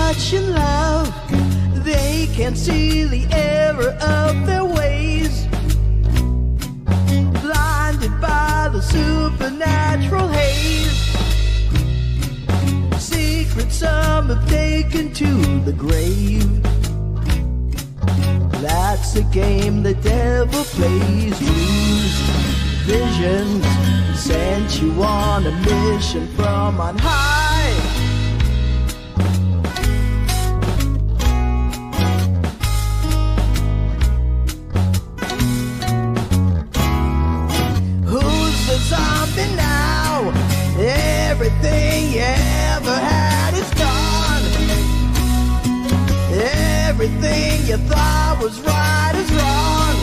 much in love, they can't see the error of their ways. Blinded by the supernatural haze, secrets some have taken to the grave. That's the game the devil plays. Lose visions, sent you on a mission from on high. Who's the zombie now? Everything you ever had is gone. Everything you thought was right is wrong.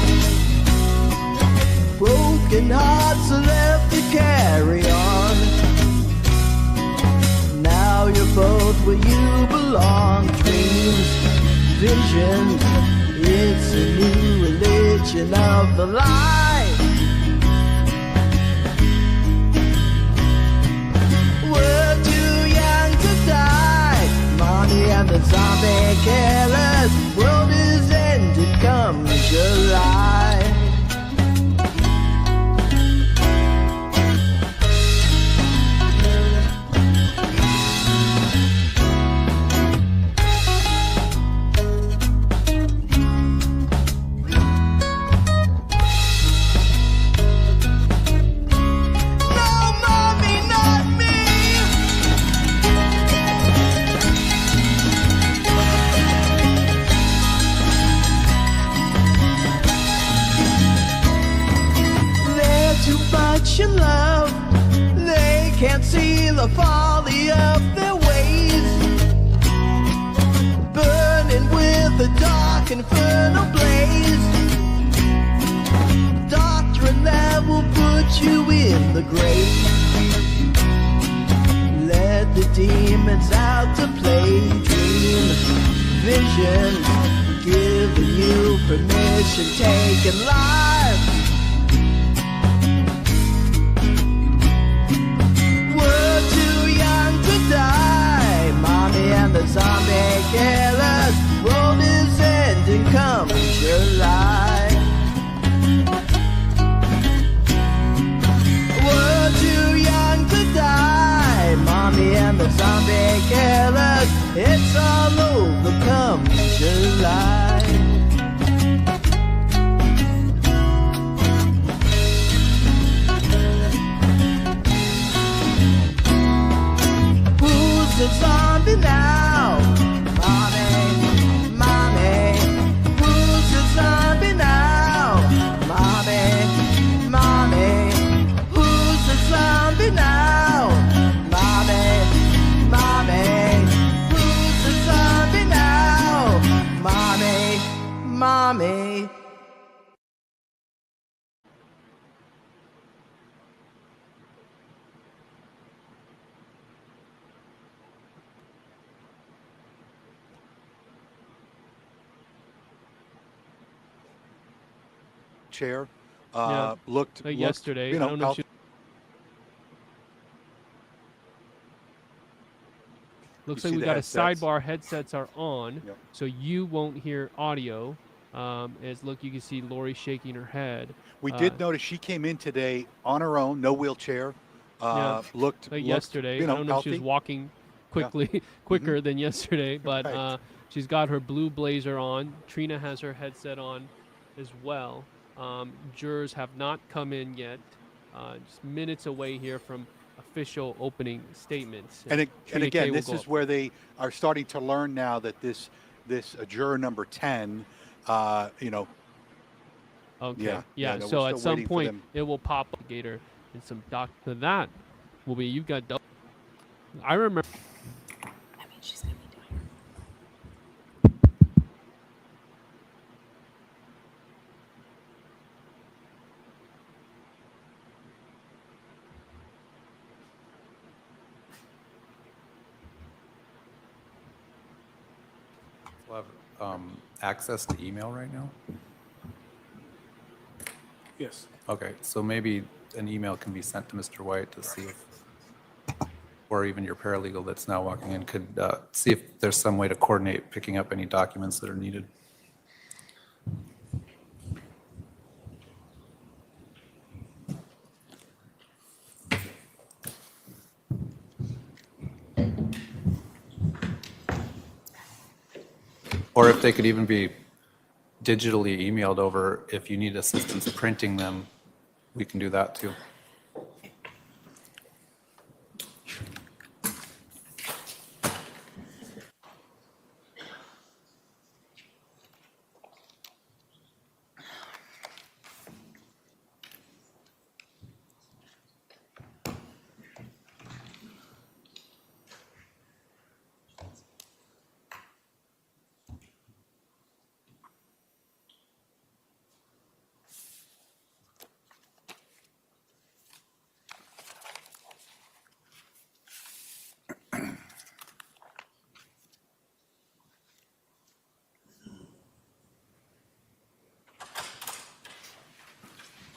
Broken hearts are left to carry on. Now you're both where you belong. Dreams, visions, it's a new religion of the lie. We're too young to die. Money and the zombie killers. World is ended come July. In love, they can't see the folly of their ways. Burning with a dark infernal blaze. Doctrine that will put you in the grave. Let the demons out to play. Dream, vision, giving you permission, taking life. Die. Mommy and the zombie killers. World is ending come July. We're too young to die. Mommy and the zombie killers. It's all over come July. The zombie now, mommy, mommy. Who's the zombie now, mommy, mommy? Who's the zombie now, mommy, mommy? Who's the zombie now, mommy, mommy? Chair looked yesterday. You know, I don't know if she... Looks like we got headsets. a sidebar. Headsets are on, Yep. so you won't hear audio. As look, you can see Lori shaking her head. We did notice she came in today on her own, no wheelchair. Looked yesterday. You know, I don't know healthy. if she was walking quickly, quicker than yesterday, but Right. she's got her blue blazer on. Trina has her headset on as well. Jurors have not come in yet. Just minutes away here from official opening statements. And again, this is where they are starting to learn now that this juror number 10, you know. Okay. Yeah. No, so at some point it will pop up Gator and some doctor. That will be you've got. I remember. I mean, she's gonna be doing. We'll have access to email right now? Yes. Okay, so maybe an email can be sent to Mr. White to see if or even your paralegal that's now walking in could see if there's some way to coordinate picking up any documents that are needed. Or if they could even be digitally emailed over. If you need assistance printing them, we can do that too.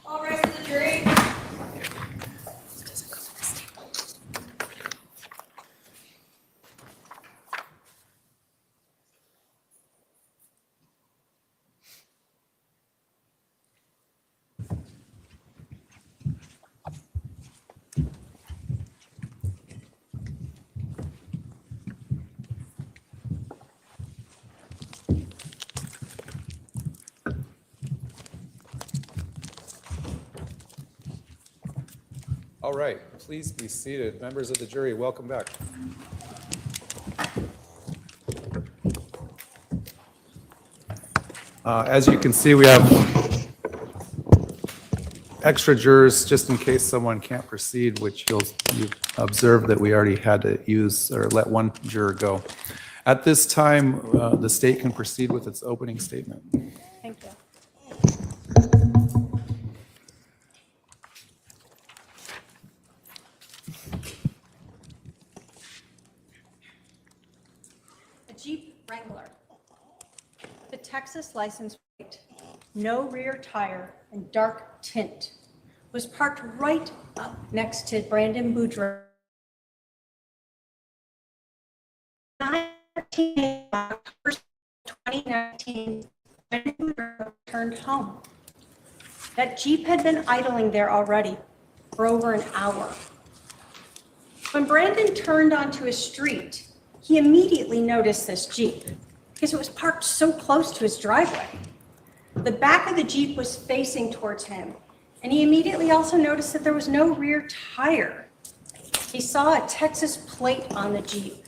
All rise to the jury. All right, please be seated. Members of the jury, welcome back. As you can see, we have extra jurors just in case someone can't proceed, which you've observed that we already had to use or let one juror go. At this time, the state can proceed with its opening statement. Thank you. A Jeep Wrangler. The Texas license plate, no rear tire, and dark tint was parked right up next to Brandon Boudreaux. 2019, Brandon Boudreaux returned home. That Jeep had been idling there already for over an hour. When Brandon turned onto a street, he immediately noticed this Jeep because it was parked so close to his driveway. The back of the Jeep was facing towards him, and he immediately also noticed that there was no rear tire. He saw a Texas plate on the Jeep,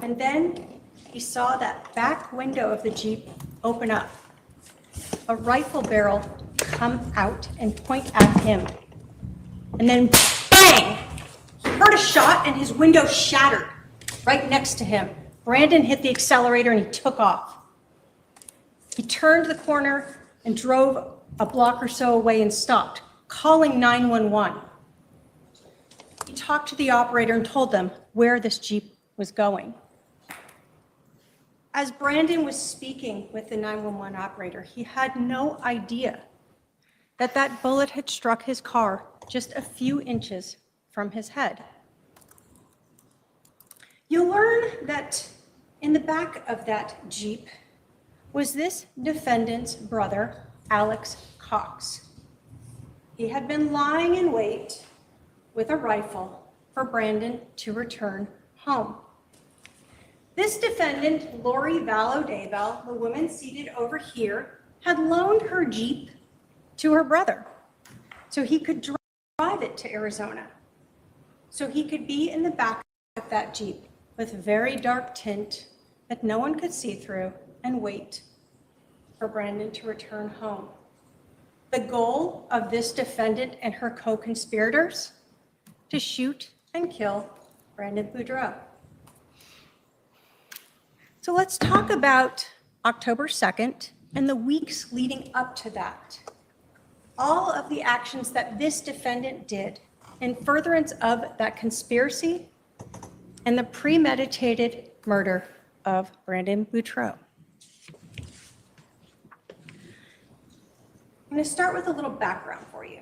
and then he saw that back window of the Jeep open up, a rifle barrel come out and point at him, and then bang! He heard a shot and his window shattered right next to him. Brandon hit the accelerator and he took off. He turned the corner and drove a block or so away and stopped, calling 911. He talked to the operator and told them where this Jeep was going. As Brandon was speaking with the 911 operator, he had no idea that that bullet had struck his car just a few inches from his head. You'll learn that in the back of that Jeep was this defendant's brother, Alex Cox. He had been lying in wait with a rifle for Brandon to return home. This defendant, Lori Vallow Daybell, the woman seated over here, had loaned her Jeep to her brother so he could drive it to Arizona, so he could be in the back of that Jeep with very dark tint that no one could see through and wait for Brandon to return home. The goal of this defendant and her co-conspirators, to shoot and kill Brandon Boudreaux. So let's talk about October 2nd and the weeks leading up to that. All of the actions that this defendant did in furtherance of that conspiracy and the premeditated murder of Brandon Boudreaux. I'm going to start with a little background for you.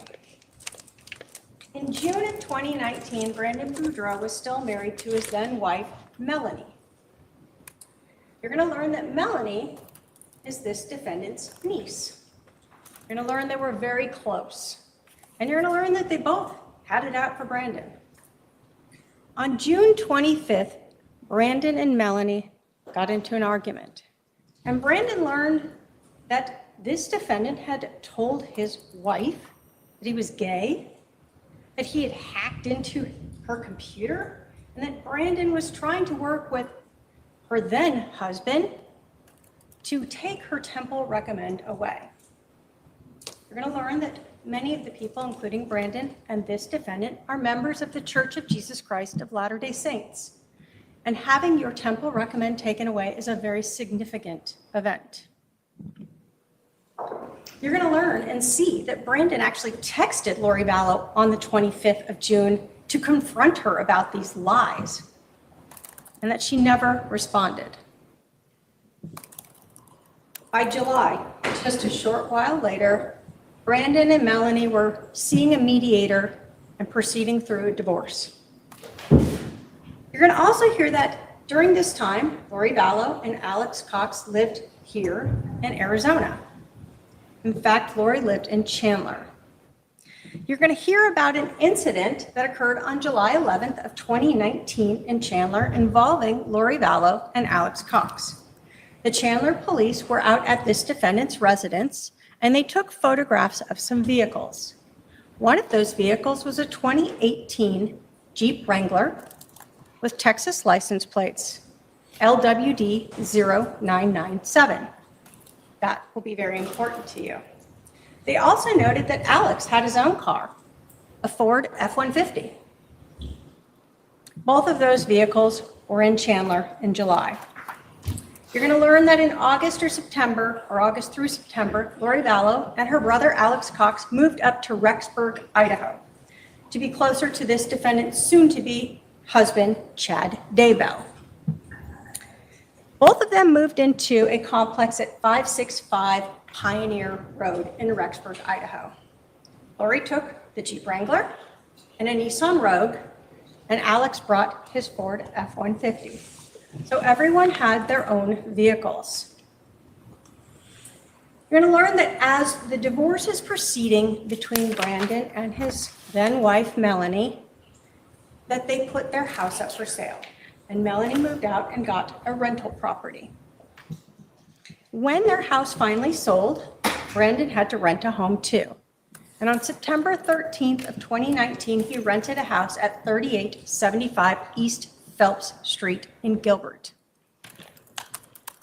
In June of 2019, Brandon Boudreaux was still married to his then wife, Melanie. You're going to learn that Melanie is this defendant's niece. You're going to learn they were very close. And you're going to learn that they both had it out for Brandon. On June 25th, Brandon and Melanie got into an argument. And Brandon learned that this defendant had told his wife that he was gay, that he had hacked into her computer, and that Brandon was trying to work with her then husband to take her temple recommend away. You're going to learn that many of the people, including Brandon and this defendant, are members of the Church of Jesus Christ of Latter-day Saints. And having your temple recommend taken away is a very significant event. You're going to learn and see that Brandon actually texted Lori Vallow on the 25th of June to confront her about these lies, and that she never responded. By July, just a short while later, Brandon and Melanie were seeing a mediator and proceeding through a divorce. You're going to also hear that during this time, Lori Vallow and Alex Cox lived here in Arizona. In fact, Lori lived in Chandler. You're going to hear about an incident that occurred on July 11th of 2019 in Chandler involving Lori Vallow and Alex Cox. The Chandler police were out at this defendant's residence, and they took photographs of some vehicles. One of those vehicles was a 2018 Jeep Wrangler with Texas license plates, LWD 0997. That will be very important to you. They also noted that Alex had his own car, a Ford F-150. Both of those vehicles were in Chandler in July. You're going to learn that in August through September, Lori Vallow and her brother Alex Cox moved up to Rexburg, Idaho, to be closer to this defendant's soon-to-be husband, Chad Daybell. Both of them moved into a complex at 565 Pioneer Road in Rexburg, Idaho. Lori took the Jeep Wrangler and a Nissan Rogue, and Alex brought his Ford F-150. So everyone had their own vehicles. You're going to learn that as the divorce is proceeding between Brandon and his then wife, Melanie, that they put their house up for sale. And Melanie moved out and got a rental property. When their house finally sold, Brandon had to rent a home too. And on September 13th of 2019, he rented a house at 3875 East Phelps Street in Gilbert.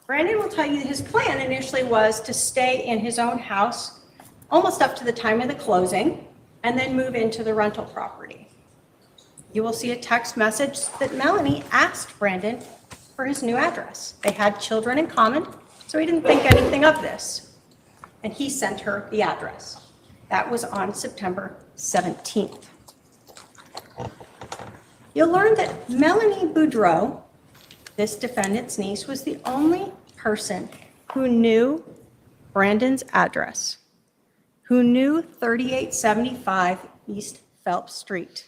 Brandon will tell you that his plan initially was to stay in his own house almost up to the time of the closing and then move into the rental property. You will see a text message that Melanie asked Brandon for his new address. They had children in common, so he didn't think anything of this. And he sent her the address. That was on September 17th. You'll learn that Melanie Boudreaux, this defendant's niece, was the only person who knew Brandon's address, who knew 3875 East Phelps Street,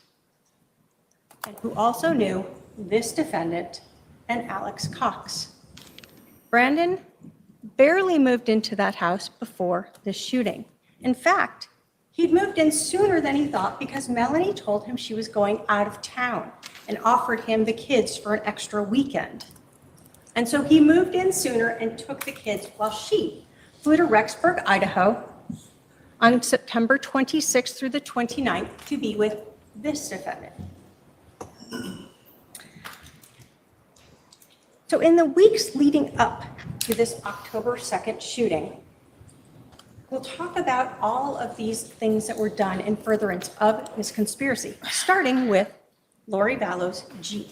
and who also knew this defendant and Alex Cox. Brandon barely moved into that house before the shooting. In fact, he'd moved in sooner than he thought because Melanie told him she was going out of town and offered him the kids for an extra weekend. And so he moved in sooner and took the kids while she flew to Rexburg, Idaho on September 26th through the 29th to be with this defendant. So in the weeks leading up to this October 2nd shooting, we'll talk about all of these things that were done in furtherance of this conspiracy, starting with Lori Vallow's Jeep.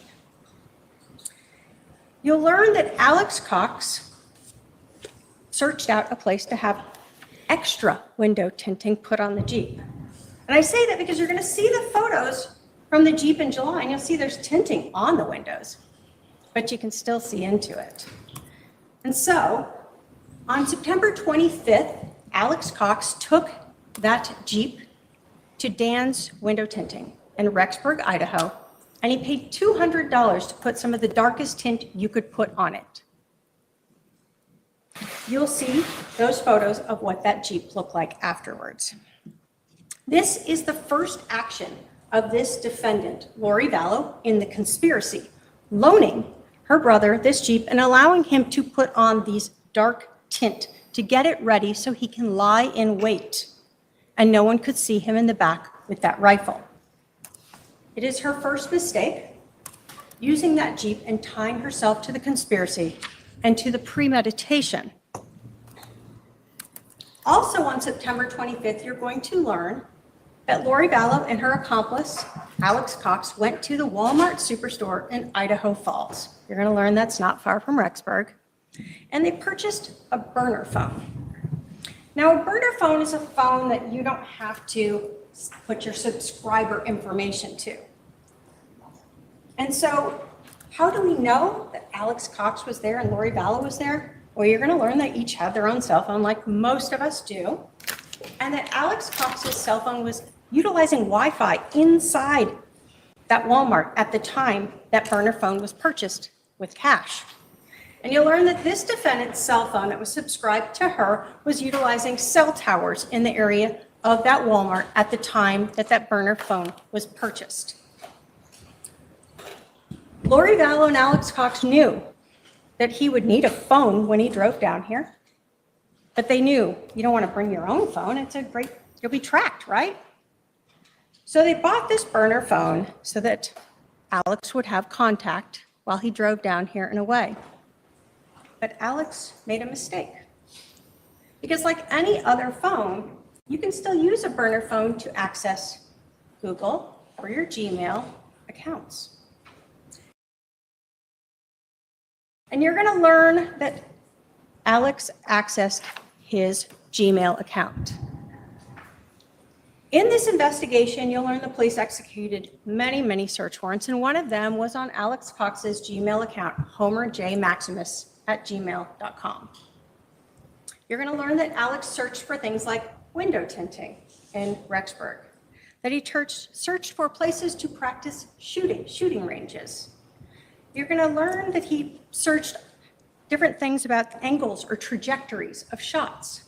You'll learn that Alex Cox searched out a place to have extra window tinting put on the Jeep. And I say that because you're going to see the photos from the Jeep in July, and you'll see there's tinting on the windows, but you can still see into it. And so on September 25th, Alex Cox took that Jeep to Dan's window tinting in Rexburg, Idaho, and he paid $200 to put some of the darkest tint you could put on it. You'll see those photos of what that Jeep looked like afterwards. This is the first action of this defendant, Lori Vallow, in the conspiracy, loaning her brother this Jeep and allowing him to put on these dark tint to get it ready so he can lie in wait and no one could see him in the back with that rifle. It is her first mistake, using that Jeep and tying herself to the conspiracy and to the premeditation. Also on September 25th, you're going to learn that Lori Vallow and her accomplice, Alex Cox, went to the Walmart superstore in Idaho Falls. You're going to learn that's not far from Rexburg. And they purchased a burner phone. Now, a burner phone is a phone that you don't have to put your subscriber information to. And so, how do we know that Alex Cox was there and Lori Vallow was there? Well, you're going to learn they each had their own cell phone, like most of us do, and that Alex Cox's cell phone was utilizing Wi-Fi inside that Walmart at the time that burner phone was purchased with cash. And you'll learn that this defendant's cell phone that was subscribed to her was utilizing cell towers in the area of that Walmart at the time that that burner phone was purchased. Lori Vallow and Alex Cox knew that he would need a phone when he drove down here, but they knew you don't want to bring your own phone. You'll be tracked, right? So they bought this burner phone so that Alex would have contact while he drove down here and away. But Alex made a mistake. Because like any other phone, you can still use a burner phone to access Google or your Gmail accounts. And you're going to learn that Alex accessed his Gmail account. In this investigation, you'll learn the police executed many, many search warrants, and one of them was on Alex Cox's Gmail account, homerjmaximus@gmail.com. You're going to learn that Alex searched for things like window tinting in Rexburg, that he searched for places to practice shooting ranges. You're going to learn that he searched different things about angles or trajectories of shots.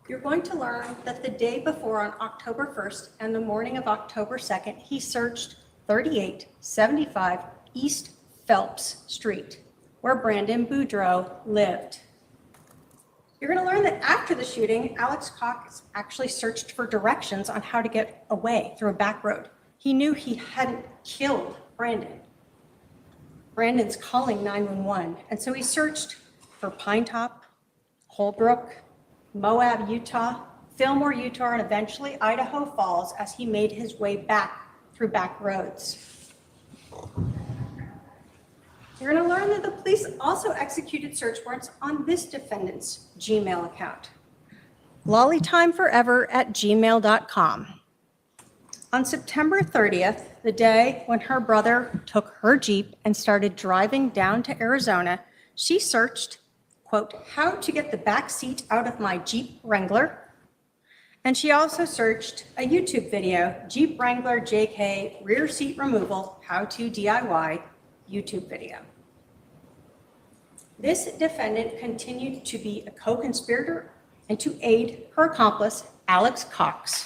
You're going to learn that the day before, on October 1st and the morning of October 2nd, he searched 3875 East Phelps Street, where Brandon Boudreaux lived. You're going to learn that after the shooting, Alex Cox actually searched for directions on how to get away through a back road. He knew he hadn't killed Brandon. Brandon's calling 911, and so he searched for Pine Top, Holbrook, Moab, Utah, Fillmore, Utah, and eventually Idaho Falls as he made his way back through back roads. You're going to learn that the police also executed search warrants on this defendant's Gmail account, lollytimeforever@gmail.com. On September 30th, the day when her brother took her Jeep and started driving down to Arizona, she searched, quote, how to get the back seat out of my Jeep Wrangler. And she also searched a YouTube video, Jeep Wrangler JK rear seat removal, how to DIY YouTube video. This defendant continued to be a co-conspirator and to aid her accomplice, Alex Cox,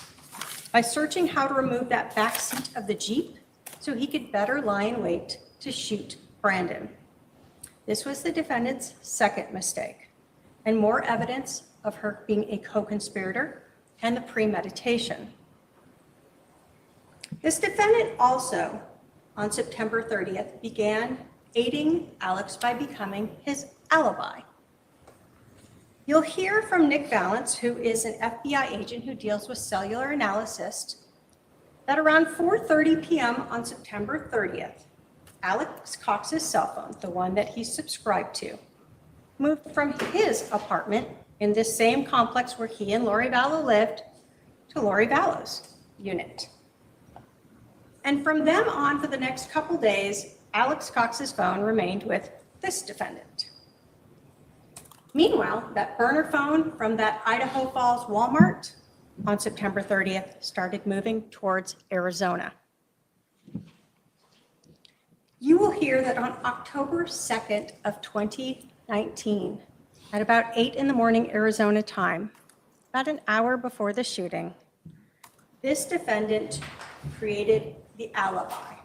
by searching how to remove that back seat of the Jeep so he could better lie in wait to shoot Brandon. This was the defendant's second mistake, and more evidence of her being a co-conspirator and the premeditation. This defendant also, on September 30th, began aiding Alex by becoming his alibi. You'll hear from Nick Valance, who is an FBI agent who deals with cellular analysis, that around 4:30 p.m. on September 30th, Alex Cox's cell phone, the one that he subscribed to, moved from his apartment in this same complex where he and Lori Vallow lived to Lori Vallow's unit. And from them on for the next couple days, Alex Cox's phone remained with this defendant. Meanwhile, that burner phone from that Idaho Falls Walmart on September 30th started moving towards Arizona. You will hear that on October 2nd of 2019, at about 8 in the morning Arizona time, about an hour before the shooting, this defendant created the alibi.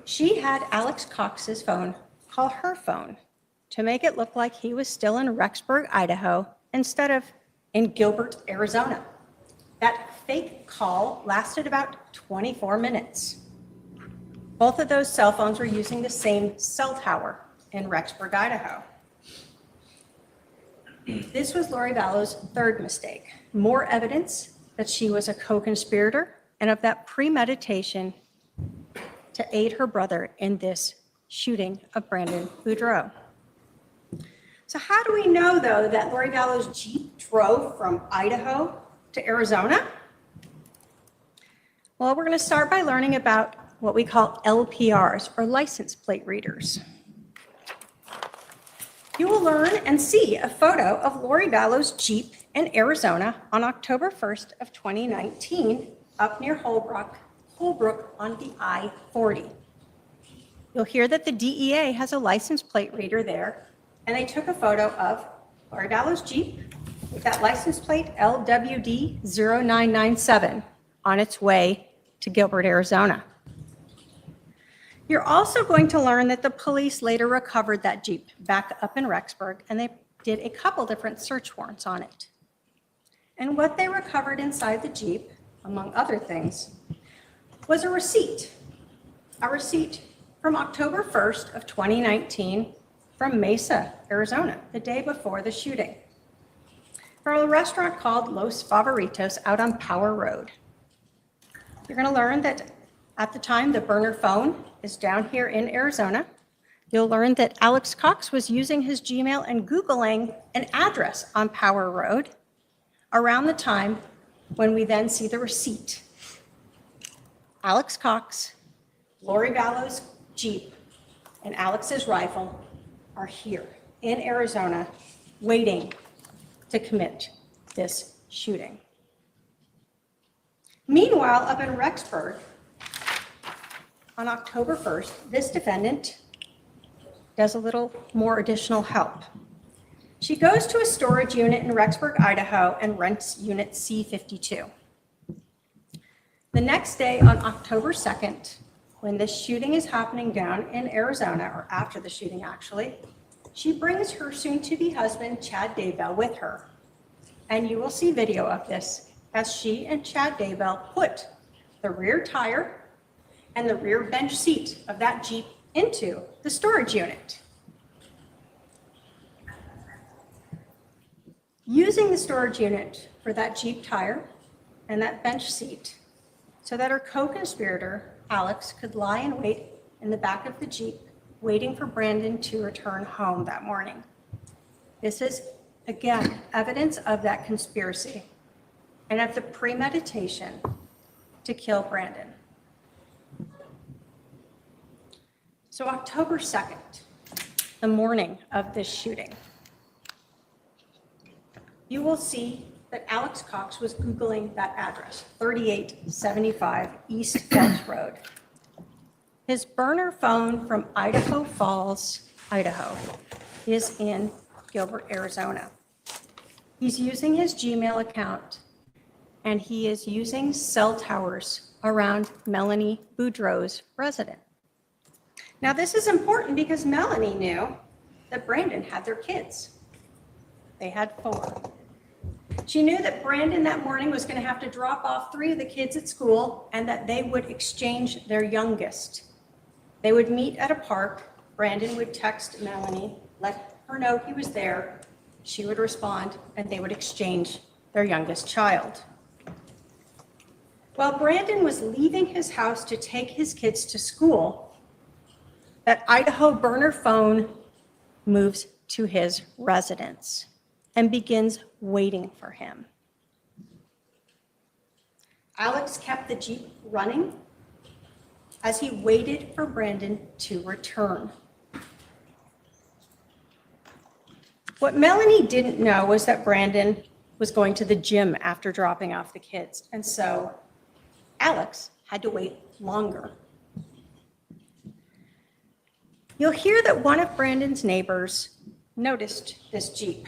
She had Alex Cox's phone call her phone to make it look like he was still in Rexburg, Idaho, instead of in Gilbert, Arizona. That fake call lasted about 24 minutes. Both of those cell phones were using the same cell tower in Rexburg, Idaho. This was Lori Vallow's third mistake. More evidence that she was a co-conspirator and of that premeditation to aid her brother in this shooting of Brandon Boudreaux. So how do we know, though, that Lori Vallow's Jeep drove from Idaho to Arizona? Well, we're going to start by learning about what we call LPRs, or license plate readers. You will learn and see a photo of Lori Vallow's Jeep in Arizona on October 1st of 2019, up near Holbrook on the I-40. You'll hear that the DEA has a license plate reader there, and they took a photo of Lori Vallow's Jeep with that license plate LWD 0997 on its way to Gilbert, Arizona. You're also going to learn that the police later recovered that Jeep back up in Rexburg, and they did a couple different search warrants on it. And what they recovered inside the Jeep, among other things, was a receipt from October 1st of 2019 from Mesa, Arizona, the day before the shooting, from a restaurant called Los Favoritos out on Power Road. You're going to learn that at the time, the burner phone is down here in Arizona. You'll learn that Alex Cox was using his Gmail and Googling an address on Power Road around the time when we then see the receipt. Alex Cox, Lori Vallow's Jeep, and Alex's rifle are here in Arizona waiting to commit this shooting. Meanwhile, up in Rexburg, on October 1st, this defendant does a little more additional help. She goes to a storage unit in Rexburg, Idaho, and rents unit C52. The next day, on October 2nd, when this shooting is happening down in Arizona, or after the shooting actually, she brings her soon-to-be husband, Chad Daybell, with her. And you will see video of this as she and Chad Daybell put the rear tire and the rear bench seat of that Jeep into the storage unit. Using the storage unit for that Jeep tire and that bench seat so that her co-conspirator, Alex, could lie in wait in the back of the Jeep, waiting for Brandon to return home that morning. This is, again, evidence of that conspiracy and of the premeditation to kill Brandon. So October 2nd, the morning of this shooting, you will see that Alex Cox was Googling that address, 3875 East Phelps Road. His burner phone from Idaho Falls, Idaho, is in Gilbert, Arizona. He's using his Gmail account, and he is using cell towers around Melanie Boudreaux's residence. Now, this is important because Melanie knew that Brandon had their kids. They had 4. She knew that Brandon that morning was going to have to drop off 3 of the kids at school and that they would exchange their youngest. They would meet at a park. Brandon would text Melanie, let her know he was there. She would respond, and they would exchange their youngest child. While Brandon was leaving his house to take his kids to school, that Idaho burner phone moves to his residence and begins waiting for him. Alex kept the Jeep running as he waited for Brandon to return. What Melanie didn't know was that Brandon was going to the gym after dropping off the kids. And so Alex had to wait longer. You'll hear that one of Brandon's neighbors noticed this Jeep.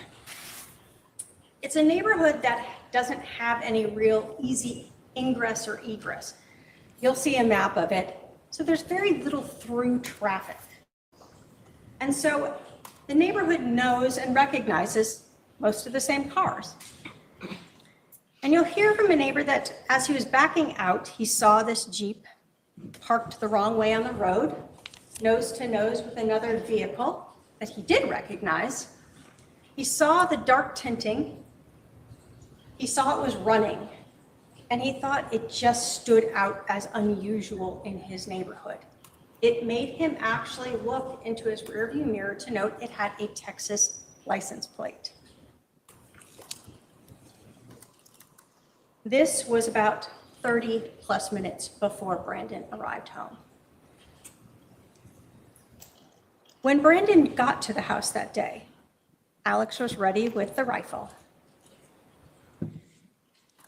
It's a neighborhood that doesn't have any real easy ingress or egress. You'll see a map of it. So there's very little through traffic. And so the neighborhood knows and recognizes most of the same cars. And you'll hear from a neighbor that as he was backing out, he saw this Jeep parked the wrong way on the road, nose to nose with another vehicle that he did recognize. He saw the dark tinting. He saw it was running, and he thought it just stood out as unusual in his neighborhood. It made him actually look into his rearview mirror to note it had a Texas license plate. This was about 30 plus minutes before Brandon arrived home. When Brandon got to the house that day, Alex was ready with the rifle.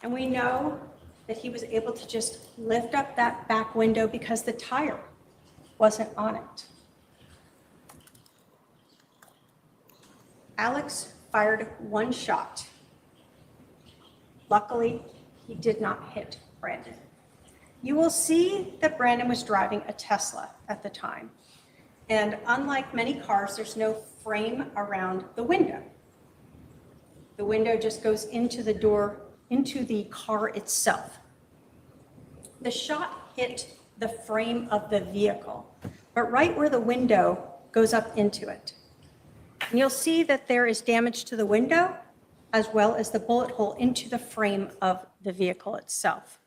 And we know that he was able to just lift up that back window because the tire wasn't on it. Alex fired one shot. Luckily, he did not hit Brandon. You will see that Brandon was driving a Tesla at the time. And unlike many cars, there's no frame around the window. The window just goes into the door, into the car itself. The shot hit the frame of the vehicle, but right where the window goes up into it. And you'll see that there is damage to the window as well as the bullet hole into the frame of the vehicle itself,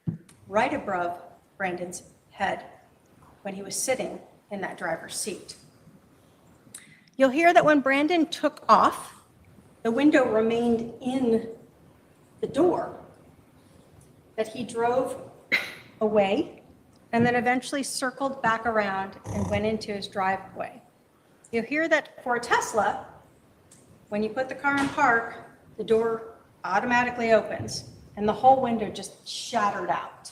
right above Brandon's head when he was sitting in that driver's seat. You'll hear that when Brandon took off, the window remained in the door, that he drove away and then eventually circled back around and went into his driveway. You'll hear that for a Tesla, when you put the car in park, the door automatically opens and the whole window just shattered out.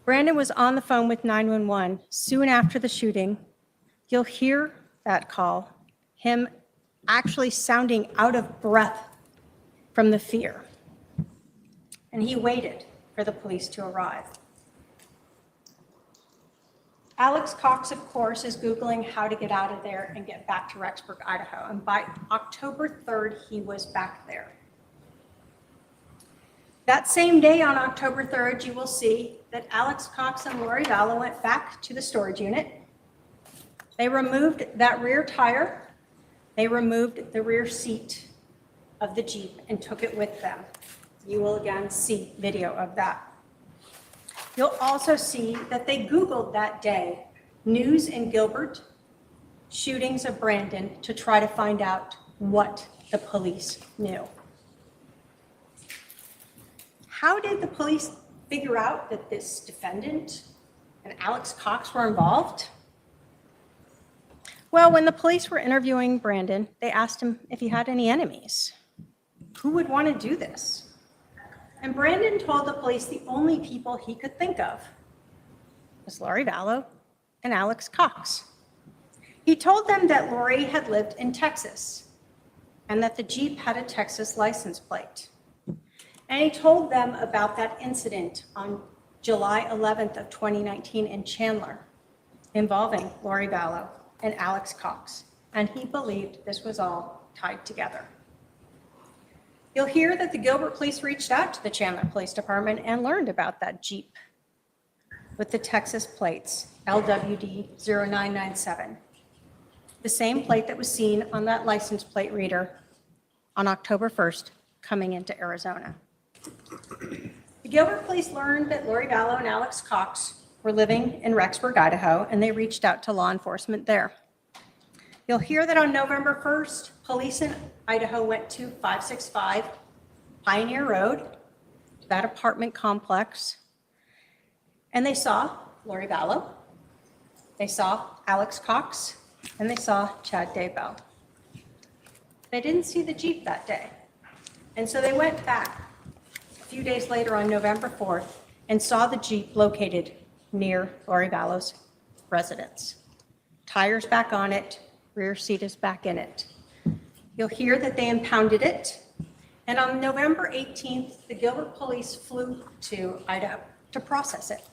Brandon was on the phone with 911 soon after the shooting. You'll hear that call, him actually sounding out of breath from the fear. And he waited for the police to arrive. Alex Cox, of course, is Googling how to get out of there and get back to Rexburg, Idaho. And by October 3rd, he was back there. That same day on October 3rd, you will see that Alex Cox and Lori Vallow went back to the storage unit. They removed that rear tire. They removed the rear seat of the Jeep and took it with them. You will again see video of that. You'll also see that they Googled that day, news in Gilbert, shootings of Brandon, to try to find out what the police knew. How did the police figure out that this defendant and Alex Cox were involved? Well, when the police were interviewing Brandon, they asked him if he had any enemies. Who would want to do this? And Brandon told the police the only people he could think of was Lori Vallow and Alex Cox. He told them that Lori had lived in Texas and that the Jeep had a Texas license plate. And he told them about that incident on July 11th of 2019 in Chandler involving Lori Vallow and Alex Cox. And he believed this was all tied together. You'll hear that the Gilbert police reached out to the Chandler Police Department and learned about that Jeep with the Texas plates, LWD 0997, the same plate that was seen on that license plate reader on October 1st coming into Arizona. The Gilbert police learned that Lori Vallow and Alex Cox were living in Rexburg, Idaho, and they reached out to law enforcement there. You'll hear that on November 1st, police in Idaho went to 565 Pioneer Road, that apartment complex, and they saw Lori Vallow, they saw Alex Cox, and they saw Chad Daybell. They didn't see the Jeep that day. And so they went back a few days later on November 4th and saw the Jeep located near Lori Vallow's residence. Tires back on it, rear seat is back in it. You'll hear that they impounded it. And on November 18th, the Gilbert police flew to Idaho to process it.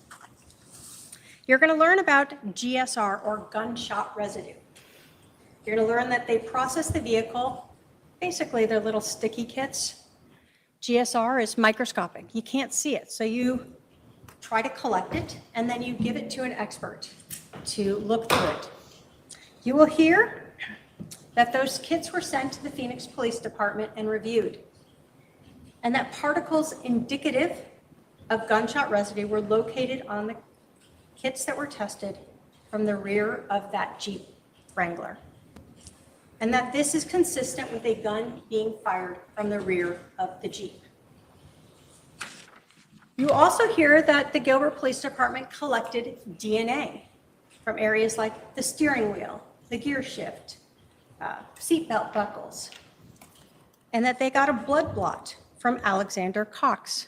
You're going to learn about GSR, or gunshot residue. You're going to learn that they process the vehicle. Basically, they're little sticky kits. GSR is microscopic. You can't see it. So you try to collect it, and then you give it to an expert to look through it. You will hear that those kits were sent to the Phoenix Police Department and reviewed, and that particles indicative of gunshot residue were located on the kits that were tested from the rear of that Jeep Wrangler, and that this is consistent with a gun being fired from the rear of the Jeep. You also hear that the Gilbert Police Department collected DNA from areas like the steering wheel, the gear shift, seatbelt buckles, and that they got a blood blot from Alexander Cox.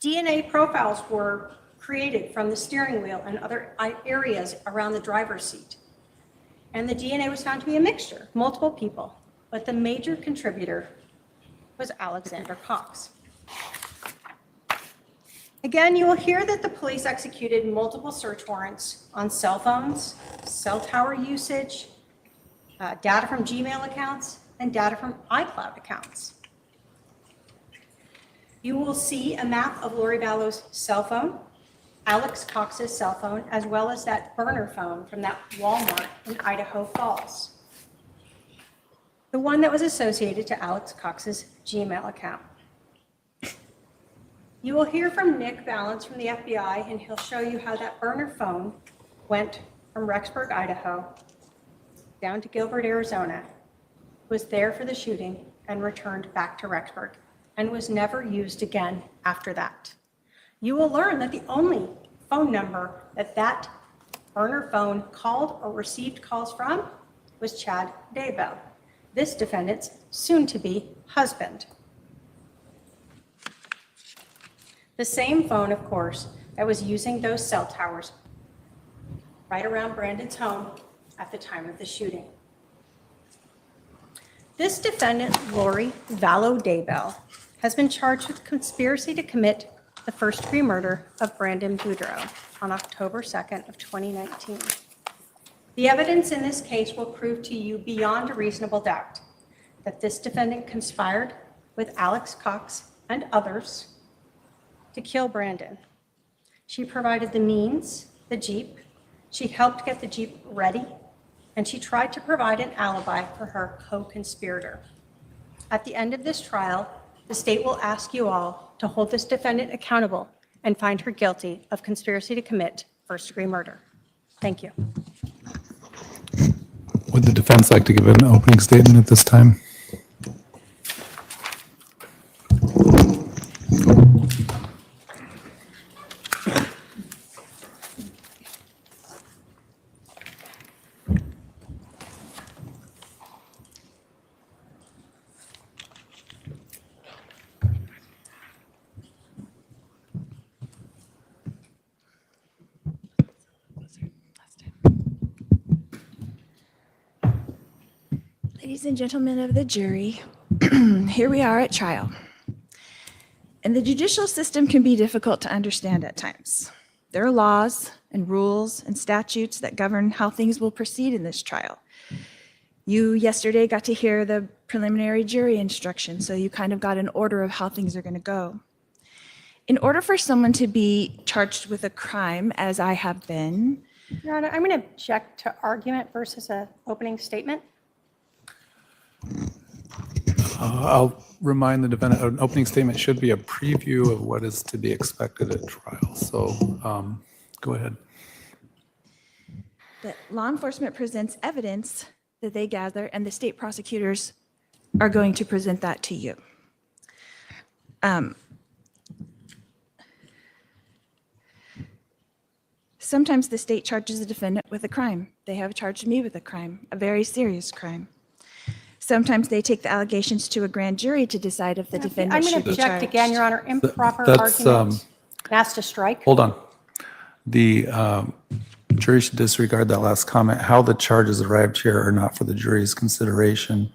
DNA profiles were created from the steering wheel and other areas around the driver's seat. And the DNA was found to be a mixture, multiple people, but the major contributor was Alexander Cox. Again, you will hear that the police executed multiple search warrants on cell phones, cell tower usage, data from Gmail accounts, and data from iCloud accounts. You will see a map of Lori Vallow's cell phone, Alex Cox's cell phone, as well as that burner phone from that Walmart in Idaho Falls, the one that was associated to Alex Cox's Gmail account. You will hear from Nick Valance from the FBI, and he'll show you how that burner phone went from Rexburg, Idaho, down to Gilbert, Arizona, was there for the shooting, and returned back to Rexburg, and was never used again after that. You will learn that the only phone number that that burner phone called or received calls from was Chad Daybell, this defendant's soon-to-be husband. The same phone, of course, that was using those cell towers right around Brandon's home at the time of the shooting. This defendant, Lori Vallow Daybell, has been charged with conspiracy to commit the first-degree murder of Brandon Boudreaux on October 2nd of 2019. The evidence in this case will prove to you beyond a reasonable doubt that this defendant conspired with Alex Cox and others to kill Brandon. She provided the means, the Jeep, she helped get the Jeep ready, and she tried to provide an alibi for her co-conspirator. At the end of this trial, the state will ask you all to hold this defendant accountable and find her guilty of conspiracy to commit first-degree murder. Thank you. Would the defense like to give an opening statement at this time? Ladies and gentlemen of the jury, here we are at trial. And the judicial system can be difficult to understand at times. There are laws and rules and statutes that govern how things will proceed in this trial. You yesterday got to hear the preliminary jury instruction, so you kind of got an order of how things are going to go. In order for someone to be charged with a crime, as I have been, Your Honor, I'm going to object to argument versus an opening statement. I'll remind the defendant, an opening statement should be a preview of what is to be expected at trial. So go ahead. that law enforcement presents evidence that they gather, and the state prosecutors are going to present that to you. Sometimes the state charges the defendant with a crime. They have charged me with a crime, a very serious crime. Sometimes they take the allegations to a grand jury to decide if the I'm defendant going should to be object charged. again, Your Honor. Improper That's, argument. Asked to strike. Hold on. The jury should disregard that last comment. How the charges arrived here are not for the jury's consideration.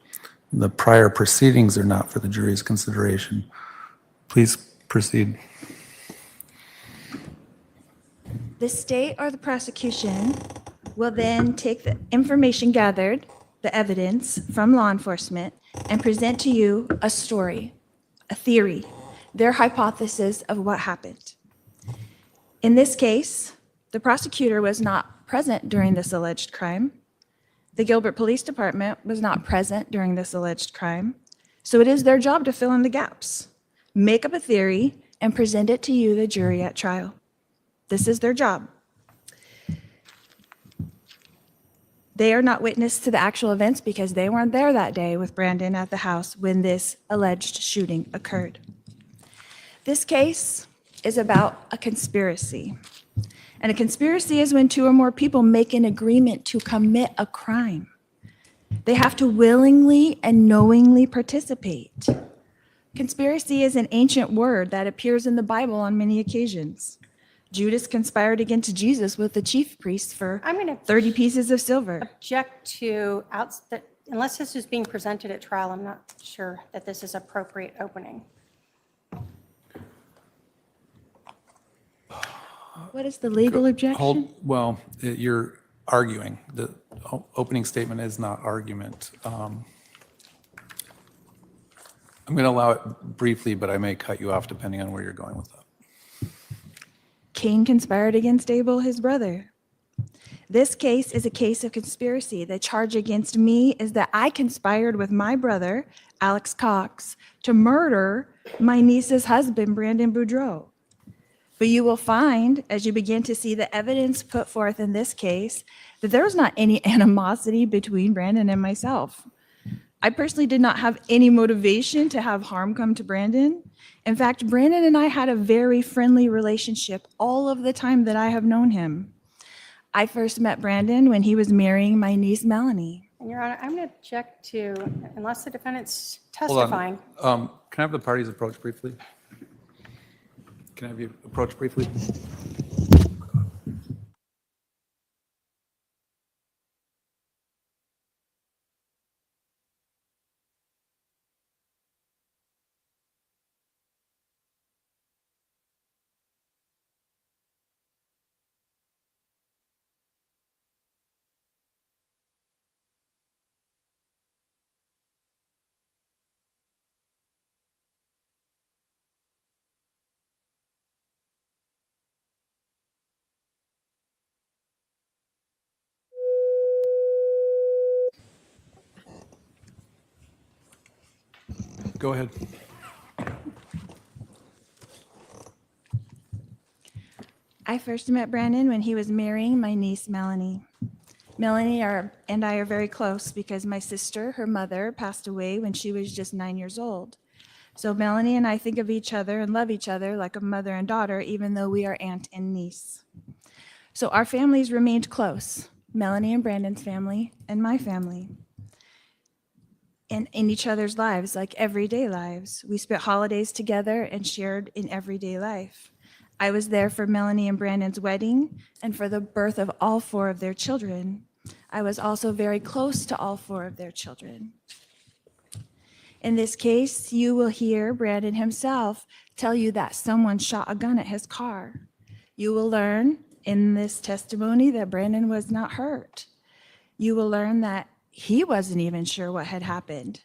The prior proceedings are not for the jury's consideration. Please proceed. The state or the prosecution will then take the information gathered, the evidence from law enforcement, and present to you a story, a theory, their hypothesis of what happened. In this case, the prosecutor was not present during this alleged crime. The Gilbert Police Department was not present during this alleged crime. So it is their job to fill in the gaps, make up a theory, and present it to you, the jury, at trial. This is their job. They are not witness to the actual events because they weren't there that day with Brandon at the house when this alleged shooting occurred. This case is about a conspiracy. And a conspiracy is when two or more people make an agreement to commit a crime. They have to willingly and knowingly participate. Conspiracy is an ancient word that appears in the Bible on many occasions. Judas conspired against Jesus with the chief priests for I'm going to 30 pieces of silver. object to, unless this is being presented at trial, I'm not sure that this is appropriate opening. What is the legal objection? Well, you're arguing. The opening statement is not argument. I'm going to allow it briefly, but I may cut you off depending on where you're going with that. Cain conspired against Abel, his brother. This case is a case of conspiracy. The charge against me is that I conspired with my brother, Alex Cox, to murder my niece's husband, Brandon Boudreaux. But you will find, as you begin to see the evidence put forth in this case, that there was not any animosity between Brandon and myself. I personally did not have any motivation to have harm come to Brandon. In fact, Brandon and I had a very friendly relationship all of the time that I have known him. I first met Brandon when he was marrying my niece, Melanie. And Your Honor, I'm going to object to, unless the defendant's Hold on. testifying. Can I have the parties approach briefly? Can I have you approach briefly? Go ahead. I first met Brandon when he was marrying my niece, Melanie. Melanie and I are very close because my sister, her mother, passed away when she was just 9 years old. So Melanie and I think of each other and love each other like a mother and daughter, even though we are aunt and niece. So our families remained close, Melanie and Brandon's family and my family. And in each other's lives, like everyday lives. We spent holidays together and shared in everyday life. I was there for Melanie and Brandon's wedding and for the birth of all four of their children. I was also very close to all four of their children. In this case, you will hear Brandon himself tell you that someone shot a gun at his car. You will learn in this testimony that Brandon was not hurt. You will learn that he wasn't even sure what had happened.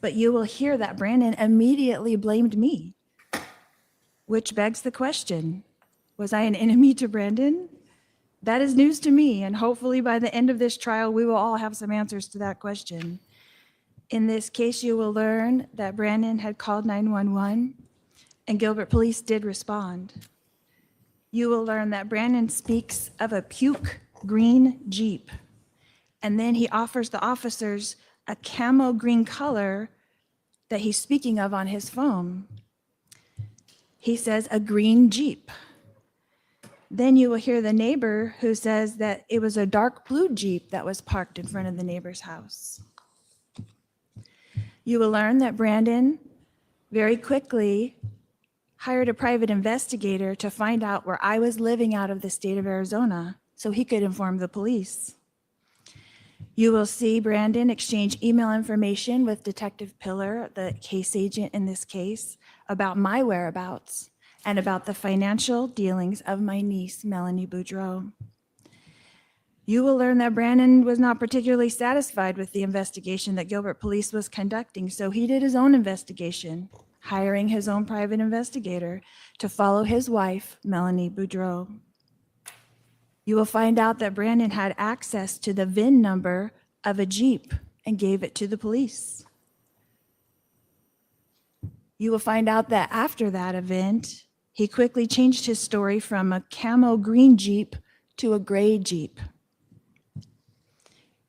But you will hear that Brandon immediately blamed me. Which begs the question, was I an enemy to Brandon? That is news to me, and hopefully by the end of this trial, we will all have some answers to that question. In this case, you will learn that Brandon had called 911, and Gilbert Police did respond. You will learn that Brandon speaks of a puke green Jeep, and then he offers the officers a camo green color that he's speaking of on his phone. He says a green Jeep. Then you will hear the neighbor who says that it was a dark blue Jeep that was parked in front of the neighbor's house. You will learn that Brandon very quickly hired a private investigator to find out where I was living out of the state of Arizona so he could inform the police. You will see Brandon exchange email information with Detective Pillar, the case agent in this case, about my whereabouts and about the financial dealings of my niece, Melanie Boudreaux. You will learn that Brandon was not particularly satisfied with the investigation that Gilbert Police was conducting, so he did his own investigation, hiring his own private investigator to follow his wife, Melanie Boudreaux. You will find out that Brandon had access to the VIN number of a Jeep and gave it to the police. You will find out that after that event, he quickly changed his story from a camo green Jeep to a gray Jeep.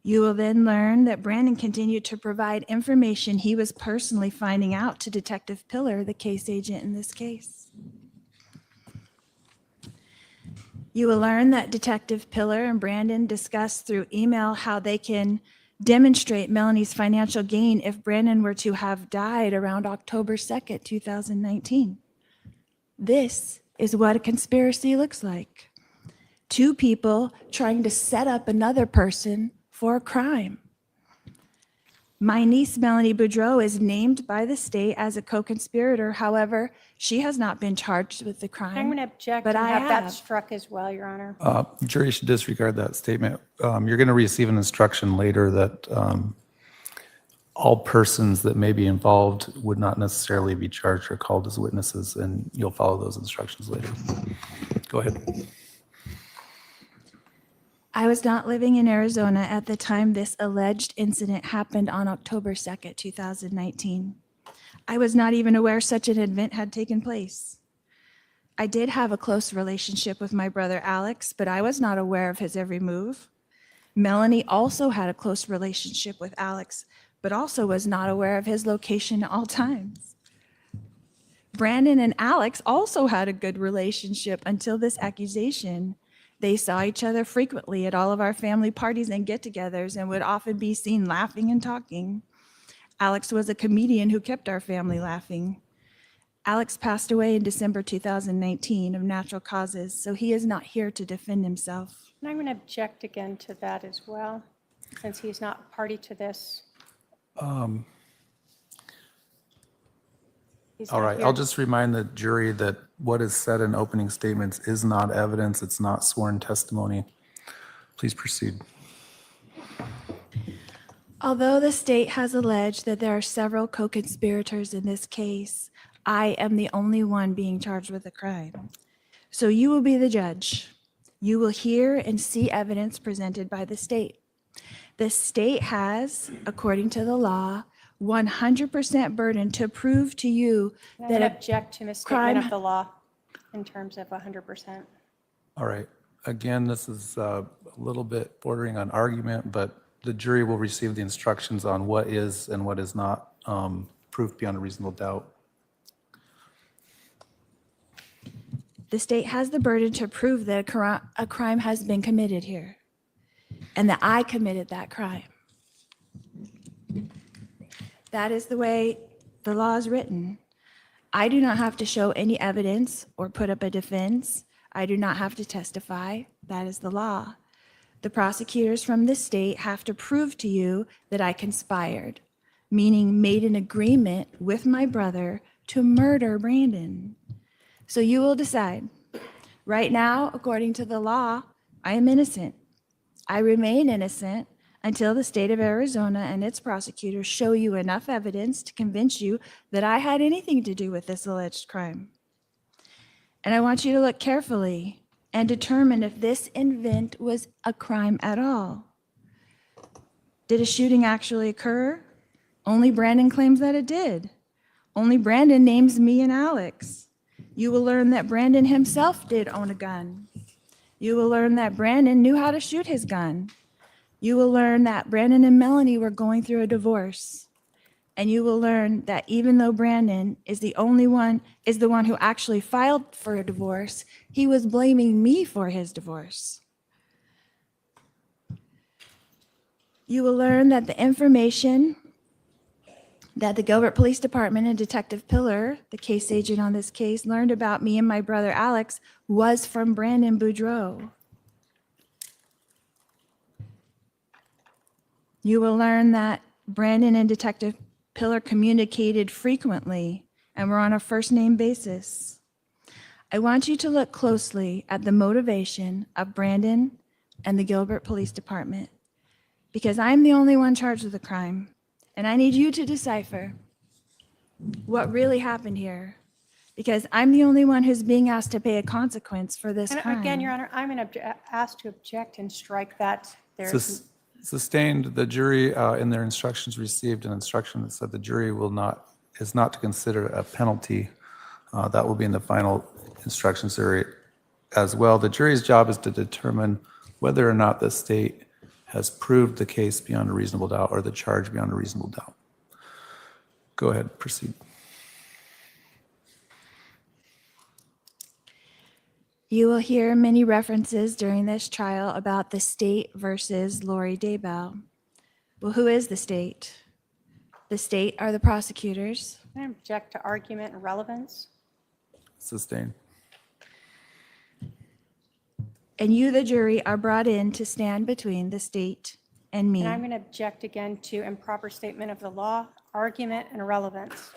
You will then learn that Brandon continued to provide information he was personally finding out to Detective Pillar, the case agent in this case. You will learn that Detective Pillar and Brandon discussed through email how they can demonstrate Melanie's financial gain if Brandon were to have died around October 2nd, 2019. This is what a conspiracy looks like. Two people trying to set up another person for a crime. My niece, Melanie Boudreaux, is named by the state as a co-conspirator. However, she has not been charged with the crime. I'm going to object but and I have that have. struck as well, Your Honor. Jury should disregard that statement. You're going to receive an instruction later that all persons that may be involved would not necessarily be charged or called as witnesses, and you'll follow those instructions later. Go ahead. I was not living in Arizona at the time this alleged incident happened on October 2nd, 2019. I was not even aware such an event had taken place. I did have a close relationship with my brother Alex, but I was not aware of his every move. Melanie also had a close relationship with Alex, but also was not aware of his location at all times. Brandon and Alex also had a good relationship until this accusation. They saw each other frequently at all of our family parties and get-togethers and would often be seen laughing and talking. Alex was a comedian who kept our family laughing. Alex passed away in December 2019 of natural causes, so he is not here to defend himself. And I'm going to object again to that as well, since he's not party to this. He's All not right, here. I'll just remind the jury that what is said in opening statements is not evidence, it's not sworn testimony. Please proceed. Although the state has alleged that there are several co-conspirators in this case, I am the only one being charged with a crime. So you will be the judge. You will hear and see evidence presented by the state. The state has, according to the law, 100% burden to prove to you I'm that going to a object to misstatement crime- of the law in terms of 100%. All right, again, this is a little bit bordering on argument, but the jury will receive the instructions on what is and what is not proof beyond a reasonable doubt. the state has the burden to prove that a crime has been committed here and that I committed that crime. That is the way the law is written. I do not have to show any evidence or put up a defense. I do not have to testify. That is the law. The prosecutors from the state have to prove to you that I conspired, meaning made an agreement with my brother to murder Brandon. So you will decide. Right now, according to the law, I am innocent. I remain innocent until the state of Arizona and its prosecutors show you enough evidence to convince you that I had anything to do with this alleged crime. And I want you to look carefully and determine if this event was a crime at all. Did a shooting actually occur? Only Brandon claims that it did. Only Brandon names me and Alex. You will learn that Brandon himself did own a gun. You will learn that Brandon knew how to shoot his gun. You will learn that Brandon and Melanie were going through a divorce. And you will learn that even though Brandon is the one who actually filed for a divorce, he was blaming me for his divorce. You will learn that the information that the Gilbert Police Department and Detective Pillar, the case agent on this case, learned about me and my brother Alex was from Brandon Boudreaux. You will learn that Brandon and Detective Pillar communicated frequently and were on a first-name basis. I want you to look closely at the motivation of Brandon and the Gilbert Police Department, because I'm the only one charged with the crime, and I need you to decipher what really happened here, because I'm the only one who's being asked to pay a consequence for this And crime. again, Your Honor, I'm going to ask to object and strike that. There's Sustained, the jury in their instructions received an instruction that said the jury is not to consider a penalty. That will be in the final instructions area as well. The jury's job is to determine whether or not the state has proved the case beyond a reasonable doubt or the charge beyond a reasonable doubt. Go ahead, proceed. You will hear many references during this trial about the state versus Lori Daybell. Well, who is the state? The state are the prosecutors. I object to argument and relevance. Sustained. And you, the jury, are brought in to stand between the state and me. And I'm going to object again to improper statement of the law, argument, and relevance.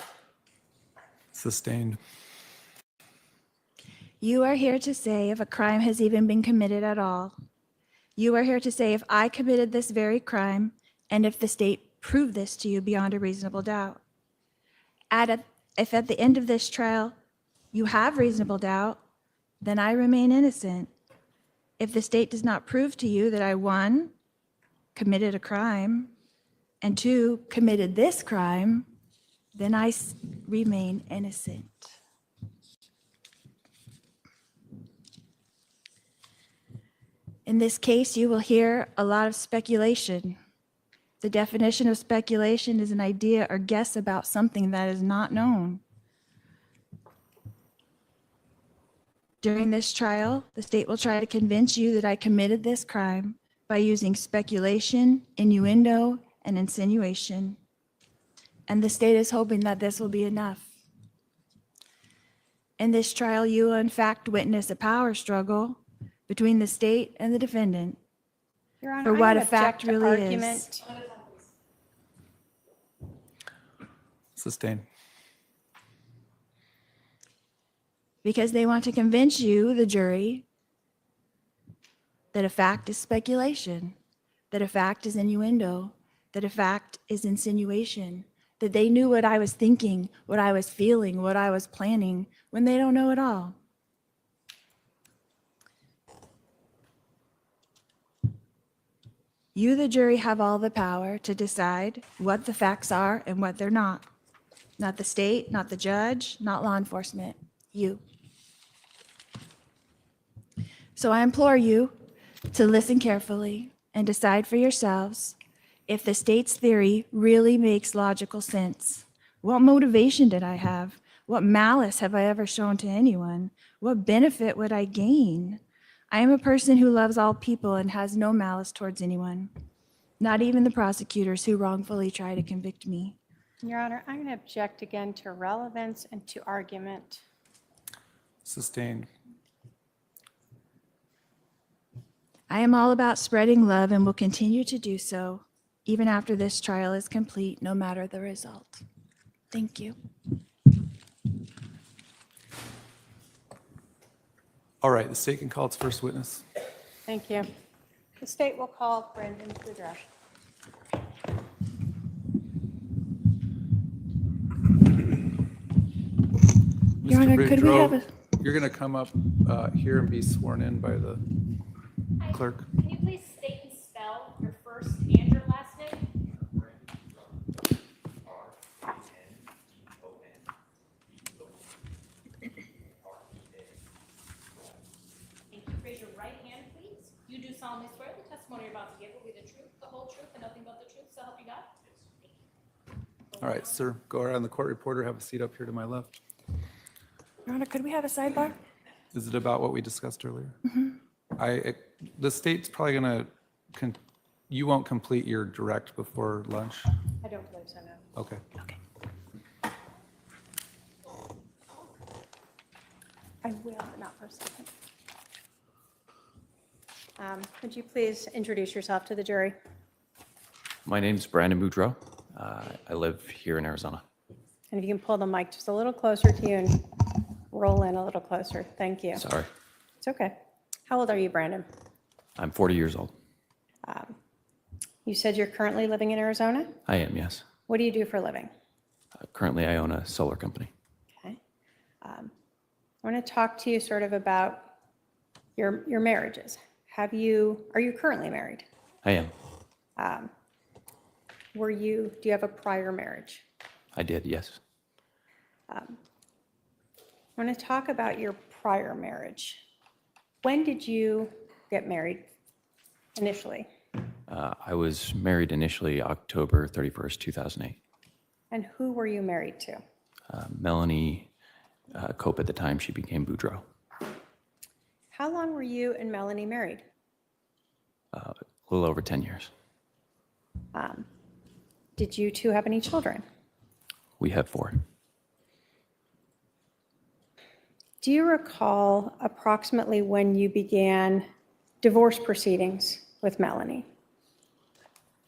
Sustained. You are here to say if a crime has even been committed at all. You are here to say if I committed this very crime and if the state proved this to you beyond a reasonable doubt. If at the end of this trial you have reasonable doubt, then I remain innocent. If the state does not prove to you that I, 1, committed a crime, and 2, committed this crime, then I remain innocent. In this case, you will hear a lot of speculation. The definition of speculation is an idea or guess about something that is not known. During this trial, the state will try to convince you that I committed this crime by using speculation, innuendo, and insinuation. And the state is hoping that this will be enough. In this trial, you will in fact witness a power struggle between the state and the defendant. Your Honor, For I'm what gonna a fact object to really argument. Sustained. Because they want to convince you, the jury, that a fact is speculation, that a fact is innuendo, that a fact is insinuation, that they knew what I was thinking, what I was feeling, what I was planning, when they don't know it all. You, the jury, have all the power to decide what the facts are and what they're not. Not the state, not the judge, not law enforcement, you. So I implore you to listen carefully and decide for yourselves if the state's theory really makes logical sense. What motivation did I have? What malice have I ever shown to anyone? What benefit would I gain? I am a person who loves all people and has no malice towards anyone, not even the prosecutors who wrongfully try to convict me. Your Honor, I'm going to object again to relevance and to argument. Sustained. I am all about spreading love and will continue to do so, even after this trial is complete, no matter the result. Thank you. All right, the state can call its first witness. Thank you. The state will call Brandon Boudreaux. Your Honor, could we have a... You're going to come up here and be sworn in by the clerk. Can you please state and spell your first and your last name? Thank you. Raise your right hand, please. You do solemnly swear the testimony you're about to give will be the truth, the whole truth, and nothing but the truth, so help you God? All right, sir, go around the court reporter, have a seat up here to my left. Your Honor, could we have a sidebar? Is it about what we discussed earlier? The state's probably going to, you won't complete your direct before lunch? I don't believe so, no. Okay. Okay. I will, but not for a second. Could you please introduce yourself to the jury? My name's Brandon Boudreaux. I live here in Arizona. And if you can pull the mic just a little closer to you and roll in a little closer. Thank you. Sorry. It's okay. How old are you, Brandon? I'm 40 years old. You said you're currently living in Arizona? I am, yes. What do you do for a living? Currently, I own a solar company. Okay. I want to talk to you sort of about your marriages. Are you currently married? I am. Do you have a prior marriage? I did, yes. I want to talk about your prior marriage. When did you get married initially? I was married initially October 31st, 2008. And who were you married to? Melanie Cope at the time, she became Boudreaux. How long were you and Melanie married? A little over 10 years. Did you two have any children? We have 4. Do you recall approximately when you began divorce proceedings with Melanie?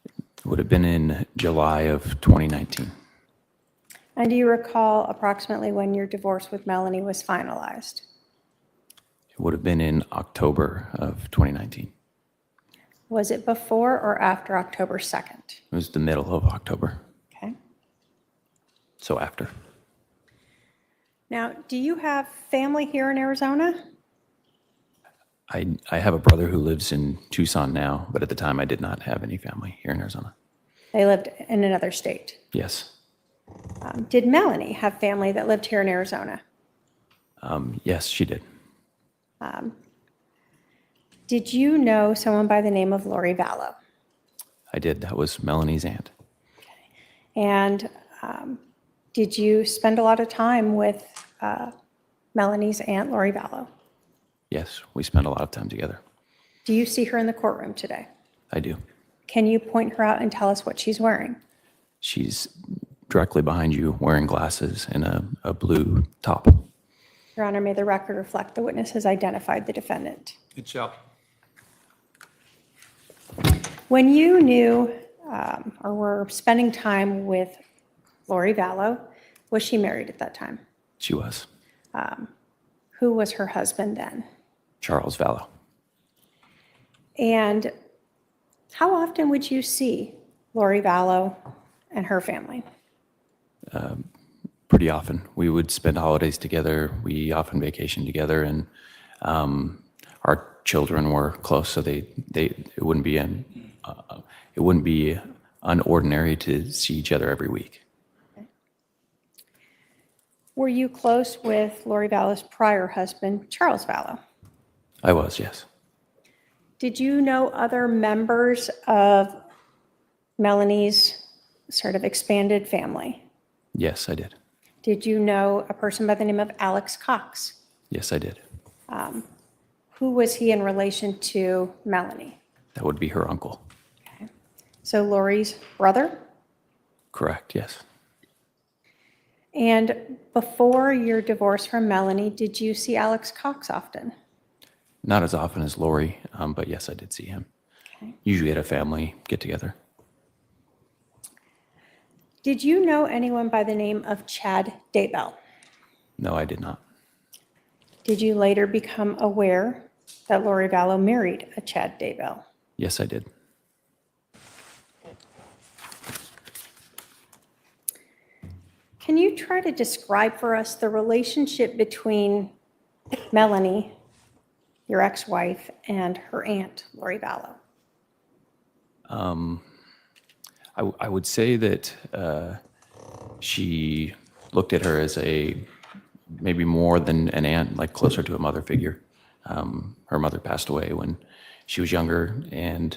It would have been in July of 2019. And do you recall approximately when your divorce with Melanie was finalized? It would have been in October of 2019. Was it before or after October 2nd? It was the middle of October, Okay. so after. Now, do you have family here in Arizona? I have a brother who lives in Tucson now, but at the time I did not have any family here in Arizona. They lived in another state. Yes. Did Melanie have family that lived here in Arizona? Yes, she did. Did you know someone by the name of Lori Vallow? I did. That was Melanie's aunt. And did you spend a lot of time with Melanie's aunt, Lori Vallow? Yes, we spent a lot of time together. Do you see her in the courtroom today? I do. Can you point her out and tell us what she's wearing? She's directly behind you wearing glasses and a blue top. Your Honor, may the record reflect the witness has identified the defendant. It shall. When you knew or were spending time with Lori Vallow, was she married at that time? She was. Who was her husband then? Charles Vallow. And how often would you see Lori Vallow and her family? Pretty often. We would spend holidays together. We often vacationed together, and our children were close, so it wouldn't be unordinary to see each other every week. Were you close with Lori Vallow's prior husband, Charles Vallow? I was, yes. Did you know other members of Melanie's sort of expanded family? Yes, I did. Did you know a person by the name of Alex Cox? Yes, I did. Who was he in relation to Melanie? That would be her uncle. Okay. So Lori's brother? Correct, yes. And before your divorce from Melanie, did you see Alex Cox often? Not as often as Lori, but yes, I did see him. Okay. Usually at a family get-together. Did you know anyone by the name of Chad Daybell? No, I did not. Did you later become aware that Lori Vallow married a Chad Daybell? Yes, I did. Can you try to describe for us the relationship between Melanie, your ex-wife, and her aunt, Lori Vallow? I would say that she looked at her as maybe more than an aunt, like closer to a mother figure. Her mother passed away when she was younger, and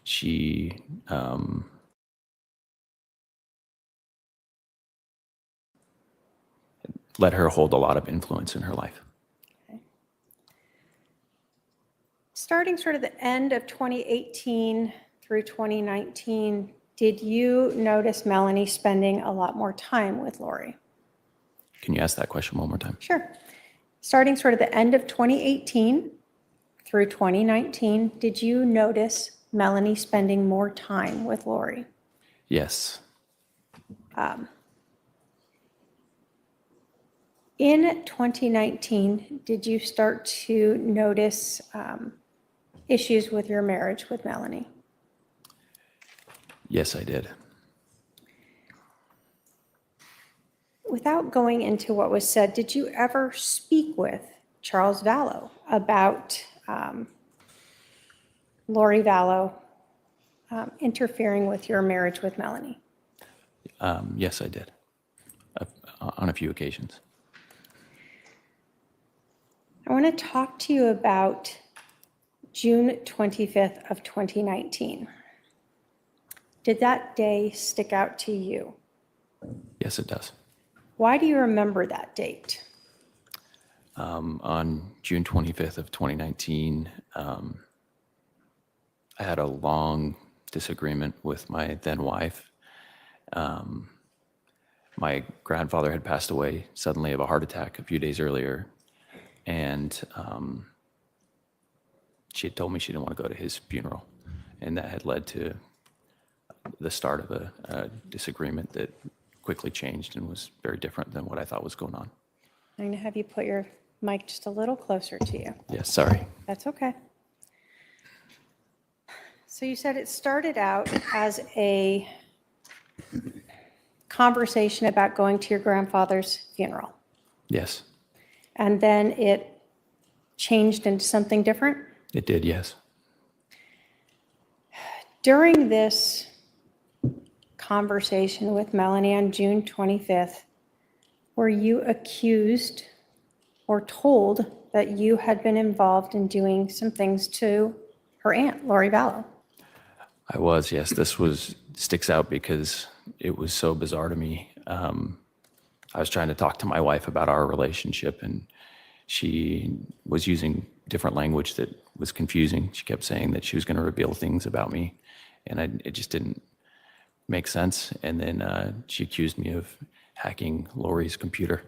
she let her hold a lot of influence in her life. Okay. Starting sort of the end of 2018 through 2019, did you notice Melanie spending a lot more time with Lori? Can you ask that question one more time? Sure. Starting sort of the end of 2018 through 2019, did you notice Melanie spending more time with Lori? Yes. In 2019, did you start to notice issues with your marriage with Melanie? Yes, I did. Without going into what was said, did you ever speak with Charles Vallow about Lori Vallow interfering with your marriage with Melanie? Yes, I did. On a few occasions. I want to talk to you about June 25th of 2019. Did that day stick out to you? Yes, it does. Why do you remember that date? On June 25th of 2019, I had a long disagreement with my then wife. My grandfather had passed away suddenly of a heart attack a few days earlier, and she had told me she didn't want to go to his funeral, and that had led to the start of a disagreement that quickly changed and was very different than what I thought was going on. I'm going to have you put your mic just a little closer to you. Yes, sorry. That's okay. So you said it started out as a conversation about going to your grandfather's funeral, Yes, and then it changed into something different? it did, yes. During this conversation with Melanie on June 25th, were you accused or told that you had been involved in doing some things to her aunt, Lori Vallow? I was, yes. This sticks out because it was so bizarre to me. I was trying to talk to my wife about our relationship, and she was using different language that was confusing. She kept saying that she was going to reveal things about me, and it just didn't make sense. And then she accused me of hacking Lori's computer,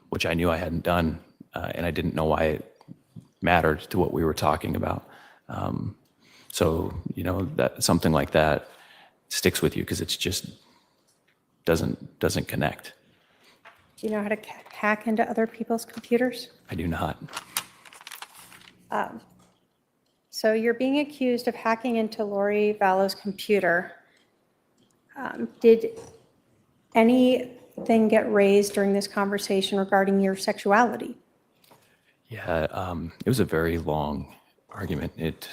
which I knew I hadn't done, and I didn't know why it mattered to what we were talking about. So, that something like that sticks with you because it's just doesn't connect. Do you know how to hack into other people's computers? I do not. So you're being accused of hacking into Lori Vallow's computer. Did anything get raised during this conversation regarding your sexuality? Yeah, it was a very long argument. It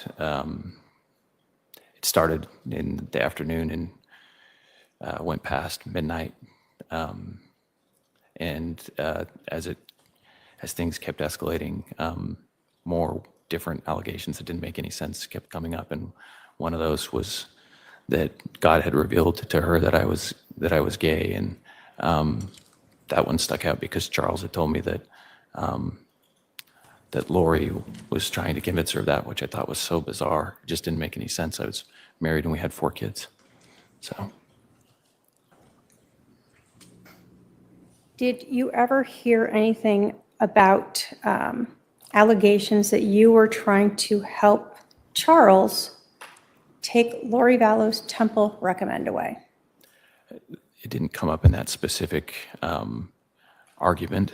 started in the afternoon and went past midnight. And as things kept escalating, more different allegations that didn't make any sense kept coming up. And one of those was that God had revealed to her that I was gay, and that one stuck out because Charles had told me that that Lori was trying to convince her of that, which I thought was so bizarre. It just didn't make any sense. I was married and we had 4 kids. So. Did you ever hear anything about allegations that you were trying to help Charles take Lori Vallow's temple recommend away? It didn't come up in that specific argument,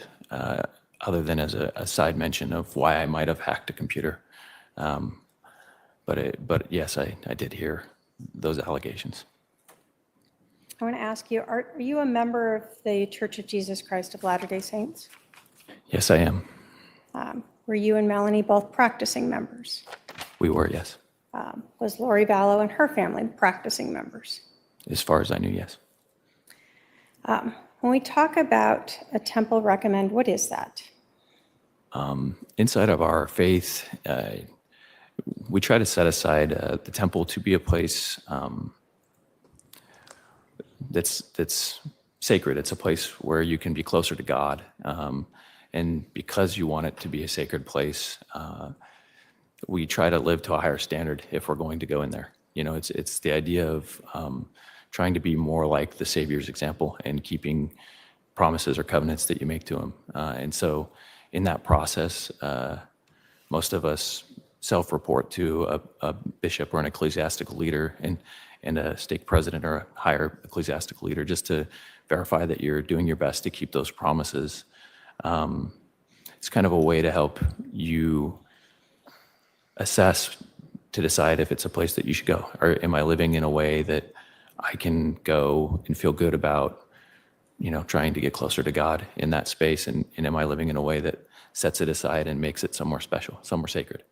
other than as a side mention of why I might have hacked a computer. But yes, I did hear those allegations. I want to ask you, are you a member of the Church of Jesus Christ of Latter-day Saints? Yes, I am. Were you and Melanie both practicing members? We were, yes. Was Lori Vallow and her family practicing members? As far as I knew, yes. When we talk about a temple recommend, what is that? Inside of our faith, we try to set aside the temple to be a place that's sacred. It's a place where you can be closer to God. And because you want it to be a sacred place, we try to live to a higher standard if we're going to go in there. It's the idea of trying to be more like the Savior's example and keeping promises or covenants that you make to him. And so in that process, most of us self-report to a bishop or an ecclesiastical leader and a stake president or a higher ecclesiastical leader, just to verify that you're doing your best to keep those promises. It's kind of a way to help you assess, to decide if it's a place that you should go, or am I living in a way that I can go and feel good about, trying to get closer to God in that space, and am I living in a way that sets it aside and makes it somewhere special, somewhere sacred?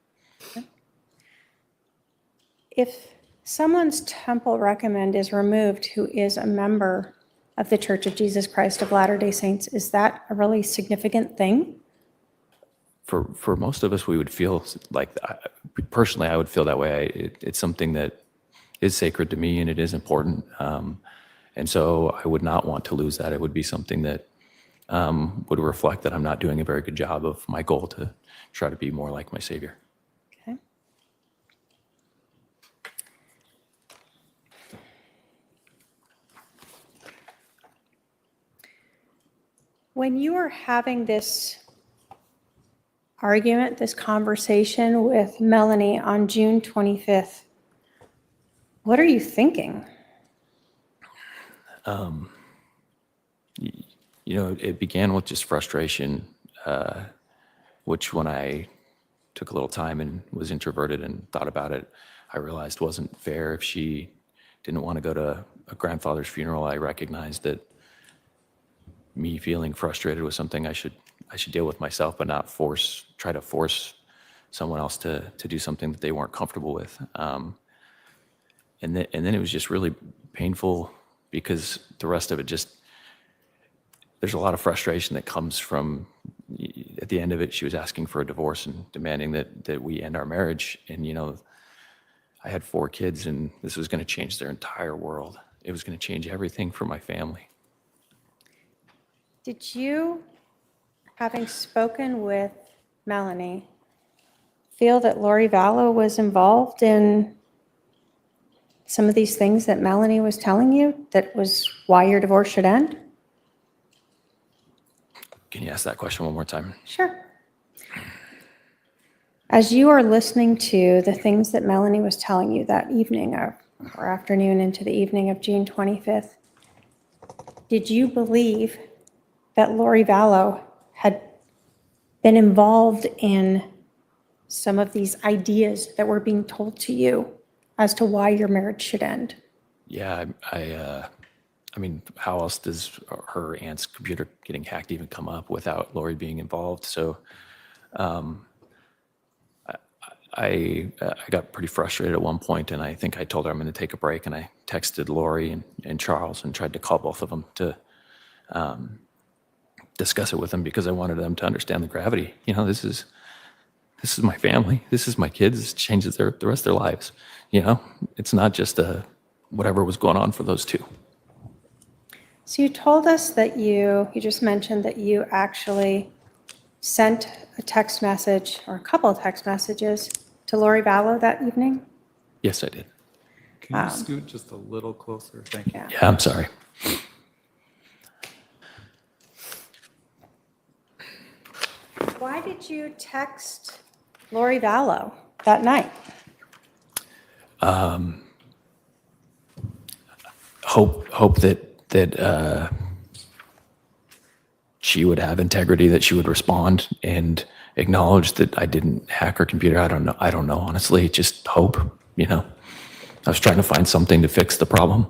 If someone's temple recommend is removed who is a member of the Church of Jesus Christ of Latter-day Saints, is that a really significant thing? For most of us, we would feel like, personally, I would feel that way. It's something that is sacred to me, and it is important. And so I would not want to lose that. It would be something that would reflect that I'm not doing a very good job of my goal to try to be more like my Savior. Okay. When you were having this argument, this conversation with Melanie on June 25th, what are you thinking? It began with just frustration, which when I took a little time and was introverted and thought about it, I realized wasn't fair. If she didn't want to go to a grandfather's funeral, I recognized that me feeling frustrated was something I should deal with myself, but not try to force someone else to do something that they weren't comfortable with. And then it was just really painful, because the rest of it there's a lot of frustration that comes from, at the end of it, she was asking for a divorce and demanding that we end our marriage. And, I had 4 kids, and this was going to change their entire world. It was going to change everything for my family. Did you, having spoken with Melanie, feel that Lori Vallow was involved in some of these things that Melanie was telling you, that was why your divorce should end? Can you ask that question one more time? Sure. As you are listening to the things that Melanie was telling you that evening or afternoon into the evening of June 25th, did you believe that Lori Vallow had been involved in some of these ideas that were being told to you as to why your marriage should end? Yeah, I mean, how else does her aunt's computer getting hacked even come up without Lori being involved? So I got pretty frustrated at one point, and I think I told her I'm going to take a break, and I texted Lori and Charles and tried to call both of them to discuss it with them, because I wanted them to understand the gravity. This is my family. This is my kids. This changes the rest of their lives. It's not just whatever was going on for those two. So you told us that you just mentioned that you actually sent a text message, or a couple of text messages, to Lori Vallow that evening? Yes, I did. Can you scoot just a little closer? Thank you. Yeah, I'm sorry. Why did you text Lori Vallow that night? Hope that she would have integrity, that she would respond and acknowledge that I didn't hack her computer. I don't know, honestly. Just hope, I was trying to find something to fix the problem.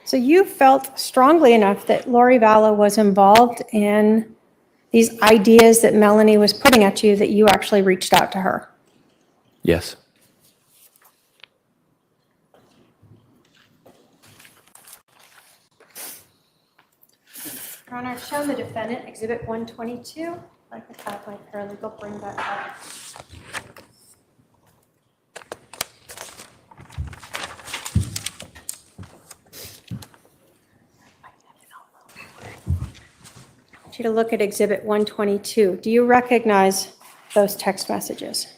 So you felt strongly enough that Lori Vallow was involved in these ideas that Melanie was putting at you, that you actually reached out to her? Yes. Your Honor, I've shown the defendant Exhibit 122. I'd like to have my paralegal bring that up. I want you to look at Exhibit 122. Do you recognize those text messages?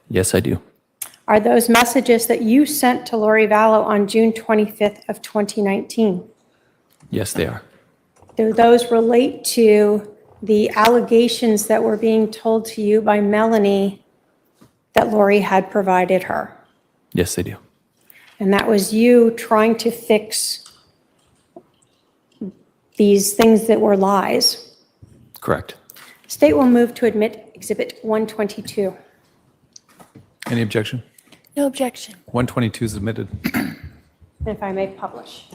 Yes, I do. Are those messages that you sent to Lori Vallow on June 25th of 2019? Yes, they are. Do those relate to the allegations that were being told to you by Melanie that Lori had provided her? Yes, they do. And that was you trying to fix these things that were lies. Correct. State will move to admit Exhibit 122. Any objection? No objection. 122 is admitted. If I may publish.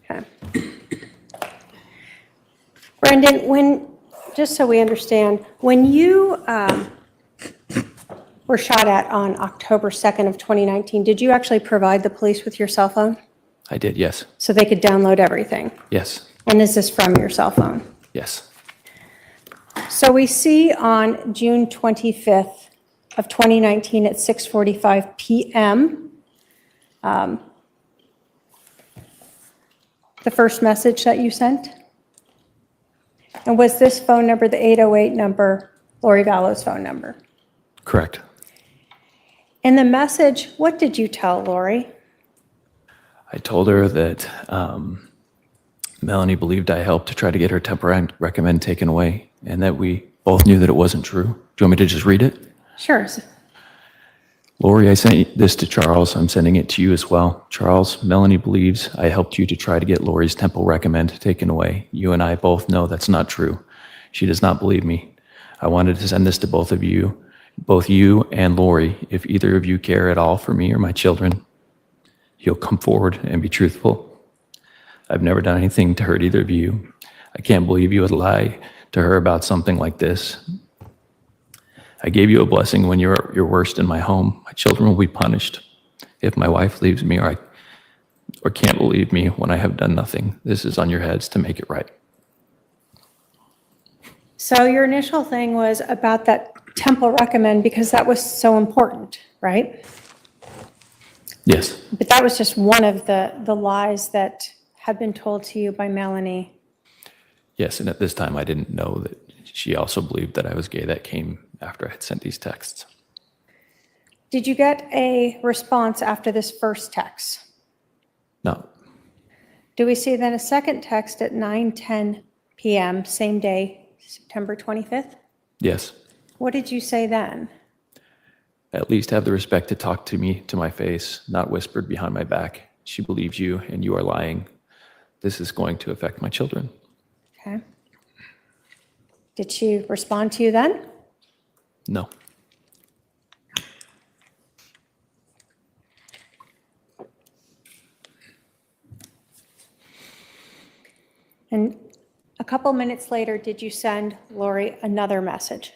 Okay. Brandon, just so we understand, when you were shot at on October 2nd of 2019, did you actually provide the police with your cell phone I did, yes. so they could download everything? Yes. And is this from your cell phone? Yes. So we see on June 25th of 2019 at 6:45 PM, the first message that you sent? And was this phone number, the 808 number, Lori Vallow's phone number? Correct. In the message, what did you tell Lori? I told her that Melanie believed I helped to try to get her temporary recommend taken away, and that we both knew that it wasn't true. Do you want me to just read it? Sure. Lori, I sent this to Charles. I'm sending it to you as well. Charles, Melanie believes I helped you to try to get Lori's temple recommend taken away. You and I both know that's not true. She does not believe me. I wanted to send this to both of you, both you and Lori. If either of you care at all for me or my children, you'll come forward and be truthful. I've never done anything to hurt either of you. I can't believe you would lie to her about something like this. I gave you a blessing when you're at your worst in my home. My children will be punished if my wife leaves me or can't believe me when I have done nothing. This is on your heads to make it right. So your initial thing was about that temple recommend because that was so important, right? Yes. But that was just one of the lies that had been told to you by Melanie. Yes, and at this time I didn't know that she also believed that I was gay. That came after I had sent these texts. Did you get a response after this first text? No. Do we see then a second text at 9:10 PM, same day, September 25th? Yes. What did you say then? At least have the respect to talk to me to my face, not whispered behind my back. She believes you and you are lying. This is going to affect my children. Okay. Did she respond to you then? No. And a couple minutes later, did you send Lori another message?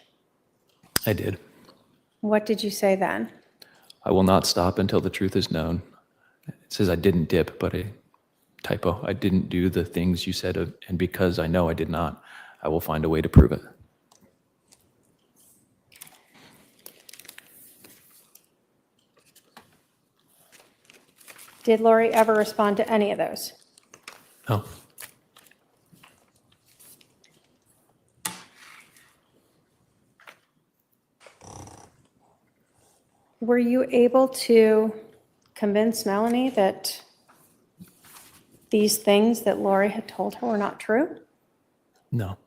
I did. What did you say then? I will not stop until the truth is known. It says I didn't dip, but a typo. I didn't do the things you said, and because I know I did not, I will find a way to prove it. Did Lori ever respond to any of those? No. Were you able to convince Melanie that these things that Lori had told her were not true? No.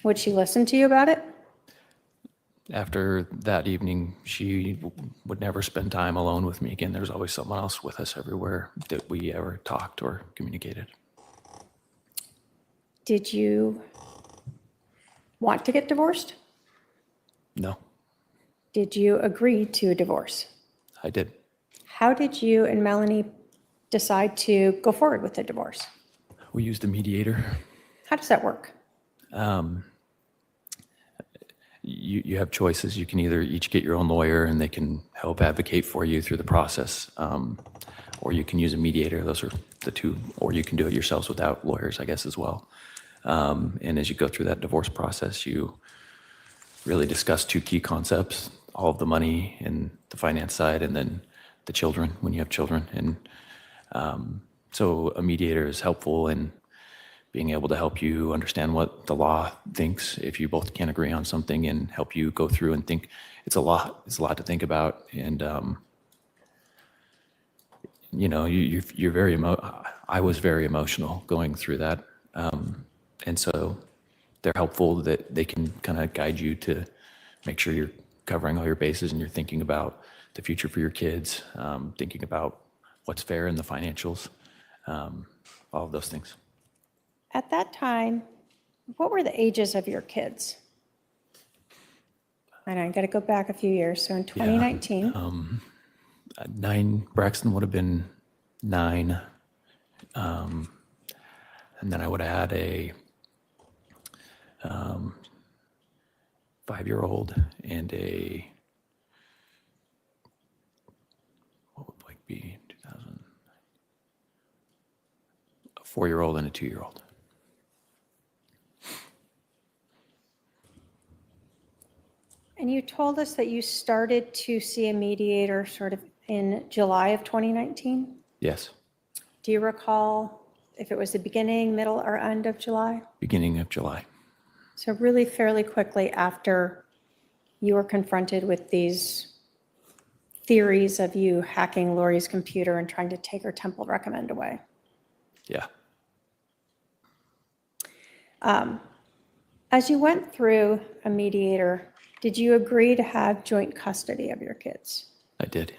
Would she listen to you about it? After that evening, she would never spend time alone with me again. There was always someone else with us everywhere that we ever talked or communicated. Did you want to get divorced? No, Did you agree to a divorce? I did. How did you and Melanie decide to go forward with the divorce? We used a mediator. How does that work? You have choices. You can either each get your own lawyer and they can help advocate for you through the process, or you can use a mediator. Those are the two, or you can do it yourselves without lawyers, I guess, as well. And as you go through that divorce process, you really discuss two key concepts: all of the money and the finance side, and then the children when you have children. And so a mediator is helpful in being able to help you understand what the law thinks if you both can't agree on something, and help you go through and think. It's a lot to think about, and you know, you're very I was very emotional going through that. And so they're helpful that they can kind of guide you to make sure you're covering all your bases and you're thinking about the future for your kids, thinking about what's fair in the financials, all of those things. At that time, what were the ages of your kids? I know, I got to go back a few years. So in 2019, Braxton would have been 9. And then I would add a 5-year-old and what would Blake be? 2000. A 4-year-old and a 2-year-old. and you told us that you started to see a mediator sort of in July of 2019. Yes, Do you recall if it was the beginning, middle, or end of July? beginning of July. So really fairly quickly after you were confronted with these theories of you hacking Lori's computer and trying to take her Temple recommend away. Yeah. As you went through a mediator, did you agree to have joint custody of your kids? I did.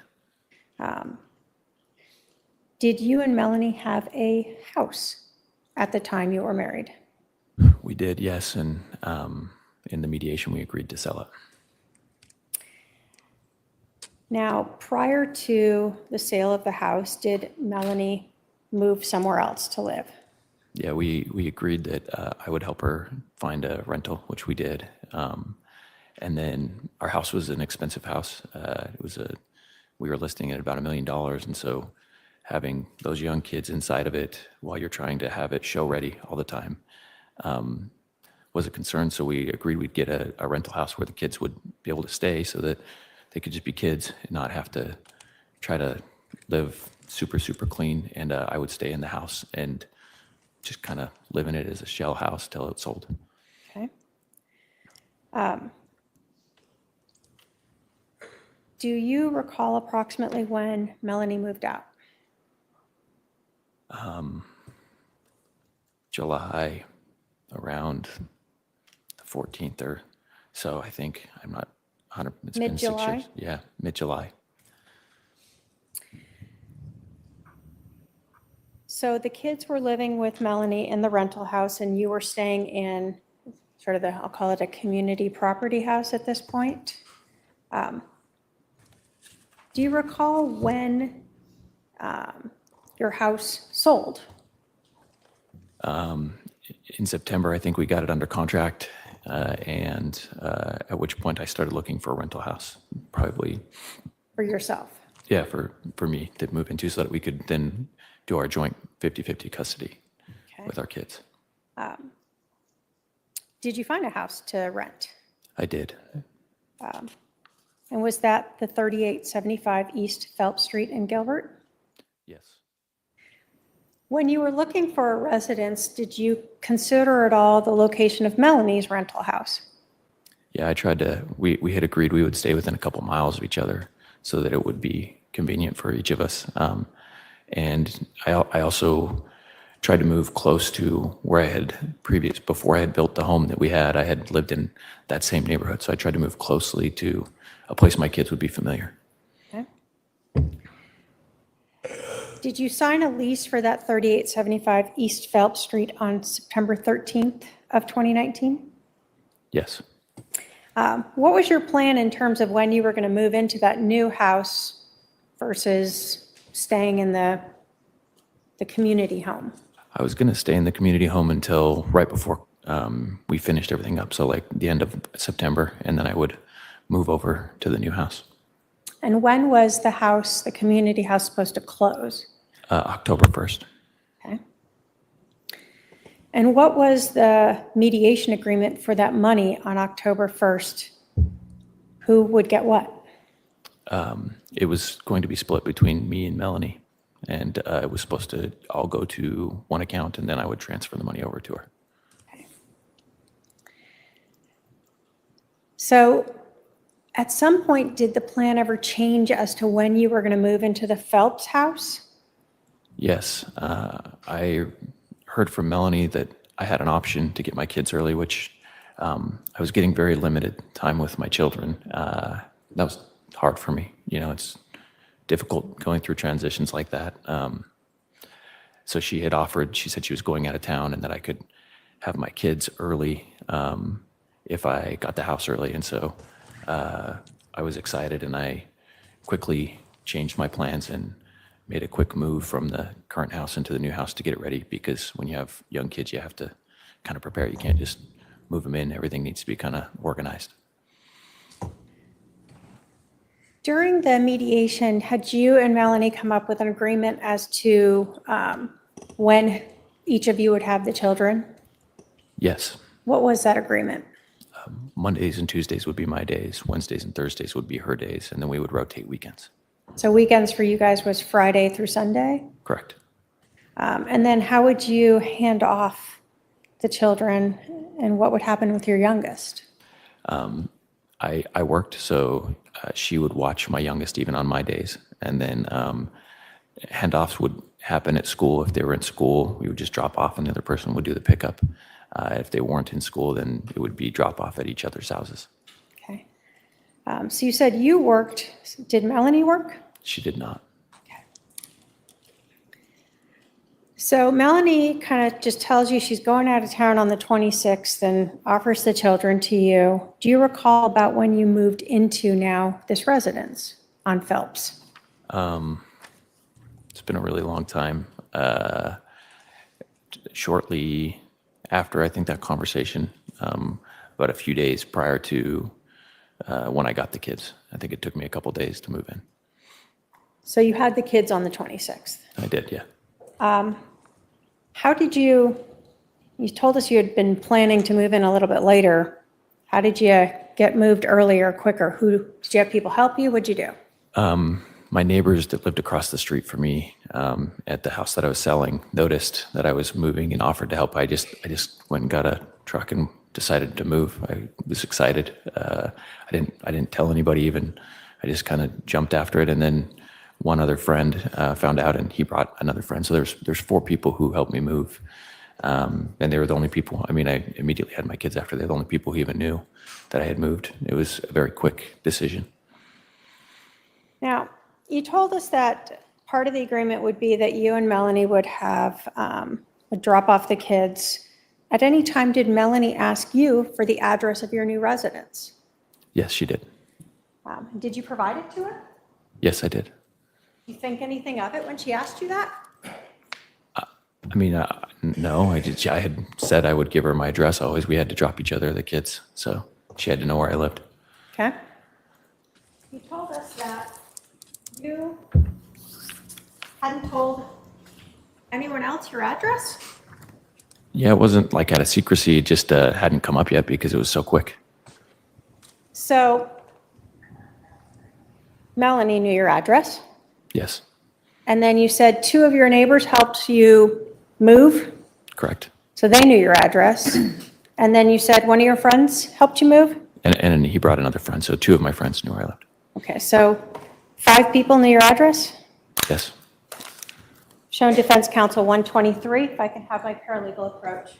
Did you and Melanie have a house at the time you were married? We did, yes. And in the mediation, we agreed to sell it. Now, prior to the sale of the house, did Melanie move somewhere else to live? Yeah, we agreed that I would help her find a rental, which we did. And then our house was an expensive house. We were listing it at about $1 million. And so having those young kids inside of it while you're trying to have it show ready all the time was a concern. So we agreed we'd get a rental house where the kids would be able to stay so that they could just be kids and not have to try to live super, super clean. And I would stay in the house and just kind of live in it as a shell house till it's sold. Okay. Do you recall approximately when Melanie moved out? July, around the 14th or so, I think. I'm not 100%. It's been 6 Mid-July? years. Yeah, mid-July. So the kids were living with Melanie in the rental house and you were staying in sort of I'll call it a community property house at this point. Do you recall when your house sold? In September, I think we got it under contract, and at which point I started looking for a rental house, probably, For yourself? yeah, for me to move into so that we could then do our joint 50-50 custody Okay. with our kids. Did you find a house to rent? I did. And was that the 3875 East Phelps Street in Gilbert? Yes. When you were looking for a residence, did you consider at all the location of Melanie's rental house? Yeah, I tried to, we had agreed we would stay within a couple miles of each other so that it would be convenient for each of us. And I also tried to move close to where I had before I had built the home that we had, I had lived in that same neighborhood. So I tried to move closely to a place my kids would be familiar. Okay. Did you sign a lease for that 3875 East Phelps Street on September 13th of 2019? Yes. What was your plan in terms of when you were going to move into that new house versus staying in the community home? I was going to stay in the community home until right before we finished everything up. So like the end of September, and then I would move over to the new house. And when was the community house supposed to close? October 1st. Okay. And what was the mediation agreement for that money on October 1st? Who would get what? It was going to be split between me and Melanie, and it was supposed to all go to one account, and then I would transfer the money over to her. Okay. So at some point, did the plan ever change as to when you were going to move into the Phelps house? Yes. I heard from Melanie that I had an option to get my kids early, which I was getting very limited time with my children. That was hard for me. You know, it's difficult going through transitions like that. So she had offered, she said she was going out of town and that I could have my kids early if I got the house early. And so I was excited, and I quickly changed my plans and made a quick move from the current house into the new house to get it ready, because when you have young kids, you have to kind of prepare. You can't just move them in. Everything needs to be kind of organized. During the mediation, had you and Melanie come up with an agreement as to when each of you would have the children? Yes. What was that agreement? Mondays and Tuesdays would be my days. Wednesdays and Thursdays would be her days. And then we would rotate weekends. So weekends for you guys was Friday through Sunday? Correct. And then how would you hand off the children, and what would happen with your youngest? I worked, so she would watch my youngest even on my days. And then handoffs would happen at school. If they were in school, we would just drop off and the other person would do the pickup. If they weren't in school, then it would be drop off at each other's houses. Okay. So you said you worked. Did Melanie work? She did not. Okay. So Melanie kind of just tells you she's going out of town on the 26th and offers the children to you. Do you recall about when you moved into now this residence on Phelps? It's been a really long time. Shortly after, I think, that conversation, about a few days prior to when I got the kids. I think it took me a couple days to move in. So you had the kids on the 26th. I did, yeah. How did you told us you had been planning to move in a little bit later. How did you get moved earlier, quicker? Did you have people help you? What'd you do? My neighbors that lived across the street from me at the house that I was selling noticed that I was moving and offered to help. I just went and got a truck and decided to move. I was excited. I didn't tell anybody even. I just kind of jumped after it, and then one other friend found out, and he brought another friend. So there's 4 people who helped me move, and they were the only people. I mean, I immediately had my kids after. They're the only people who even knew that I had moved. It was a very quick decision. Now, you told us that part of the agreement would be that you and Melanie would would drop off the kids. At any time, did Melanie ask you for the address of your new residence? Yes, she did. Did you provide it to her? Yes, I did. You think anything of it when she asked you that? I mean, no, I had said I would give her my address always. We had to drop each other the kids, so she had to know where I lived. Okay. You told us that you hadn't told anyone else your address? Yeah, it wasn't like out of secrecy. It just hadn't come up yet because it was so quick. So Melanie knew your address? Yes. And then you said 2 of your neighbors helped you move? Correct. So they knew your address. And then you said one of your friends helped you move? And he brought another friend, so 2 of my friends knew where I lived. Okay, so 5 people knew your address? Yes. Shown Defense Counsel 123, if I can have my paralegal approach.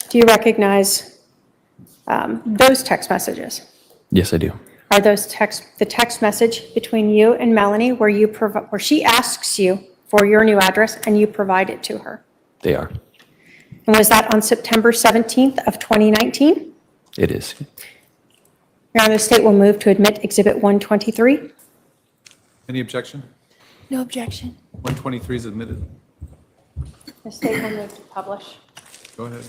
Do you recognize those text messages? Yes, I do. Are those the text message between you and Melanie where she asks you for your new address and you provide it to her? They are. And was that on September 17th of 2019? It is. Your Honor, the state will move to admit Exhibit 123. Any objection? No objection. 123 is admitted. The state will move to publish. Go ahead.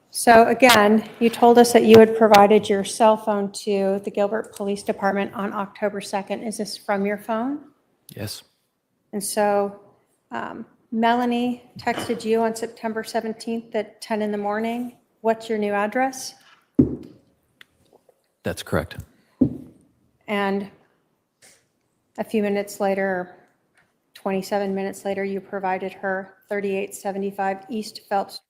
So again, you told us that you had provided your cell phone to the Gilbert Police Department on October 2nd. Is this from your phone? Yes. And so Melanie texted you on September 17th at 10 in the morning. What's your new address? That's correct. And a few minutes later, 27 minutes later, you provided her 3875 East Phelps.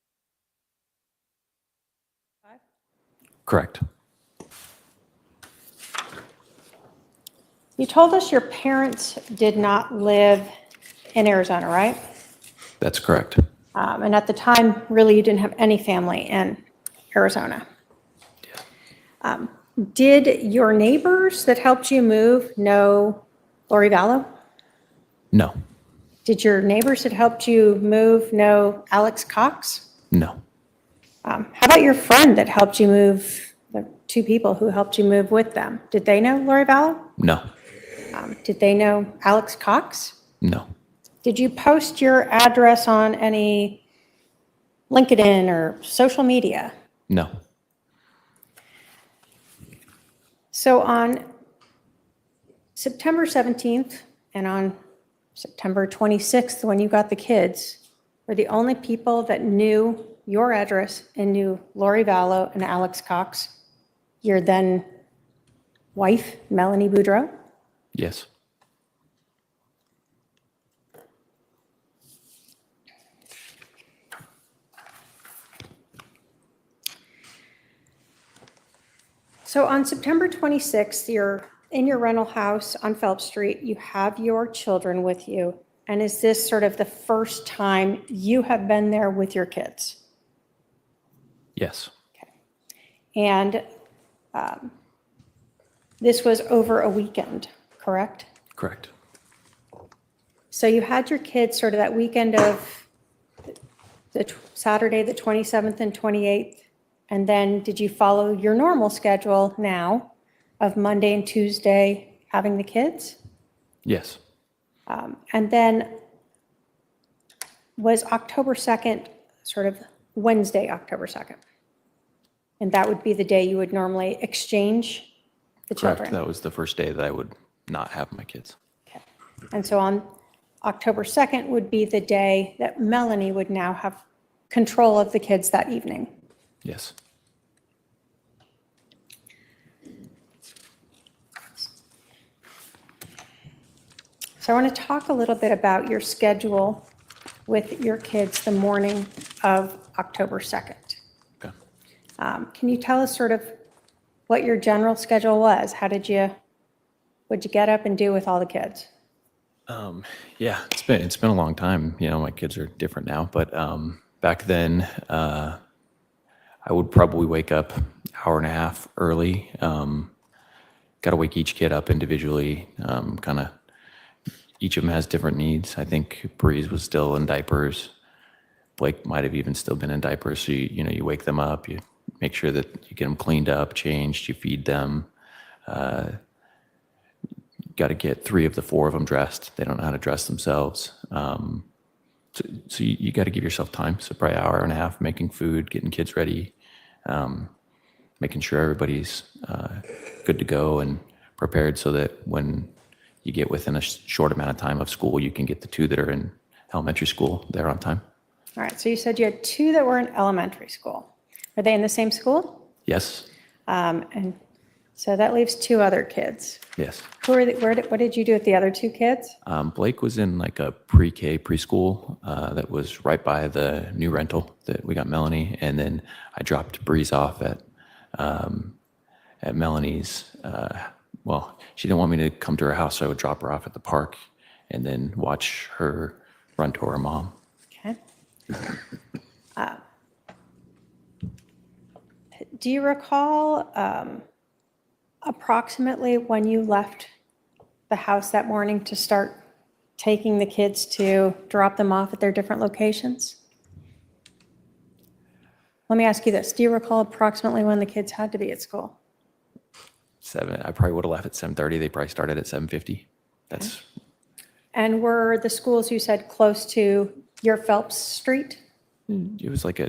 Correct. You told us your parents did not live in Arizona, right? That's correct. And at the time, really, you didn't have any family in Arizona. Did your neighbors that helped you move know Lori Vallow? No. Did your neighbors that helped you move know Alex Cox? No. How about your friend that helped you move, the two people who helped you move with them? Did they know Lori Vallow? No. Did they know Alex Cox? No. Did you post your address on any LinkedIn or social media? No. So on September 17th and on September 26th, when you got the kids, were the only people that knew your address and knew Lori Vallow and Alex Cox, your then wife, Melanie Boudreaux? Yes. So on September 26th, you're in your rental house on Phelps Street. You have your children with you. And is this sort of the first time you have been there with your kids? Yes. And this was over a weekend, correct? Correct. So you had your kids sort of that weekend of the Saturday, the 27th and 28th. And then did you follow your normal schedule now of Monday and Tuesday having the kids? Yes. And then was October 2nd sort of Wednesday, October 2nd? And that would be the day you would normally exchange the Correct. children? That was the first day that I would not have my kids. Okay. And so on October 2nd would be the day that Melanie would now have control of the kids that evening? Yes. So I want to talk a little bit about your schedule with your kids the morning of October 2nd. Okay. Can you tell us sort of what your general schedule was? What'd you get up and do with all the kids? Yeah, it's been a long time. You know, my kids are different now, but back then, I would probably wake up an hour and a half early. Got to wake each kid up individually. Kind of, each of them has different needs. I think Breeze was still in diapers. Blake might have even still been in diapers. So you wake them up. You make sure that you get them cleaned up, changed. You feed them. Got to get 3 of the 4 of them dressed. They don't know how to dress themselves. So you got to give yourself time. So probably an hour and a half making food, getting kids ready, making sure everybody's good to go and prepared so that when you get within a short amount of time of school, you can get the 2 that are in elementary school there on time. All right, so you said you had 2 that were in elementary school. Are they in the same school? Yes. And so that leaves 2 other kids. Yes. What did you do with the other 2 kids? Blake was in like a pre-K preschool that was right by the new rental that we got Melanie, and then I dropped Breeze off at Melanie's. Well, she didn't want me to come to her house, so I would drop her off at the park, and then watch her run to her mom. Okay. Do you recall approximately when you left the house that morning to start taking the kids to drop them off at their different locations? Let me ask you this. Do you recall approximately when the kids had to be at school? 7. I probably would have left at 7:30. They probably started at 7:50. That's And were the schools you said close to your Phelps Street? it was like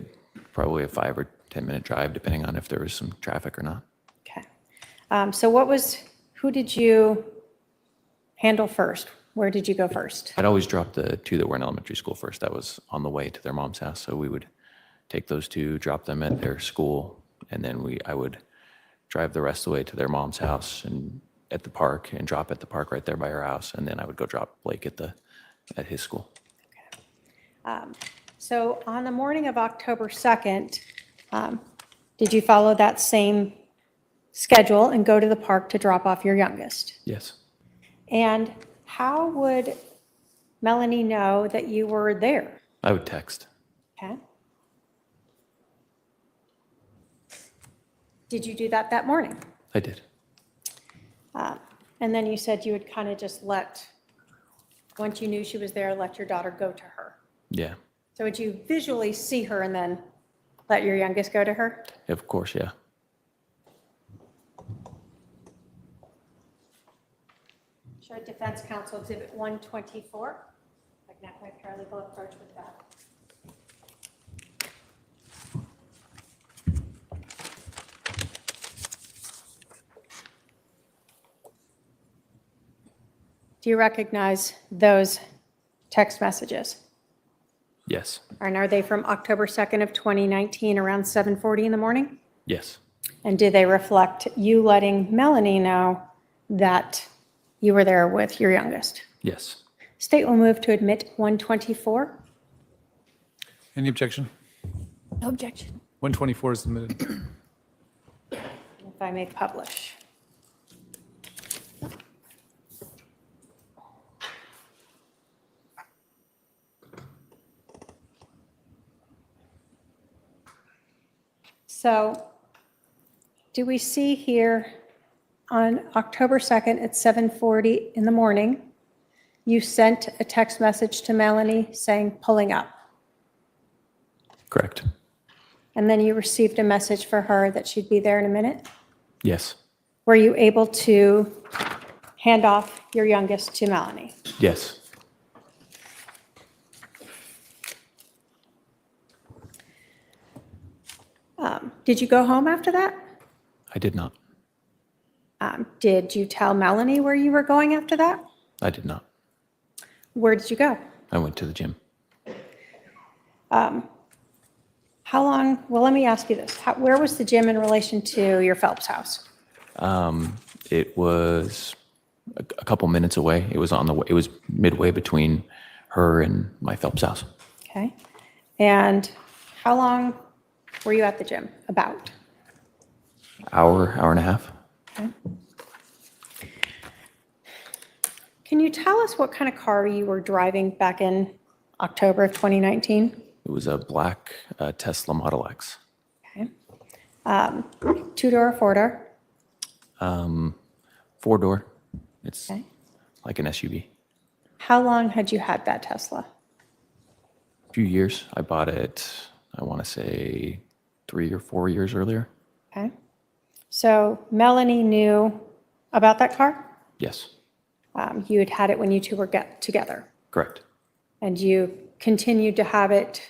probably a 5 or 10 minute drive, depending on if there was some traffic or not. Okay. So who did you handle first? Where did you go first? I'd always drop the 2 that were in elementary school first. That was on the way to their mom's house. So we would take those 2, drop them at their school, and then I would drive the rest of the way to their mom's house and at the park and drop at the park right there by her house, and then I would go drop Blake at his school. So on the morning of October 2nd, did you follow that same schedule and go to the park to drop off your youngest? Yes. And how would Melanie know that you were there? I would text. Okay. Did you do that morning? I did. And then you said you would kind of just once you knew she was there, let your daughter go to her. Yeah. So would you visually see her and then let your youngest go to her? Of course, yeah. Show Defense Counsel Exhibit 124. Like not my paralegal approach with that. Do you recognize those text messages? Yes. And are they from October 2nd of 2019 around 7:40 in the morning? Yes. And do they reflect you letting Melanie know that you were there with your youngest? Yes. State will move to admit 124. Any objection? No objection. 124 is submitted. If I may publish. So do we see here on October 2nd at 7:40 in the morning, you sent a text message to Melanie saying pulling up, Correct. and then you received a message for her that she'd be there in a minute? Yes. Were you able to hand off your youngest to Melanie? Yes. Did you go home after that? I did not. Did you tell Melanie where you were going after that? I did not. Where did you go? I went to the gym. How long, well, let me ask you this. Where was the gym in relation to your Phelps house? It was a couple minutes away. It was it was midway between her and my Phelps house. Okay. And how long were you at the gym? About? Hour and a half. Okay. Can you tell us what kind of car you were driving back in October of 2019? It was a black Tesla Model X. Okay. Two-door or four-door? 4-door. It's Okay. like an SUV. How long had you had that Tesla? A few years. I bought it, I want to say 3 or 4 years earlier. Okay. So Melanie knew about that car? Yes. You had had it when you two were together, Correct. and you continued to have it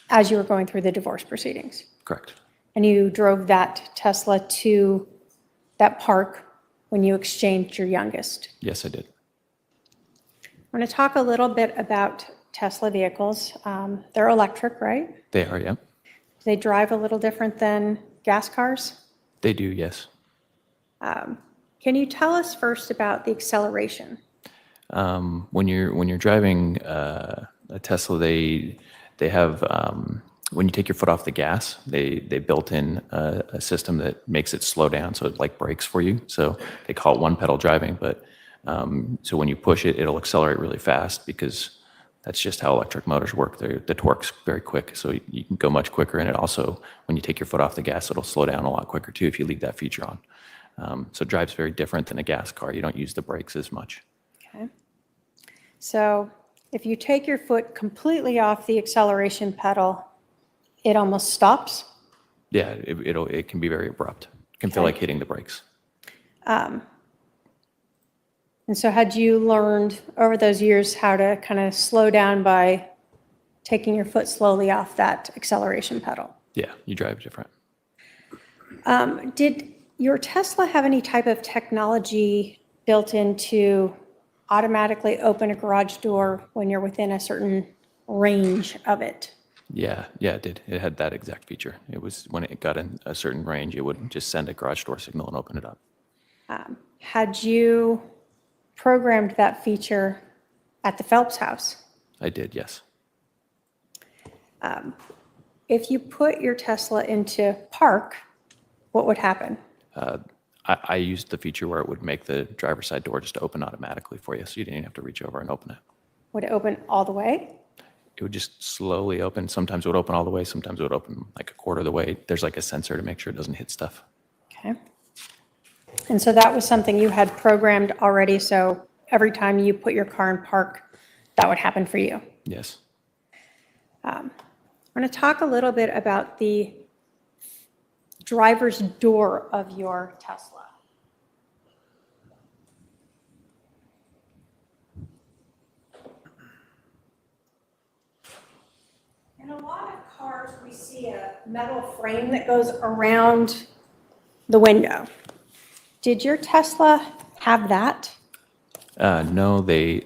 as you were going through the divorce proceedings. Correct. And you drove that Tesla to that park when you exchanged your youngest. Yes, I did. I want to talk a little bit about Tesla vehicles. They're electric, right? They are, yeah. They drive a little different than gas cars. They do, yes. Can you tell us first about the acceleration? When you're driving a Tesla, they have when you take your foot off the gas, they built in a system that makes it slow down, so it like brakes for you. So they call it one pedal driving, but so when you push it, it'll accelerate really fast because that's just how electric motors work. The torque's very quick, so you can go much quicker. And it also, when you take your foot off the gas, it'll slow down a lot quicker too if you leave that feature on. So it drives very different than a gas car. You don't use the brakes as much. Okay. So if you take your foot completely off the acceleration pedal, it almost stops. Yeah, it can be very abrupt. It can feel Okay. like hitting the brakes. And so had you learned over those years how to kind of slow down by taking your foot slowly off that acceleration pedal? Yeah, you drive different. Did your Tesla have any type of technology built in to automatically open a garage door when you're within a certain range of it? Yeah, it did. It had that exact feature. It was when it got in a certain range, it would just send a garage door signal and open it up. Had you programmed that feature at the Phelps house? I did, yes. If you put your Tesla into park, what would happen? I used the feature where it would make the driver's side door just open automatically for you, so you didn't even have to reach over and open it. Would it open all the way? It would just slowly open. Sometimes it would open all the way. Sometimes it would open like a quarter of the way. There's like a sensor to make sure it doesn't hit stuff. Okay. And so that was something you had programmed already, so every time you put your car in park, that would happen for you? Yes. I'm going to talk a little bit about the driver's door of your Tesla. In a lot of cars, we see a metal frame that goes around the window. Did your Tesla have that? No, they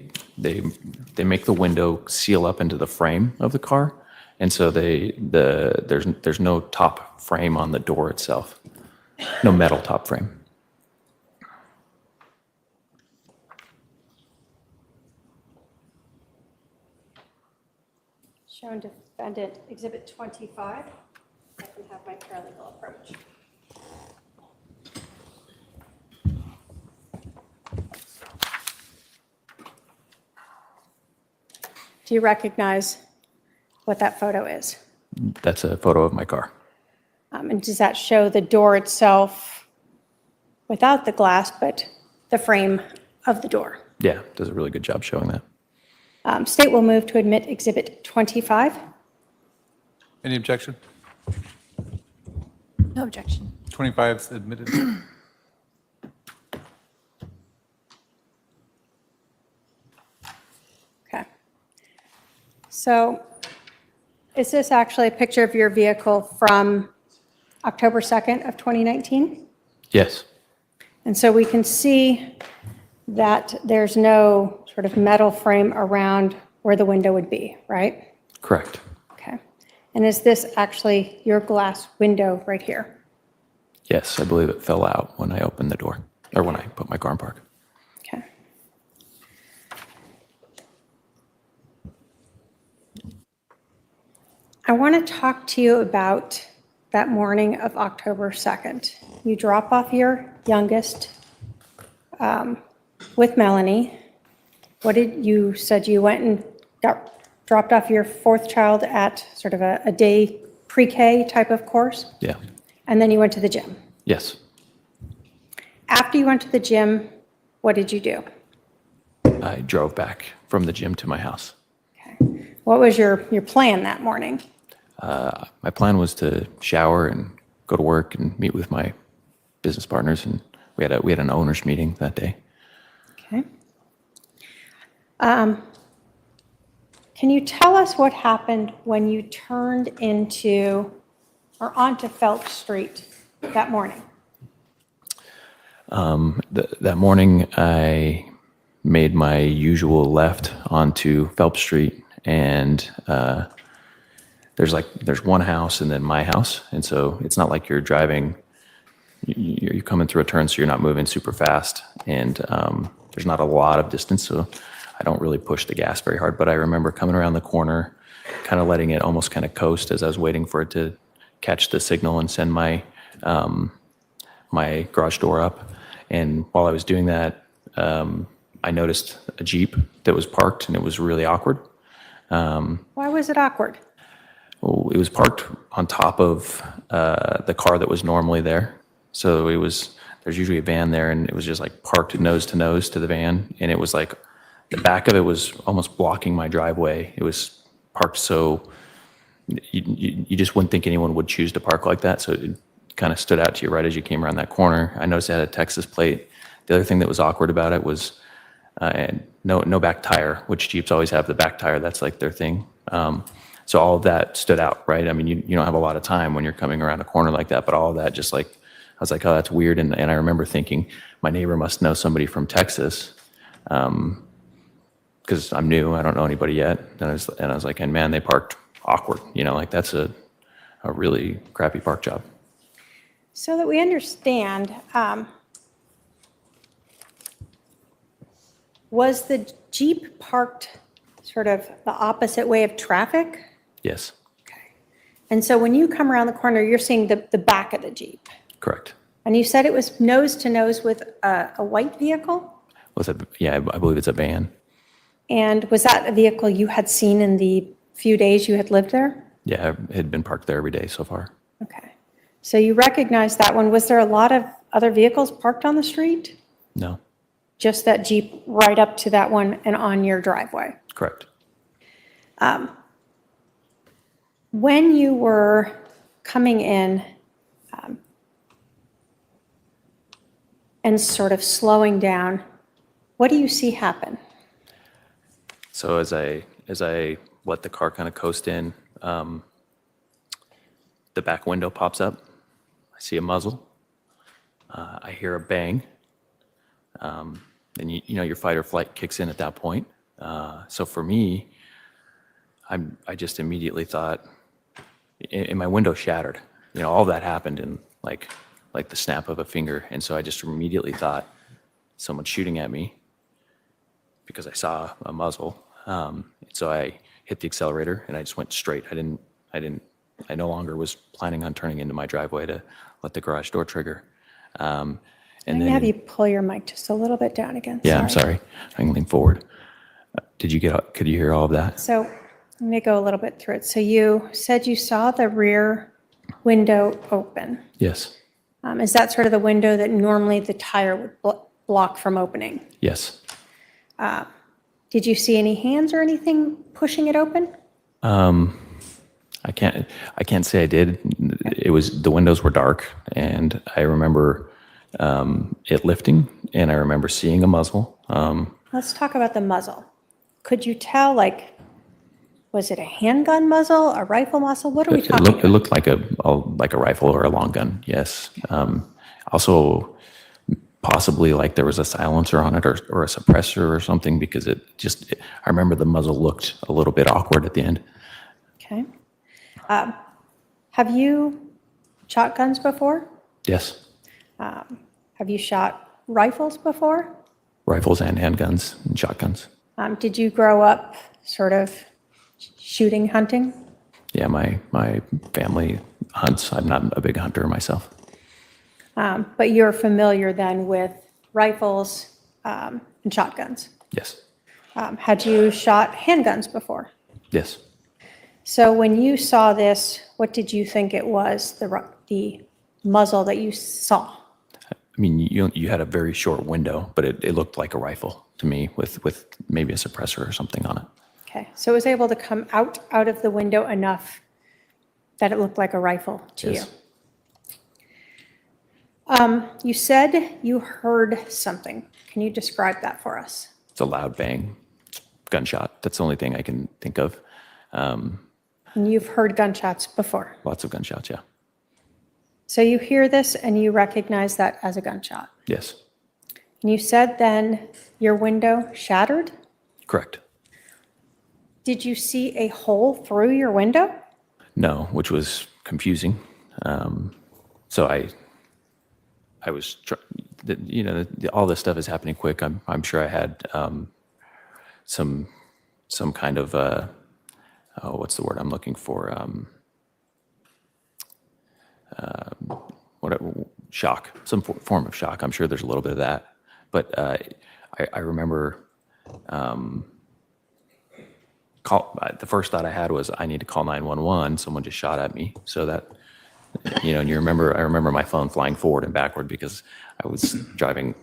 make the window seal up into the frame of the car, and so there's no top frame on the door itself, no metal top frame. Shown Defendant Exhibit 25. I can have my paralegal approach. Do you recognize what that photo is? That's a photo of my car. And does that show the door itself without the glass, but the frame of the door? Yeah, does a really good job showing that. State will move to admit Exhibit 25. Any objection? No objection. 25 is admitted. Okay. So is this actually a picture of your vehicle from October 2nd of 2019? Yes. And so we can see that there's no sort of metal frame around where the window would be, right? Correct. Okay. And is this actually your glass window right here? Yes, I believe it fell out when I opened the door, or when I put my car in park. Okay. I want to talk to you about that morning of October 2nd. You drop off your youngest with Melanie. What did you said you went and dropped off your fourth child at sort of a day pre-K type of course? Yeah. And then you went to the gym. Yes. After you went to the gym, what did you do? I drove back from the gym to my house. Okay. What was your plan that morning? My plan was to shower and go to work and meet with my business partners, and we had an owners meeting that day. Okay. Can you tell us what happened when you turned into or onto Phelps Street that morning? That morning, I made my usual left onto Phelps Street, and there's one house and then my house, and so it's not like you're driving. You're coming through a turn, so you're not moving super fast, and there's not a lot of distance, so I don't really push the gas very hard. But I remember coming around the corner, kind of letting it almost kind of coast as I was waiting for it to catch the signal and send my my garage door up. And while I was doing that, I noticed a Jeep that was parked, and it was really awkward. Why was it awkward? Well, it was parked on top of the car that was normally there. So there's usually a van there, and it was just like parked nose to the van. And it was like, the back of it was almost blocking my driveway. It was parked so you just wouldn't think anyone would choose to park like that. So it kind of stood out to you right as you came around that corner. I noticed it had a Texas plate. The other thing that was awkward about it was no back tire, which Jeeps always have the back tire. That's like their thing. So all of that stood out, right? I mean, you don't have a lot of time when you're coming around a corner like that, but all of that just like, I was like, oh, that's weird. And I remember thinking my neighbor must know somebody from Texas, because I'm new, I don't know anybody yet. And I was like, and man, they parked awkward, like that's a really crappy park job. So that we understand, Was the Jeep parked sort of the opposite way of traffic? Yes, And so when you come around the corner, you're seeing the back of the Jeep. correct. And you said it was nose to nose with a white vehicle? Was it? Yeah, I believe it's a van. And was that a vehicle you had seen in the few days you had lived there? Yeah, it had been parked there every day so far. Okay. So you recognize that one. Was there a lot of other vehicles parked on the street? No, Just that Jeep right up to that one and on your driveway? correct. When you were coming in and sort of slowing down, what do you see happen? So as I let the car kind of coast in, the back window pops up. I see a muzzle. I hear a bang. And you know your fight or flight kicks in at that point. So for me, I just immediately thought, and my window shattered. You know, all that happened in like the snap of a finger. And so I just immediately thought someone's shooting at me because I saw a muzzle. So I hit the accelerator and I just went straight. I no longer was planning on turning into my driveway to let the garage door trigger. And I'm going to have you pull your mic just a little bit down again. yeah, I'm sorry. I can lean forward. Could you hear all of that? So let me go a little bit through it. So you said you saw the rear window open. Yes. Is that sort of the window that normally the tire would block from opening? Yes. Did you see any hands or anything pushing it open? I can't say I did. It was, the windows were dark and I remember it lifting and I remember seeing a muzzle. Let's talk about the muzzle. Could you tell, like, was it a handgun muzzle, a rifle muzzle? What are we talking about? It looked like a rifle or a long gun. Yes. Also, possibly like there was a silencer on it or a suppressor or something because I remember the muzzle looked a little bit awkward at the end. Okay. Have you shot guns before? Yes. Have you shot rifles before? Rifles and handguns and shotguns. Did you grow up sort of shooting, hunting? Yeah, my family hunts. I'm not a big hunter myself. But you're familiar then with rifles and shotguns? Yes. Had you shot handguns before? Yes. So when you saw this, what did you think it was, the muzzle that you saw? I mean, you had a very short window, but it looked like a rifle to me with maybe a suppressor or something on it. Okay, so it was able to come out of the window enough that it looked like a rifle to Yes. you. You said you heard something. Can you describe that for us? It's a loud bang, gunshot. That's the only thing I can think of. And you've heard gunshots before. Lots of gunshots, yeah. So you hear this and you recognize that as a gunshot. Yes, And you said then your window shattered? correct. Did you see a hole through your window? No, which was confusing. So I was, all this stuff is happening quick. I'm sure I had some kind of what's the word I'm looking for? Shock, some form of shock. I'm sure there's a little bit of that. But I remember the first thought I had was I need to call 911. Someone just shot at me. So that, and I remember my phone flying forward and backward because I was driving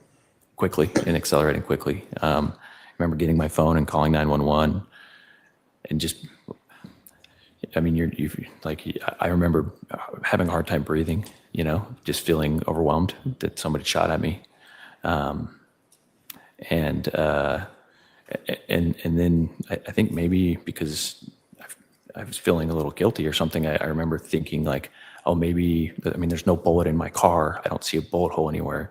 quickly and accelerating quickly. I remember getting my phone and calling 911 and just, I mean, I remember having a hard time breathing, just feeling overwhelmed that somebody shot at me. And then I think maybe because I was feeling a little guilty or something, I remember thinking like, oh, maybe, there's no bullet in my car. I don't see a bullet hole anywhere.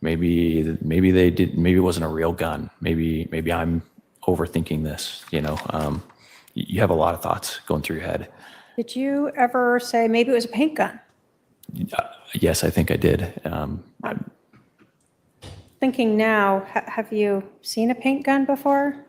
Maybe they did, maybe it wasn't a real gun. Maybe I'm overthinking this, you have a lot of thoughts going through your head. Did you ever say maybe it was a paint gun? Yes, I think I did. Think thinking now, have you seen a paint gun before?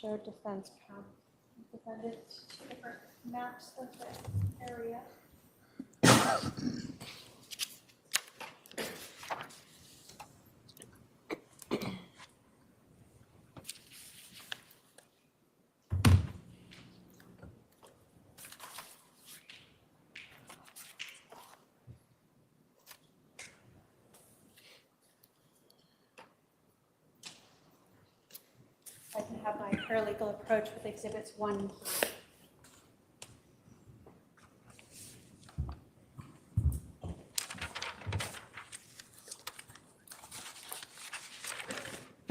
Show defense count. Defended two different maps of the area. I can have my paralegal approach with exhibits 1 and 3.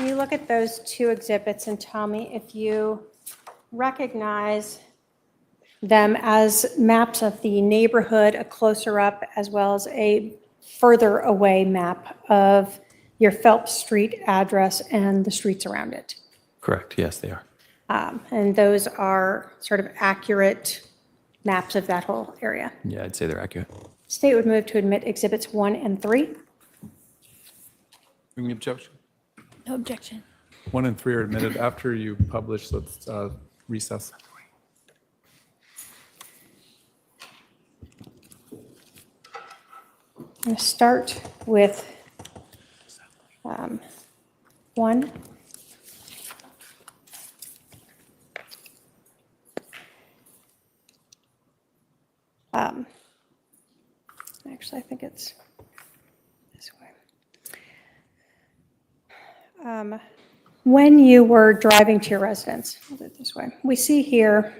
You look at those two exhibits and tell me if you recognize them as maps of the neighborhood, a closer up, as well as a further away map of your Phelps Street address and the streets around it. Correct. Yes, they are. And those are sort of accurate maps of that whole area. Yeah, I'd say they're accurate. State would move to admit exhibits 1 and 3. Any objection? No objection. 1 and 3 are admitted after you publish, so let's recess. I'm going to start with 1. Actually, I think it's this way. When you were driving to your residence, I'll do it this way. We see here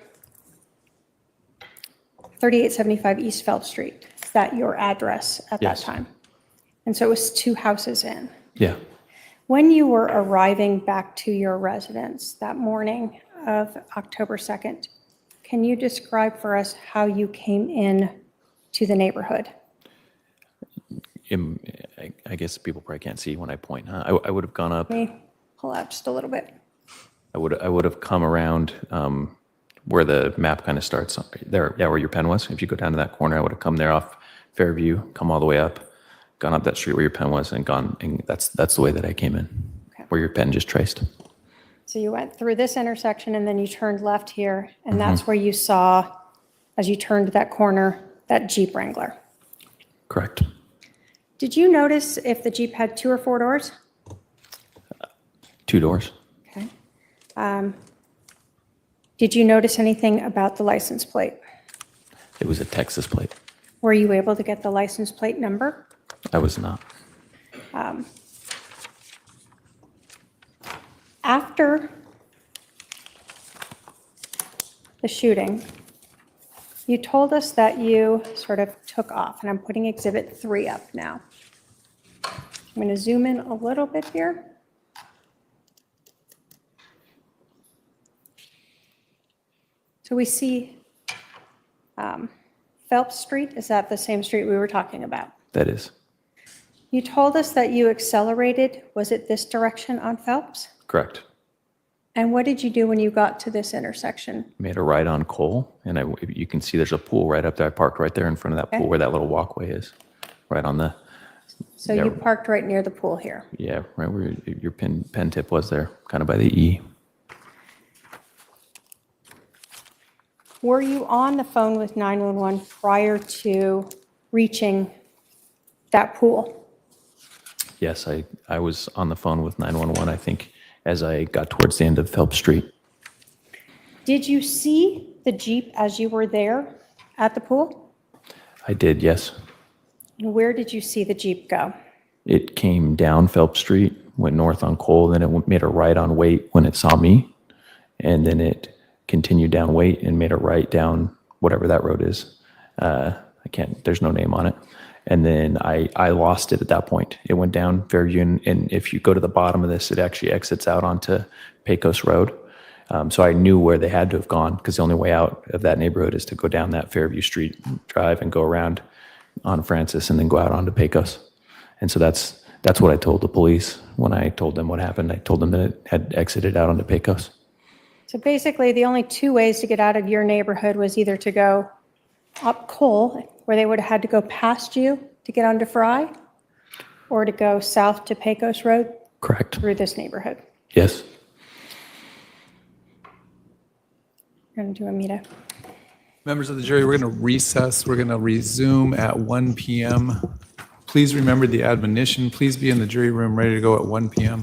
3875 East Phelps Street. Is that your address at that Yes. time? And so it was 2 houses in. Yeah. When you were arriving back to your residence that morning of October 2nd, can you describe for us how you came in to the neighborhood? I guess people probably can't see when I point. Huh? I would have gone up. Let me pull out just a little bit. I would have come around where the map kind of starts there. Yeah, where your pen was. If you go down to that corner, I would have come there off Fairview, come all the way up, gone up that street where your pen was, and gone. And that's the way that I came in, Okay. where your pen just traced. So you went through this intersection and then you turned left here, and that's where you saw, as you turned that corner, that Jeep Wrangler. Correct. Did you notice if the Jeep had 2 or 4 doors? 2 doors. Okay. Did you notice anything about the license plate? It was a Texas plate. Were you able to get the license plate number? I was not. After the shooting, you told us that you sort of took off, and I'm putting exhibit 3 up now. I'm going to zoom in a little bit here. So we see Phelps Street. Is that the same street we were talking about? That is. You told us that you accelerated. Was it this direction on Phelps? Correct. And what did you do when you got to this intersection? Made a right on Cole, and you can see there's a pool right up there. I parked right there in front of that Okay. pool where that little walkway is, right on the. So Yeah. you parked right near the pool here. Yeah, right where your pen tip was there, kind of by the E. Were you on the phone with 911 prior to reaching that pool? Yes, I was on the phone with 911, I think, as I got towards the end of Phelps Street. Did you see the Jeep as you were there at the pool? I did, yes. And where did you see the Jeep go? It came down Phelps Street, went north on Cole, then it made a right on Waite when it saw me, and then it continued down Waite and made a right down whatever that road is. There's no name on it. And then I lost it at that point. It went down Fairview, and if you go to the bottom of this, it actually exits out onto Pecos Road. So I knew where they had to have gone, because the only way out of that neighborhood is to go down that Fairview Street drive and go around on Francis and then go out onto Pecos. And so that's what I told the police when I told them what happened. I told them that it had exited out onto Pecos. So basically, the only two ways to get out of your neighborhood was either to go up Cole, where they would have had to go past you to get onto Fry, or to go south to Pecos Road Correct. through this neighborhood. Yes. We're going to do Amita. Members of the jury, we're going to recess. We're going to resume at 1 p.m. Please remember the admonition. Please be in the jury room ready to go at 1 p.m.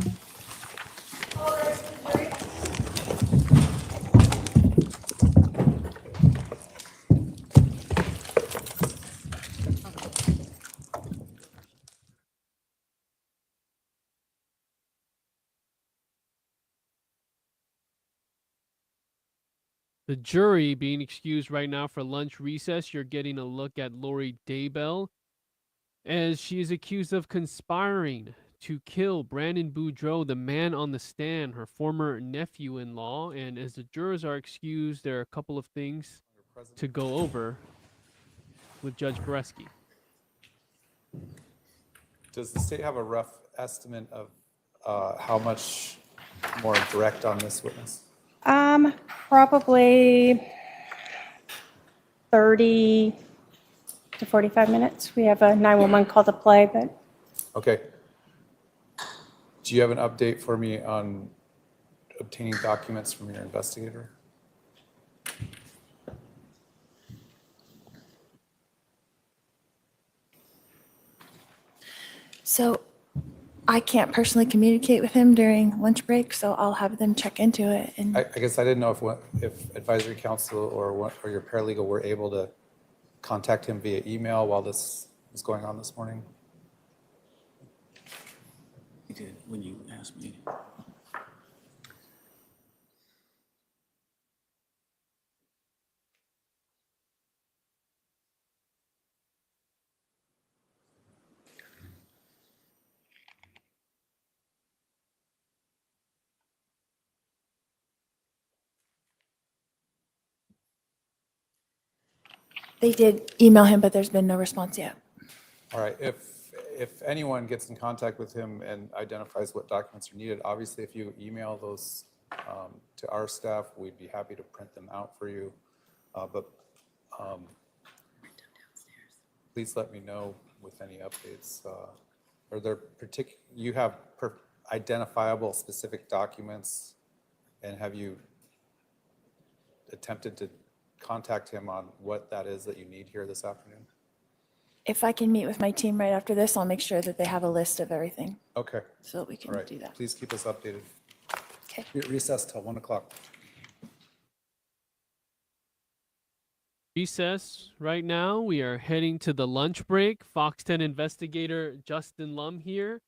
The jury being excused right now for lunch recess. You're getting a look at Lori Daybell, as she is accused of conspiring to kill Brandon Boudreaux, the man on the stand, her former nephew-in-law. And as the jurors are excused, there are a couple of things to go over with Judge Boreski. Does the state have a rough estimate of how much more direct on this witness? Probably 30 to 45 minutes. We have a 911 call to play, but Okay. Do you have an update for me on obtaining documents from your investigator? So I can't personally communicate with him during lunch break, so I'll have them check into it. And I guess I didn't know if advisory council or your paralegal were able to contact him via email while this was going on this morning. You did when you asked me. they did email him, but there's been no response yet. All right, if anyone gets in contact with him and identifies what documents are needed, obviously if you email those to our staff, we'd be happy to print them out for you. But please let me know with any updates. Are there you have identifiable specific documents, and have you attempted to contact him on what that is that you need here this afternoon? If I can meet with my team right after this, I'll make sure that they have a list of everything Okay, so that we can all right. do that. Please keep us updated. Okay. Recess till 1 o'clock. Recess right now. We are heading to the lunch break. Fox 10 investigator Justin Lum here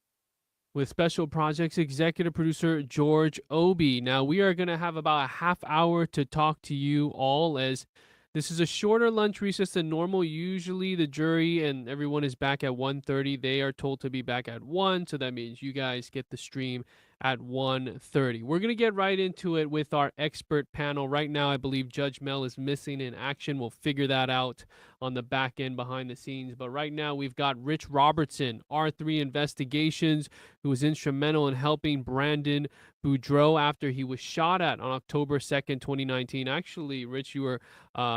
with Special Projects executive producer George Obi. Now, we are going to have about a half hour to talk to you all, as this is a shorter lunch recess than normal. Usually the jury and everyone is back at 1:30. They are told to be back at 1, so that means you guys get the stream at 1:30. We're going to get right into it with our expert panel. Right now, I believe Judge Mel is missing in action. We'll figure that out on the back end behind the scenes. But right now, we've got Rich Robertson, R3 Investigations, who was instrumental in helping Brandon Boudreaux after he was shot at on October 2nd, 2019. Actually, Rich, you were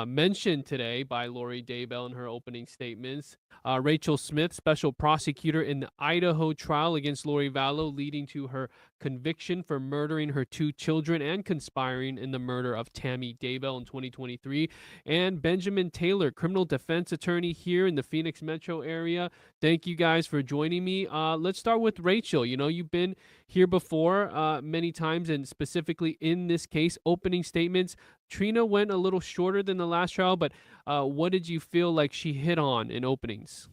mentioned today by Lori Daybell in her opening statements. Rachel Smith, special prosecutor in the Idaho trial against Lori Vallow, leading to her conviction for murdering her 2 children and conspiring in the murder of Tammy Daybell in 2023. And Benjamin Taylor, criminal defense attorney here in the Phoenix metro area. Thank you guys for joining me. Let's start with Rachel. You know, you've been here before many times, and specifically in this case, opening statements. Trina went a little shorter than the last trial, but what did you feel like she hit on in openings?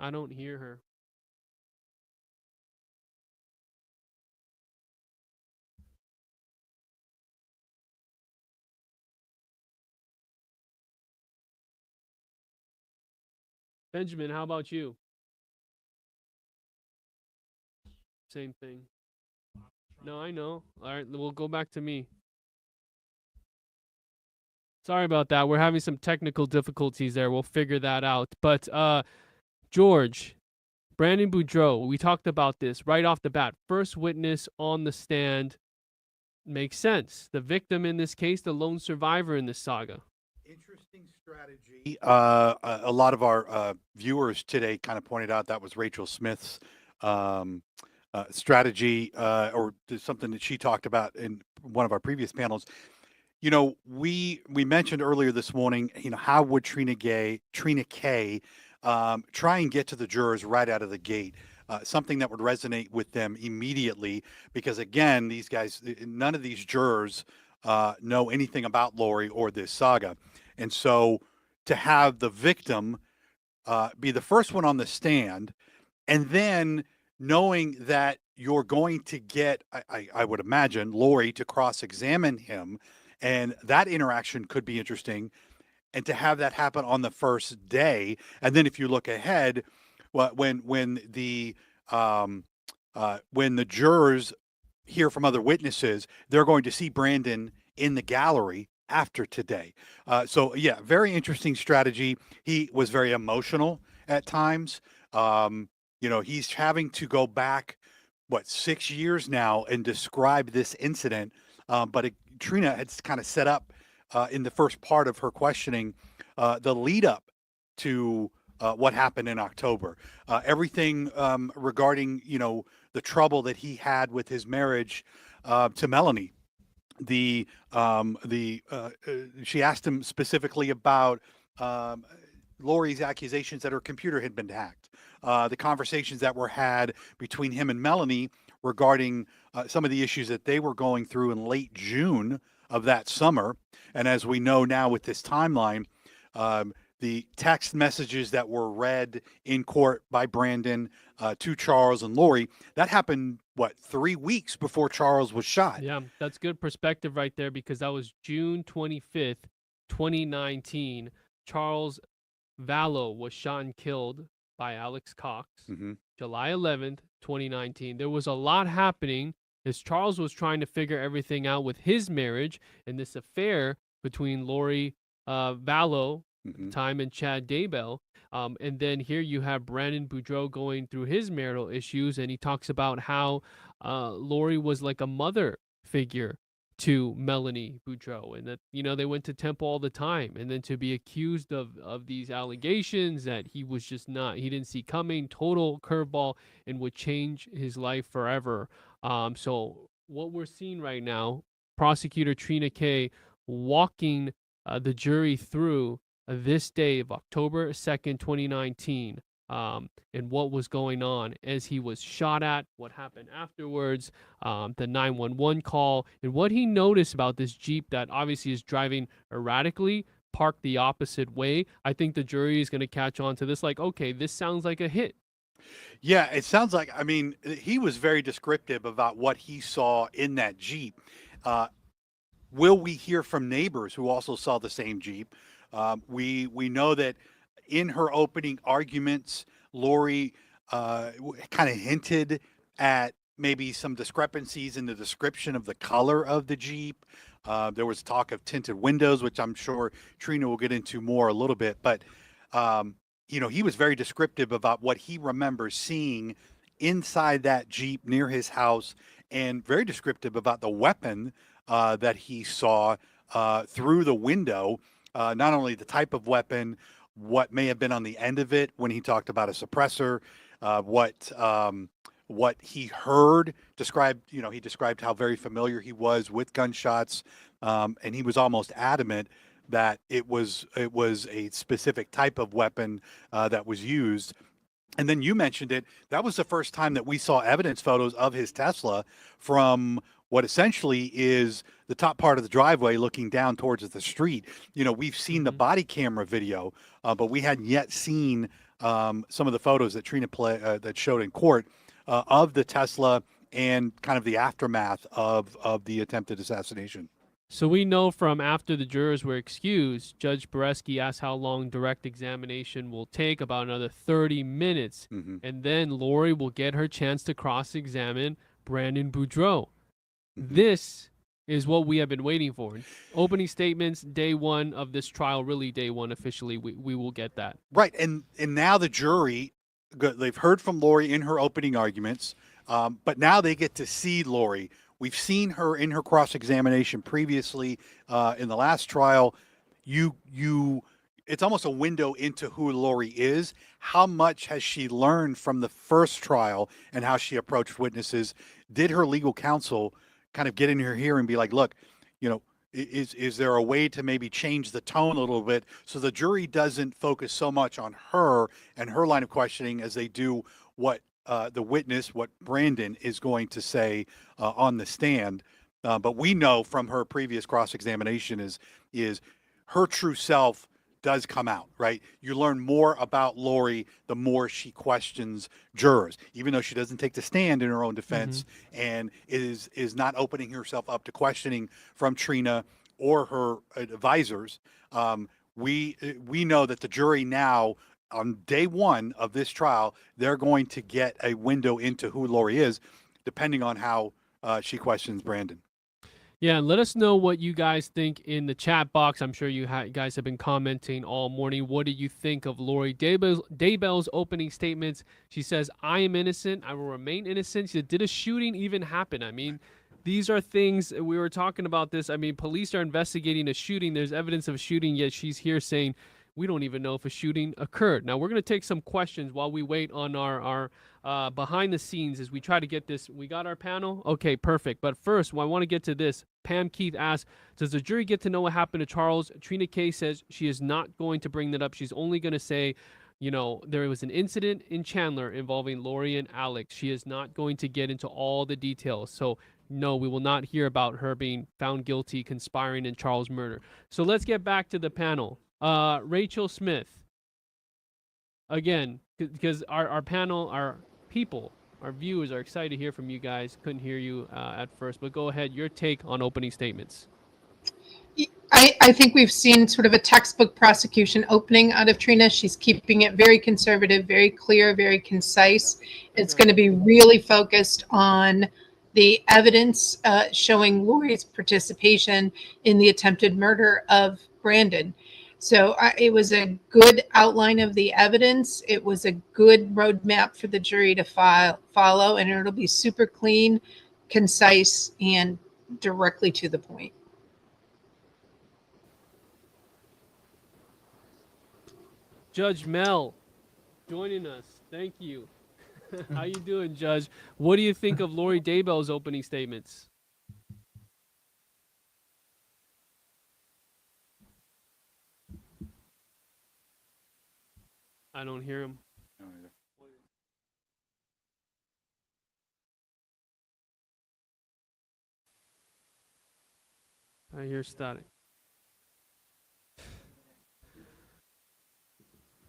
I don't hear her. Benjamin, how about you? Same thing. No, I know. All right, we'll go back to me. Sorry about that. We're having some technical difficulties there. We'll figure that out. But George, Brandon Boudreaux, we talked about this right off the bat. First witness on the stand. Makes sense. The victim in this case, the lone survivor in this saga. Interesting strategy. A lot of our viewers today kind of pointed out that was Rachel Smith's strategy, or something that she talked about in one of our previous panels. You know, we mentioned earlier this morning, you know, how would Trina K try and get to the jurors right out of the gate? Something that would resonate with them immediately, because again, these guys, none of these jurors know anything about Lori or this saga. And so to have the victim be the first one on the stand, and then knowing that you're going to get, I would imagine, Lori to cross-examine him, and that interaction could be interesting. And to have that happen on the first day, and then if you look ahead, when the jurors hear from other witnesses, they're going to see Brandon in the gallery after today. So yeah, very interesting strategy. He was very emotional at times. You know, he's having to go back, 6 years now and describe this incident. But Trina had kind of set up in the first part of her questioning the lead up to what happened in October. Everything regarding, you know, the trouble that he had with his marriage to Melanie. She asked him specifically about Lori's accusations that her computer had been hacked. The conversations that were had between him and Melanie regarding some of the issues that they were going through in late June of that summer. And as we know now with this timeline, the text messages that were read in court by Brandon to Charles and Lori, that happened, 3 weeks before Charles was shot? Yeah, that's good perspective right there, because that was June 25th, 2019. Charles Vallow was shot and killed by Alex Cox. Mm-hmm. July 11th, 2019. There was a lot happening as Charles was trying to figure everything out with his marriage and this affair between Lori Vallow at the time and Chad Daybell. And then here you have Brandon Boudreaux going through his marital issues, and he talks about how Lori was like a mother figure to Melanie Boudreaux, and that, you know, they went to temple all the time, and then to be accused of these allegations that he was just not, he didn't see coming, total curveball, and would change his life forever. So what we're seeing right now, prosecutor Trina K walking the jury through this day of October 2nd, 2019, and what was going on as he was shot at, what happened afterwards, the 911 call, and what he noticed about this Jeep that obviously is driving erratically, parked the opposite way. I think the jury is going to catch on to this, like, okay, this sounds like a hit. Yeah, it sounds like, I mean, he was very descriptive about what he saw in that Jeep. Will we hear from neighbors who also saw the same Jeep? We know that in her opening arguments, Lori kind of hinted at maybe some discrepancies in the description of the color of the Jeep. There was talk of tinted windows, which I'm sure Trina will get into more a little bit. But, you know, he was very descriptive about what he remembers seeing inside that Jeep near his house, and very descriptive about the weapon that he saw through the window. Not only the type of weapon, what may have been on the end of it when he talked about a suppressor, what he heard. He described how very familiar he was with gunshots, and he was almost adamant that it was a specific type of weapon that was used. And then you mentioned it. That was the first time that we saw evidence photos of his Tesla from what essentially is the top part of the driveway looking down towards the street. We've seen the body camera video, but we hadn't yet seen some of the photos that Trina that showed in court of the Tesla and kind of the aftermath of the attempted assassination. So we know from after the jurors were excused, Judge Bereski asked how long direct examination will take, about another 30 minutes. Mm-hmm. And then Lori will get her chance to cross-examine Brandon Boudreaux. Mm-hmm. This is what we have been waiting for. Opening statements, day one of this trial, really day one officially, we will get that. Right, and now the jury, they've heard from Lori in her opening arguments, but now they get to see Lori. We've seen her in her cross-examination previously in the last trial. It's almost a window into who Lori is. How much has she learned from the first trial and how she approached witnesses? Did her legal counsel kind of get in her ear and be like, look, is there a way to maybe change the tone a little bit so the jury doesn't focus so much on her and her line of questioning as they do what the witness, what Brandon is going to say on the stand. But we know from her previous cross-examination is her true self does come out, right? You learn more about Lori the more she questions jurors, even though she doesn't take the stand in her own defense and is not opening herself up to questioning from Trina or her advisors. We know that the jury now, on day one of this trial, they're going to get a window into who Lori is, depending on how she questions Brandon. Yeah, and let us know what you guys think in the chat box. I'm sure you guys have been commenting all morning. What do you think of Lori Daybell's opening statements? She says, I am innocent. I will remain innocent. She said, did a shooting even happen? I mean, these are things, we were talking about this. I mean, police are investigating a shooting. There's evidence of a shooting, yet she's here saying, we don't even know if a shooting occurred. Now, we're going to take some questions while we wait on our behind the scenes as we try to get this. We got our panel? Okay, perfect. But first, I want to get to this. Pam Keith asks, does the jury get to know what happened to Charles? Trina Kay says she is not going to bring that up. She's only going to say, there was an incident in Chandler involving Lori and Alex. She is not going to get into all the details. So, no, we will not hear about her being found guilty conspiring in Charles' murder. So let's get back to the panel. Rachel Smith, again, because our panel, our people, our viewers are excited to hear from you guys. Couldn't hear you at first, but go ahead. Your take on opening statements. I think we've seen sort of a textbook prosecution opening out of Trina. She's keeping it very conservative, very clear, very concise. It's going to be really focused on the evidence showing Lori's participation in the attempted murder of Brandon. So it was a good outline of the evidence. It was a good roadmap for the jury to follow, and it'll be super clean, concise, and directly to the point. Judge Mel joining us. Thank you. How you doing, Judge? What do you think of Lori Daybell's opening statements? I don't hear him. I hear static.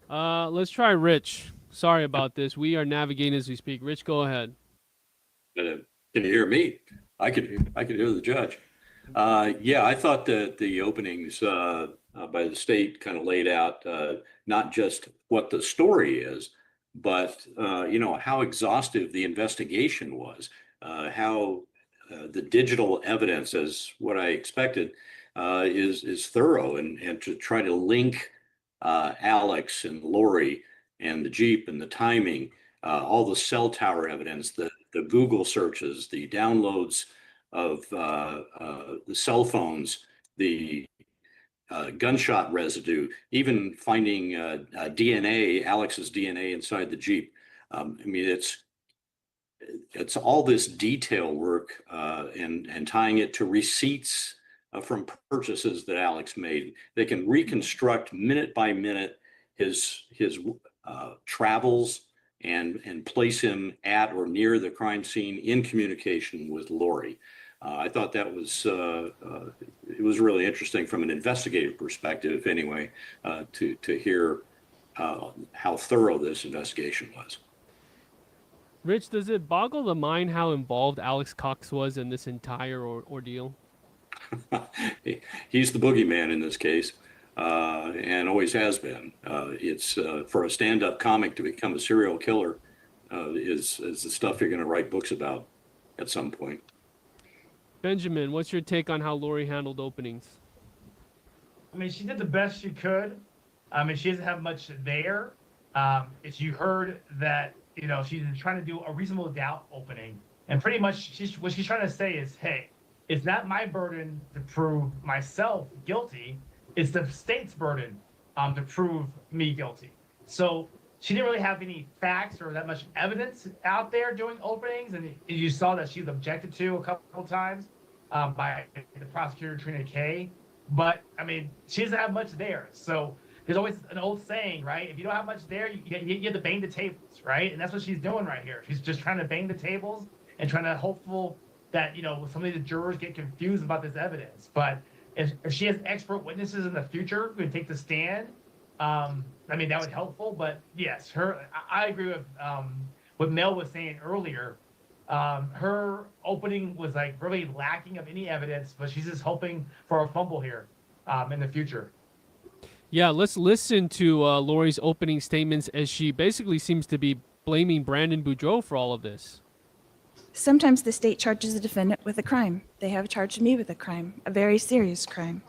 Let's try Rich. Sorry about this. We are navigating as we speak. Rich, go ahead. Can you hear me? I could hear the judge. Yeah, I thought that the openings by the state kind of laid out not just what the story is, but how exhaustive the investigation was, how the digital evidence, as what I expected, is thorough, and to try to link Alex and Lori and the Jeep and the timing, all the cell tower evidence, the Google searches, the downloads of the cell phones, the gunshot residue, even finding DNA, Alex's DNA inside the Jeep. I mean, it's all this detail work and tying it to receipts from purchases that Alex made. They can reconstruct minute by minute his travels and place him at or near the crime scene in communication with Lori. I thought that was it was really interesting from an investigative perspective, anyway, to hear how thorough this investigation was. Rich, does it boggle the mind how involved Alex Cox was in this entire ordeal? He's the boogeyman in this case, and always has been. It's for a stand-up comic to become a serial killer is the stuff you're going to write books about at some point. Benjamin, what's your take on how Lori handled openings? I mean, she did the best she could. I mean, she doesn't have much there. If you heard that, you know, she's trying to do a reasonable doubt opening, and pretty much what she's trying to say is, hey, it's not my burden to prove myself guilty. It's the state's burden to prove me guilty. So she didn't really have any facts or that much evidence out there doing openings, and you saw that she was objected to a couple times by the prosecutor, Trina Kay. But I mean, she doesn't have much there. So there's always an old saying, right? If you don't have much there, you have to bang the tables, right? And that's what she's doing right here. She's just trying to bang the tables and trying to hopeful that, you know, some of the jurors get confused about this evidence. But if she has expert witnesses in the future who can take the stand, I mean, that would be helpful. But yes, I agree with what Mel was saying earlier. Her opening was like really lacking of any evidence, but she's just hoping for a fumble here in the future. Yeah, let's listen to Lori's opening statements as she basically seems to be blaming Brandon Boudreaux for all of this. Sometimes the state charges the defendant with a crime. They have charged me with a crime, a very serious crime.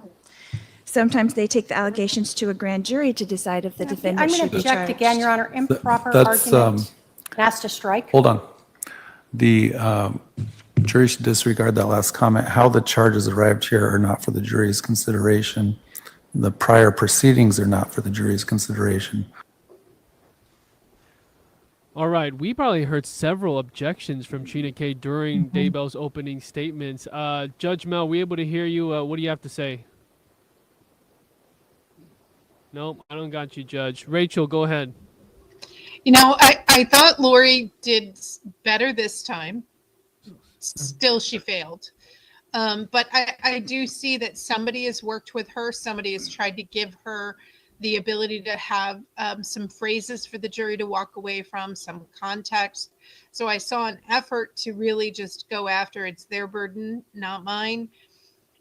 Sometimes they take the allegations to a grand jury to decide if the defendant I'm should going to be charged. object again, Your Honor. Improper That's, argument. Asked to strike. Hold on. The jury should disregard that last comment. How the charges arrived here are not for the jury's consideration. The prior proceedings are not for the jury's consideration. All right, we probably heard several objections from Trina Kay during Daybell's opening statements. Judge Mel, we able to hear you? What do you have to say? Nope, I don't got you, Judge. Rachel, go ahead. You know, I thought Lori did better this time. Still, she failed. But I do see that somebody has worked with her. Somebody has tried to give her the ability to have some phrases for the jury to walk away from, some context. So I saw an effort to really just go after it's their burden, not mine.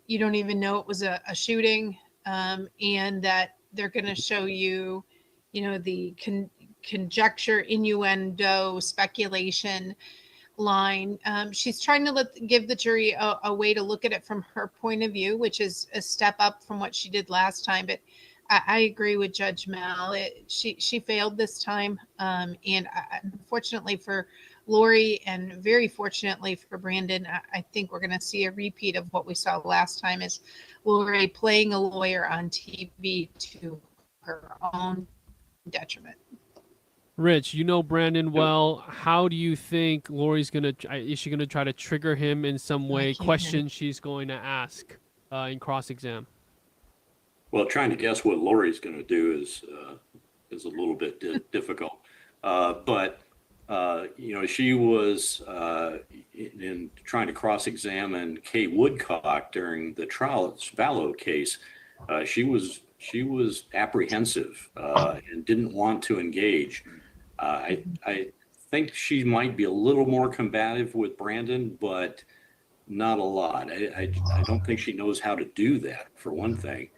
You don't even know it was a shooting, and that they're going to show you, you know, the conjecture, innuendo, speculation line. She's trying to give the jury a way to look at it from her point of view, which is a step up from what she did last time. But I agree with Judge Mel. She failed this time. And unfortunately for Lori and very fortunately for Brandon, I think we're going to see a repeat of what we saw last time, is Lori playing a lawyer on TV to her own detriment. Rich, you know Brandon well. How do you think Lori's going to, is she going to try to trigger him in some way? Questions she's going to ask in cross-exam? Well, trying to guess what Lori's going to do is a little bit difficult. But you know, she was in trying to cross-examine Kay Woodcock during the Vallow case. She was apprehensive and didn't want to engage. I think she might be a little more combative with Brandon, but not a lot. I don't think she knows how to do that, for one thing.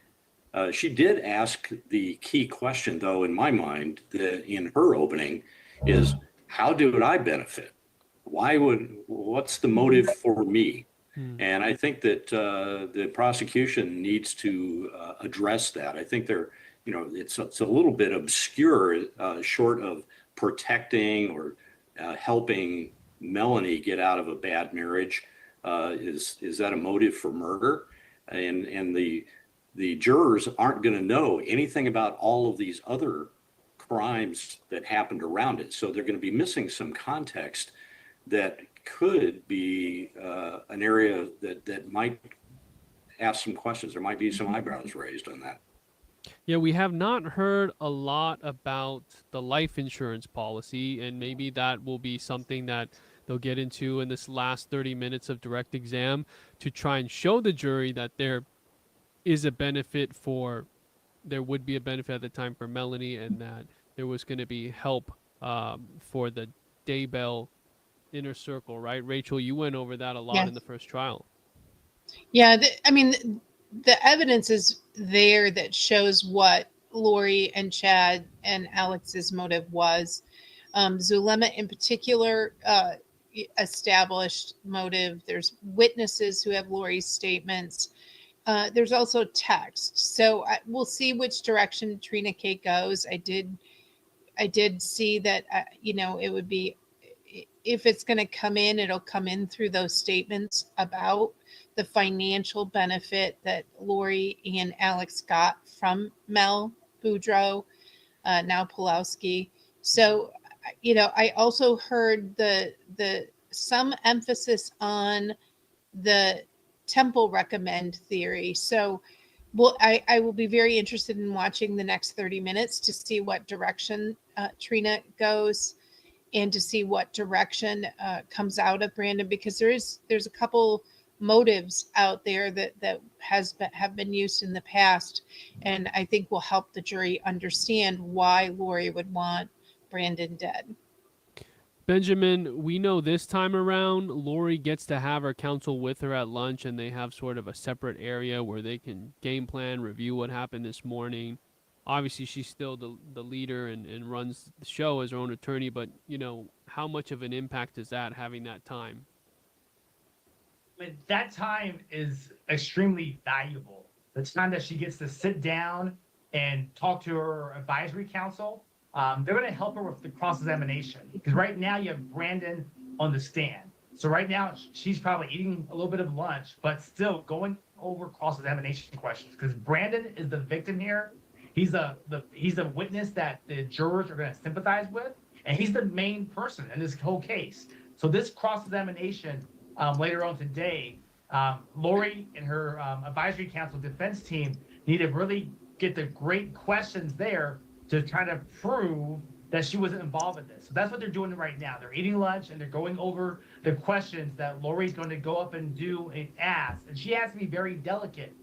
She did ask the key question, though, in my mind, in her opening, is how did I benefit? What's the motive for me? And I think that the prosecution needs to address that. I think it's a little bit obscure, short of protecting or helping Melanie get out of a bad marriage. Is that a motive for murder? And the jurors aren't going to know anything about all of these other crimes that happened around it. So they're going to be missing some context that could be an area that might ask some questions. There might be some eyebrows raised on that. Yeah, we have not heard a lot about the life insurance policy, and maybe that will be something that they'll get into in this last 30 minutes of direct exam to try and show the jury that there would be a benefit at the time for Melanie, and that there was going to be help for the Daybell inner circle, right? Rachel, you went over that a lot in the first trial. Yeah, I mean, the evidence is there that shows what Lori and Chad and Alex's motive was. Zulema in particular established motive. There's witnesses who have Lori's statements. There's also text. So we'll see which direction Trina K goes. I did see that, it would be, if it's going to come in, it'll come in through those statements about the financial benefit that Lori and Alex got from Mel Boudreaux, now Pulowski. So, I also heard some emphasis on the temple recommend theory. So I will be very interested in watching the next 30 minutes to see what direction Trina goes and to see what direction comes out of Brandon, because there's a couple motives out there that have been used in the past, and I think will help the jury understand why Lori would want Brandon dead. Benjamin, we know this time around, Lori gets to have her counsel with her at lunch, and they have sort of a separate area where they can game plan, review what happened this morning. Obviously, she's still the leader and runs the show as her own attorney, but, how much of an impact is that, having that time? I mean, that time is extremely valuable. The time that she gets to sit down and talk to her advisory council. They're going to help her with the cross-examination, because right now you have Brandon on the stand. So right now she's probably eating a little bit of lunch, but still going over cross-examination questions, because Brandon is the victim here. He's the witness that the jurors are going to sympathize with, and he's the main person in this whole case. So this cross-examination later on today, Lori and her advisory council defense team need to really get the great questions there to try to prove that she wasn't involved in this. So that's what they're doing right now. They're eating lunch and they're going over the questions that Lori's going to go up and do and ask. And she has to be very delicate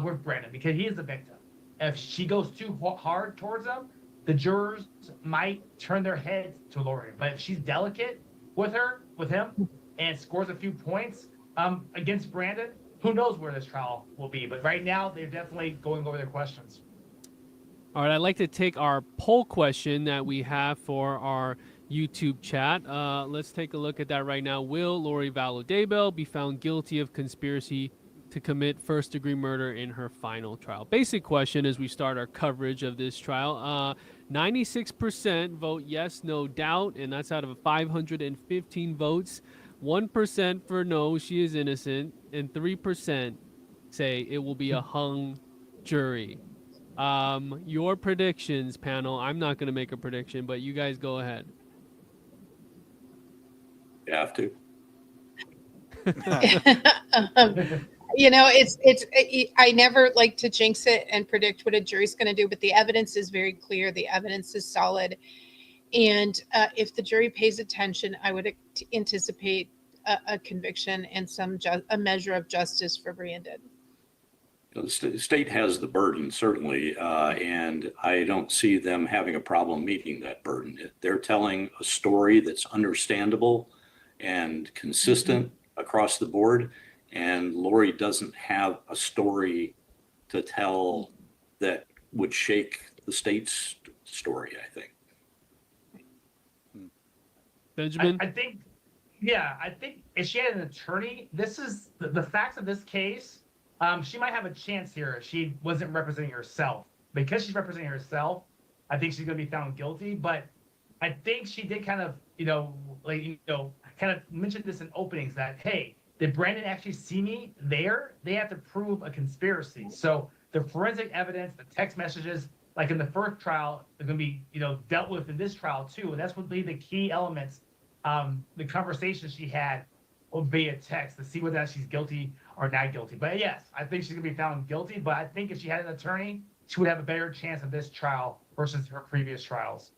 with Brandon, because he is the victim. If she goes too hard towards him, the jurors might turn their heads to Lori. But if she's delicate with him, and scores a few points against Brandon, who knows where this trial will be. But right now, they're definitely going over their questions. All right, I'd like to take our poll question that we have for our YouTube chat. Let's take a look at that right now. Will Lori Vallow Daybell be found guilty of conspiracy to commit first-degree murder in her final trial? Basic question as we start our coverage of this trial. 96% vote yes, no doubt, and that's out of 515 votes. 1% for no, she is innocent, and 3% say it will be a hung jury. Your predictions, panel. I'm not going to make a prediction, but you guys go ahead. You have to. I never like to jinx it and predict what a jury's going to do, but the evidence is very clear. The evidence is solid. And if the jury pays attention, I would anticipate a conviction and a measure of justice for Brandon. The state has the burden, certainly, and I don't see them having a problem meeting that burden. They're telling a story that's understandable and consistent across the board, and Lori doesn't have a story to tell that would shake the state's story, I think. Benjamin? I think if she had an attorney, this is the facts of this case. She might have a chance here if she wasn't representing herself. Because she's representing herself, I think she's going to be found guilty. But I think she did kind of, kind of mention this in openings that, hey, did Brandon actually see me there? They have to prove a conspiracy. So the forensic evidence, the text messages, like in the first trial, they're going to be, dealt with in this trial too. And that's what be the key elements. The conversation she had via text to see whether she's guilty or not guilty. But yes, I think she's going to be found guilty. But I think if she had an attorney, she would have a better chance of this trial versus her previous trials.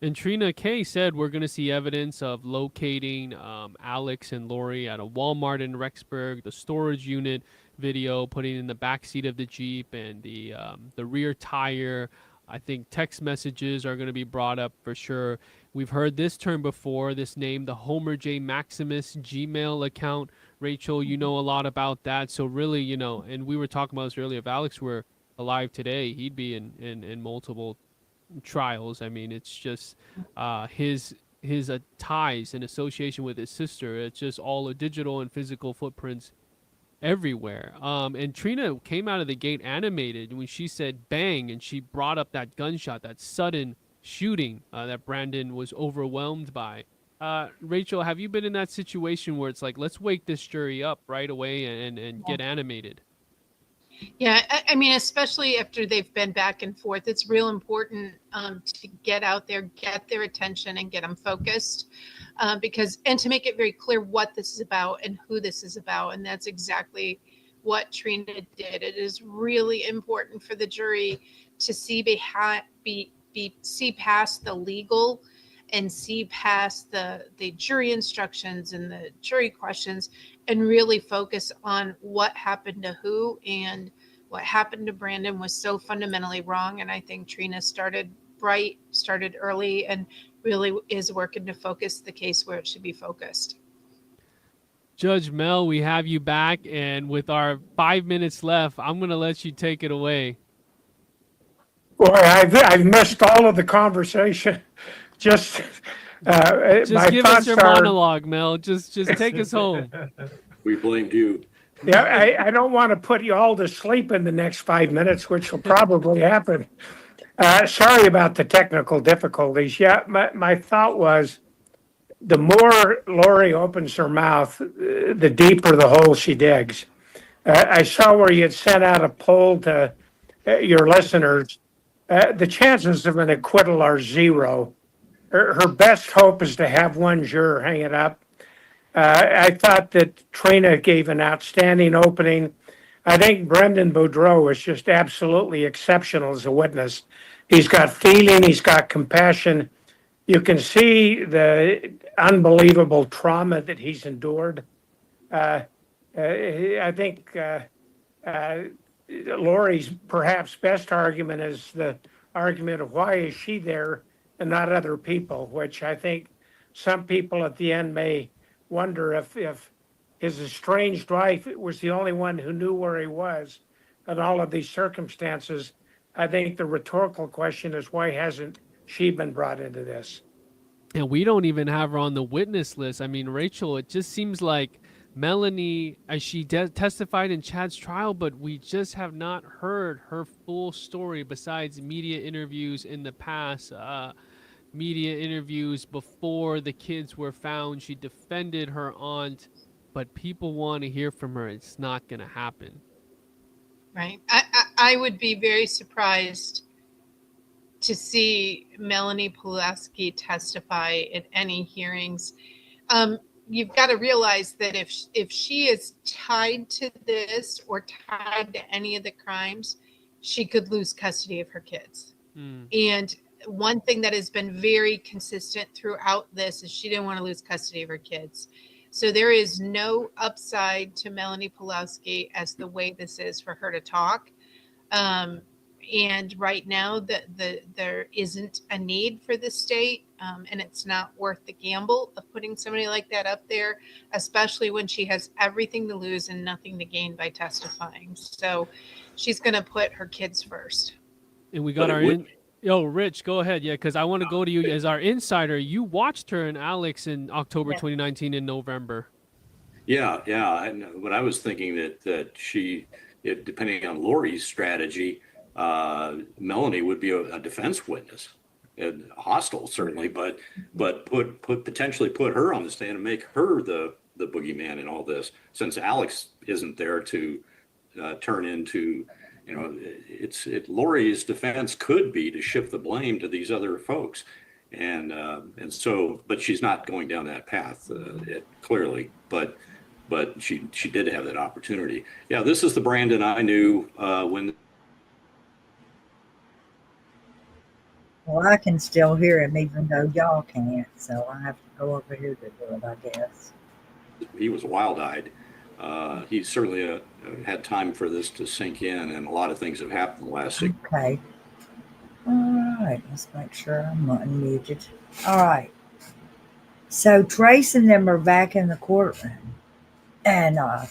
And Trina K said we're going to see evidence of locating Alex and Lori at a Walmart in Rexburg, the storage unit video, putting in the back seat of the Jeep, and the rear tire. I think text messages are going to be brought up for sure. We've heard this term before, this name, the Homer J. Maximus Gmail account. Rachel, you know a lot about that. So really, and we were talking about this earlier, if Alex were alive today, he'd be in multiple trials. I mean, it's just his ties and association with his sister. It's just all digital and physical footprints everywhere. And Trina came out of the gate animated when she said bang, and she brought up that gunshot, that sudden shooting that Brandon was overwhelmed by. Rachel, have you been in that situation where it's like, let's wake this jury up right away and get animated? Yeah, I mean, especially after they've been back and forth, it's real important to get out there, get their attention, and get them focused, and to make it very clear what this is about and who this is about, and that's exactly what Trina did. It is really important for the jury to see see past the legal and see past the jury instructions and the jury questions and really focus on what happened to who, and what happened to Brandon was so fundamentally wrong. And I think Trina started bright, started early, and really is working to focus the case where it should be focused. Judge Mel, we have you back, and with our 5 minutes left, I'm going to let you take it away. Boy, I've missed all of the conversation. Just give us your monologue, Mel. Just take us home. We blamed you. Yeah, I don't want to put you all to sleep in the next 5 minutes, which will probably happen. Sorry about the technical difficulties. Yeah, my thought was the more Lori opens her mouth, the deeper the hole she digs. I saw where you had sent out a poll to your listeners. The chances of an acquittal are 0. Her best hope is to have one juror hang it up. I thought that Trina gave an outstanding opening. I think Brandon Boudreaux is just absolutely exceptional as a witness. He's got feeling, he's got compassion. You can see the unbelievable trauma that he's endured. I think Lori's perhaps best argument is the argument of why is she there and not other people, which I think some people at the end may wonder if his estranged wife was the only one who knew where he was in all of these circumstances. I think the rhetorical question is, why hasn't she been brought into this? And we don't even have her on the witness list. I mean, Rachel, it just seems like Melanie, as she testified in Chad's trial, but we just have not heard her full story besides media interviews in the past. Media interviews before the kids were found. She defended her aunt, but people want to hear from her. It's not going to happen. Right. I would be very surprised to see Melanie Pulaski testify at any hearings. You've got to realize that if she is tied to this or tied to any of the crimes, she could lose custody of her kids. And one thing that has been very consistent throughout this is she didn't want to lose custody of her kids. So there is no upside to Melanie Pulaski as the way this is for her to talk. And right now there isn't a need for the state, and it's not worth the gamble of putting somebody like that up there, especially when she has everything to lose and nothing to gain by testifying. So she's going to put her kids first. And we got Rich, go ahead. Yeah, because I want to go to you as our insider. You watched her and Alex in October 2019 in November. Yeah. And what I was thinking that depending on Lori's strategy, Melanie would be a defense witness, and hostile certainly, but potentially put her on the stand and make her the boogeyman in all this, since Alex isn't there to turn into Lori's defense could be to shift the blame to these other folks. And so, but she's not going down that path, clearly, but she did have that opportunity. Yeah, this is the Brandon I knew when. Well, I can still hear him even though y'all can't, so I have to go over here to do it, I guess. He was wild-eyed. He certainly had time for this to sink in, and a lot of things have happened the last 6 months. Okay. All right, let's make sure I'm unmuted. All right. So Trace and them are back in the courtroom, and I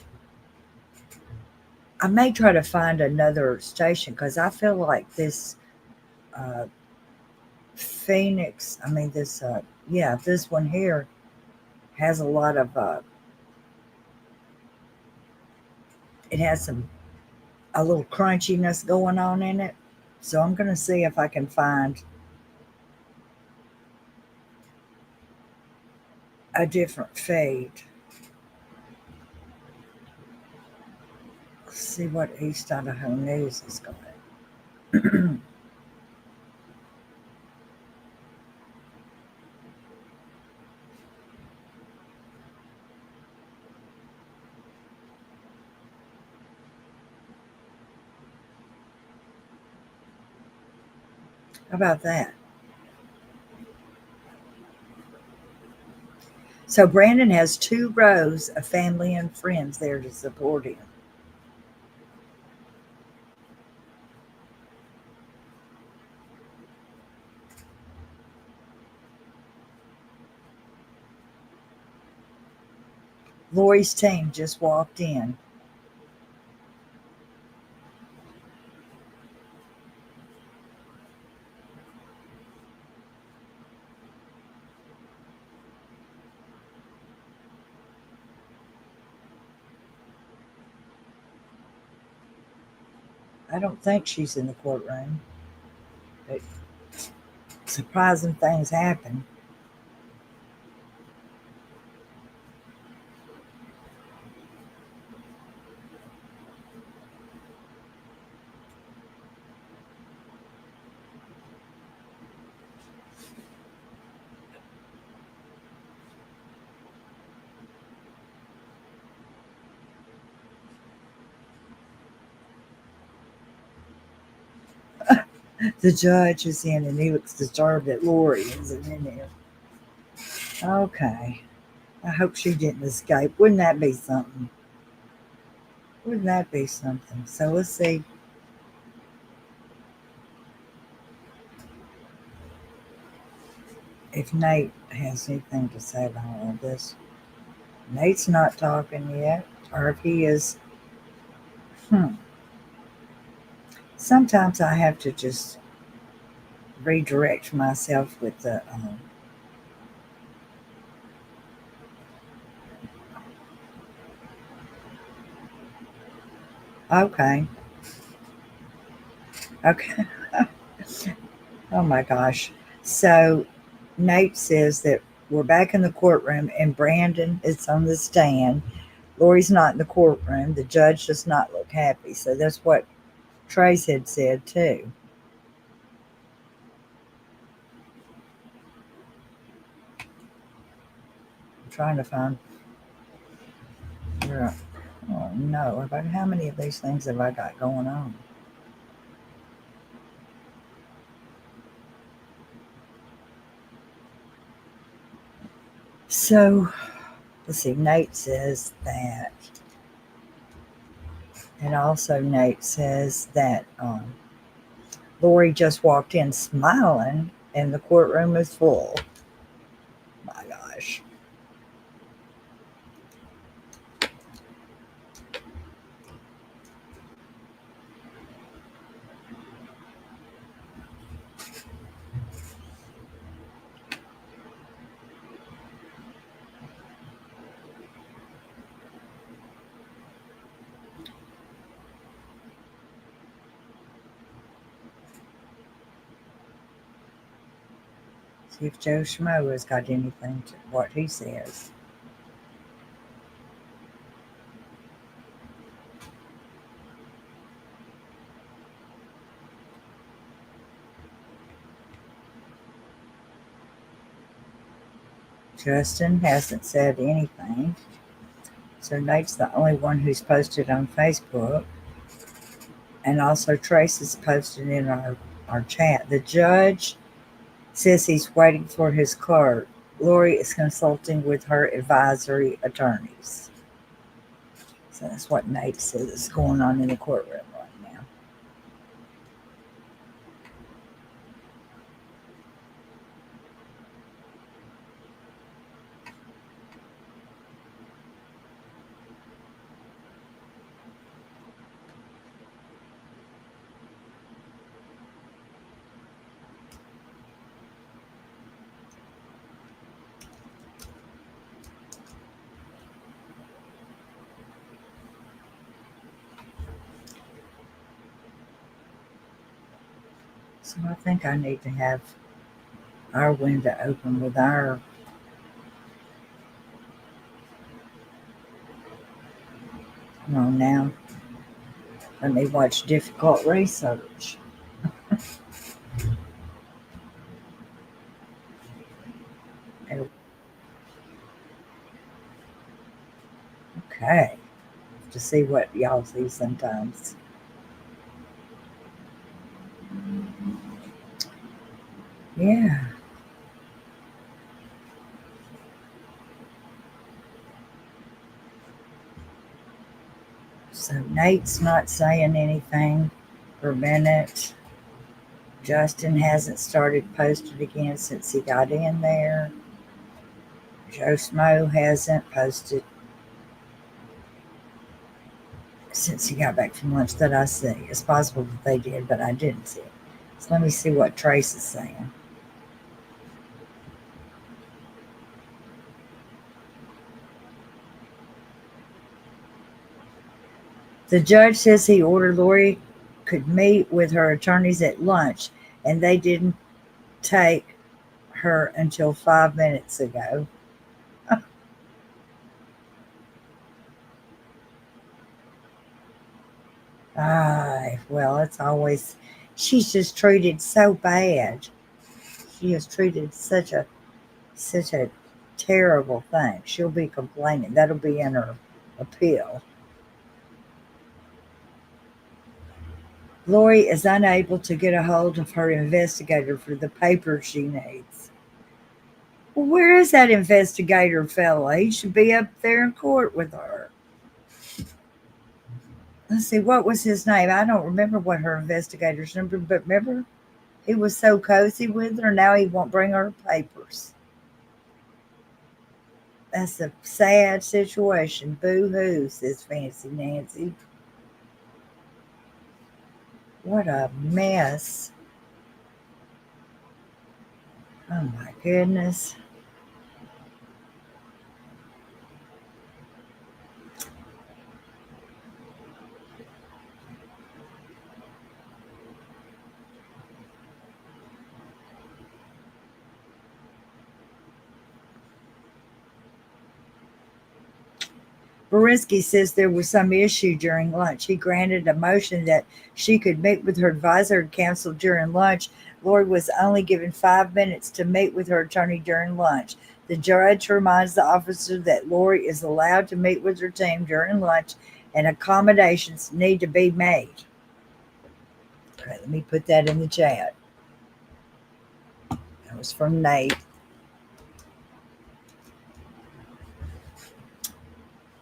may try to find another station because I feel like this Phoenix, this one here has a lot of, it has a little crunchiness going on in it. So I'm going to see if I can find a different feed. Let's see what East Idaho News is going. How about that? So Brandon has 2 rows of family and friends there to support him. Lori's team just walked in. I don't think she's in the courtroom, but surprising things happen. The judge is in and he looks disturbed that Lori isn't in there. Okay. I hope she didn't escape. Wouldn't that be something? Wouldn't that be something? So let's see. If Nate has anything to say about all of this. Nate's not talking yet. Or if he is. Sometimes I have to just redirect myself with the okay. Oh my gosh. So Nate says that we're back in the courtroom and Brandon is on the stand. Lori's not in the courtroom. The judge does not look happy. So that's what Trace had said too. I'm trying to find. Oh no! About how many of these things have I got going on? So let's see. Nate says that, and also Nate says that Lori just walked in smiling, and the courtroom is full. My gosh. See if Joe Schmo has got anything to what he says. Justin hasn't said anything. So Nate's the only one who's posted on Facebook. And also Trace is posted in our chat. The judge says he's waiting for his clerk. Lori is consulting with her advisory attorneys. So that's what Nate says is going on in the courtroom right now. So I think I need to have our window open with our come on now. Let me watch difficult research. Okay. To see what y'all see sometimes. Yeah. So Nate's not saying anything for a minute. Justin hasn't started posting again since he got in there. Joe Smo hasn't posted since he got back from lunch that I see. It's possible that they did, but I didn't see it. So let me see what Trace is saying. The judge says he ordered Lori could meet with her attorneys at lunch, and they didn't take her until 5 minutes ago. Well, it's always, she's just treated so bad. She is treated such a terrible thing. She'll be complaining. That'll be in her appeal. Lori is unable to get a hold of her investigator for the papers she needs. Well, where is that investigator fella? He should be up there in court with her. Let's see, what was his name? I don't remember what her investigator's number, but remember, he was so cozy with her. Now he won't bring her papers. That's a sad situation. Boo-hoo, says Fancy Nancy. What a mess. Oh my goodness. Borinsky says there was some issue during lunch. He granted a motion that she could meet with her advisor and counsel during lunch. Lori was only given 5 minutes to meet with her attorney during lunch. The judge reminds the officer that Lori is allowed to meet with her team during lunch and accommodations need to be made. Okay, let me put that in the chat. That was from Nate.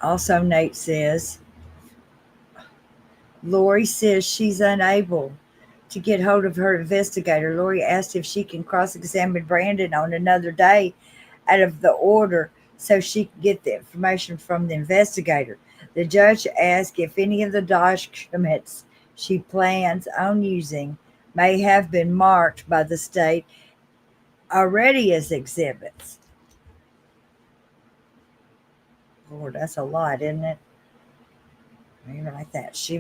Also, Nate says, Lori says she's unable to get hold of her investigator. Lori asked if she can cross-examine Brandon on another day out of the order so she can get the information from the investigator. The judge asked if any of the documents she plans on using may have been marked by the state already as exhibits. Lord, that's a lot, isn't it? Maybe like that. She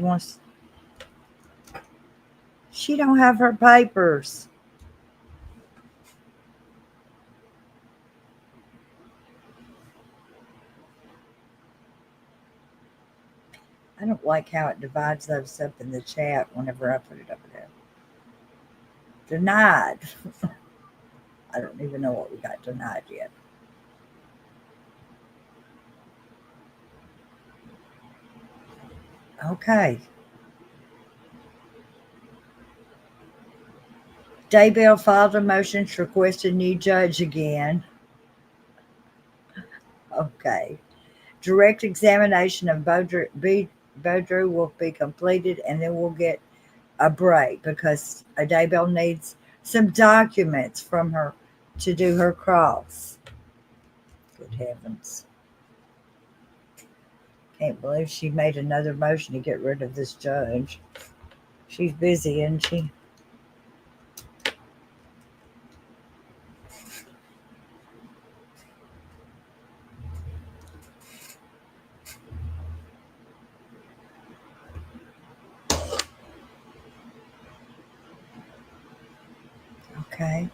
don't have her papers. I don't like how it divides those up in the chat whenever I put it up there. Denied. I don't even know what we got denied yet. Okay. Daybell filed a motion to request a new judge again. Okay. Direct examination of Boudreaux will be completed, and then we'll get a break because Daybell needs some documents from her to do her cross. Good heavens. Can't believe she made another motion to get rid of this judge. She's busy, isn't she? Okay.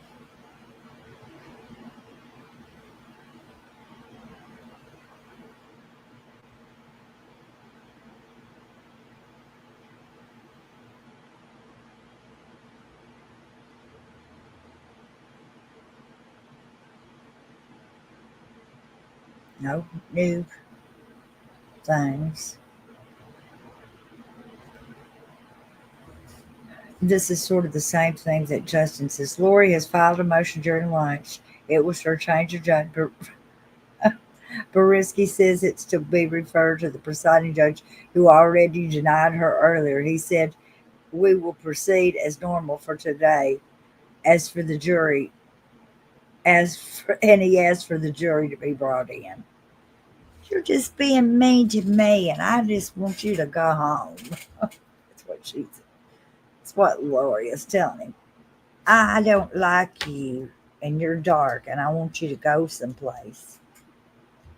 No new things. This is sort of the same thing that Justin says. Lori has filed a motion during lunch. It was for change of judge. Barisky says it's to be referred to the presiding judge who already denied her earlier. He said, we will proceed as normal for today. As for the jury, and he asked for the jury to be brought in. You're just being mean to me, and I just want you to go home. That's what she said. That's what Lori is telling him. I don't like you, and you're dark, and I want you to go someplace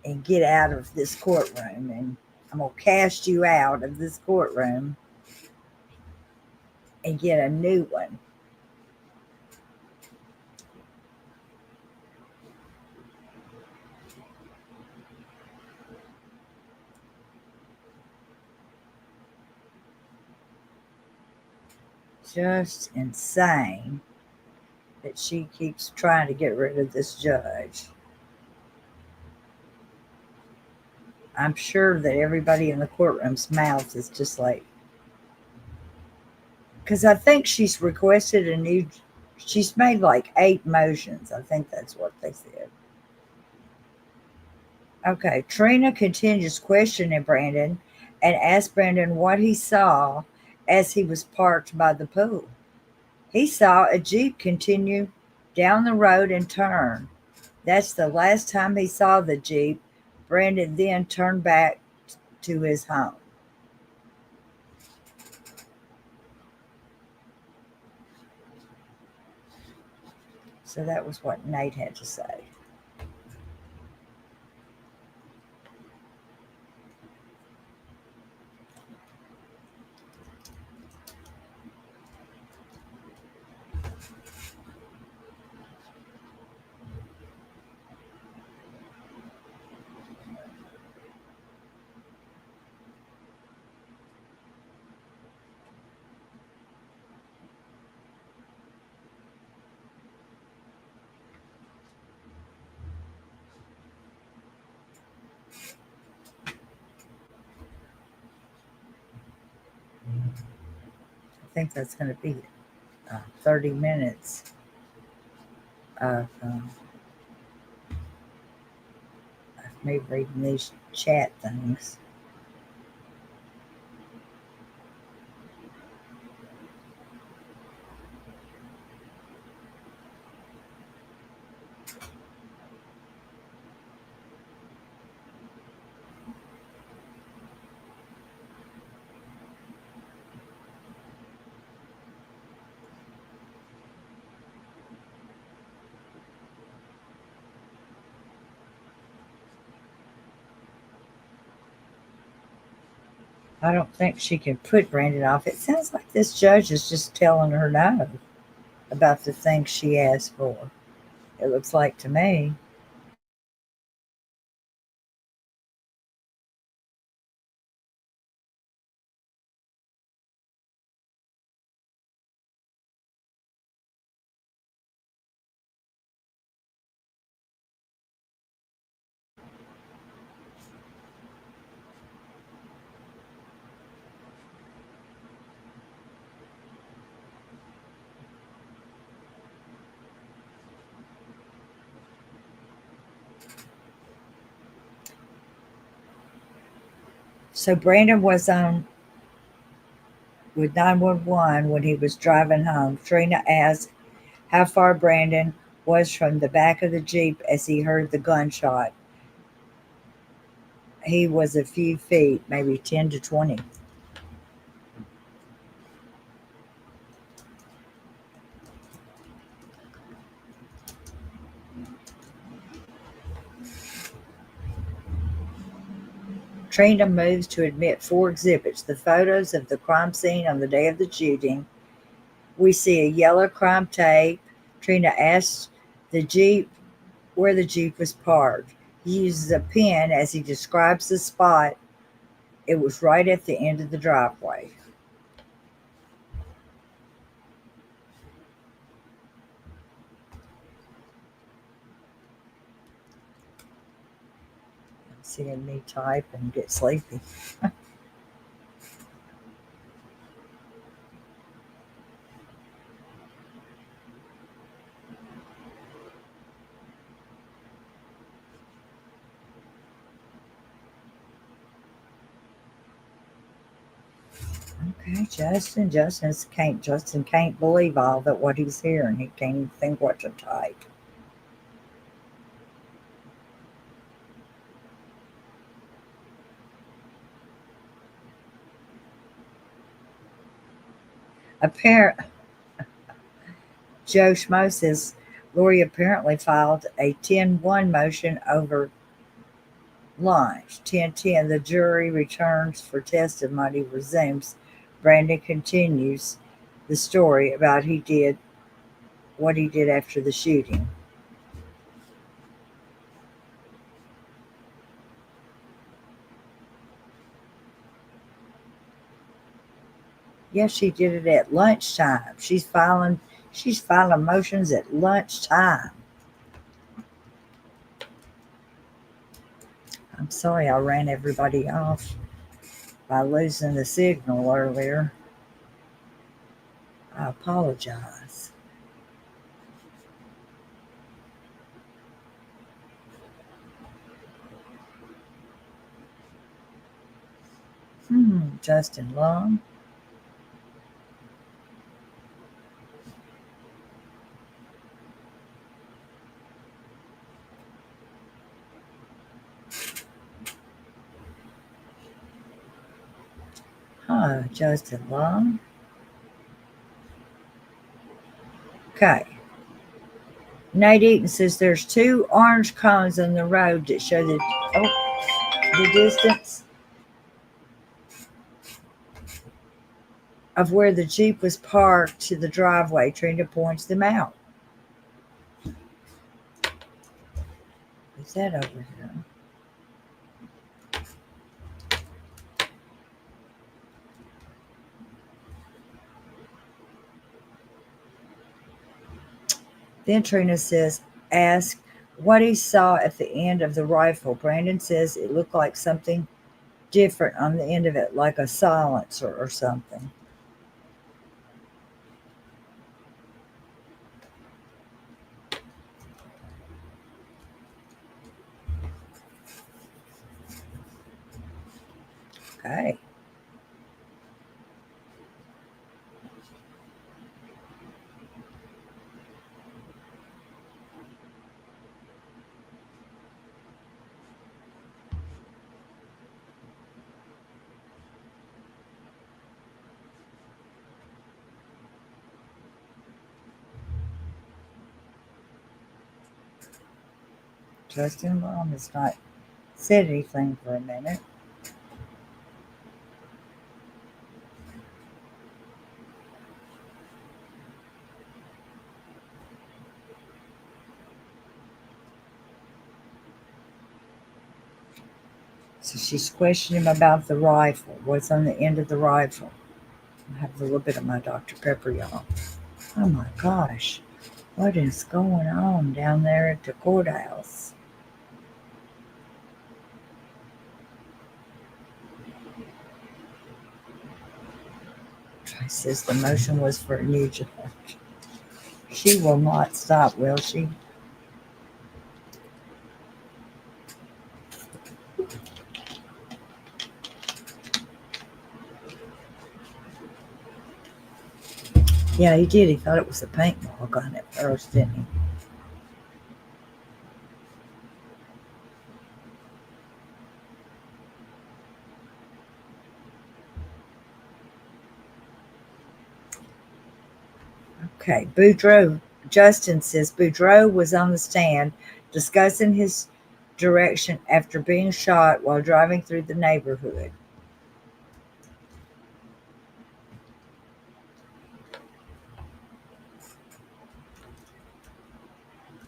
and get out of this courtroom, and I'm going to cast you out of this courtroom and get a new one. Just insane that she keeps trying to get rid of this judge. I'm sure that everybody in the courtroom's mouth is just like, because I think she's requested a new, she's made like 8 motions. I think that's what they said. Okay, Trina continues questioning Brandon and asked Brandon what he saw as he was parked by the pool. He saw a Jeep continue down the road and turn. That's the last time he saw the Jeep. Brandon then turned back to his home. So that was what Nate had to say. I think that's going to be 30 minutes of me reading these chat things. I don't think she can put Brandon off. It sounds like this judge is just telling her no about the things she asked for. It looks like to me. So Brandon was on with 911 when he was driving home. Trina asked how far Brandon was from the back of the Jeep as he heard the gunshot. He was a few feet, maybe 10 to 20. Trina moves to admit 4 exhibits: the photos of the crime scene on the day of the shooting. We see a yellow crime tape. Trina asks the Jeep where the Jeep was parked. He uses a pen as he describes the spot. It was right at the end of the driveway. Seeing me type and get sleepy. Okay, Justin can't believe all that what he's hearing. He can't even think what to type. Joe Schmo says Lori apparently filed a 10-1 motion over lunch. 10-10, the jury returns for testimony, resumes. Brandon continues the story about what he did after the shooting. Yes, she did it at lunchtime. She's filing motions at lunchtime. I'm sorry I ran everybody off by losing the signal earlier. I apologize. Justin Long. Justin Long. Okay. Nate Eaton says there's 2 orange cones on the road that show the distance of where the Jeep was parked to the driveway. Trina points them out. Is that over here? Then Trina says, ask what he saw at the end of the rifle. Brandon says it looked like something different on the end of it, like a silencer or something. Okay. Justin Long has not said anything for a minute. So she's questioning him about the rifle. What's on the end of the rifle? I have a little bit of my Dr. Pepper, y'all. Oh my gosh. What is going on down there at the courthouse? Trace says the motion was for a new judge. She will not stop, will she? Yeah, he did. He thought it was a paintball gun at first, didn't he? Okay, Boudreaux. Justin says Boudreaux was on the stand discussing his direction after being shot while driving through the neighborhood.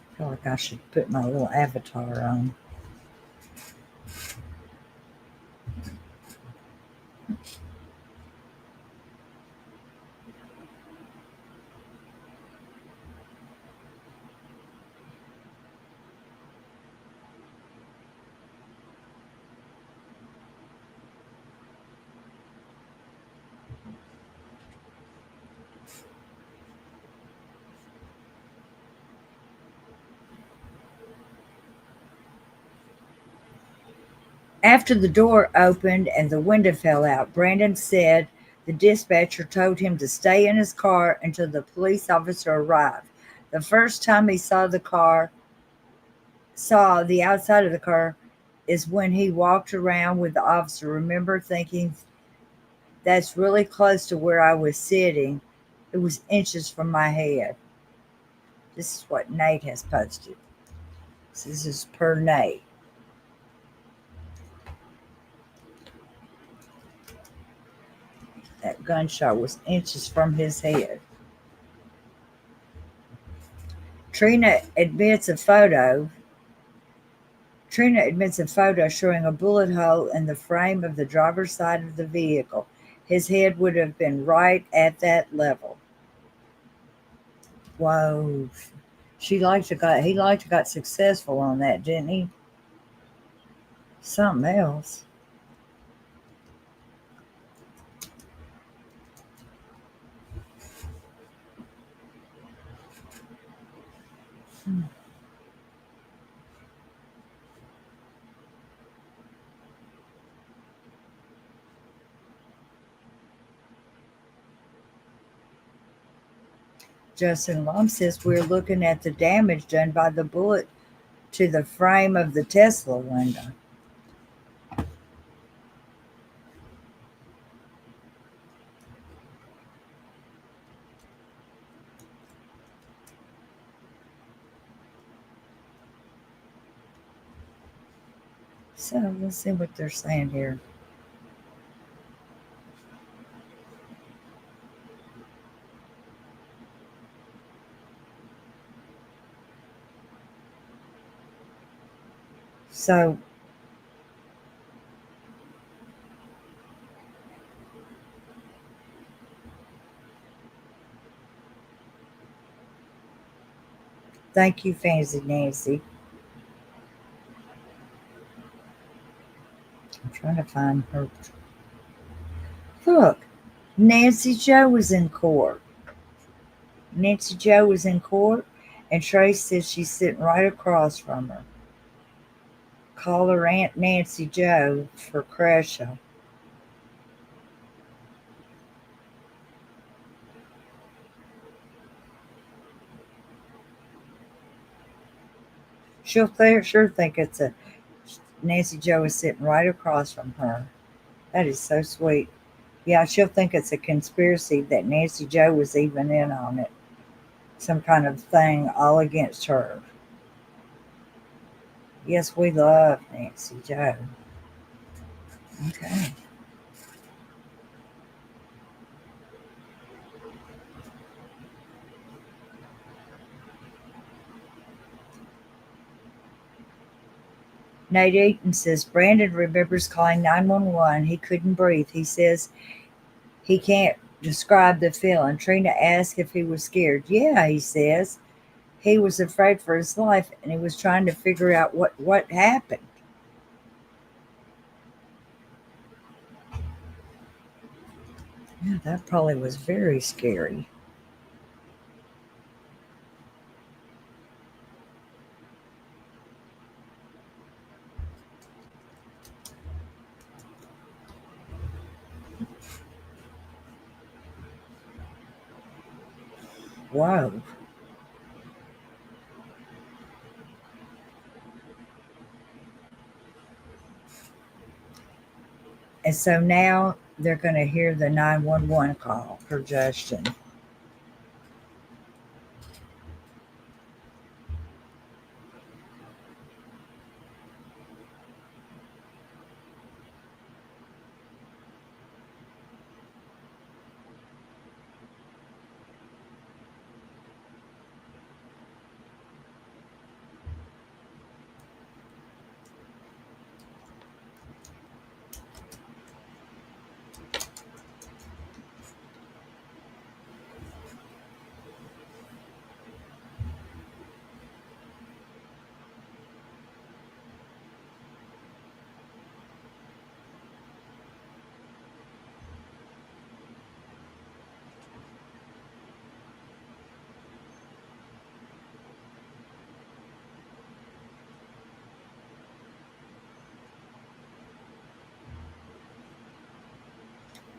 I feel like I should put my little avatar on. After the door opened and the window fell out, Brandon said the dispatcher told him to stay in his car until the police officer arrived. The first time he saw the outside of the car is when he walked around with the officer. Remember thinking that's really close to where I was sitting. It was inches from my head. This is what Nate has posted. This is per Nate. That gunshot was inches from his head. Trina admits a photo showing a bullet hole in the frame of the driver's side of the vehicle. His head would have been right at that level. Whoa. He liked to got successful on that, didn't he? Something else. Justin Lum says we're looking at the damage done by the bullet to the frame of the Tesla window. So let's see what they're saying here. So thank you, Fancy Nancy. I'm trying to find her. Look, Nancy Joe was in court. Nancy Joe was in court, and Trace says she's sitting right across from her. Call her Aunt Nancy Joe for Crashaw. She'll sure think it's a Nancy Joe is sitting right across from her. That is so sweet. Yeah, she'll think it's a conspiracy that Nancy Joe was even in on it. Some kind of thing all against her. Yes, we love Nancy Joe. Okay. Nate Eaton says Brandon remembers calling 911. He couldn't breathe. He says he can't describe the feeling. Trina asked if he was scared. Yeah, he says. He was afraid for his life, and he was trying to figure out what happened. Yeah, that probably was very scary. Whoa. And so now they're going to hear the 911 call for Justin.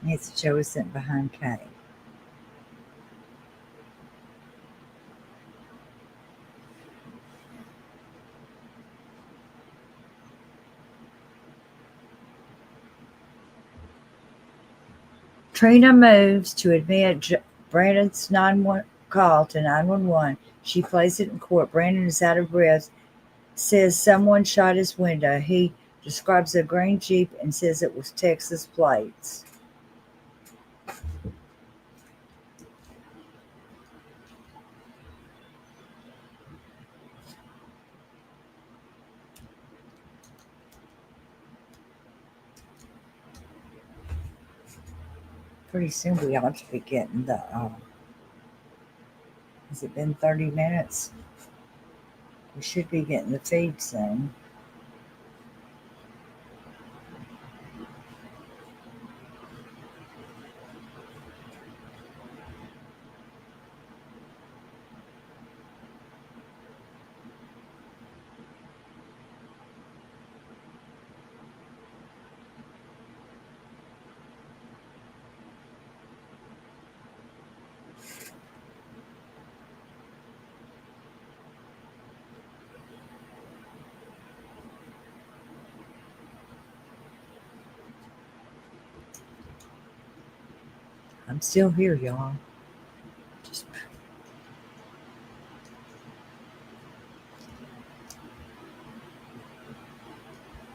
Nancy Joe is sent behind Kay. Trina moves to admit Brandon's 911 call to 911. She plays it in court. Brandon is out of breath, says someone shot his window. He describes a green Jeep and says it was Texas plates. Pretty soon we ought to be getting the, has it been 30 minutes? We should be getting the feed soon. I'm still here, y'all.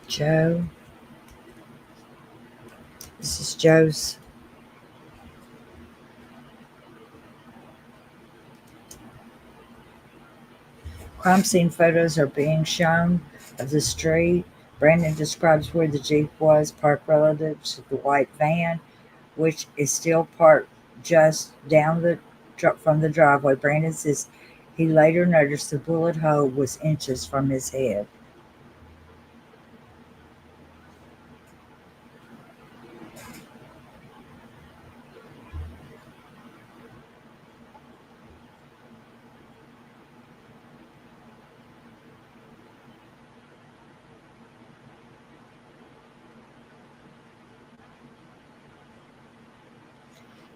Joe. This is Joe's. Crime scene photos are being shown of the street. Brandon describes where the Jeep was parked relative to the white van, which is still parked just down from the driveway. Brandon says he later noticed the bullet hole was inches from his head.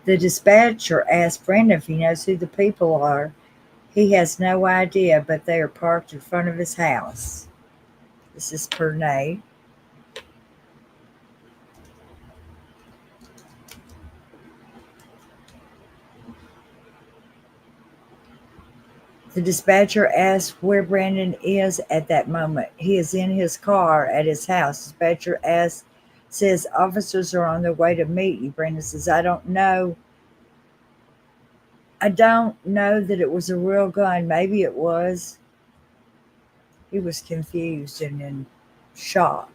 The dispatcher asked Brandon if he knows who the people are. He has no idea, but they are parked in front of his house. This is per Nate. The dispatcher asks where Brandon is at that moment. He is in his car at his house. Dispatcher says officers are on their way to meet you. Brandon says, I don't know that it was a real gun. Maybe it was. He was confused and in shock.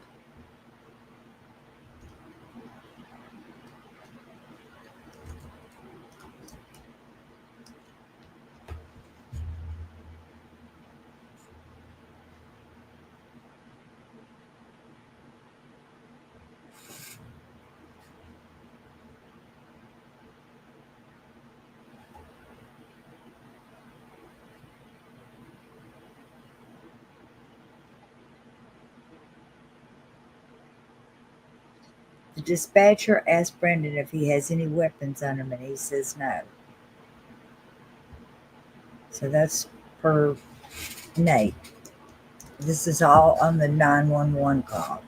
The dispatcher asks Brandon if he has any weapons on him, and he says no. So that's per Nate. This is all on the 911 call.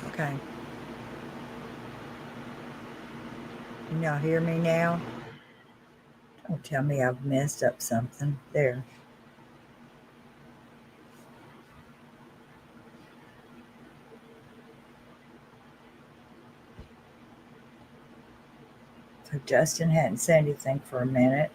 Okay. Can y'all hear me now? Don't tell me I've messed up something. There. So Justin hadn't said anything for a minute.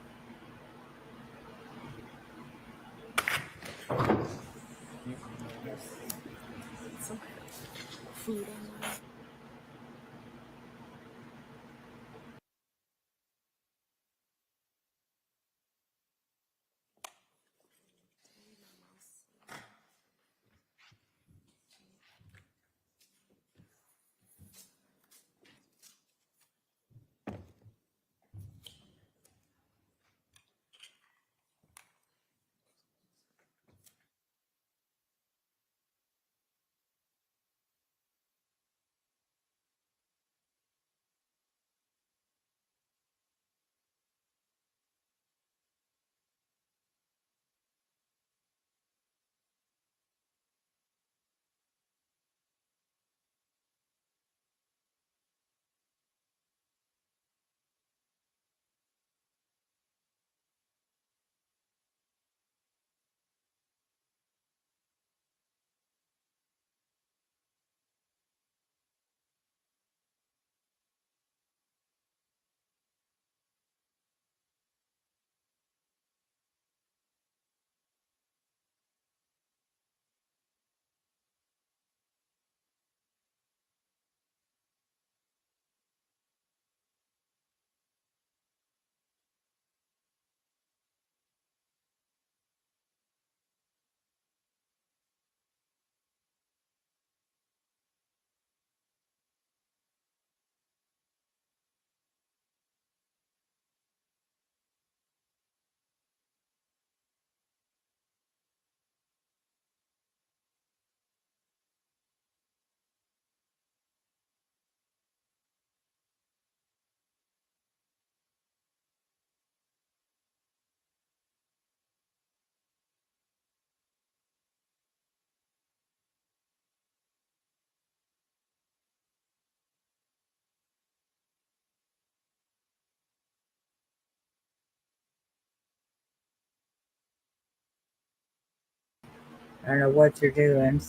I don't know what they're doing,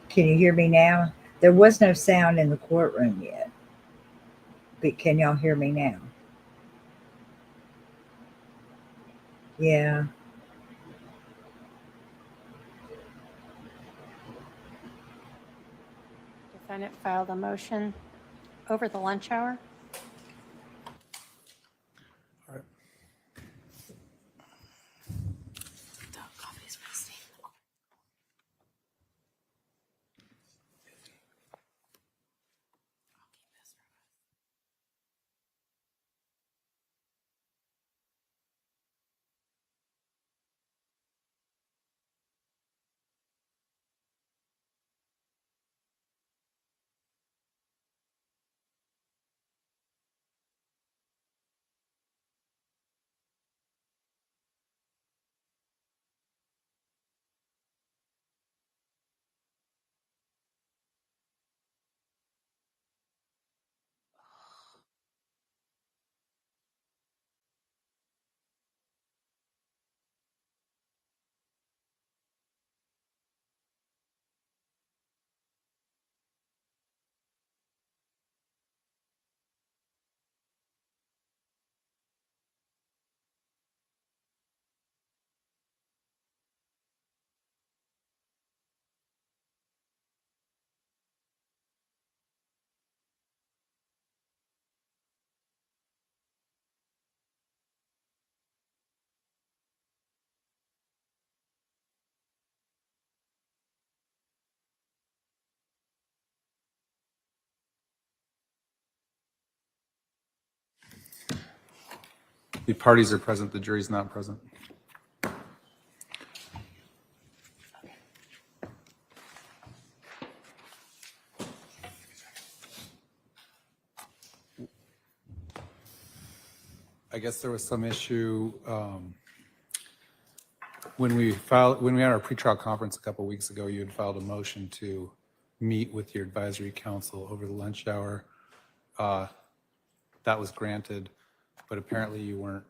can you hear me now? There was no sound in the courtroom yet. But can y'all hear me now? Yeah. Defendant filed a motion over the lunch hour. The parties are present, the jury's not present. I guess there was some issue when we had our pretrial conference a couple of weeks ago. You had filed a motion to meet with your advisory council over the lunch hour. That was granted, but apparently you weren't.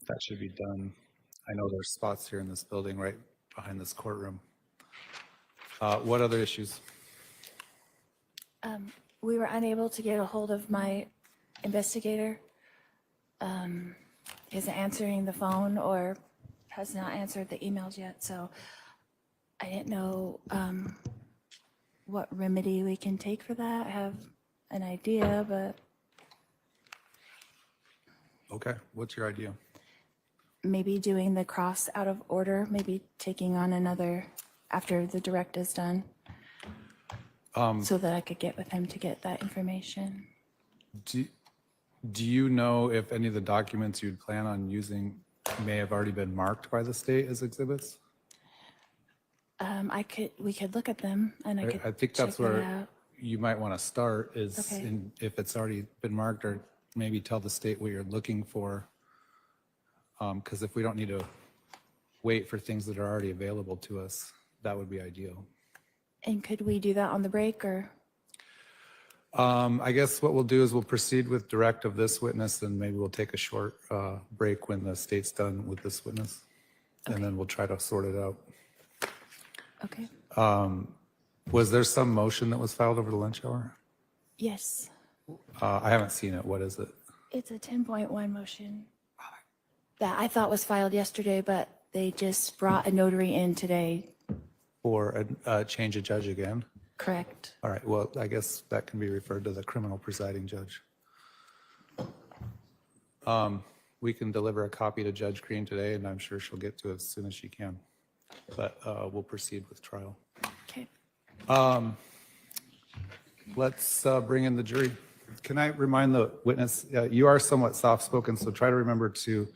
That should be done. I know there's spots here in this building right behind this courtroom. What other issues? We were unable to get a hold of my investigator. He isn't answering the phone or has not answered the emails yet, so I didn't know what remedy we can take for that. I have an idea, but Okay, what's your idea? maybe doing the cross out of order, maybe taking on another after the direct is done, so that I could get with him to get that information. Do you know if any of the documents you'd plan on using may have already been marked by the state as exhibits? We could look at them and I think that's check it where out. you might want to start is Okay. if it's already been marked, or maybe tell the state what you're looking for. Because if we don't need to wait for things that are already available to us, that would be ideal. And could we do that on the break or? I guess what we'll do is we'll proceed with direct of this witness, and maybe we'll take a short break when the state's done with this witness. Okay. And then we'll try to sort it out. Okay. Was there some motion that was filed over the lunch hour? Yes, I haven't seen it. What is it? it's a 10.1 motion that I thought was filed yesterday, but they just brought a notary in today. For a change of judge again? Correct. All right, well, I guess that can be referred to the criminal presiding judge. We can deliver a copy to Judge Green today, and I'm sure she'll get to it as soon as she can. But we'll proceed with trial. Okay. Let's bring in the jury. Can I remind the witness, you are somewhat soft-spoken, so try to remember to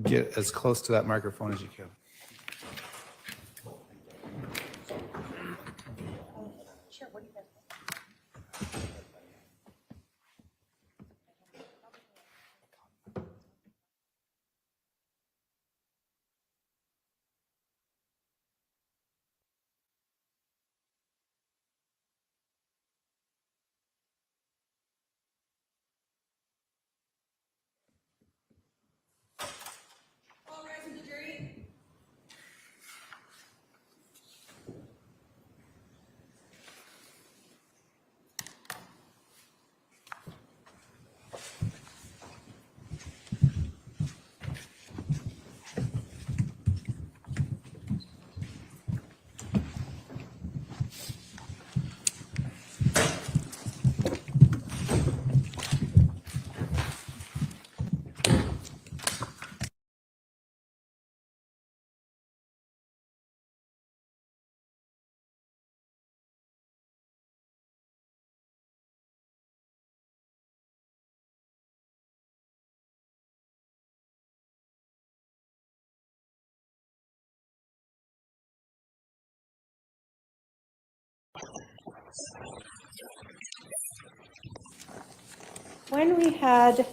get as close to that microphone as you can. When we had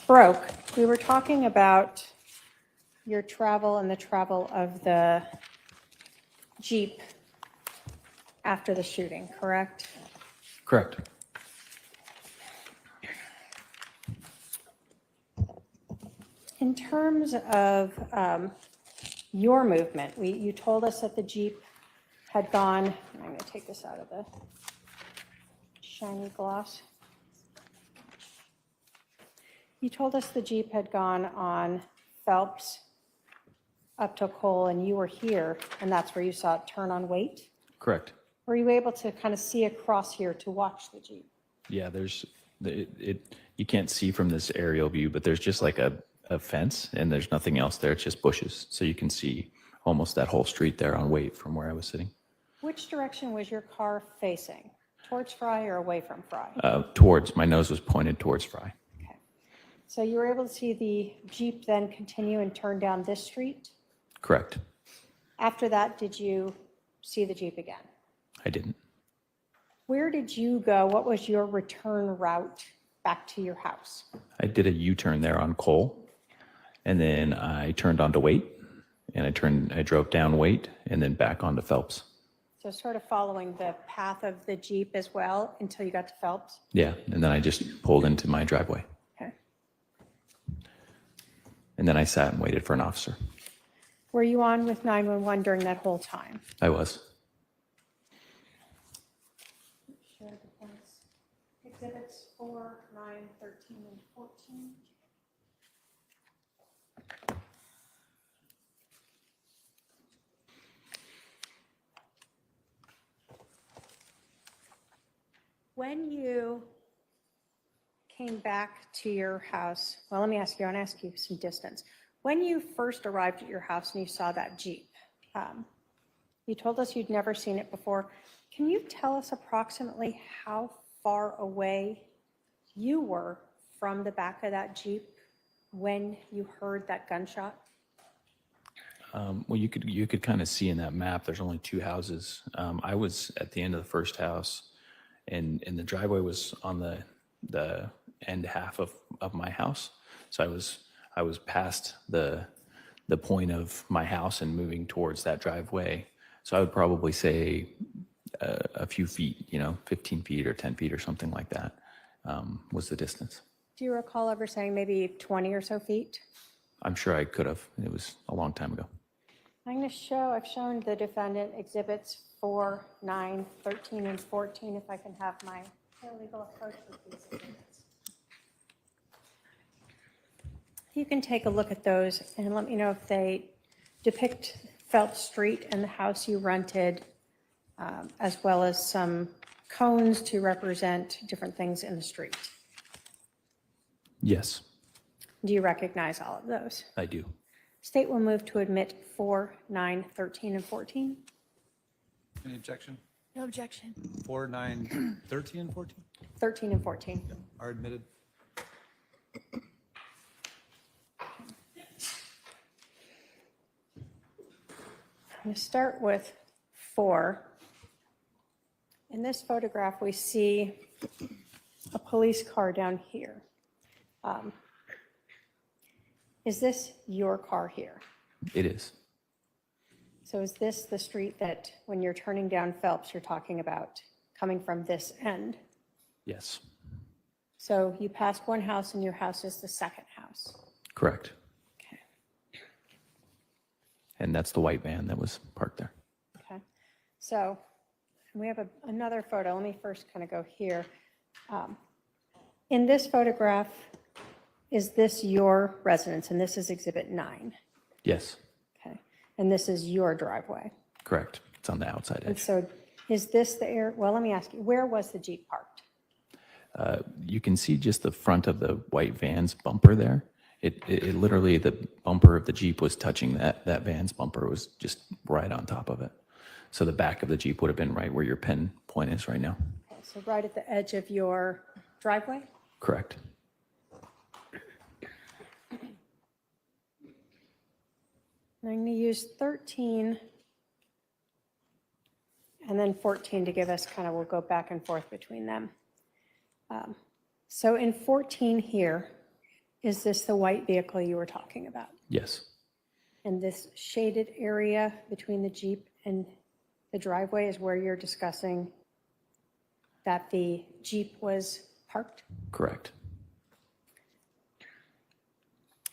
broke, we were talking about your travel and the travel of the Jeep after the shooting, correct? In terms of your movement, you told us that the Jeep had gone, I'm going to take this out of the shiny gloss. You told us the Jeep had gone on Phelps up to Cole, and you were here, and that's where you saw it turn on Waite? Correct. Were you able to kind of see across here to watch the Jeep? Yeah, you can't see from this aerial view, but there's just like a fence and there's nothing else there. It's just bushes. So you can see almost that whole street there on Waite from where I was sitting. Which direction was your car facing? Towards Fry or away from Fry? My nose was pointed towards Fry. Okay. So you were able to see the Jeep then continue and turn down this street? Correct. After that, did you see the Jeep again? I didn't. Where did you go? What was your return route back to your house? I did a U-turn there on Cole, and then I turned onto Waite, and I drove down Waite, and then back onto Phelps. So sort of following the path of the Jeep as well until you got to Phelps? Yeah, and then I just pulled into my driveway. Okay. And then I sat and waited for an officer. Were you on with 911 during that whole time? I was. Exhibits 4, 9, 13, and 14. When you came back to your house, well, let me ask you, I want to ask you some distance. When you first arrived at your house and you saw that Jeep, you told us you'd never seen it before. Can you tell us approximately how far away you were from the back of that Jeep when you heard that gunshot? Well, you could kind of see in that map, there's only two houses. I was at the end of the first house, and the driveway was on the end half of my house. So I was past the point of my house and moving towards that driveway. So I would probably say a few feet, 15 feet or 10 feet or something like that was the distance. Do you recall ever saying maybe 20 or so feet? I'm sure I could have. It was a long time ago. I've shown the defendant exhibits 4, 9, 13, and 14, if I can have my paralegal approach with these exhibits. You can take a look at those and let me know if they depict Phelps Street and the house you rented, as well as some cones to represent different things in the street. Yes, Do you recognize all of those? I do. State will move to admit 4, 9, 13, and 14. Any objection? No objection. 4, 9, 13, and 14 13 and 14. are admitted. I'm going to start with 4. In this photograph, we see a police car down here. Is this your car here? It is. So is this the street that when you're turning down Phelps, you're talking about coming from this end? Yes, So you passed one house and your house is the second house. correct. Okay. And that's the white van that was parked there. Okay. So we have another photo. Let me first kind of go here. In this photograph, is this your residence? And this is exhibit 9. Yes, Okay. And this is your driveway. correct. It's on the outside And edge. so is this the area? Well, let me ask you, where was the Jeep parked? You can see just the front of the white van's bumper there. It literally, the bumper of the Jeep was touching that van's bumper. It was just right on top of it. So the back of the Jeep would have been right where your pin point is right now. Okay, so right at the edge of your driveway? Correct. I'm going to use 13 and then 14 to give us kind of, we'll go back and forth between them. So in 14 here, is this the white vehicle you were talking about? Yes, And this shaded area between the Jeep and the driveway is where you're discussing that the Jeep was parked? correct.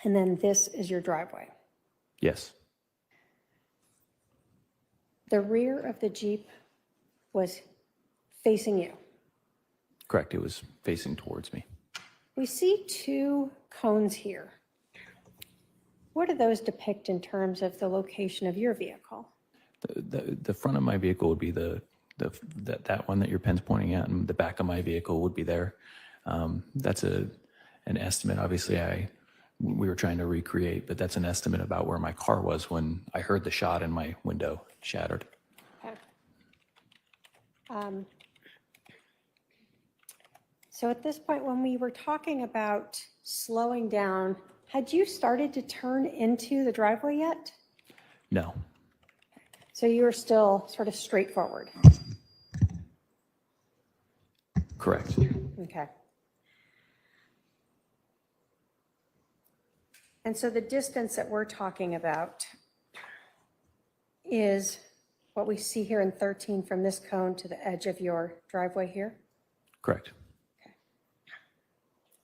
And then this is your driveway. Yes, The rear of the Jeep was facing you. correct. It was facing towards me. We see two cones here. What do those depict in terms of the location of your vehicle? The front of my vehicle would be that one that your pen's pointing at, and the back of my vehicle would be there. That's an estimate. Obviously, we were trying to recreate, but that's an estimate about where my car was when I heard the shot and my window shattered. Okay. So at this point, when we were talking about slowing down, had you started to turn into the driveway yet? No, So you were still sort of straightforward? correct. Okay. And so the distance that we're talking about is what we see here in 13 from this cone to the edge of your driveway here? Correct.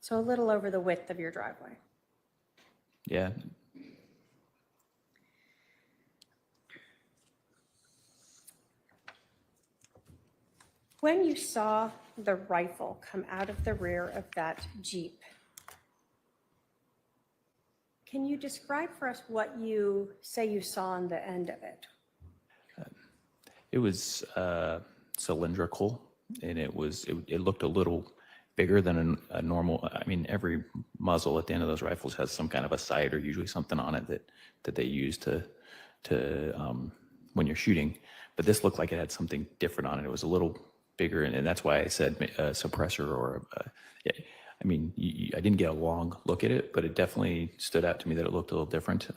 So a little over the width of your driveway. Yeah. When you saw the rifle come out of the rear of that Jeep, can you describe for us what you say you saw on the end of it? It was cylindrical, and it looked a little bigger than a normal. I mean, every muzzle at the end of those rifles has some kind of a sight or usually something on it that they use to when you're shooting. But this looked like it had something different on it. It was a little bigger, and that's why I said suppressor or. I mean, I didn't get a long look at it, but it definitely stood out to me that it looked a little different.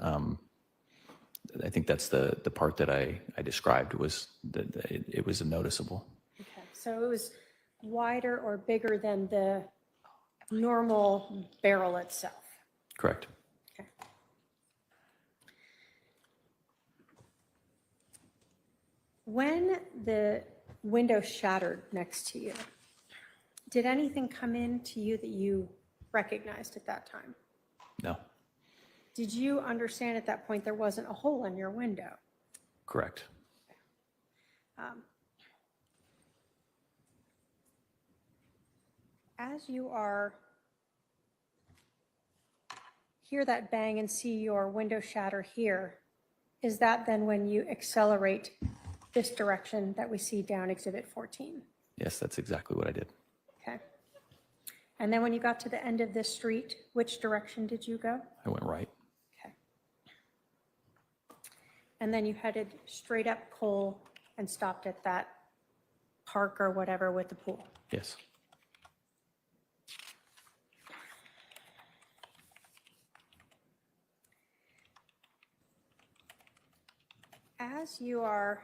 I think that's the part that I described was that it was noticeable. Okay, so it was wider or bigger than the normal barrel itself. Correct. Okay. When the window shattered next to you, did anything come in to you that you recognized at that time? No. Did you understand at that point there wasn't a hole in your window? Correct. As you hear that bang and see your window shatter here, is that then when you accelerate this direction that we see down Exhibit 14? Yes, that's exactly what I did. Okay. And then when you got to the end of this street, which direction did you go? I went right. Okay. And then you headed straight up Cole and stopped at that park or whatever with the pool? Yes. As you are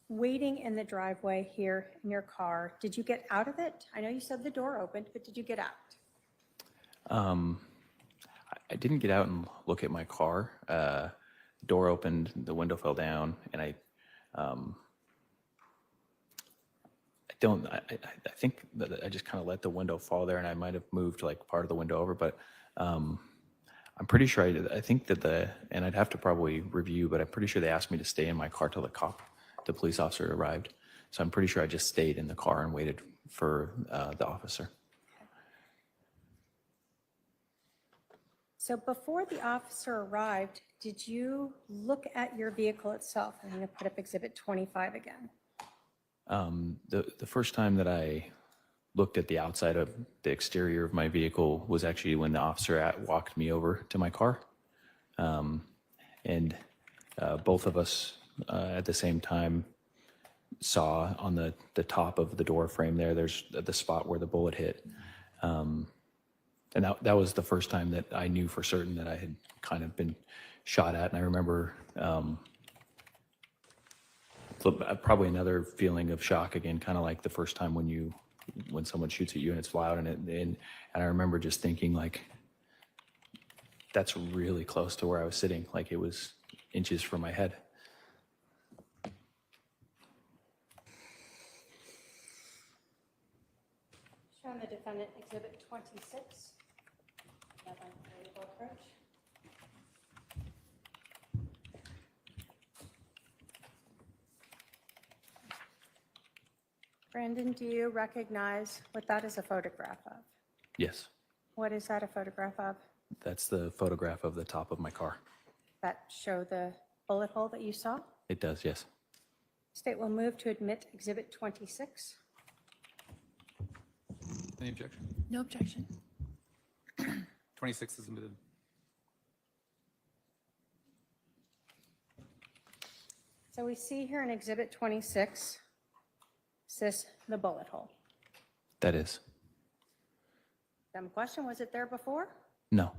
waiting in the driveway here in your car, did you get out of it? I know you said the door opened, but did you get out? I didn't get out and look at my car. Door opened, the window fell down, and I think that I just kind of let the window fall there, and I might have moved like part of the window over, but I'm pretty sure I think that and I'd have to probably review, but I'm pretty sure they asked me to stay in my car till the police officer arrived. So I'm pretty sure I just stayed in the car and waited for the officer. So before the officer arrived, did you look at your vehicle itself? I'm going to put up Exhibit 25 again. The first time that I looked at the outside of the exterior of my vehicle was actually when the officer walked me over to my car. And both of us at the same time saw on the top of the door frame there's the spot where the bullet hit. And that was the first time that I knew for certain that I had kind of been shot at. And I remember probably another feeling of shock again, kind of like the first time when someone shoots at you and it's loud, and I remember just thinking like, that's really close to where I was sitting. Like it was inches from my head. Showing the defendant Exhibit 26. approach. Brandon, do you recognize what that is a photograph of? Yes, What is that a photograph of? that's the photograph of the top of my car. That show the bullet hole that you saw? It does, yes. State will move to admit Exhibit 26. Any objection? No objection. 26 is admitted. So we see here in Exhibit 26, is this the bullet hole? That is. Dumb question, was it there before? No,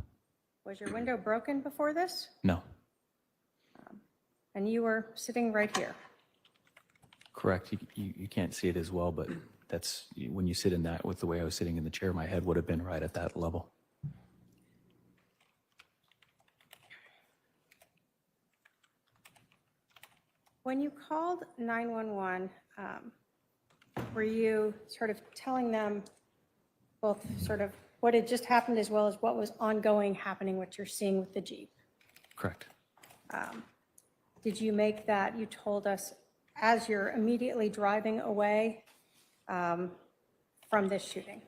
Was your window broken before this? no, And you were sitting right here? correct. You can't see it as well, but that's, when you sit in that with the way I was sitting in the chair, my head would have been right at that level. When you called 911, were you sort of telling them both sort of what had just happened as well as what was ongoing happening, what you're seeing with the Jeep? Correct. Did you make that, you told us, as you're immediately driving away from this shooting?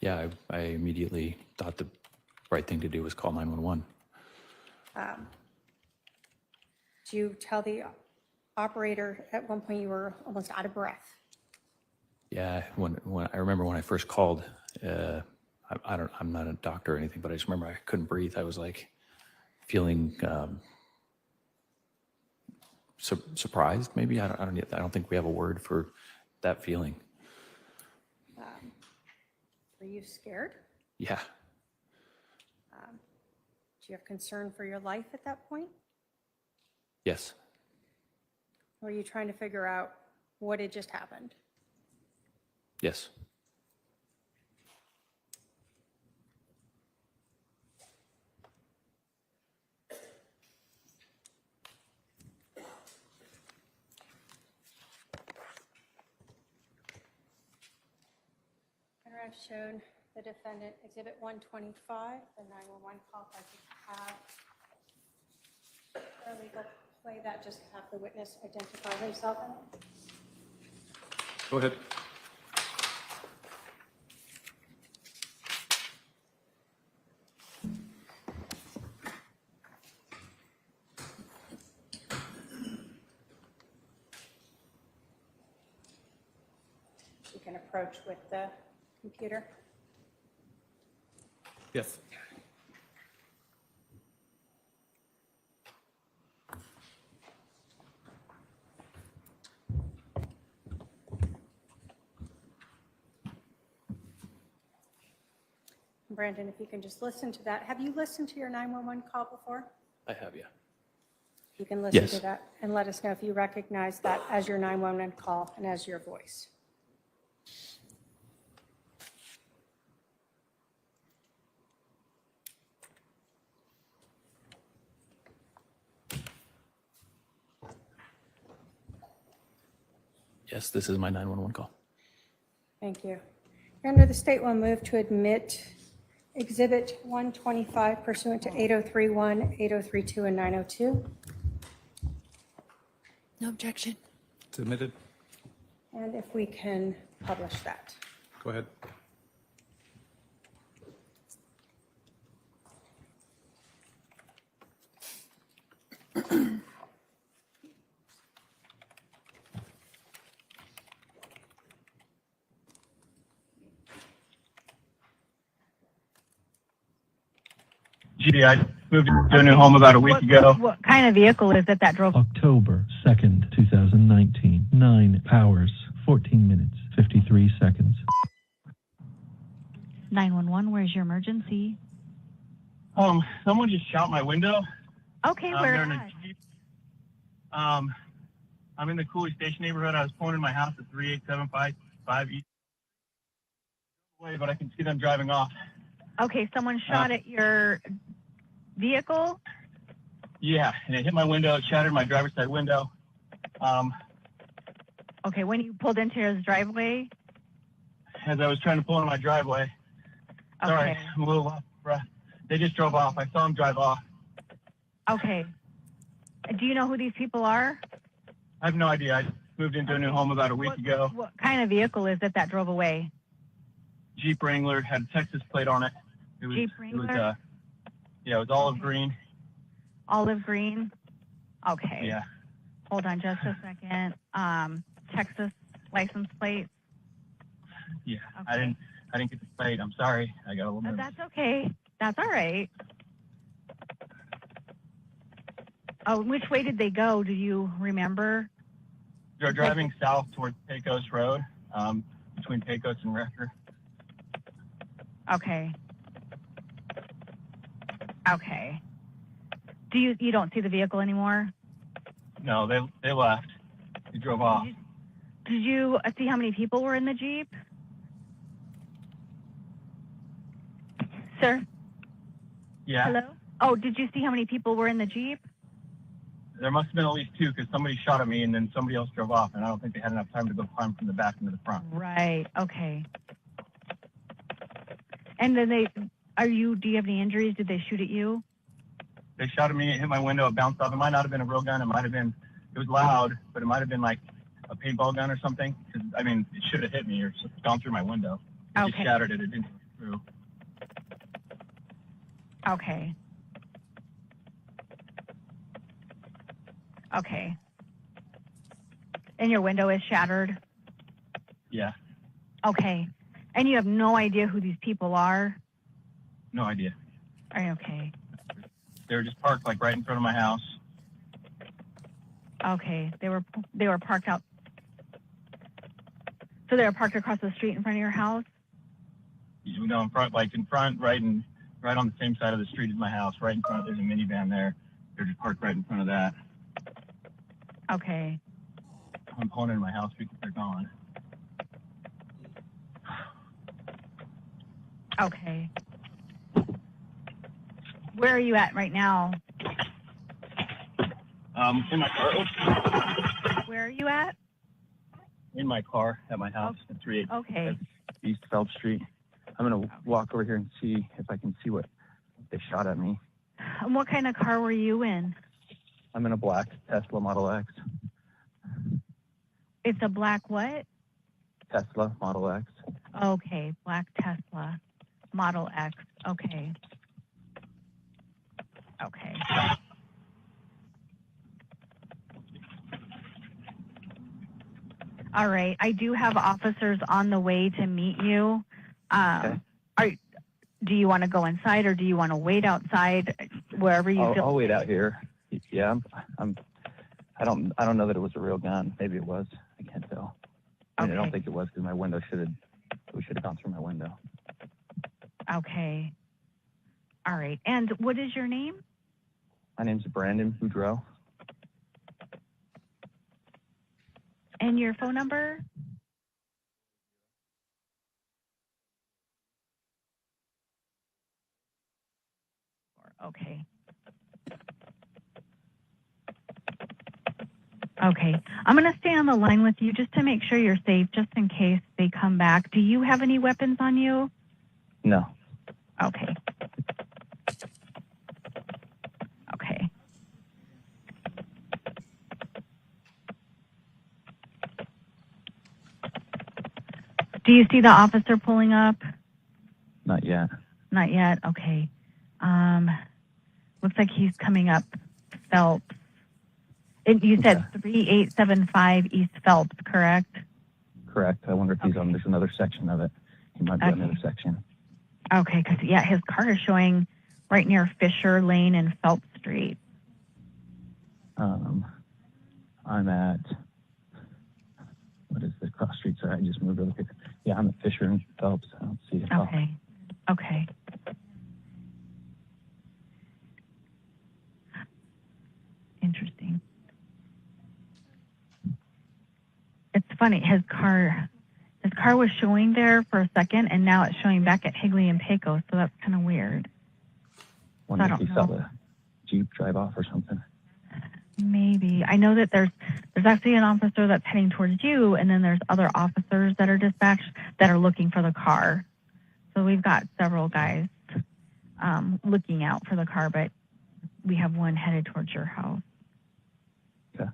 Yeah, I immediately thought the right thing to do was call 911. Did you tell the operator at one point you were almost out of breath? Yeah, when I remember when I first called, I'm not a doctor or anything, but I just remember I couldn't breathe. I was like feeling surprised, maybe. I don't think we have a word for that feeling. Were you scared? Yeah, Do you have concern for your life at that point? yes, Or were you trying to figure out what had just happened? yes. I've shown the defendant Exhibit 125, the 911 call. If I could have paralegal play that, just to have the witness identify himself in it. Go ahead. You can approach with the computer. Yes. Brandon, if you can just listen to that. Have you listened to your 911 call before? I have, yeah. You can listen Yes. to that and let us know if you recognize that as your 911 call and as your voice. Yes, this is my 911 call. Thank you. Under the state will move to admit Exhibit 125 pursuant to 8031, 8032, and 902. No objection. It's admitted. And if we can publish that. Go ahead. Gee, I moved to a new home about a week ago. What kind of vehicle is it that drove? October 2nd, 2019. 9 hours, 14 minutes, 53 seconds. 911, where's your emergency? Someone just shot my window. Okay, where they're in a at? Jeep. I'm in the Cooley Station neighborhood. I was pulling in my house at 38755 East. But I can see them driving off. Okay, someone shot at your vehicle? Yeah, and it hit my window. It shattered my driver's side window. Okay, when you pulled into his driveway? As I was trying to pull in my driveway. Sorry, Okay. I'm a little off breath. They just drove off. I saw them drive off. Okay. Do you know who these people are? I have no idea. I moved into a new home about a week ago. What kind of vehicle is it that drove away? Jeep Wrangler, had a Texas plate on it. It was, Jeep Wrangler? It was olive green. Olive green? Okay. Yeah. Hold on just a second. Texas license plate? Yeah. Okay. I didn't get the plate. I'm sorry. I got a little nervous. That's okay. That's all right. Oh, which way did they go? Do you remember? They're driving south towards Pecos Road, between Pecos and Rector. Okay. Okay. You don't see the vehicle anymore? No, they left. They drove off. Did you see how many people were in the Jeep? Sir? Yeah. Hello? Oh, did you see how many people were in the Jeep? There must have been at least two because somebody shot at me and then somebody else drove off, and I don't think they had enough time to go climb from the back into the front. Right. Okay. And then do you have any injuries? Did they shoot at you? They shot at me, it hit my window, it bounced off. It might not have been a real gun. It was loud, but it might have been like a paintball gun or something. I mean, it should have hit me or gone through my window. It just shattered it. It didn't go through. Okay. Okay. And your window is shattered? Yeah. Okay. And you have no idea who these people are? No idea. Are you okay? They were just parked like right in front of my house. Okay. They were parked out. So they were parked across the street in front of your house? You know, in front, right on the same side of the street as my house, right in front. There's a minivan there. They're just parked right in front of that. Okay. I'm pulling into my house because they're gone. Okay. Where are you at right now? In my car. Where are you at? In my car at my house at 38 Okay. East Phelps Street. I'm going to walk over here and see if I can see what they shot at me. And what kind of car were you in? I'm in a black Tesla Model X. It's a black what? Tesla Model X. Okay, black Tesla Model X. Okay. Okay. All right. I do have officers on the way to meet you. Okay. Do you want to go inside or do you want to wait outside wherever you feel? I'll wait out here. Yeah, I don't know that it was a real gun. Maybe it was. I can't tell. I don't think it was because we should have gone through my window. Okay. All right. And what is your name? My name's Brandon Boudreaux. And your phone number? Okay. Okay. I'm going to stay on the line with you just to make sure you're safe, just in case they come back. Do you have any weapons on you? No. Okay. Okay. Do you see the officer pulling up? Not yet. Not yet. Okay. Looks like he's coming up Phelps. You said 3875 East Phelps, correct? Correct. I wonder if he's on. There's another section of it. He might be on another section. Okay, because his car is showing right near Fisher Lane and Phelps Street. I'm at, what is the cross street? Sorry, I just moved really quick. Yeah, I'm at Fisher and Phelps. I don't see it. Okay. Okay. Interesting. It's funny. His car was showing there for a second, and now it's showing back at Higley and Pecos. So that's kind of weird. Wonder if he saw the Jeep drive off or something. Maybe. I know that there's actually an officer that's heading towards you, and then there's other officers that are dispatched that are looking for the car. So we've got several guys looking out for the car, but we have one headed towards your house. Okay.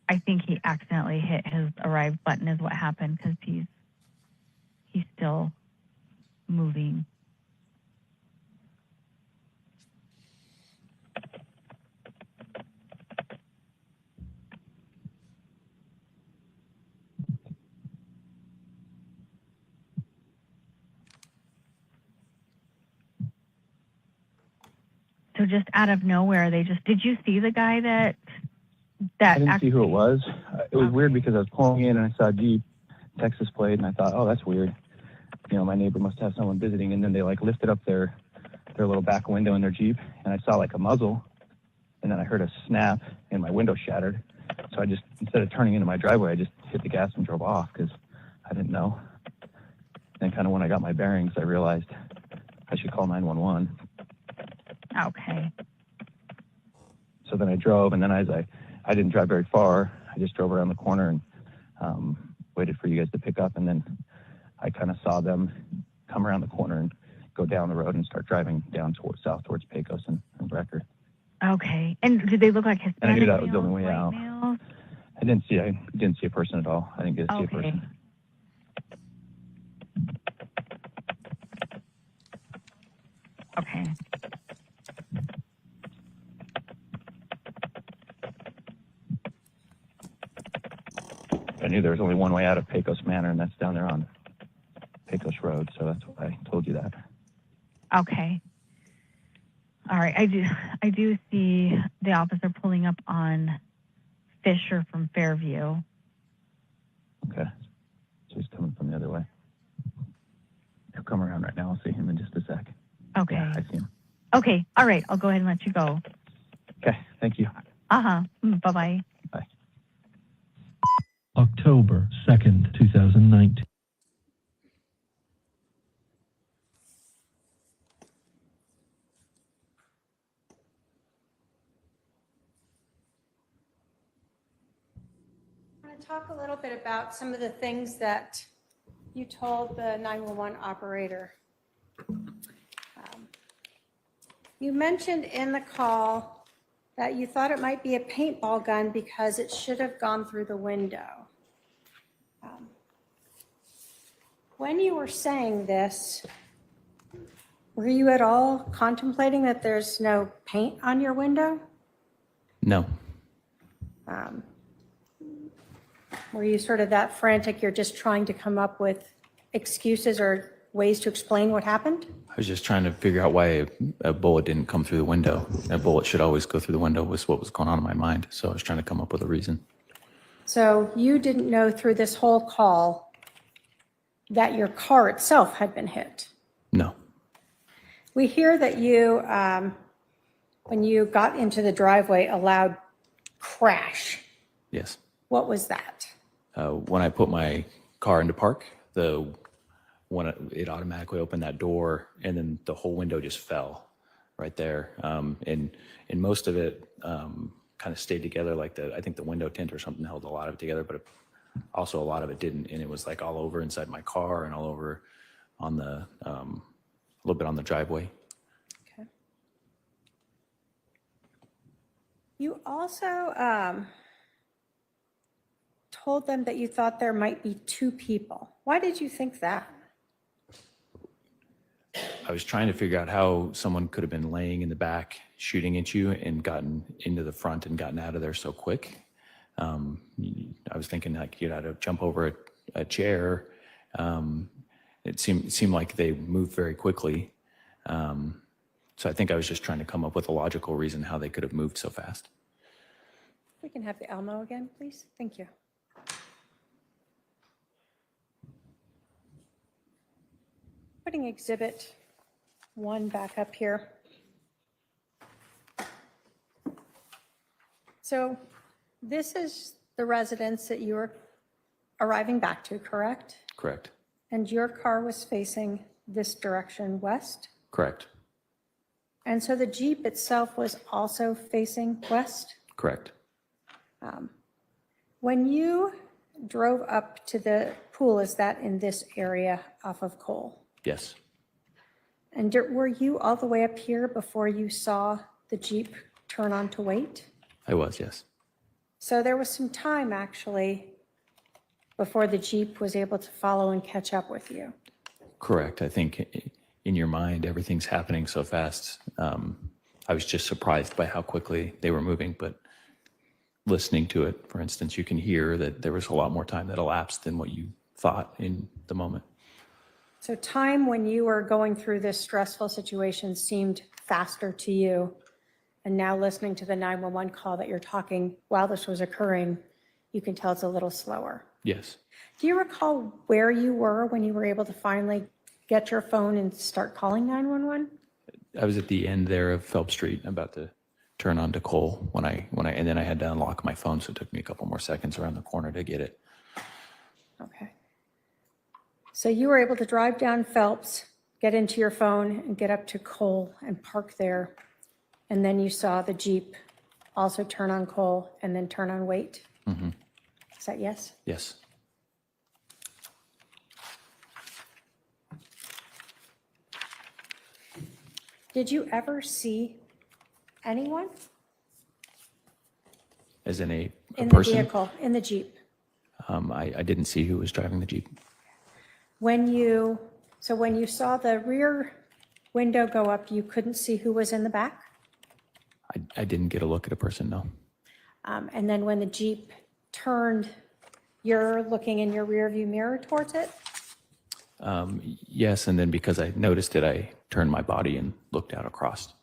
I think he accidentally hit his arrive button is what happened because he's still moving. So just out of nowhere, did you see the guy that I didn't see who it was. It was weird because I was pulling in and I saw a Jeep, Texas plate, and I thought, oh, that's weird. You know, my neighbor must have someone visiting, and then they like lifted up their little back window in their Jeep, and I saw like a muzzle, and then I heard a snap, and my window shattered. So I just, instead of turning into my driveway, I just hit the gas and drove off because I didn't know. And kind of when I got my bearings, I realized I should call 911. Okay. So then I drove, and then as I didn't drive very far. I just drove around the corner and waited for you guys to pick up, and then I kind of saw them come around the corner and go down the road and start driving down south towards Pecos and Brecker. Okay. And did they look like Hispanic? And I knew that was the only way white out. males? I didn't see a person at all. I didn't get to see a person. Okay. I knew there was only one way out of Pecos Manor, and that's down there on Pecos Road, so that's why I told you that. Okay. All right. I do see the officer pulling up on Fisher from Fairview. Okay. So he's coming from the other way. He'll come around right now. I'll see him in just a sec. Okay. Yeah, I see him. Okay. All right. I'll go ahead and let you go. Okay. Thank you. Uh-huh. Bye-bye. Bye. October 2nd, 2019. I want to talk a little bit about some of the things that you told the 911 operator. You mentioned in the call that you thought it might be a paintball gun because it should have gone through the window. When you were saying this, were you at all contemplating that there's no paint on your window? No. Were you sort of that frantic, you're just trying to come up with excuses or ways to explain what happened? I was just trying to figure out why a bullet didn't come through the window. A bullet should always go through the window was what was going on in my mind. So I was trying to come up with a reason. So you didn't know through this whole call that your car itself had been hit? No. We hear that you, when you got into the driveway, a loud crash. Yes. What was that? When I put my car into park, when it automatically opened that door, and then the whole window just fell right there. And most of it kind of stayed together. Like I think the window tint or something held a lot of it together, but also a lot of it didn't. And it was like all over inside my car and all over on the a little bit on the driveway. Okay. You also told them that you thought there might be two people. Why did you think that? I was trying to figure out how someone could have been laying in the back, shooting at you, and gotten into the front and gotten out of there so quick. I was thinking like you'd have to jump over a chair. It seemed like they moved very quickly. So I think I was just trying to come up with a logical reason how they could have moved so fast. We can have the Elmo again, please. Thank you. Putting exhibit 1 back up here. So this is the residence that you were arriving back to, correct? Correct. And your car was facing this direction west? Correct. And so the Jeep itself was also facing west? Correct. When you drove up to the pool, is that in this area off of Cole? Yes. And were you all the way up here before you saw the Jeep turn on to wait? I was, yes. So there was some time actually before the Jeep was able to follow and catch up with you. Correct. I think in your mind, everything's happening so fast. I was just surprised by how quickly they were moving, but listening to it, for instance, you can hear that there was a lot more time that elapsed than what you thought in the moment. So time when you were going through this stressful situation seemed faster to you. And now listening to the 911 call that you're talking while this was occurring, you can tell it's a little slower. Yes. Do you recall where you were when you were able to finally get your phone and start calling 911? I was at the end there of Phelps Street, about to turn on to Cole and then I had to unlock my phone, so it took me a couple more seconds around the corner to get it. Okay. So you were able to drive down Phelps, get into your phone and get up to Cole and park there. And then you saw the Jeep also turn on Cole and then turn on wait. Mm-hmm. Is that yes? Yes. Did you ever see anyone As in a in person? the vehicle, in the Jeep? I didn't see who was driving the Jeep. When you saw the rear window go up, you couldn't see who was in the back? I didn't get a look at a person, no. And then when the Jeep turned, you're looking in your rear view mirror towards it? Yes, and then because I noticed it, I turned my body and looked out across.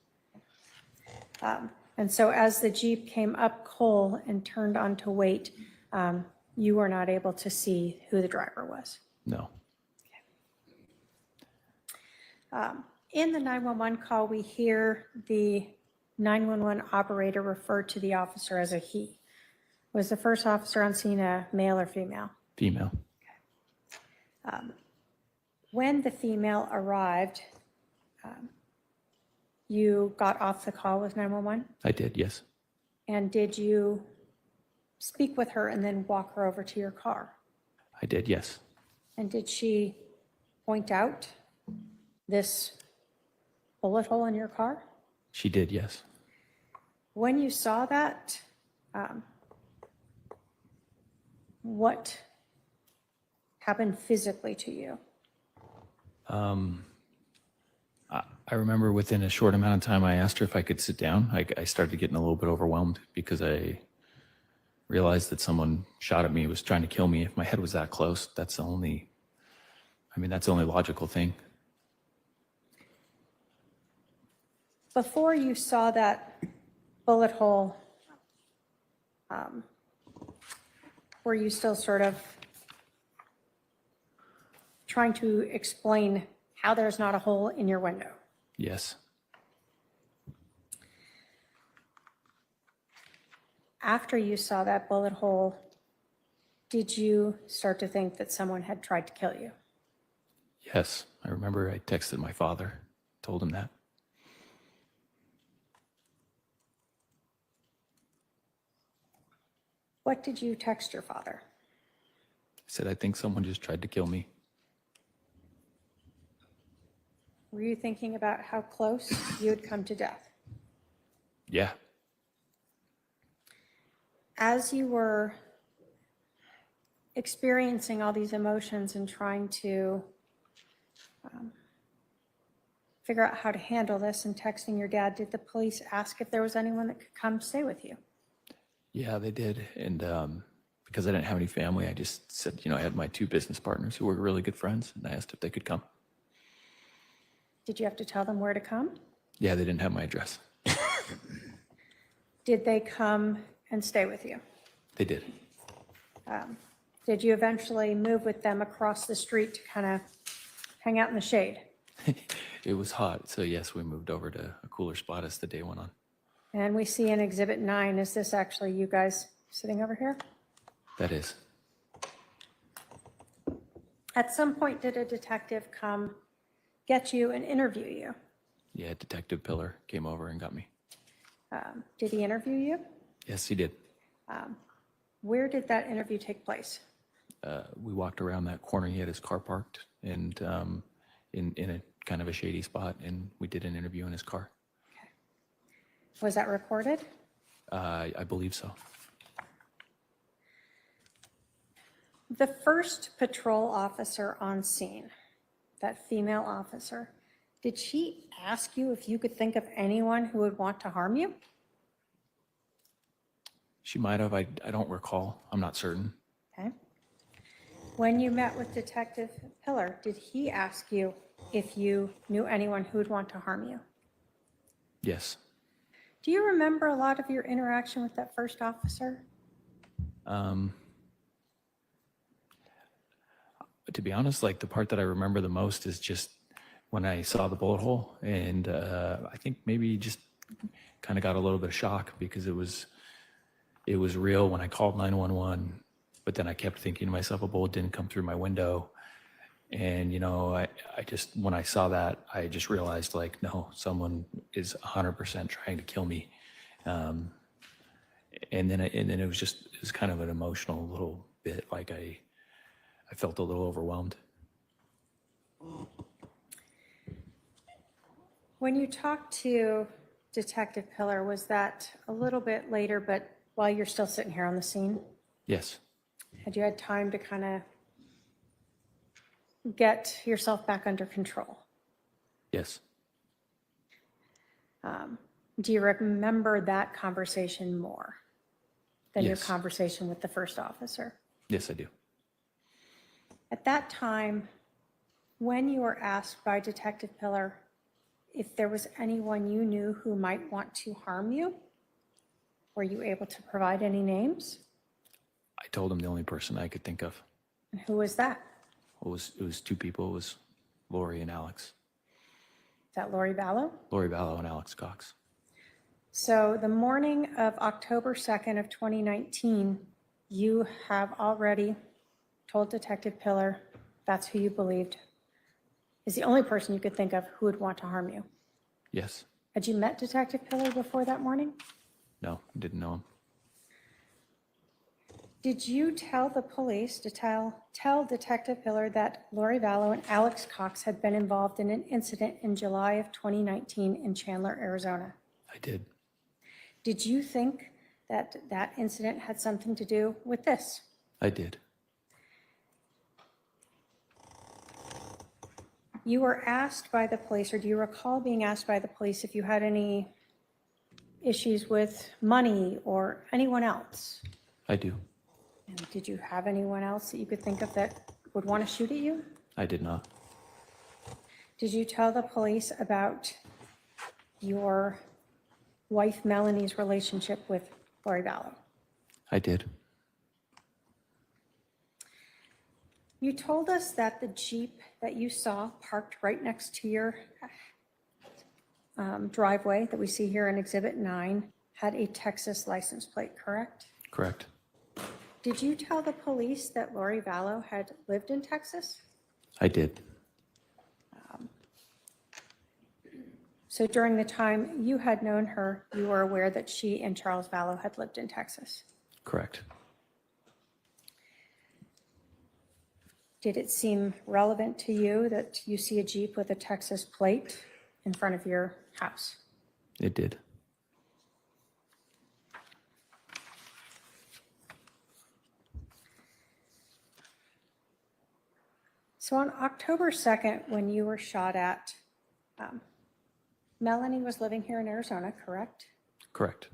And so as the Jeep came up Cole and turned onto wait, you were not able to see who the driver was? No. In the 911 call, we hear the 911 operator refer to the officer as a he. Was the first officer on scene a male or female? Female. When the female arrived, you got off the call with 911? I did, yes. And did you speak with her and then walk her over to your car? I did, yes. And did she point out this bullet hole in your car? She did, yes. When you saw that, what happened physically to you? I remember within a short amount of time, I asked her if I could sit down. I started getting a little bit overwhelmed because I realized that someone shot at me, was trying to kill me. If my head was that close, that's the only logical thing. Before you saw that bullet hole, were you still sort of trying to explain how there's not a hole in your window? Yes. After you saw that bullet hole, did you start to think that someone had tried to kill you? Yes. I remember I texted my father, told him that. What did you text your father? I said, I think someone just tried to kill me. Were you thinking about how close you had come to death? Yeah. As you were experiencing all these emotions and trying to figure out how to handle this and texting your dad, did the police ask if there was anyone that could come stay with you? Yeah, they did. And because I didn't have any family, I just said, I had my two business partners who were really good friends, and I asked if they could come. Did you have to tell them where to come? Yeah, they didn't have my address. Did they come and stay with you? They did. Did you eventually move with them across the street to kind of hang out in the shade? It was hot, so yes, we moved over to a cooler spot as the day went on. And we see in Exhibit 9, is this actually you guys sitting over here? That is. At some point, did a detective come get you and interview you? Yeah, Detective Pillar came over and got me. Did he interview you? Yes, he did. Where did that interview take place? We walked around that corner. He had his car parked, and in a kind of a shady spot, and we did an interview in his car. Was that recorded? I believe so. The first patrol officer on scene, that female officer, did she ask you if you could think of anyone who would want to harm you? She might have. I don't recall. I'm not certain. Okay. When you met with Detective Pillar, did he ask you if you knew anyone who would want to harm you? Yes. Do you remember a lot of your interaction with that first officer? To be honest, like the part that I remember the most is just when I saw the bullet hole, and I think maybe just kind of got a little bit of shock because it was real when I called 911, but then I kept thinking to myself, a bullet didn't come through my window. And, you know, I just, when I saw that, I just realized like, no, someone is 100% trying to kill me. And then it was kind of an emotional little bit. Like I felt a little overwhelmed. When you talked to Detective Pillar, was that a little bit later, but while you're still sitting here on the scene? Yes. Had you had time to kind of get yourself back under control? Yes. Do you remember that conversation more than your Yes. conversation with the first officer? Yes, I do. At that time, when you were asked by Detective Pillar if there was anyone you knew who might want to harm you, were you able to provide any names? I told him the only person I could think of. And who was that? It was two people. It was Lori and Alex. Is that Lori Vallow? Lori Vallow and Alex Cox. So the morning of October 2nd of 2019, you have already told Detective Pillar that's who you believed is the only person you could think of who would want to harm you. Yes. Had you met Detective Pillar before that morning? No, didn't know him. Did you tell the police to tell Detective Pillar that Lori Vallow and Alex Cox had been involved in an incident in July of 2019 in Chandler, Arizona? I did. Did you think that that incident had something to do with this? I did. You were asked by the police, or do you recall being asked by the police if you had any issues with money or anyone else? I do. And did you have anyone else that you could think of that would want to shoot at you? I did not. Did you tell the police about your wife Melanie's relationship with Lori Vallow? I did. You told us that the Jeep that you saw parked right next to your driveway that we see here in Exhibit 9 had a Texas license plate, correct? Correct. Did you tell the police that Lori Vallow had lived in Texas? I did. So during the time you had known her, you were aware that she and Charles Vallow had lived in Texas? Correct. Did it seem relevant to you that you see a Jeep with a Texas plate in front of your house? It did. So on October 2nd, when you were shot at, Melanie was living here in Arizona, correct? Correct.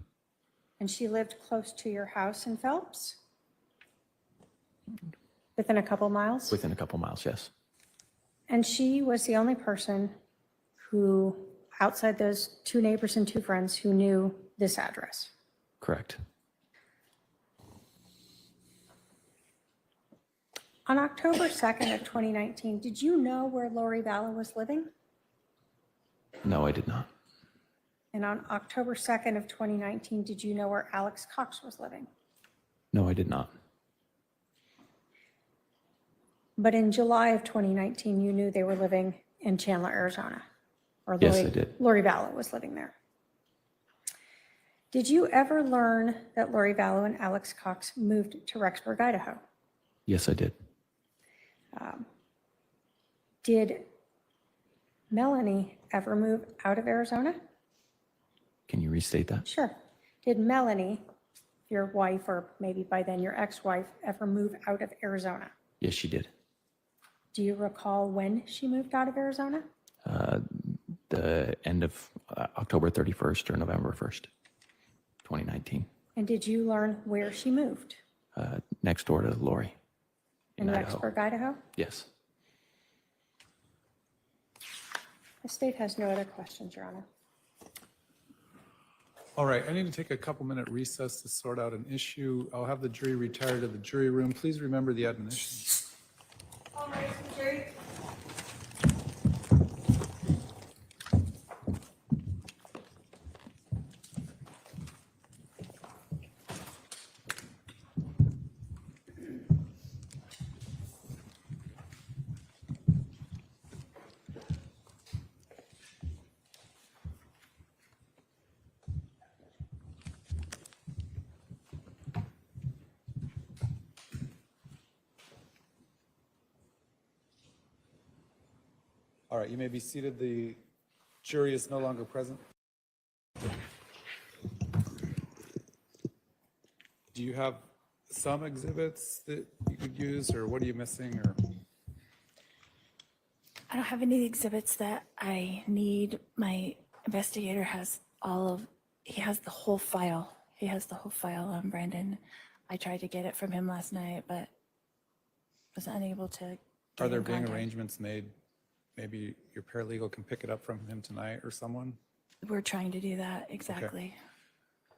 And she lived close to your house in Phelps? Within a couple miles? Within a couple miles, yes. And she was the only person who, outside those two neighbors and two friends, who knew this address? Correct. On October 2nd of 2019, did you know where Lori Vallow was living? No, I did not. And on October 2nd of 2019, did you know where Alex Cox was living? No, I did not. But in July of 2019, you knew they were living in Chandler, Arizona, or Yes, I did. Lori Vallow was living there. Did you ever learn that Lori Vallow and Alex Cox moved to Rexburg, Idaho? Yes, I did. Did Melanie ever move out of Arizona? Can you restate that? Sure. Did Melanie, your wife, or maybe by then your ex-wife, ever move out of Arizona? Yes, she did. Do you recall when she moved out of Arizona? The end of October 31st or November 1st, 2019. And did you learn where she moved? Next door to Lori In Idaho. Rexburg, Idaho? Yes. The state has no other questions, Your Honor. All right, I need to take a couple-minute recess to sort out an issue. I'll have the jury retire to the jury room. Please remember the admonition. All right, jury. All right, you may be seated. The jury is no longer present. Do you have some exhibits that you could use, or what are you missing? Or I don't have any exhibits that I need. My investigator has he has the whole file. He has the whole file on Brandon. I tried to get it from him last night, but was unable to get are there in being contact. arrangements made? Maybe your paralegal can pick it up from him tonight or someone? We're trying to do that, exactly.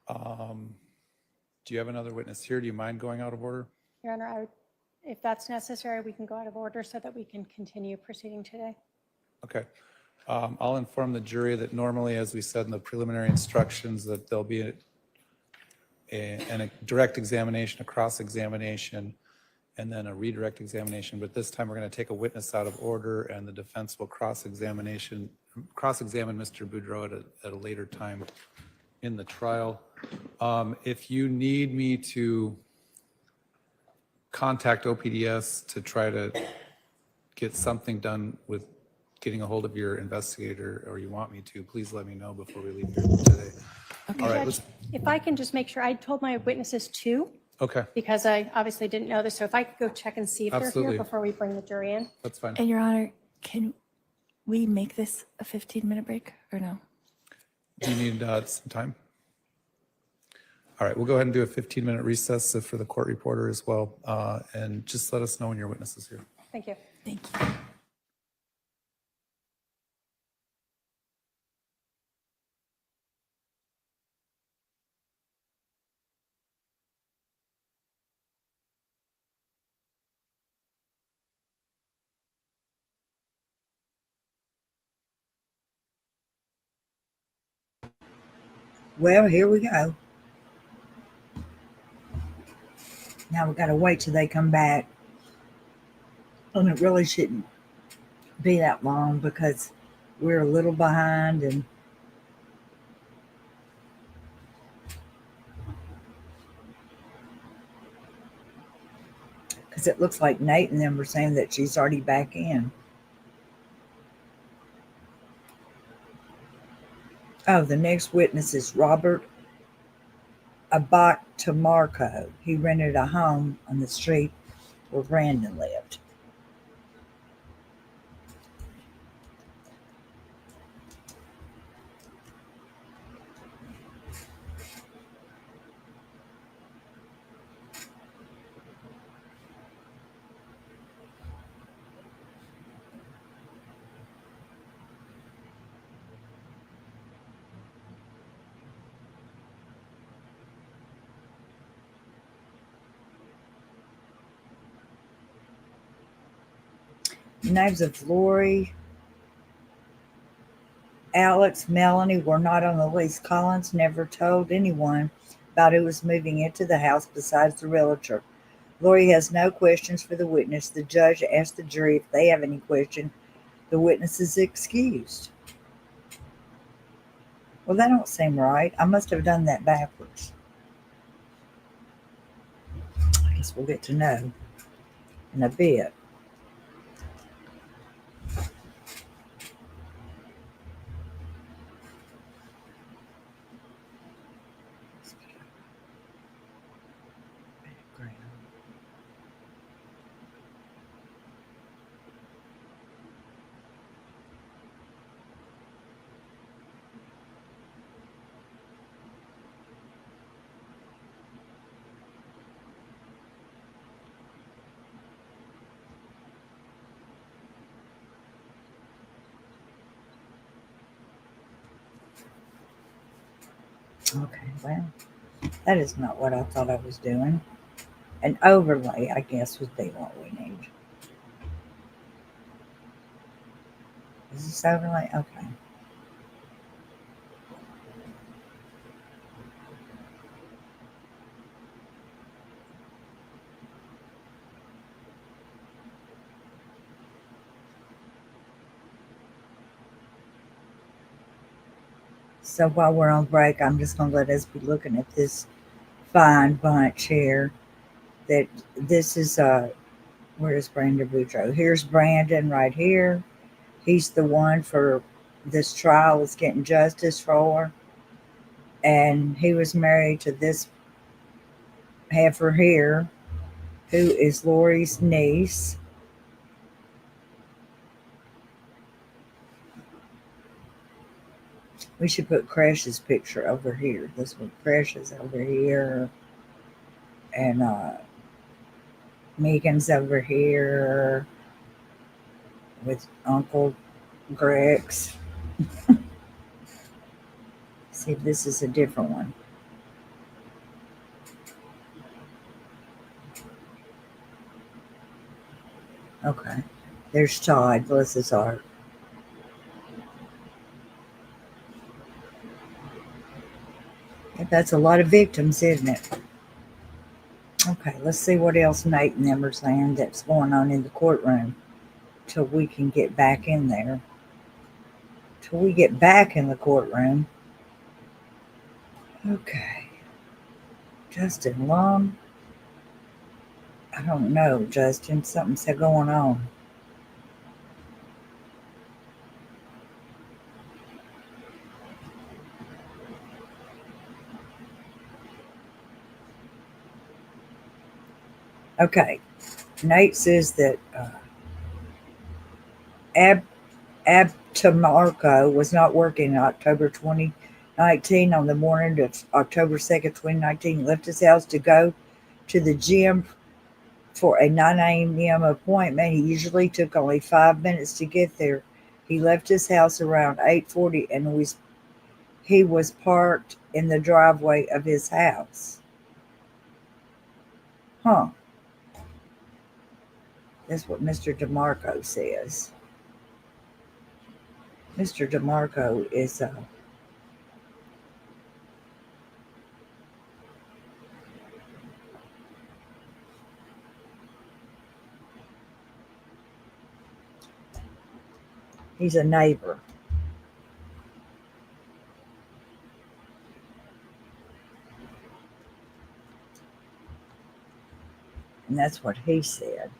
Do you have another witness here? Do you mind going out of order? Your Honor, if that's necessary, we can go out of order so that we can continue proceeding today. Okay. I'll inform the jury that normally, as we said in the preliminary instructions, that there'll be a direct examination, a cross-examination, and then a redirect examination. But this time, we're going to take a witness out of order, and the defense will cross-examine Mr. Boudreaux at a later time in the trial. If you need me to contact OPDS to try to get something done with getting a hold of your investigator, or you want me to, please let me know before we leave here today. Okay. All right, Judge, if I can just make sure, I told my witnesses too, okay, because I obviously didn't know this. So if I could go check and see if they're Absolutely. here before we bring the jury in. that's fine. And Your Honor, can we make this a 15-minute break or no? Do you need some time? All right, we'll go ahead and do a 15-minute recess for the court reporter as well. And just let us know when your witness is here. Thank you. Thank you. Well, here we go. Now we got to wait till they come back. And it really shouldn't be that long because we're a little behind and because it looks like Nate and them were saying that she's already back in. Oh, the next witness is Robert Abak-Tamarco. He rented a home on the street where Brandon lived. The names of Lori, Alex, Melanie were not on the lease. Collins never told anyone about who was moving into the house besides the realtor. Lori has no questions for the witness. The judge asked the jury if they have any question. The witness is excused. Well, that don't seem right. I must have done that backwards. I guess we'll get to know in a bit. Okay, well, that is not what I thought I was doing. An overlay, I guess, would be what we need. Is this overlay? Okay. So while we're on break, I'm just going to let us be looking at this fine bunch here. That this is, where's Brandon Boudreaux? Here's Brandon right here. He's the one for this trial is getting justice for. And he was married to this heifer here, who is Lori's niece. We should put Crash's picture over here. This one, Crash is over here. And Megan's over here with Uncle Greg's. See, this is a different one. Okay. There's Todd, bless his heart. That's a lot of victims, isn't it? Okay, let's see what else Nate and them are saying that's going on in the courtroom till we can get back in there. Till we get back in the courtroom. Okay. Justin Long. I don't know, Justin. Something's going on. Okay. Nate says that Abtamarco was not working in October 2019 on the morning of October 2nd, 2019. He left his house to go to the gym for a 9 a.m. appointment. He usually took only 5 minutes to get there. He left his house around 8:40 and he was parked in the driveway of his house. Huh. That's what Mr. DeMarco says. Mr. DeMarco is he's a neighbor. And that's what he said.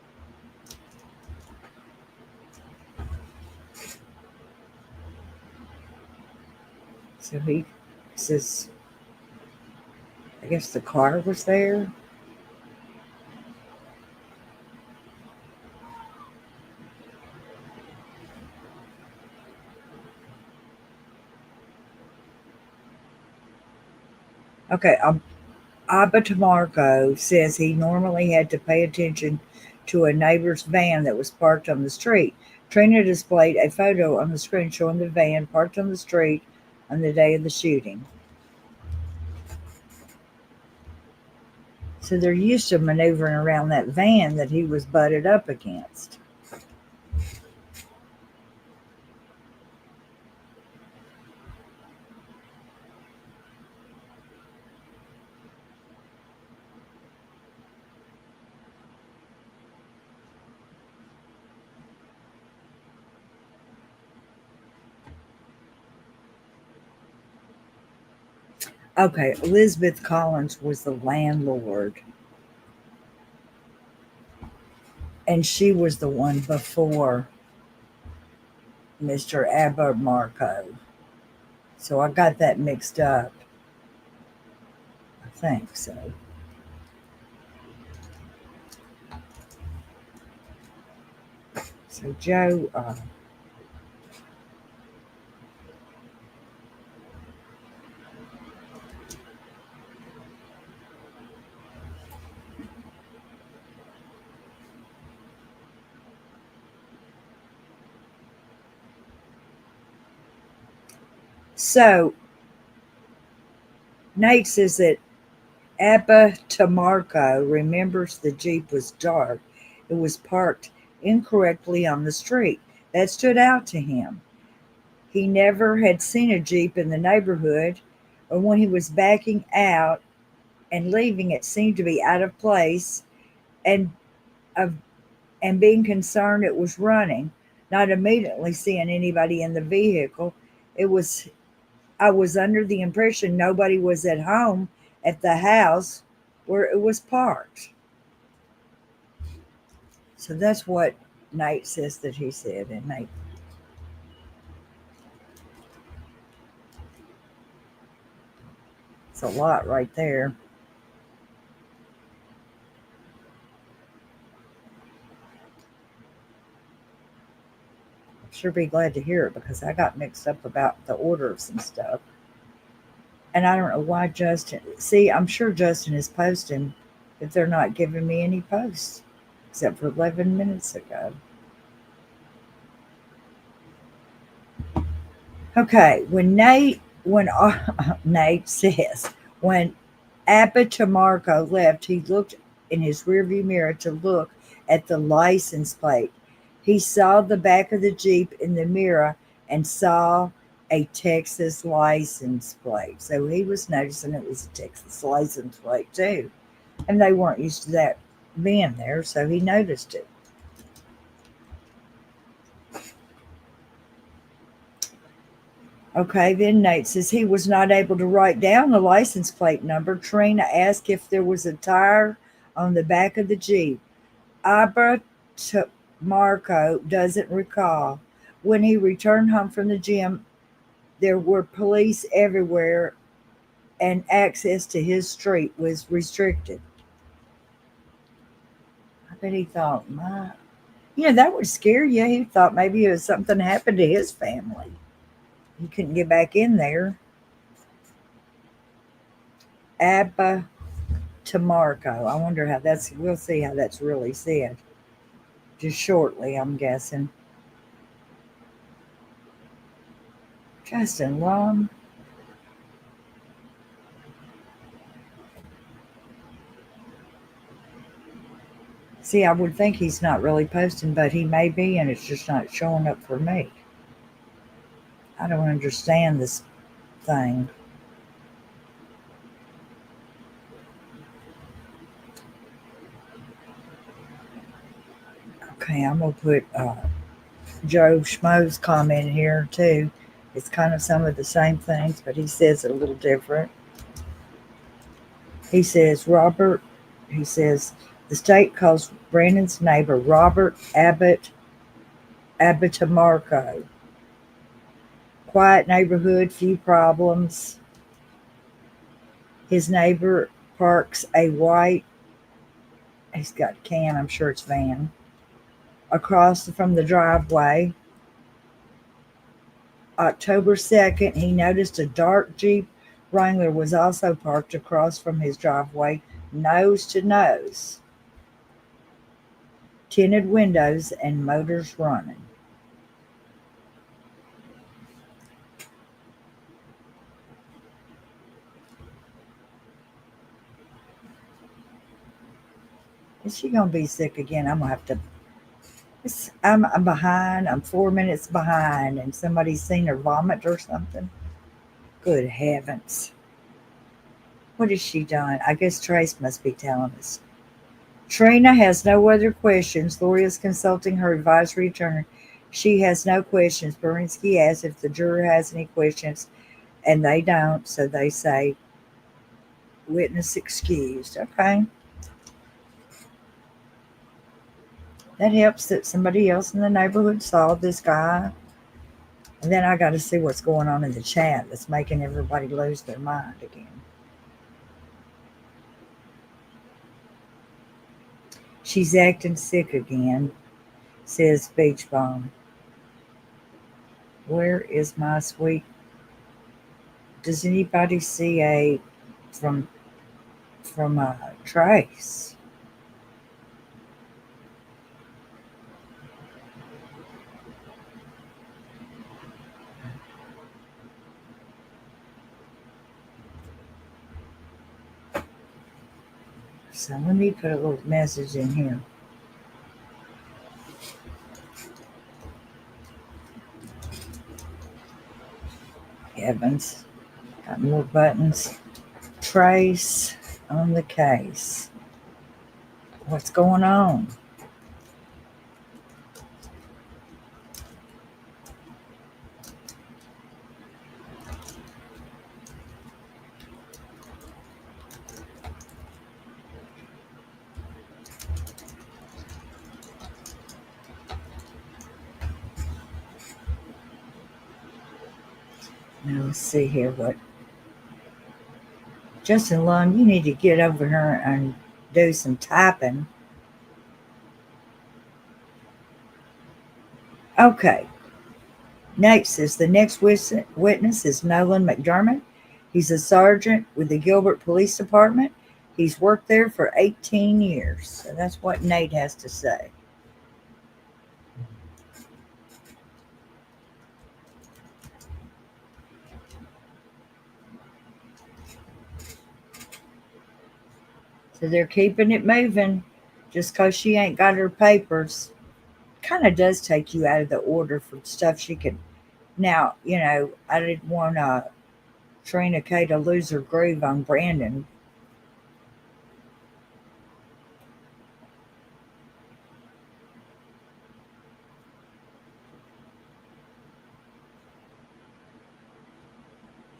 So he says, I guess the car was there. Okay, Abba Tamarco says he normally had to pay attention to a neighbor's van that was parked on the street. Trina displayed a photo on the screen showing the van parked on the street on the day of the shooting. So they're used to maneuvering around that van that he was butted up against. Okay, Elizabeth Collins was the landlord. And she was the one before Mr. Abermarco. So I got that mixed up. I think so. So Joe, so Nate says that Abba Tamarco remembers the Jeep was dark. It was parked incorrectly on the street. That stood out to him. He never had seen a Jeep in the neighborhood, or when he was backing out and leaving, it seemed to be out of place and of and being concerned it was running, not immediately seeing anybody in the vehicle. I was under the impression nobody was at home at the house where it was parked. So that's what Nate says that he said, and Nate. It's a lot right there. Sure be glad to hear it because I got mixed up about the order of some stuff. And I don't know why Justin, see, I'm sure Justin is posting, but they're not giving me any posts except for 11 minutes ago. Okay, Nate says, when Abba Tamarco left, he looked in his rearview mirror to look at the license plate. He saw the back of the Jeep in the mirror and saw a Texas license plate. So he was noticing it was a Texas license plate too. And they weren't used to that being there, so he noticed it. Okay, then Nate says he was not able to write down the license plate number. Trina asked if there was a tire on the back of the Jeep. Abba Marco doesn't recall. When he returned home from the gym, there were police everywhere and access to his street was restricted. I bet he thought, that would scare you. He thought maybe it was something happened to his family. He couldn't get back in there. Abba Tamarco. I wonder how we'll see how that's really said. Just shortly, I'm guessing. Justin Long. See, I would think he's not really posting, but he may be, and it's just not showing up for me. I don't understand this thing. Okay, I'm going to put Joe Schmo's comment here too. It's kind of some of the same things, but he says it a little different. He says, the state calls Brandon's neighbor Robert Abitamarco. Quiet neighborhood, few problems. His neighbor parks a white, he's got a can, I'm sure it's van, across from the driveway. October 2nd, he noticed a dark Jeep Wrangler was also parked across from his driveway, nose to nose. Tinted windows and motors running. Is she going to be sick again? I'm going to have to. I'm behind. I'm 4 minutes behind, and somebody's seen her vomit or something. Good heavens. What has she done? I guess Trace must be telling us. Trina has no other questions. Lori is consulting her advisory attorney. She has no questions. Berinsky asks if the juror has any questions, and they don't, so they say, witness excused. Okay. That helps that somebody else in the neighborhood saw this guy. And then I got to see what's going on in the chat that's making everybody lose their mind again. She's acting sick again, says Beach Bomb. Where is my sweet? Does anybody see a from Trace? So let me put a little message in here. Evans, got more buttons. Trace on the case. What's going on? Now let's see here what. Justin Lund, you need to get over here and do some typing. Okay. Next is the next witness is Nolan McDermott. He's a sergeant with the Gilbert Police Department. He's worked there for 18 years. So that's what Nate has to say. So they're keeping it moving just because she ain't got her papers. Kind of does take you out of the order for stuff she could. Now, you know, I didn't want Trina K to lose her groove on Brandon.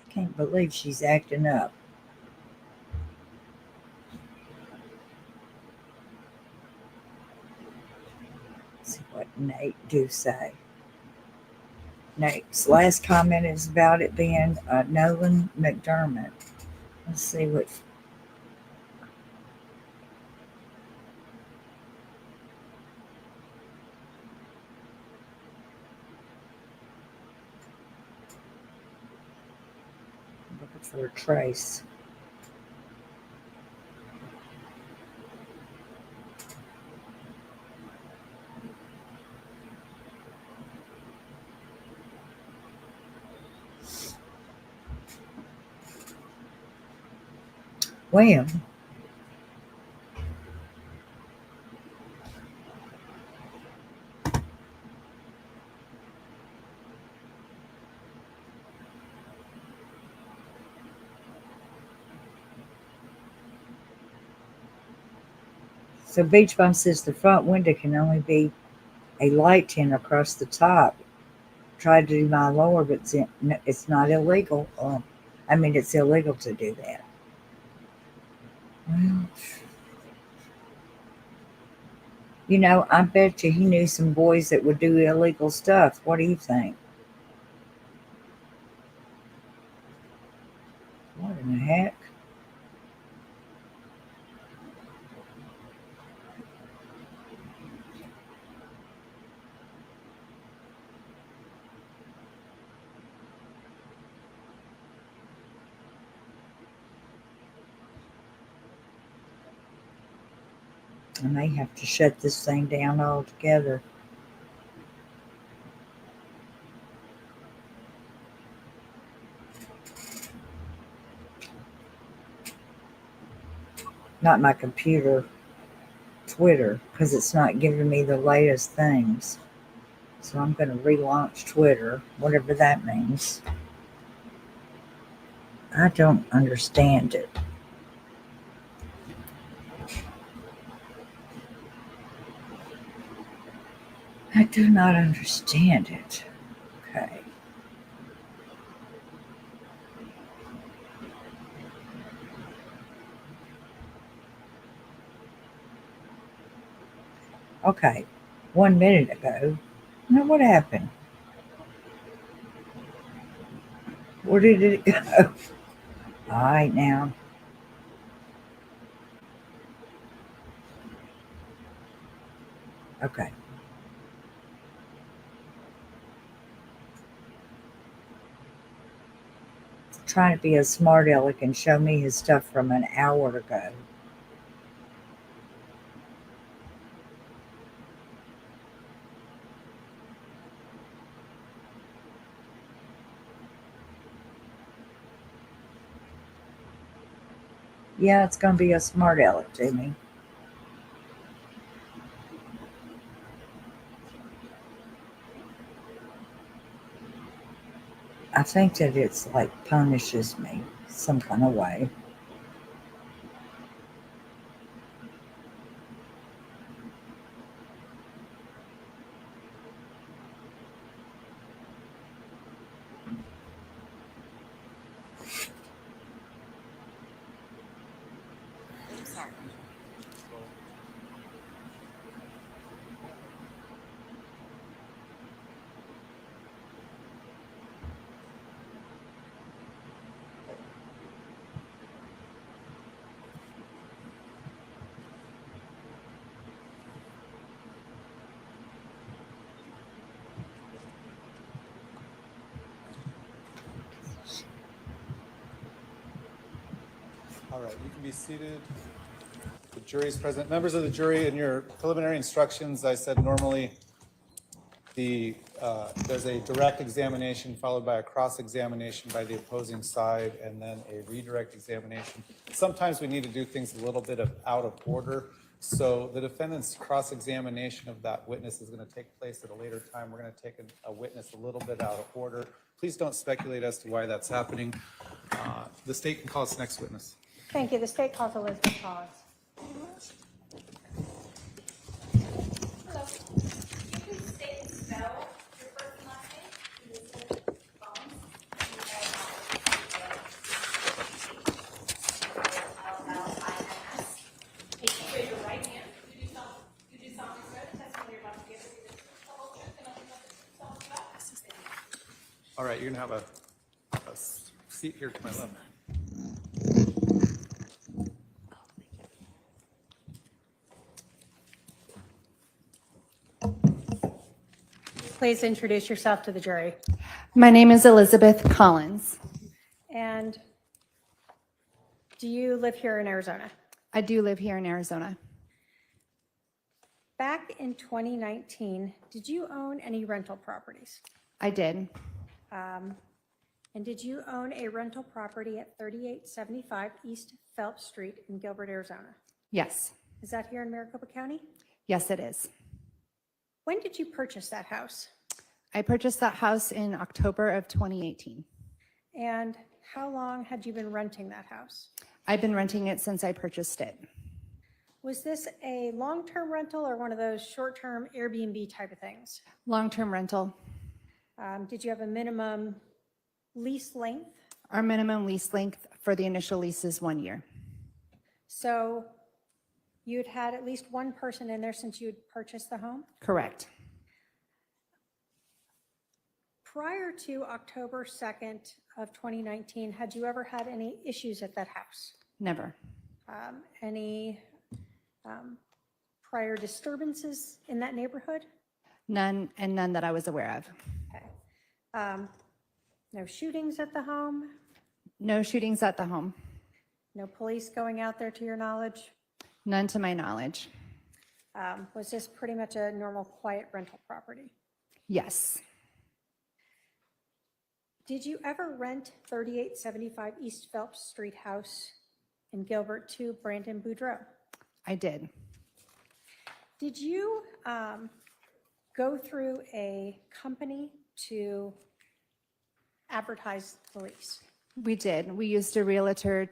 I can't believe she's acting up. Let's see what Nate do say. Nate's last comment is about it being Nolan McDermott. Let's see what. Looking for a trace. Well, so Beach Bum says the front window can only be a light tint across the top. Tried to do my lower, but it's not illegal. I mean, it's illegal to do that. Well, you know, I bet you he knew some boys that would do illegal stuff. What do you think? What in the heck? I may have to shut this thing down altogether. Not my computer, Twitter, because it's not giving me the latest things. So I'm going to relaunch Twitter, whatever that means. I don't understand it. I do not understand it. Okay. Okay. 1 minute ago. Now what happened? Where did it go? All right now. Okay. Trying to be a smart aleck and show me his stuff from an hour ago. Yeah, it's going to be a smart aleck to me. I think that it's like punishes me some kind of way. All right, you can be seated. The jury is present. Members of the jury, in your preliminary instructions, I said normally there's a direct examination followed by a cross-examination by the opposing side and then a redirect examination. Sometimes we need to do things a little bit out of order. So the defendant's cross-examination of that witness is going to take place at a later time. We're going to take a witness a little bit out of order. Please don't speculate as to why that's happening. The state can call its next witness. Thank you. The state calls Elizabeth Collins. Hello. Could you please state and spell your first and last name? Elizabeth Collins. L-L-I-N-S. Hey, raise your right hand. You do solemnly swear the testimony you're about to give will be the truth, the whole truth, and nothing but the truth, so help you God? All right, you're going to have a seat here to my left. Please introduce yourself to the jury. My name is Elizabeth Collins. And do you live here in Arizona? I do live here in Arizona. Back in 2019, did you own any rental properties? I did. And did you own a rental property at 3875 East Phelps Street in Gilbert, Arizona? Yes. Is that here in Maricopa County? Yes, it is. When did you purchase that house? I purchased that house in October of 2018. And how long had you been renting that house? I've been renting it since I purchased it. Was this a long-term rental or one of those short-term Airbnb type of things? Long-term rental. Did you have a minimum lease length? Our minimum lease length for the initial lease is 1 year. So you'd had at least one person in there since you'd purchased the home? Correct. Prior to October 2nd of 2019, had you ever had any issues at that house? Never. Any prior disturbances in that neighborhood? None, and none that I was aware of. Okay. No shootings at the home? No shootings at the home. No police going out there to your knowledge? None to my knowledge. Was this pretty much a normal, quiet rental property? Yes. Did you ever rent 3875 East Phelps Street house in Gilbert to Brandon Boudreaux? I did. Did you go through a company to advertise the lease? We did. We used a realtor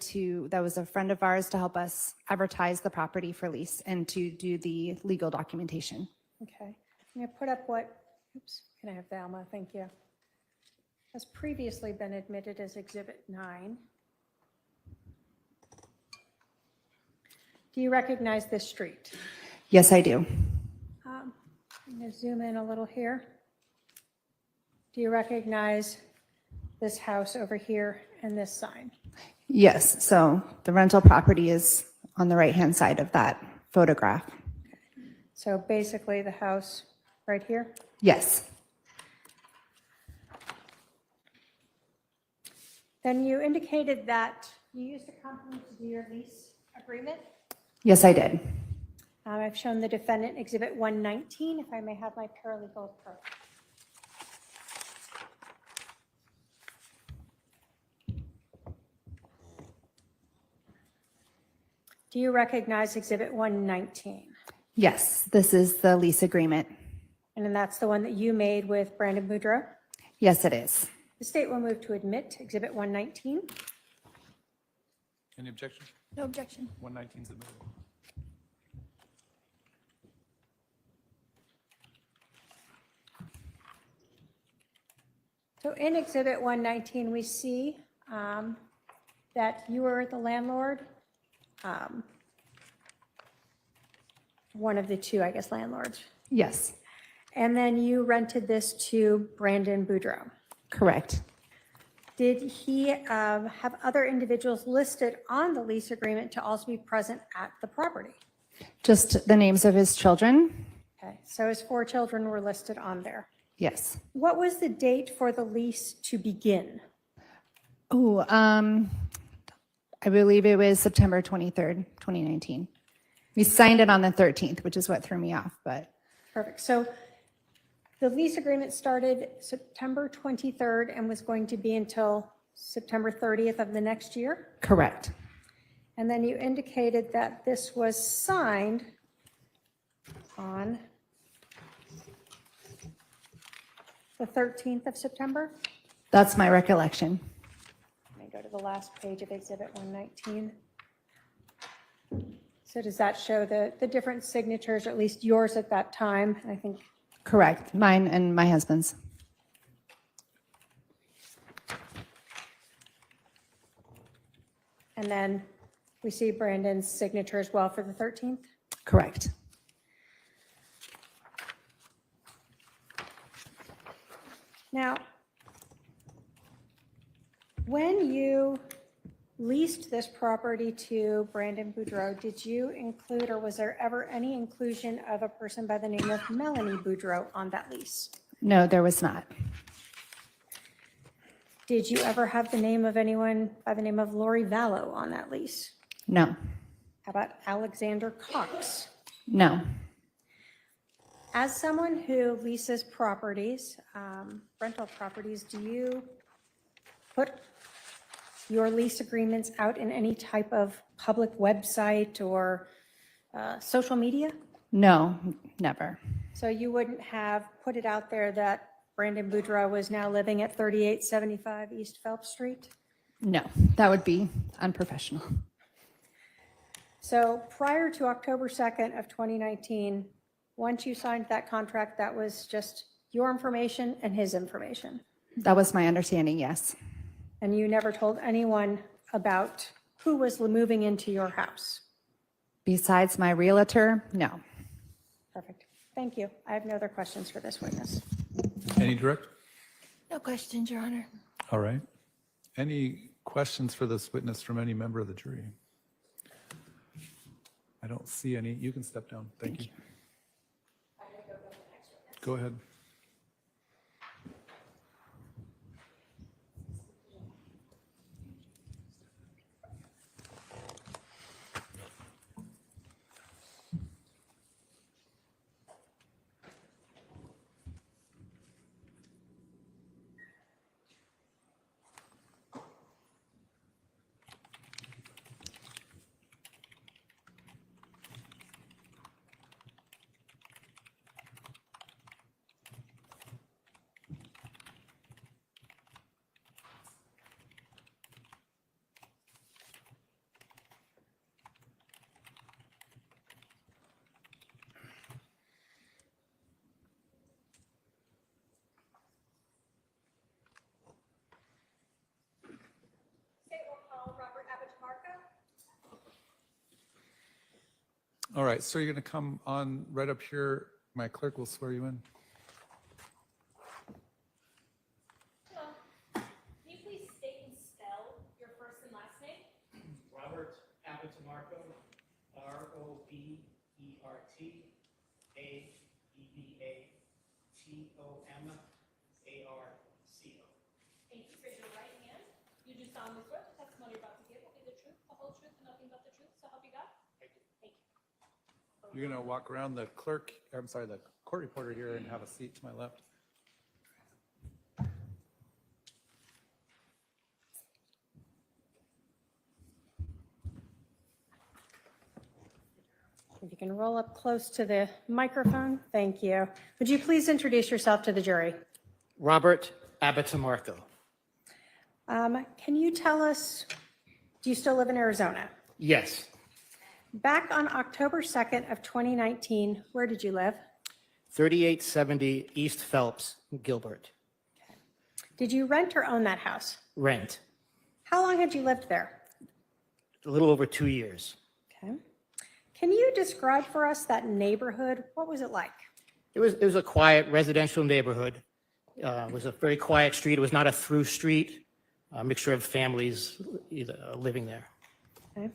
that was a friend of ours to help us advertise the property for lease and to do the legal documentation. Okay. I'm going to put up oops, can I have Valma? Thank you. Has previously been admitted as Exhibit 9. Do you recognize this street? Yes, I do. I'm going to zoom in a little here. Do you recognize this house over here and this sign? Yes, so the rental property is on the right-hand side of that photograph. So basically the house right here? Yes. Then you indicated that you used a company to do your lease agreement. Yes, I did. I've shown the defendant Exhibit 119, if I may have my paralegal approach. Do you recognize Exhibit 119? Yes, this is the lease agreement. And then that's the one that you made with Brandon Boudreaux? Yes, it is. The state will move to admit Exhibit 119. Any objection? No objection. 119 is admitted. So in Exhibit 119, we see that you were the landlord, one of the two, I guess, landlords. Yes, And then you rented this to Brandon Boudreaux. correct. Did he have other individuals listed on the lease agreement to also be present at the property? Just the names of his children? Okay, so his 4 children were listed on there. Yes. What was the date for the lease to begin? Oh, I believe it was September 23rd, 2019. We signed it on the 13th, which is what threw me off, but Perfect. So the lease agreement started September 23rd and was going to be until September 30th of the next year. correct. And then you indicated that this was signed on the 13th of September. That's my recollection. Let me go to the last page of Exhibit 119. So does that show the different signatures, or at least yours at that time? I think. Correct. Mine and my husband's. And then we see Brandon's signature as well for the 13th. Correct. Now, when you leased this property to Brandon Boudreaux, did you include, or was there ever any inclusion of a person by the name of Melanie Boudreaux on that lease? No, there was not. Did you ever have the name of anyone by the name of Lori Vallow on that lease? No. How about Alexander Cox? No. As someone who leases properties, rental properties, do you put your lease agreements out in any type of public website or social media? No, never. So you wouldn't have put it out there that Brandon Boudreaux was now living at 3875 East Phelps Street? No, that would be unprofessional. So prior to October 2nd of 2019, once you signed that contract, that was just your information and his information? That was my understanding, yes. And you never told anyone about who was moving into your house? Besides my realtor, no. Perfect. Thank you. I have no other questions for this witness. Any direct? No questions, Your Honor. All right. Any questions for this witness from any member of the jury? I don't see any. You can step down. Thank you. Go ahead. All right, so you're going to come on right up here. My clerk will swear you in. Hello. Can you please state and spell your first and last name? Robert Abitamarco, R-O-B-E-R-T, A-E-B-A-T-O-M-A-R-C-O. Thank you. Raise your right hand. You do solemnly swear the testimony you're about to give will be the truth, the whole truth, and nothing but the truth, so help you God? Thank you. Thank you. You're going to walk around the clerk, I'm sorry, the court reporter here and have a seat to my left. If you can roll up close to the microphone, thank you. Would you please introduce yourself to the jury? Robert Abitamarco. Can you tell us, do you still live in Arizona? Yes. Back on October 2nd of 2019, where did you live? 3870 East Phelps, Gilbert. Did you rent or own that house? Rent. How long had you lived there? A little over 2 years. Okay. Can you describe for us that neighborhood? What was it like? It was a quiet residential neighborhood. It was a very quiet street. It was not a through street. A mixture of families living there. Okay.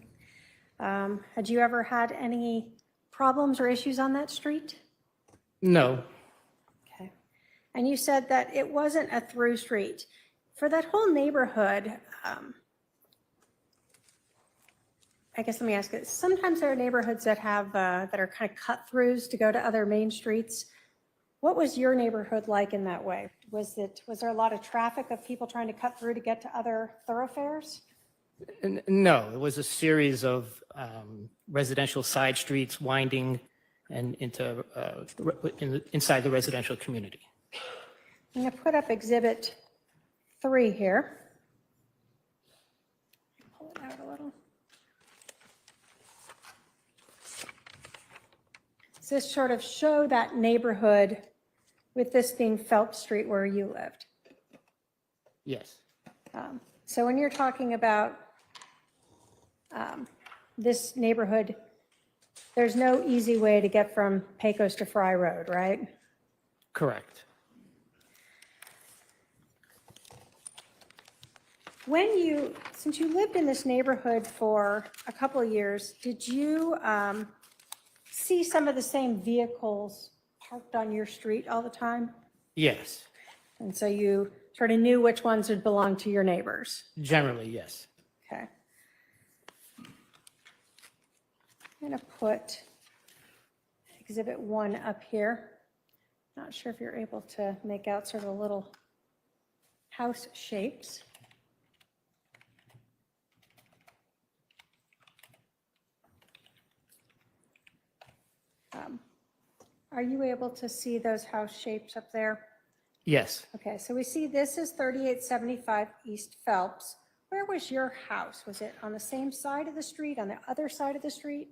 Had you ever had any problems or issues on that street? No. Okay. And you said that it wasn't a through street. For that whole neighborhood, I guess let me ask it. Sometimes there are neighborhoods that have that are kind of cut throughs to go to other main streets. What was your neighborhood like in that way? Was there a lot of traffic of people trying to cut through to get to other thoroughfares? No, it was a series of residential side streets winding and into inside the residential community. I'm going to put up Exhibit 3 here. Pull it out a little. Does this sort of show that neighborhood with this being Phelps Street where you lived? Yes. So when you're talking about this neighborhood, there's no easy way to get from Pecos to Fry Road, right? Correct. Since you lived in this neighborhood for a couple of years, did you see some of the same vehicles parked on your street all the time? Yes. And so you sort of knew which ones would belong to your neighbors? Generally, yes. Okay. I'm going to put Exhibit 1 up here. Not sure if you're able to make out sort of little house shapes. Are you able to see those house shapes up there? Yes. Okay, so we see this is 3875 East Phelps. Where was your house? Was it on the same side of the street, on the other side of the street?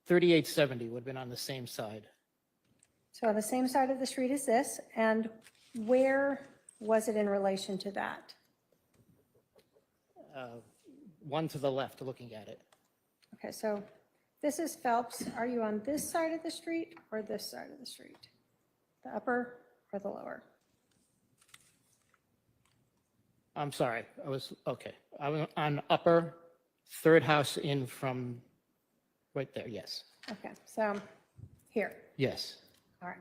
3870 would have been on the same side. So on the same side of the street as this, and where was it in relation to that? One to the left, looking at it. Okay, so this is Phelps. Are you on this side of the street or this side of the street? The upper or the lower? I'm sorry, I was on upper, third house in from right there, yes. Okay, so here. Yes. All right.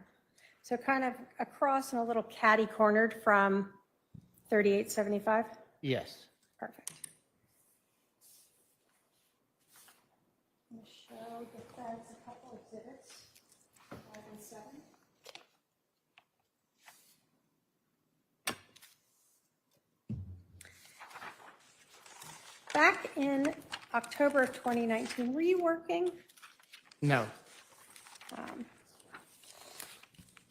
So kind of across and a little catty cornered from 3875? Yes. Perfect. I'm going to show the feds a couple exhibits, 5 and 7. Back in October of 2019, were you working? No.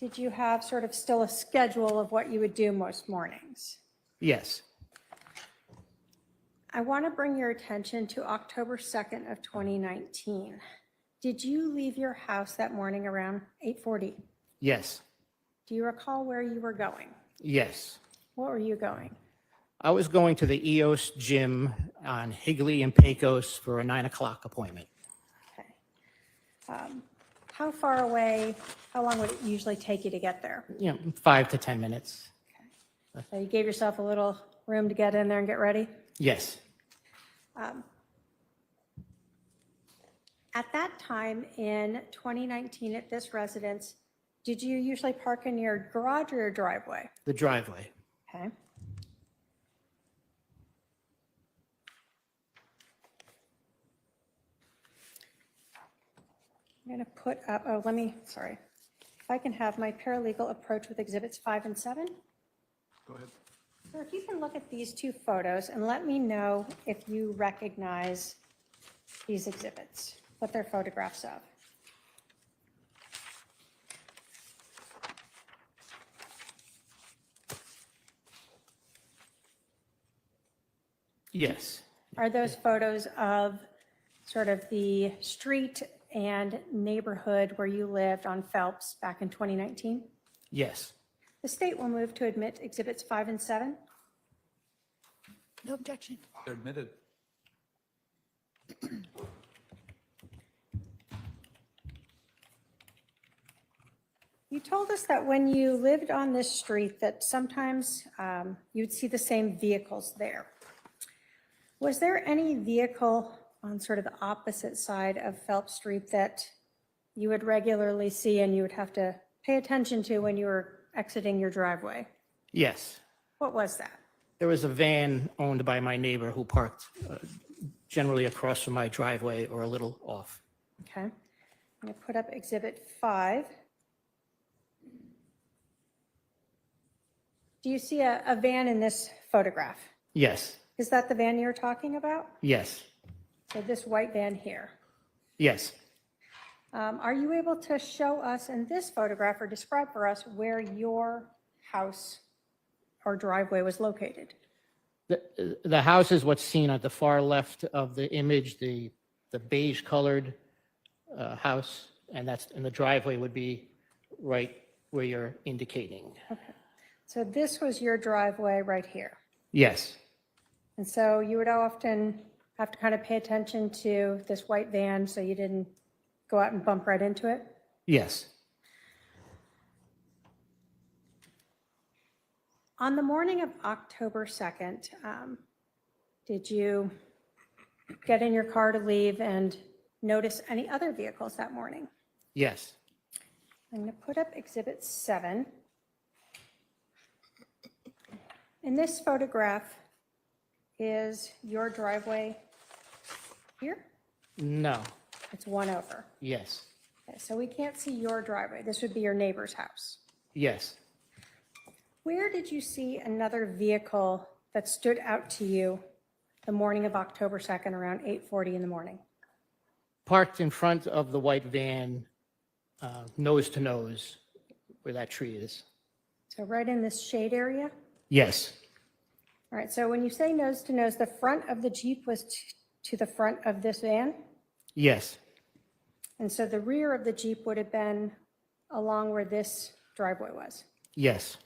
Did you have sort of still a schedule of what you would do most mornings? Yes. I want to bring your attention to October 2nd of 2019. Did you leave your house that morning around 8:40? Yes. Do you recall where you were going? Yes. What were you going? I was going to the EOS gym on Higley and Pecos for a 9 o'clock appointment. How far away, how long would it usually take you to get there? 5 to 10 minutes. So you gave yourself a little room to get in there and get ready? Yes. At that time in 2019 at this residence, did you usually park in your garage or your driveway? The driveway. Okay. I'm going to put up, sorry. If I can have my paralegal approach with exhibits 5 and 7. Go ahead. So if you can look at these two photos and let me know if you recognize these exhibits. what they're photographs of. Yes, Are those photos of sort of the street and neighborhood where you lived on Phelps back in 2019? yes. The state will move to admit exhibits 5 and 7. No objection. They're admitted. You told us that when you lived on this street that sometimes you'd see the same vehicles there. Was there any vehicle on sort of the opposite side of Phelps Street that you would regularly see and you would have to pay attention to when you were exiting your driveway? Yes. What was that? There was a van owned by my neighbor who parked generally across from my driveway or a little off. Okay. I'm going to put up exhibit 5. Do you see a van in this photograph? Yes, Is that the van you're talking about? yes, So this white van here. yes. Are you able to show us in this photograph or describe for us where your house or driveway was located? The house is what's seen at the far left of the image, the beige colored house, and the driveway would be right where you're indicating. Okay. So this was your driveway right here. Yes, And so you would often have to kind of pay attention to this white van so you didn't go out and bump right into it? yes. On the morning of October 2nd, did you get in your car to leave and notice any other vehicles that morning? Yes, I'm going to put up exhibit 7. In this photograph, is your driveway here? no, It's one over. yes, Okay, so we can't see your driveway. This would be your neighbor's house. yes. Where did you see another vehicle that stood out to you the morning of October 2nd around 8:40 in the morning? Parked in front of the white van, nose to nose, where that tree is. So right in this shade area? Yes, All right, so when you say nose to nose, the front of the Jeep was to the front of this van? yes, And so the rear of the Jeep would have been along where this driveway was? yes.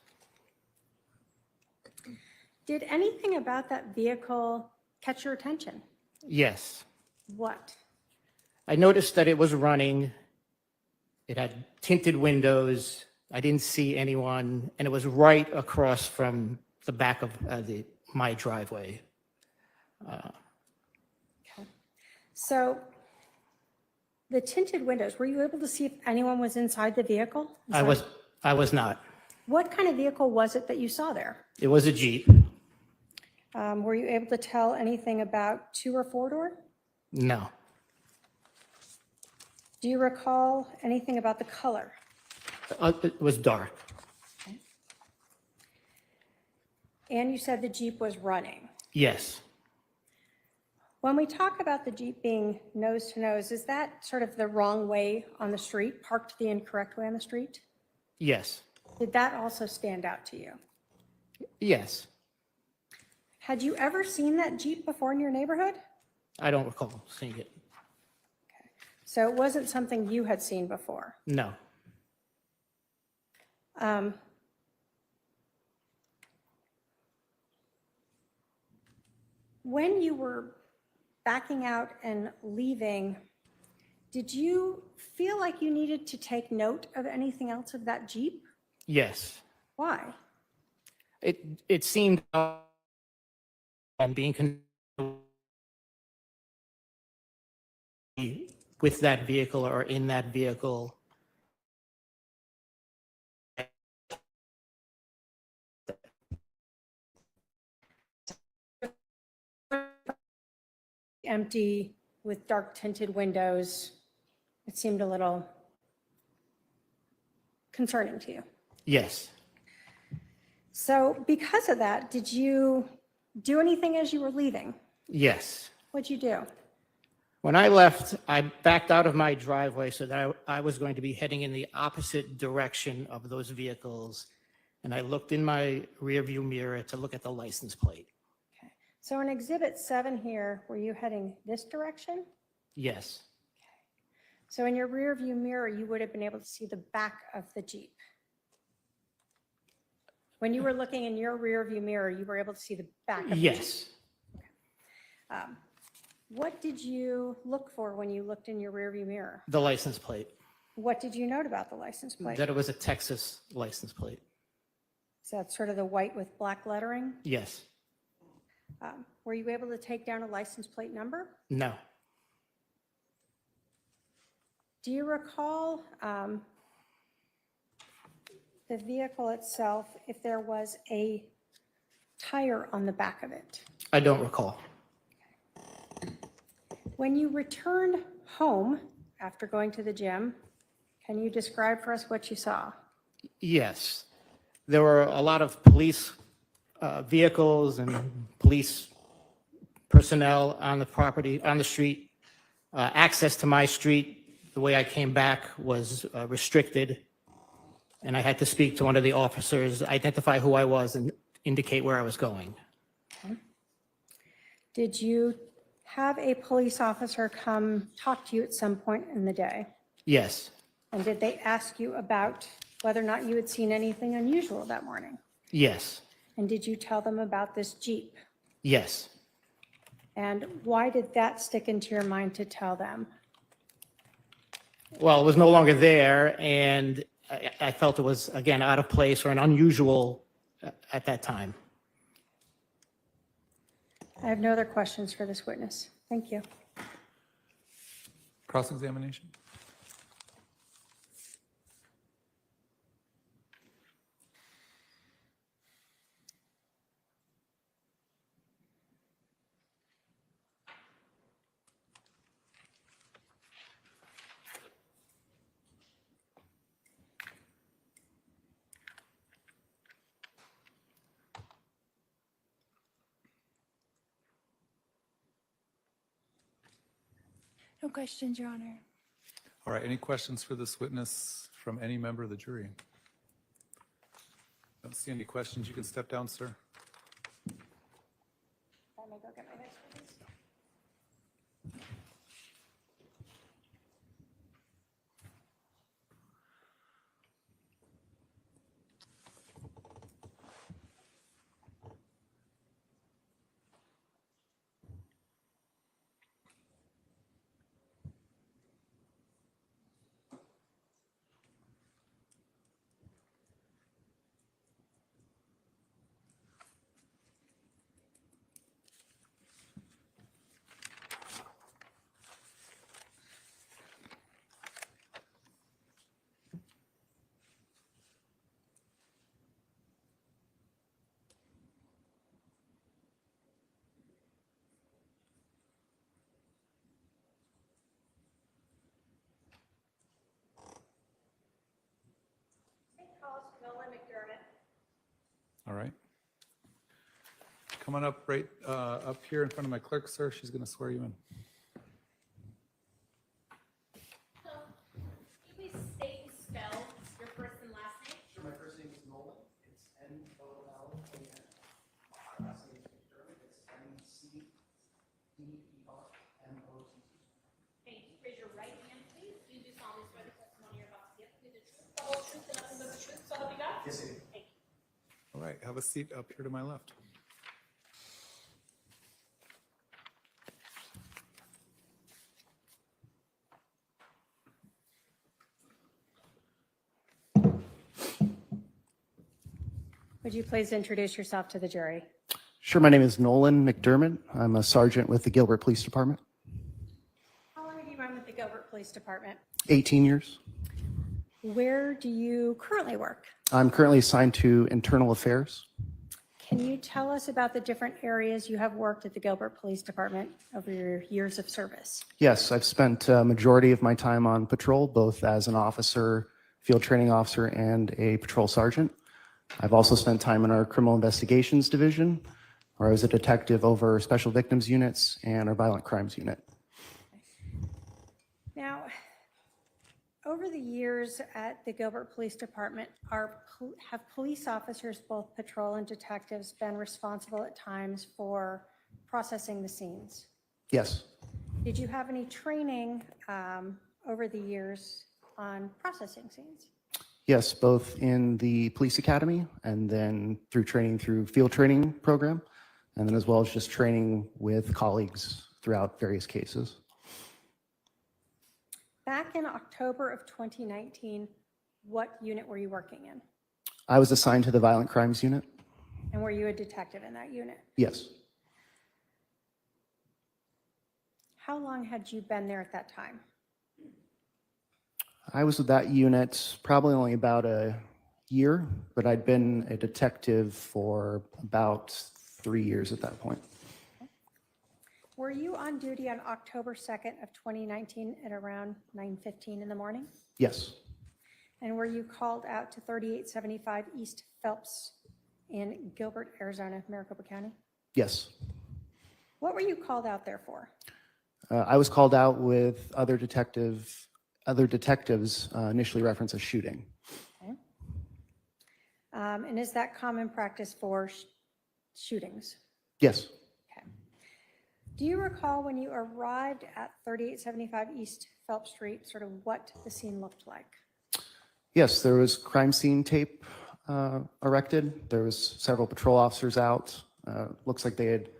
Did anything about that vehicle catch your attention? Yes. What? I noticed that it was running. It had tinted windows. I didn't see anyone, and it was right across from the back of my driveway. So the tinted windows, were you able to see if anyone was inside the vehicle? I was not. What kind of vehicle was it that you saw there? It was a Jeep. Were you able to tell anything about 2 or 4-door? No, Do you recall anything about the color? it was dark. And you said the Jeep was running. Yes, When we talk about the Jeep being nose to nose, is that sort of the wrong way on the street, parked the incorrect way on the street? yes, Did that also stand out to you? yes. Had you ever seen that Jeep before in your neighborhood? I don't recall seeing it. So it wasn't something you had seen before. No, When you were backing out and leaving, did you feel like you needed to take note of anything else of that Jeep? yes. Why? It seemed and being with that vehicle or in that vehicle. Empty with dark tinted windows. It seemed a little concerning to you. Yes, So because of that, did you do anything as you were leaving? yes. What'd you do? When I left, I backed out of my driveway so that I was going to be heading in the opposite direction of those vehicles. And I looked in my rearview mirror to look at the license plate. So in Exhibit 7 here, were you heading this direction? Yes, So in your rear view mirror, you would have been able to see the back of the Jeep. When you were looking in your rear view mirror, you were able to see the back of the Jeep. yes. What did you look for when you looked in your rear view mirror? The license plate, What did you note about the license plate? that it was a Texas license plate. Is that sort of the white with black lettering? Yes, Were you able to take down a license plate number? no, Do you recall the vehicle itself, if there was a tire on the back of it? I don't recall. When you returned home after going to the gym, can you describe for us what you saw? Yes, there were a lot of police vehicles and police personnel on the property, on the street. Access to my street, the way I came back, was restricted, and I had to speak to one of the officers, identify who I was, and indicate where I was going. Okay. Did you have a police officer come talk to you at some point in the day? Yes, And did they ask you about whether or not you had seen anything unusual that morning? yes, And did you tell them about this Jeep? yes. And why did that stick into your mind to tell them? Well, it was no longer there, and I felt it was, again, out of place or an unusual at that time. I have no other questions for this witness. Thank you. Cross-examination? No questions, Your Honor. All right, any questions for this witness from any member of the jury? Don't see any questions. You can step down, sir. Let me go get my next witness. All right. Come on up right up here in front of my clerk, sir. She's going to swear you in. Hello. Can you please state and spell your first and last name? Sure, my first name is Nolan. It's N-O-L-A-N. My last name is McDermott. It's M-C-D-E-R-M-O-T-T. Thank you. Raise your right hand, please. Do you do solemnly swear the testimony you're about to give will be the truth, the whole truth, and nothing but the truth, so help you God? Yes, I do. Thank you. All right, have a seat up here to my left. Would you please introduce yourself to the jury? Sure, my name is Nolan McDermott. I'm a sergeant with the Gilbert Police Department. How long have you run with the Gilbert Police Department? 18 years. Where do you currently work? I'm currently assigned to Internal Affairs. Can you tell us about the different areas you have worked at the Gilbert Police Department over your years of service? Yes, I've spent a majority of my time on patrol, both as an officer, field training officer, and a patrol sergeant. I've also spent time in our criminal investigations division, where I was a detective over special victims units and our violent crimes unit. Over the years at the Gilbert Police Department, have police officers, both patrol and detectives, been responsible at times for processing the scenes? Yes. Did you have any training over the years on processing scenes? Yes, both in the police academy and then through training through field training program, and then as well as just training with colleagues throughout various cases. Back in October of 2019, what unit were you working in? I was assigned to the violent crimes unit. And were you a detective in that unit? Yes. How long had you been there at that time? I was with that unit probably only about a year, but I'd been a detective for about 3 years at that point. Were you on duty on October 2nd of 2019 at around 9:15 in the morning? Yes. And were you called out to 3875 East Phelps in Gilbert, Arizona, Maricopa County? Yes. What were you called out there for? I was called out with other detectives initially referenced a shooting. Okay. And is that common practice for shootings? Yes. Do you recall when you arrived at 3875 East Phelps Street, sort of what the scene looked like? Yes, there was crime scene tape erected. There was several patrol officers out. Looks like they had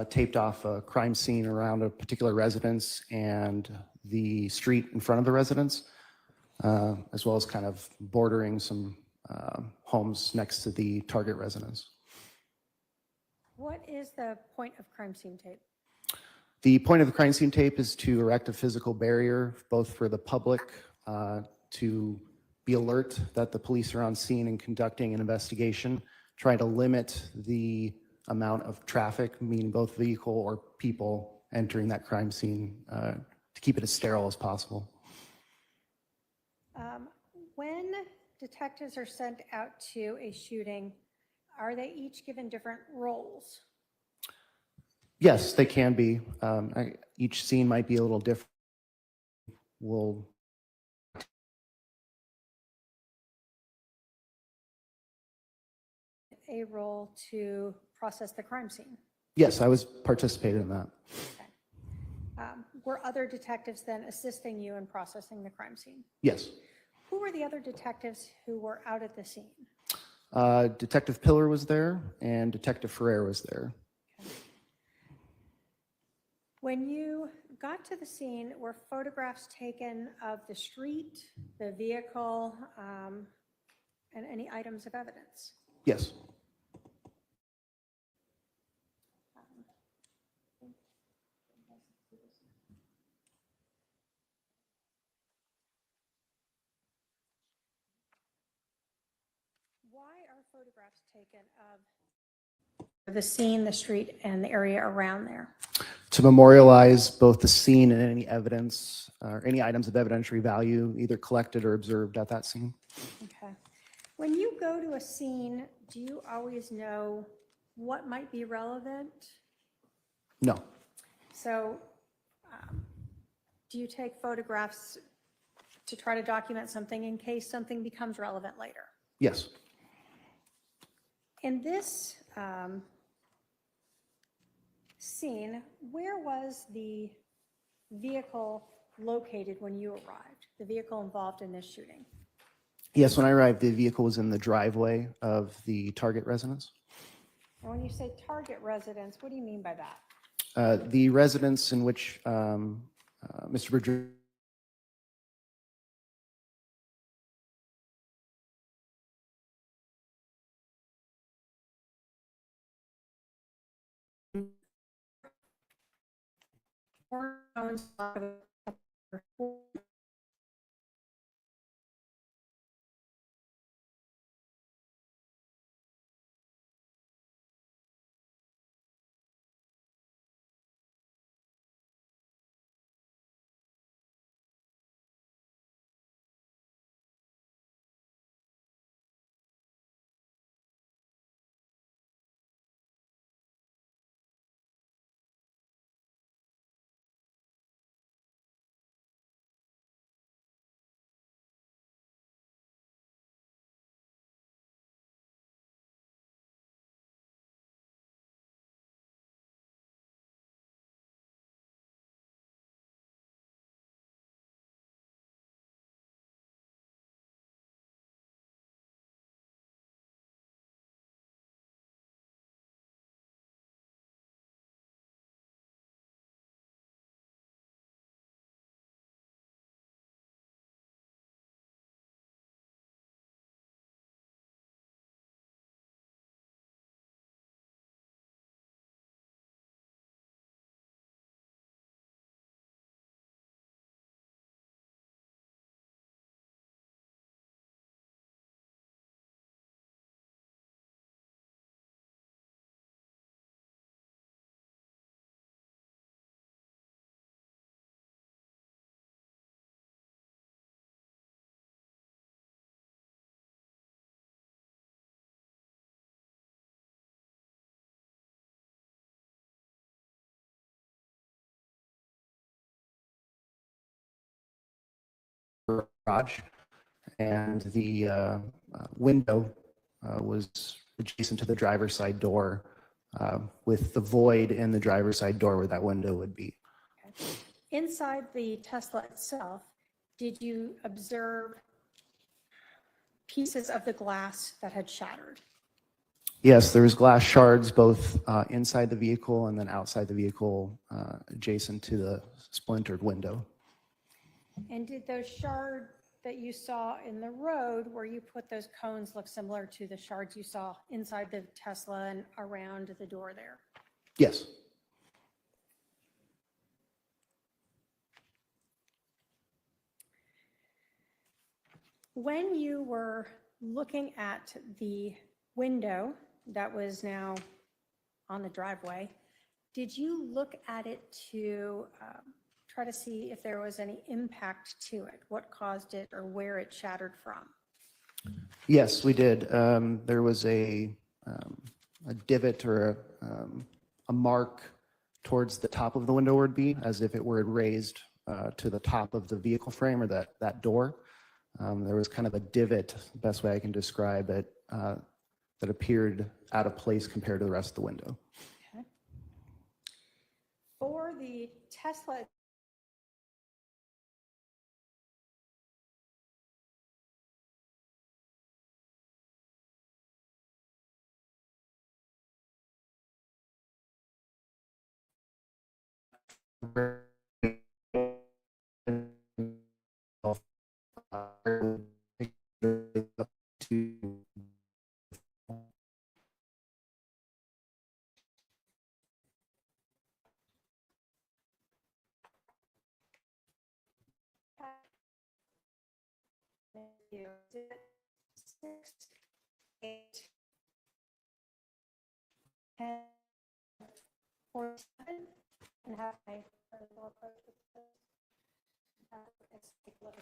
taped off a crime scene around a particular residence and the street in front of the residence, as well as kind of bordering some homes next to the target residence. What is the point of crime scene tape? The point of the crime scene tape is to erect a physical barrier, both for the public to be alert that the police are on scene and conducting an investigation, try to limit the amount of traffic, meaning both vehicle or people entering that crime scene, to keep it as sterile as possible. When detectives are sent out to a shooting, are they each given different roles? Yes, they can be. Each scene might be a little different. We'll A role to process the crime scene. Yes, I was participating in that. Were other detectives then assisting you in processing the crime scene? Yes. Who were the other detectives who were out at the scene? Detective Pillar was there and Detective Ferrer was there. When you got to the scene, were photographs taken of the street, the vehicle, and any items of evidence? Yes. Why are photographs taken of the scene, the street, and the area around there? To memorialize both the scene and any evidence or any items of evidentiary value, either collected or observed at that scene. Okay. When you go to a scene, do you always know what might be relevant? No. So do you take photographs to try to document something in case something becomes relevant later? Yes. In this scene, where was the vehicle located when you arrived, the vehicle involved in this shooting? Yes, when I arrived, the vehicle was in the driveway of the target residence. And when you say target residence, what do you mean by that? The residence in which Mr. Boudreaux garage, and the window was adjacent to the driver's side door, with the void in the driver's side door where that window would be. Inside the Tesla itself, did you observe pieces of the glass that had shattered? Yes, there was glass shards both inside the vehicle and then outside the vehicle, adjacent to the splintered window. And did those shards that you saw in the road where you put those cones look similar to the shards you saw inside the Tesla and around the door there? Yes. When you were looking at the window that was now on the driveway, did you look at it to try to see if there was any impact to it? What caused it or where it shattered from? Yes, we did. There was a divot or a mark towards the top of the window would be, as if it were raised to the top of the vehicle frame or that door. There was kind of a divot, the best way I can describe it, that appeared out of place compared to the rest of the window. Okay. For the Tesla six, 8, 10, 47, and have my little approach with this. Let's take a look.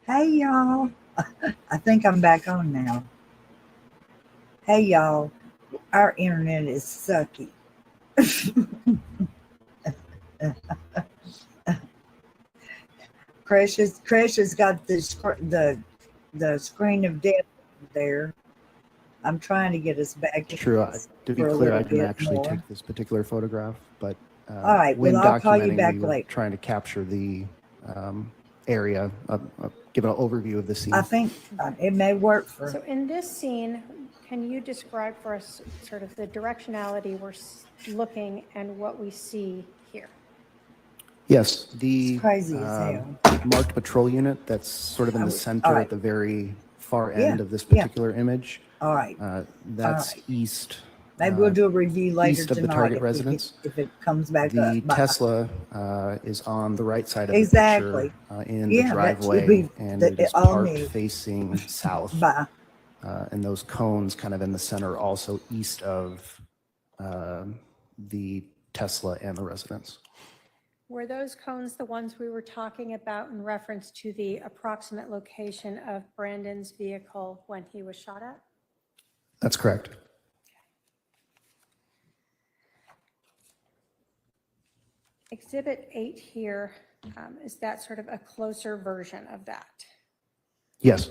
Hey, y'all. I think I'm back on now. Hey, y'all. Our internet is sucky. Crash has got the screen of death there. I'm trying to get us back True. To be for a clear, little I didn't bit actually more. take this particular photograph, but All right, when well, I'll call you documenting, back we were later. trying to capture the area, give an overview of the scene. I think it may work for. So in this scene, can you describe for us sort of the directionality we're looking and what we see here? Yes, the It's crazy as hell. marked patrol unit that's sort of in the center all right. at the very far Yeah, end of this yeah. particular image. All right. That's All right. east. Maybe we'll do a review later east of the tonight target if residence. if it comes back The up. Bye. Tesla is on the right side of Exactly. the picture in Yeah, the that should driveway, be and the- it is all parked new. facing south. Bye. And those cones kind of in the center, also east of the Tesla and the residence. Were those cones the ones we were talking about in reference to the approximate location of Brandon's vehicle when he was shot at? That's correct. Exhibit 8 here, is that sort of a closer version of that? Yes.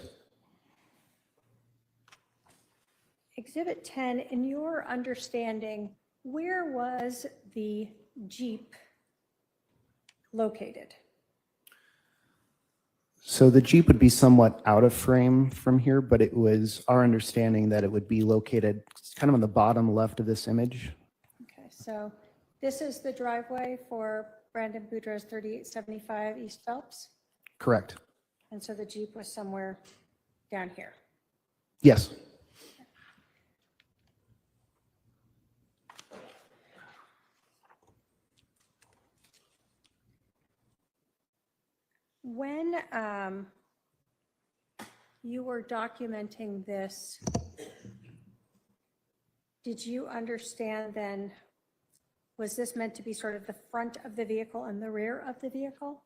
Exhibit 10, in your understanding, where was the Jeep located? So the Jeep would be somewhat out of frame from here, but it was our understanding that it would be located kind of on the bottom left of this image. Okay, so this is the driveway for Brandon Boudreaux's 3875 East Phelps? Correct. And so the Jeep was somewhere down here? Yes. When you were documenting this, did you understand then, was this meant to be sort of the front of the vehicle and the rear of the vehicle,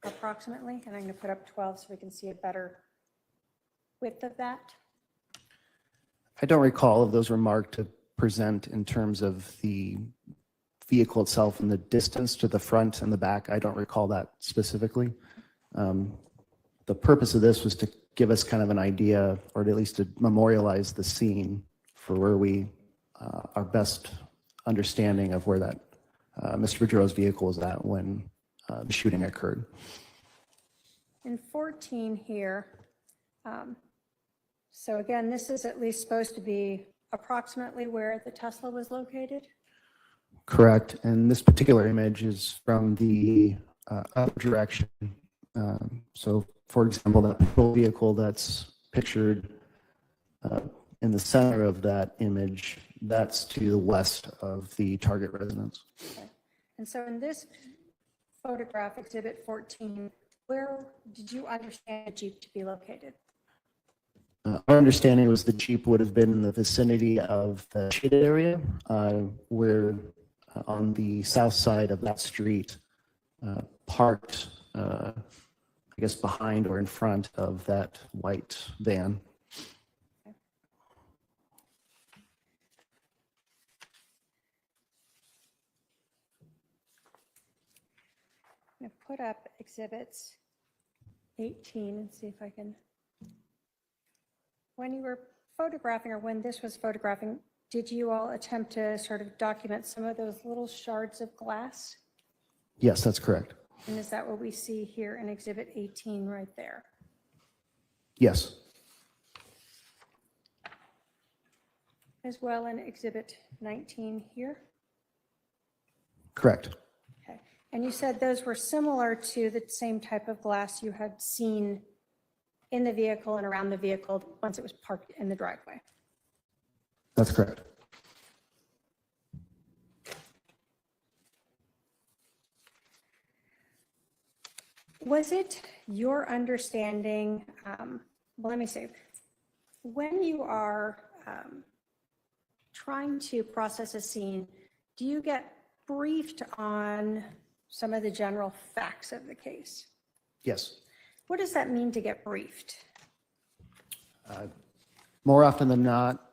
approximately? And I'm going to put up 12 so we can see a better width of that. I don't recall if those were marked to present in terms of the vehicle itself and the distance to the front and the back. I don't recall that specifically. The purpose of this was to give us kind of an idea, or at least to memorialize the scene for where we, our best understanding of where that Mr. Boudreaux's vehicle was at when the shooting occurred. In 14 here, so again, this is at least supposed to be approximately where the Tesla was located? Correct. And this particular image is from the other direction. So, for example, that patrol vehicle that's pictured in the center of that image, that's to the west of the target residence. Okay. And so in this photograph, exhibit 14, where did you understand the Jeep to be located? Our understanding was the Jeep would have been in the vicinity of the shaded area, where on the south side of that street, parked, I guess, behind or in front of that white van. I'm going to put up exhibits 18 and see if I can. When you were photographing, or when this was photographing, did you all attempt to sort of document some of those little shards of glass? Yes, that's correct. And is that what we see here in exhibit 18 right there? Yes. As well in exhibit 19 here? Correct. Okay. And you said those were similar to the same type of glass you had seen in the vehicle and around the vehicle once it was parked in the driveway? That's correct. Was it your understanding, well, let me see, when you are trying to process a scene, do you get briefed on some of the general facts of the case? Yes. What does that mean to get briefed? More often than not,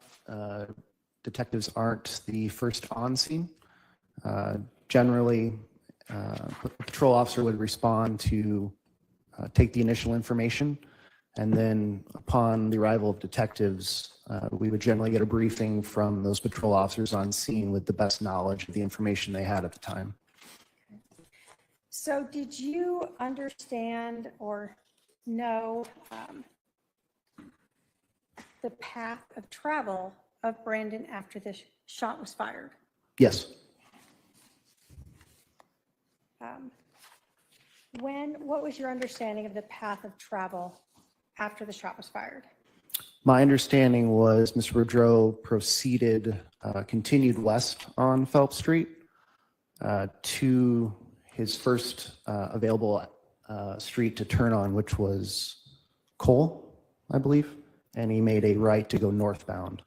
detectives aren't the first on scene. Generally, a patrol officer would respond to take the initial information, and then upon the arrival of detectives, we would generally get a briefing from those patrol officers on scene with the best knowledge of the information they had at the time. So did you understand or know the path of travel of Brandon after the shot was fired? Yes. What was your understanding of the path of travel after the shot was fired? My understanding was Mr. Boudreaux proceeded, continued west on Phelps Street to his first available street to turn on, which was Cole, I believe, and he made a right to go northbound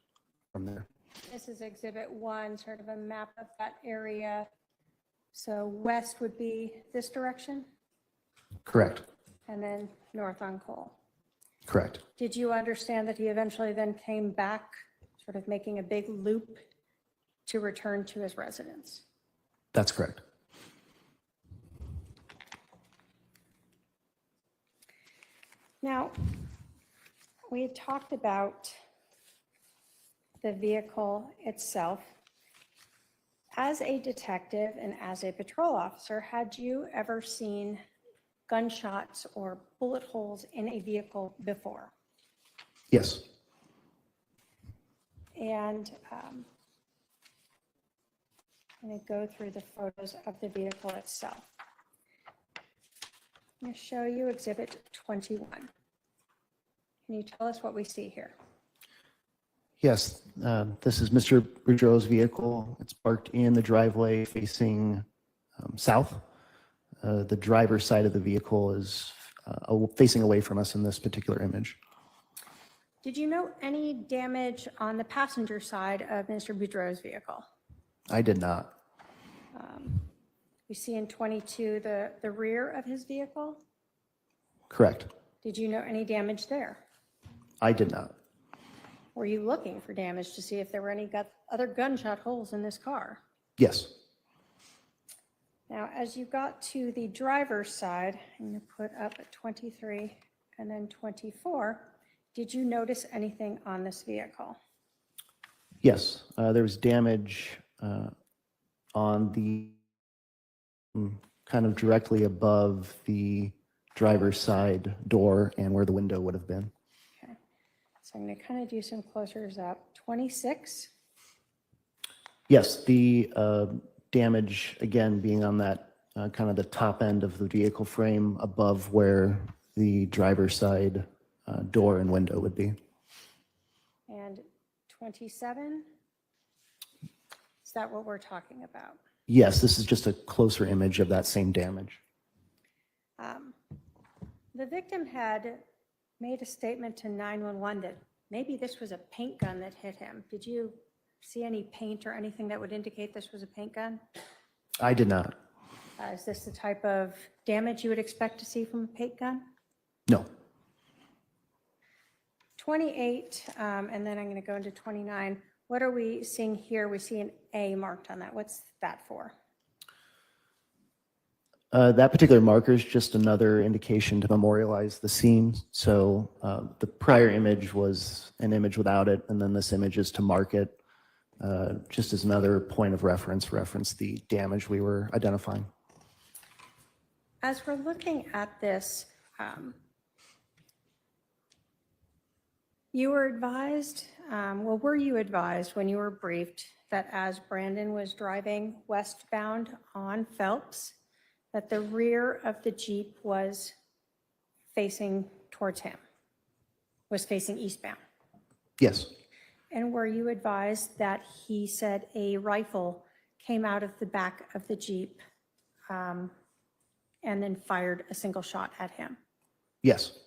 from there. This is Exhibit 1, sort of a map of that area. So west would be this direction, Correct. and then north on Cole. Correct. Did you understand that he eventually then came back, sort of making a big loop to return to his residence? That's correct. Now, we had talked about the vehicle itself. As a detective and as a patrol officer, had you ever seen gunshots or bullet holes in a vehicle before? Yes. And I'm going to go through the photos of the vehicle itself. I'm going to show you Exhibit 21. Can you tell us what we see here? Yes, this is Mr. Boudreaux's vehicle. It's parked in the driveway facing south. The driver's side of the vehicle is facing away from us in this particular image. Did you note any damage on the passenger side of Mr. Boudreaux's vehicle? I did not. We see in 22 the rear of his vehicle. Correct. Did you note any damage there? I did not. Were you looking for damage to see if there were any other gunshot holes in this car? Yes. Now, as you got to the driver's side, I'm going to put up at 23 and then 24, did you notice anything on this vehicle? Yes, there was damage on the kind of directly above the driver's side door and where the window would have been. Okay, so I'm going to kind of do some closers up. 26? Yes, the damage, again, being on that kind of the top end of the vehicle frame above where the driver's side door and window would be. And 27? Is that what we're talking about? Yes, this is just a closer image of that same damage. The victim had made a statement to 911 that maybe this was a paint gun that hit him. Did you see any paint or anything that would indicate this was a paint gun? I did not. Is this the type of damage you would expect to see from a paint gun? No. 28, and then I'm going to go into 29. What are we seeing here? We see an A marked on that. What's that for? That particular marker is just another indication to memorialize the scene. So the prior image was an image without it, and then this image is to mark it, just as another point of reference the damage we were identifying. As we're looking at this, you were advised, were you advised when you were briefed that as Brandon was driving westbound on Phelps, that the rear of the Jeep was facing towards him, was facing eastbound? Yes. And were you advised that he said a rifle came out of the back of the Jeep and then fired a single shot at him? Yes.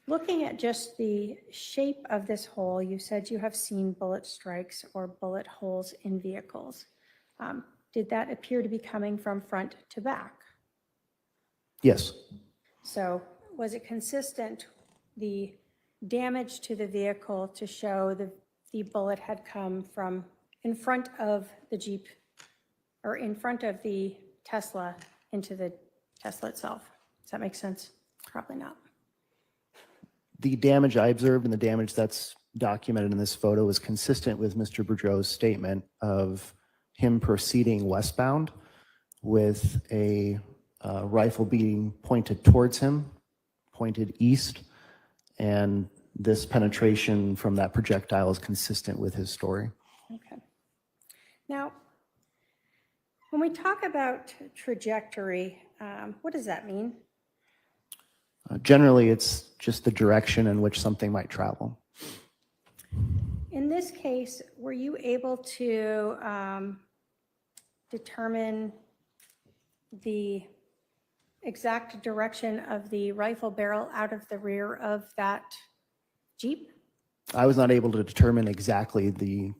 Looking at just the shape of this hole, you said you have seen bullet strikes or bullet holes in vehicles. Did that appear to be coming from front to back? Yes. So was it consistent, the damage to the vehicle, to show the bullet had come from in front of the Jeep or in front of the Tesla into the Tesla itself? Does that make sense? Probably not. The damage I observed and the damage that's documented in this photo is consistent with Mr. Boudreaux's statement of him proceeding westbound with a rifle being pointed towards him, pointed east, and this penetration from that projectile is consistent with his story. Okay. Now, when we talk about trajectory, what does that mean? Generally, it's just the direction in which something might travel. In this case, were you able to determine the exact direction of the rifle barrel out of the rear of that Jeep? I was not able to determine exactly the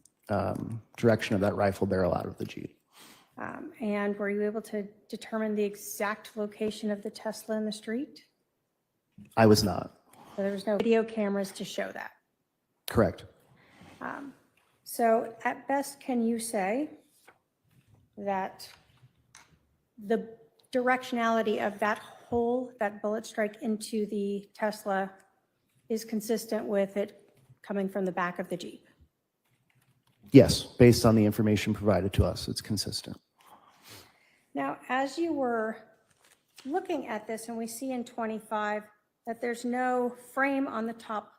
direction of that rifle barrel out of the Jeep. And were you able to determine the exact location of the Tesla in the street? I was not. So there was no video cameras to show that. Correct. So at best, can you say that the directionality of that hole, that bullet strike into the Tesla, is consistent with it coming from the back of the Jeep? Yes, based on the information provided to us, it's consistent. Now, as you were looking at this, and we see in 25 that there's no frame on the top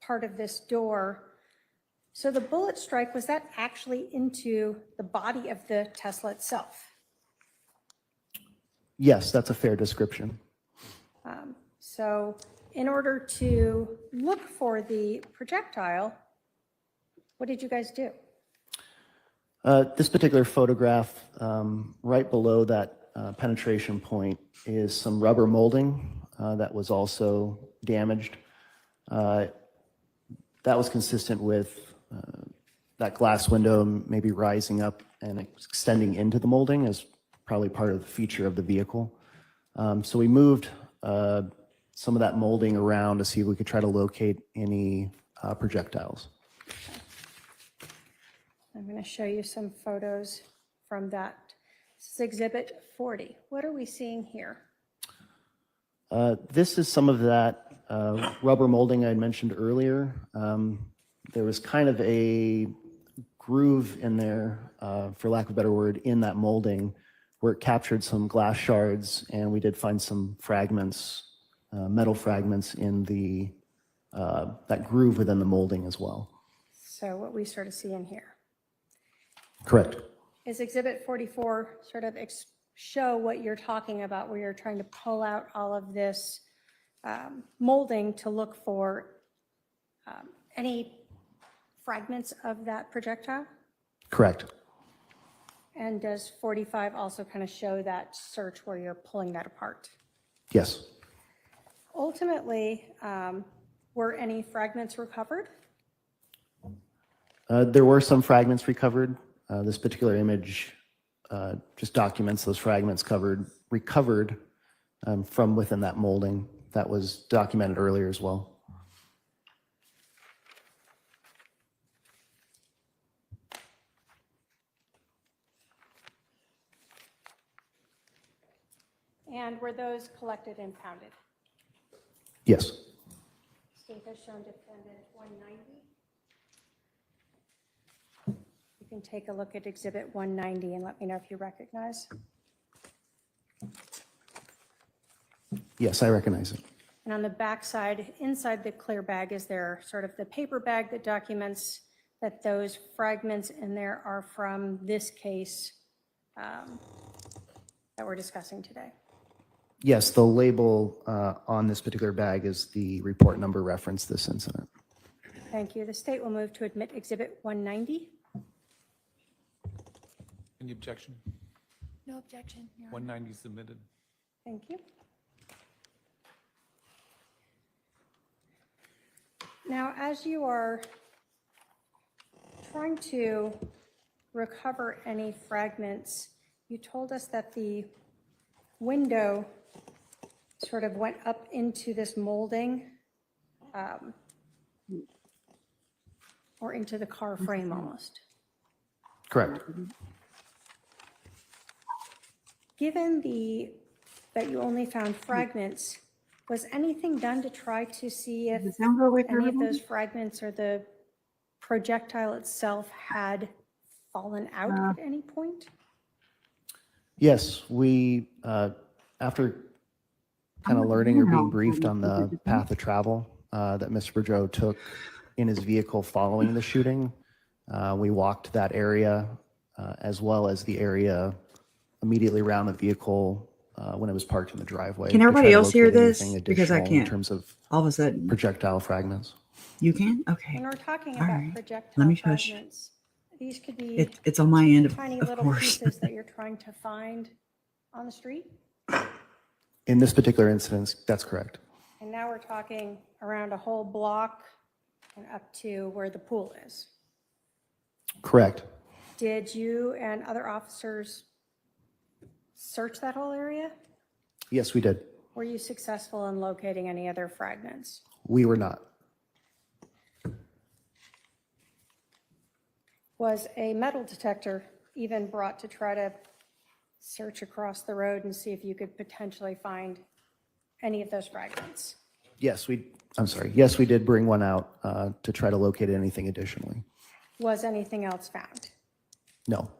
part of this door. So the bullet strike, was that actually into the body of the Tesla itself? Yes, that's a fair description. So in order to look for the projectile, what did you guys do? This particular photograph, right below that penetration point, is some rubber molding that was also damaged. That was consistent with that glass window maybe rising up and extending into the molding as probably part of the feature of the vehicle. So we moved some of that molding around to see if we could try to locate any projectiles. I'm going to show you some photos from that. This is Exhibit 40. What are we seeing here? This is some of that rubber molding I had mentioned earlier. There was kind of a groove in there, for lack of a better word, in that molding where it captured some glass shards, and we did find some fragments, metal fragments in the that groove within the molding as well. So what we sort of see in here. Correct. Is Exhibit 44 sort of show what you're talking about, where you're trying to pull out all of this molding to look for any fragments of that projectile? Correct. And does 45 also kind of show that search where you're pulling that apart? Yes. Ultimately, were any fragments recovered? There were some fragments recovered. This particular image just documents those fragments recovered from within that molding. That was documented earlier as well. And were those collected and pounded? Yes. State has shown defendant 190. You can take a look at Exhibit 190 and let me know if you recognize. Yes, I recognize it. And on the back side, inside the clear bag, is there sort of the paper bag that documents that those fragments in there are from this case that we're discussing today? Yes, the label on this particular bag is the report number reference this incident. Thank you. The state will move to admit Exhibit 190. Any objection? No objection. Your Honor. 190 submitted. Thank you. Now, as you are trying to recover any fragments, you told us that the window is sort of went up into this molding, or into the car frame almost. Correct. Given that you only found fragments, was anything done to try to see if any of those fragments or the projectile itself had fallen out at any point? Yes, we, after kind of learning or being briefed on the path of travel that Mr. Boudreaux took in his vehicle following the shooting, we walked that area as well as the area immediately around the vehicle when it was parked in the driveway. Can to everybody try to else hear locate this? anything Because I additional in can't. terms of All of a sudden. projectile fragments. You can? Okay. When we're talking All about right. projectile Let me push. fragments, these could be It's on my end, tiny of little course. pieces that you're trying to find on the street. In this particular instance, that's correct. And now we're talking around a whole block and up to where the pool is. Correct. Did you and other officers search that whole area? Yes, we did. Were you successful in locating any other fragments? We were not. Was a metal detector even brought to try to search across the road and see if you could potentially find any of those fragments? Yes, Yes, we did bring one out to try to locate anything additionally. Was anything else found? No.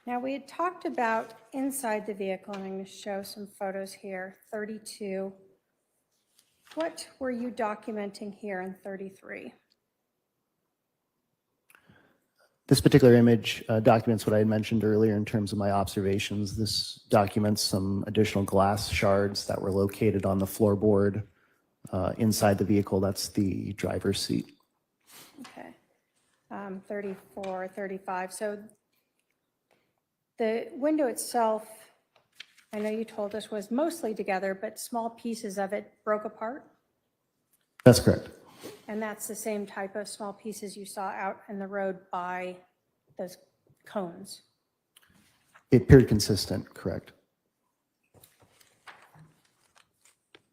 Now, we had talked about inside the vehicle, and I'm going to show some photos here, 32. What were you documenting here in 33? This particular image documents what I had mentioned earlier in terms of my observations. This documents some additional glass shards that were located on the floorboard inside the vehicle. That's the driver's seat. Okay. 34, 35. So the window itself, I know you told us, was mostly together, but small pieces of it broke apart? That's correct. And that's the same type of small pieces you saw out in the road by those cones? It appeared consistent, correct.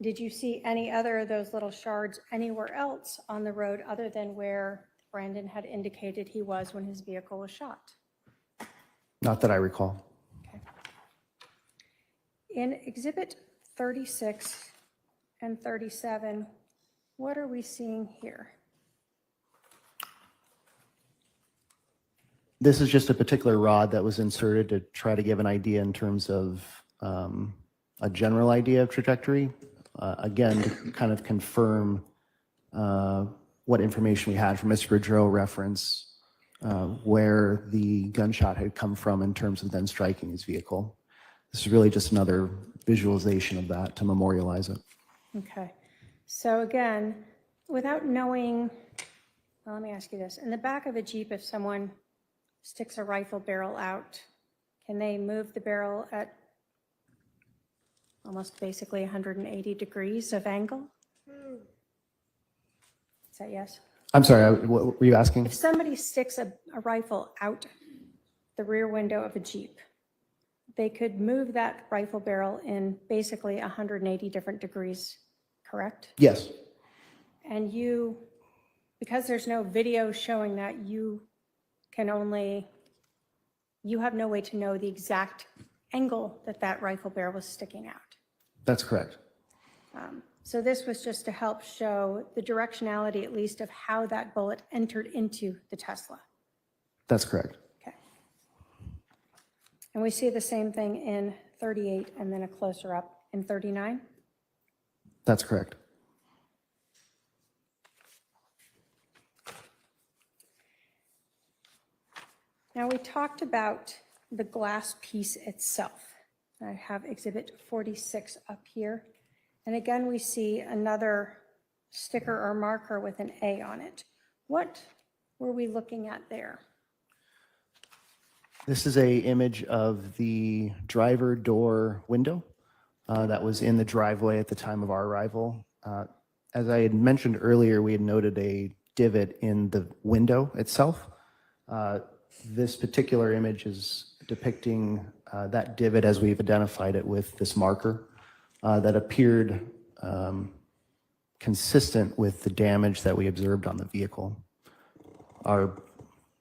Did you see any other of those little shards anywhere else on the road other than where Brandon had indicated he was when his vehicle was shot? Not that I recall. In Exhibit 36 and 37, what are we seeing here? This is just a particular rod that was inserted to try to give an idea in terms of a general idea of trajectory. Again, to kind of confirm what information we had from Mr. Boudreaux reference where the gunshot had come from in terms of then striking his vehicle. This is really just another visualization of that to memorialize it. Okay. So again, without knowing, well, let me ask you this. In the back of a Jeep, if someone sticks a rifle barrel out, can they move the barrel at almost basically 180 degrees of angle? Is that yes? I'm sorry, what were you asking? If somebody sticks a rifle out the rear window of a Jeep, they could move that rifle barrel in basically 180 different degrees, correct? Yes. And you, because there's no video showing that, you have no way to know the exact angle that that rifle barrel was sticking out. That's correct. So this was just to help show the directionality, at least, of how that bullet entered into the Tesla. That's correct. Okay. And we see the same thing in 38 and then a closer up in 39? That's correct. Now, we talked about the glass piece itself. I have Exhibit 46 up here. And again, we see another sticker or marker with an A on it. What were we looking at there? This is an image of the driver door window that was in the driveway at the time of our arrival. As I had mentioned earlier, we had noted a divot in the window itself. This particular image is depicting that divot as we've identified it with this marker. that appeared consistent with the damage that we observed on the vehicle.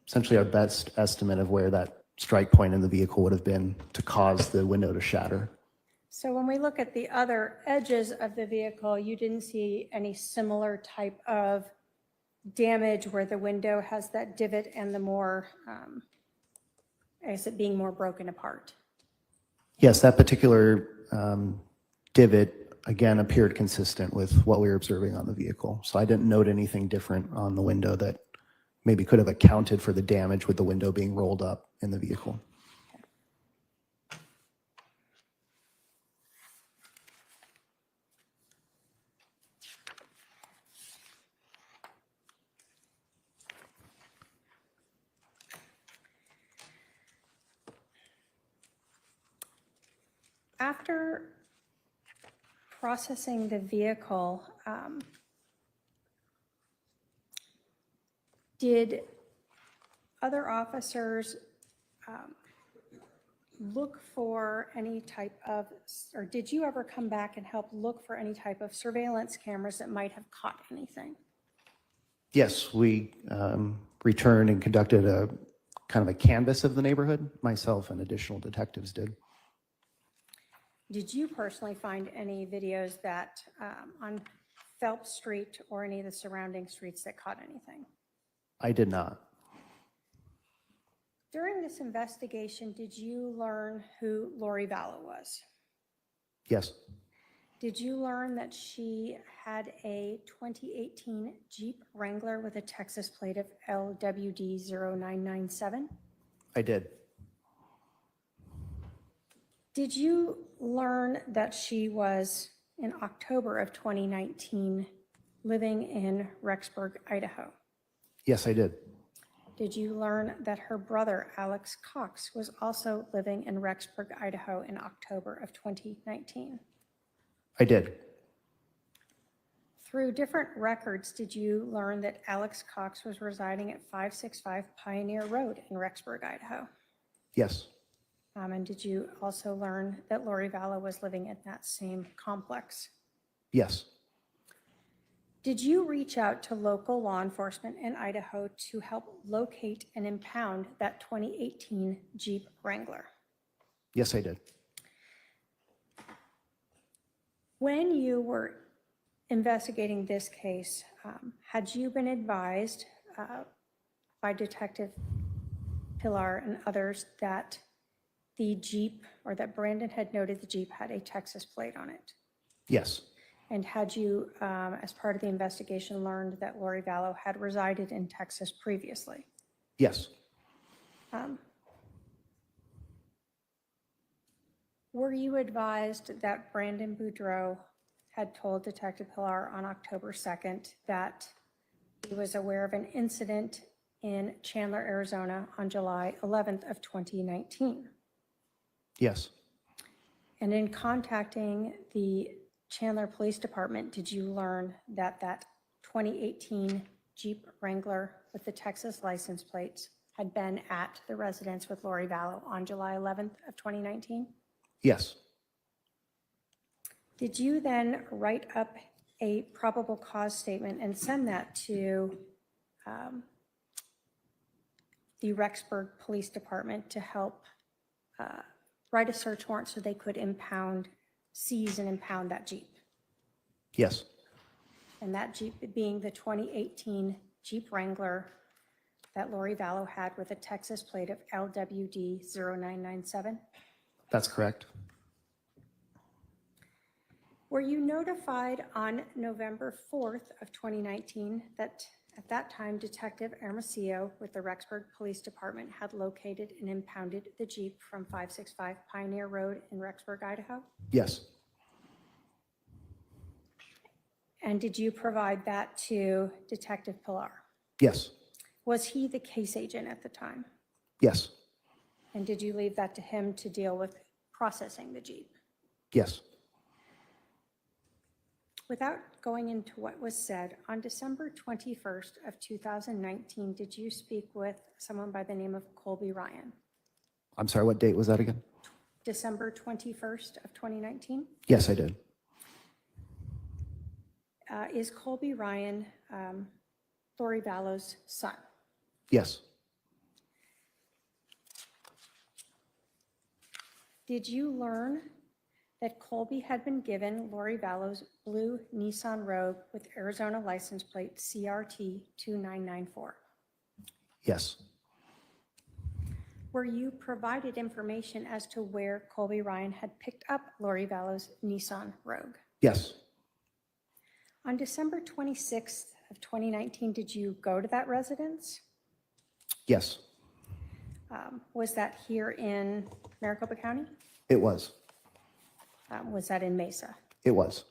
Essentially our best estimate of where that strike point in the vehicle would have been to cause the window to shatter. So when we look at the other edges of the vehicle, you didn't see any similar type of damage where the window has that divot and the more, I guess it being more broken apart? Yes, that particular divot, again, appeared consistent with what we were observing on the vehicle. So I didn't note anything different on the window that maybe could have accounted for the damage with the window being rolled up in the vehicle. After processing the vehicle, did other officers look for any type of, or did you ever come back and help look for any type of surveillance cameras that might have caught anything? Yes, we returned and conducted a kind of a canvass of the neighborhood. Myself and additional detectives did. Did you personally find any videos that on Phelps Street or any of the surrounding streets that caught anything? I did not. During this investigation, did you learn who Lori Vallow was? Yes, Did you learn that she had a 2018 Jeep Wrangler with a Texas plate of LWD 0997? I did. Did you learn that she was, in October of 2019, living in Rexburg, Idaho? Yes, I did. Did you learn that her brother, Alex Cox, was also living in Rexburg, Idaho in October of 2019? I did. Through different records, did you learn that Alex Cox was residing at 565 Pioneer Road in Rexburg, Idaho? Yes, And did you also learn that Lori Vallow was living at that same complex? yes, Did you reach out to local law enforcement in Idaho to help locate and impound that 2018 Jeep Wrangler? yes, I did. When you were investigating this case, had you been advised by Detective Pillar and others that the Jeep, or that Brandon had noted the Jeep had a Texas plate on it? Yes, And had you, as part of the investigation, learned that Lori Vallow had resided in Texas previously? yes, Were you advised that Brandon Boudreaux had told Detective Pillar on October 2nd that he was aware of an incident in Chandler, Arizona on July 11th of 2019? yes, And in contacting the Chandler Police Department, did you learn that that 2018 Jeep Wrangler with the Texas license plates had been at the residence with Lori Vallow on July 11th of 2019? yes, Did you then write up a probable cause statement and send that to the Rexburg Police Department to help write a search warrant so they could seize and impound that Jeep? yes, And that Jeep being the 2018 Jeep Wrangler that Lori Vallow had with a Texas plate of LWD 0997? that's correct. Were you notified on November 4th of 2019 that at that time Detective Hermosillo with the Rexburg Police Department had located and impounded the Jeep from 565 Pioneer Road in Rexburg, Idaho? Yes, And did you provide that to Detective Pillar? yes, Was he the case agent at the time? yes, And did you leave that to him to deal with processing the Jeep? yes, Without going into what was said, on December 21st of 2019, did you speak with someone by the name of Colby Ryan? I'm sorry, what date was that again? December 21st of 2019? Yes, I did. is Colby Ryan Lori Vallow's son? Yes. Did you learn that Colby had been given Lori Vallow's blue Nissan Rogue with Arizona license plate CRT 2994? Yes. Were you provided information as to where Colby Ryan had picked up Lori Vallow's Nissan Rogue? Yes. On December 26th of 2019, did you go to that residence? Yes. Was that here in Maricopa County? It was. Was that in Mesa? It was.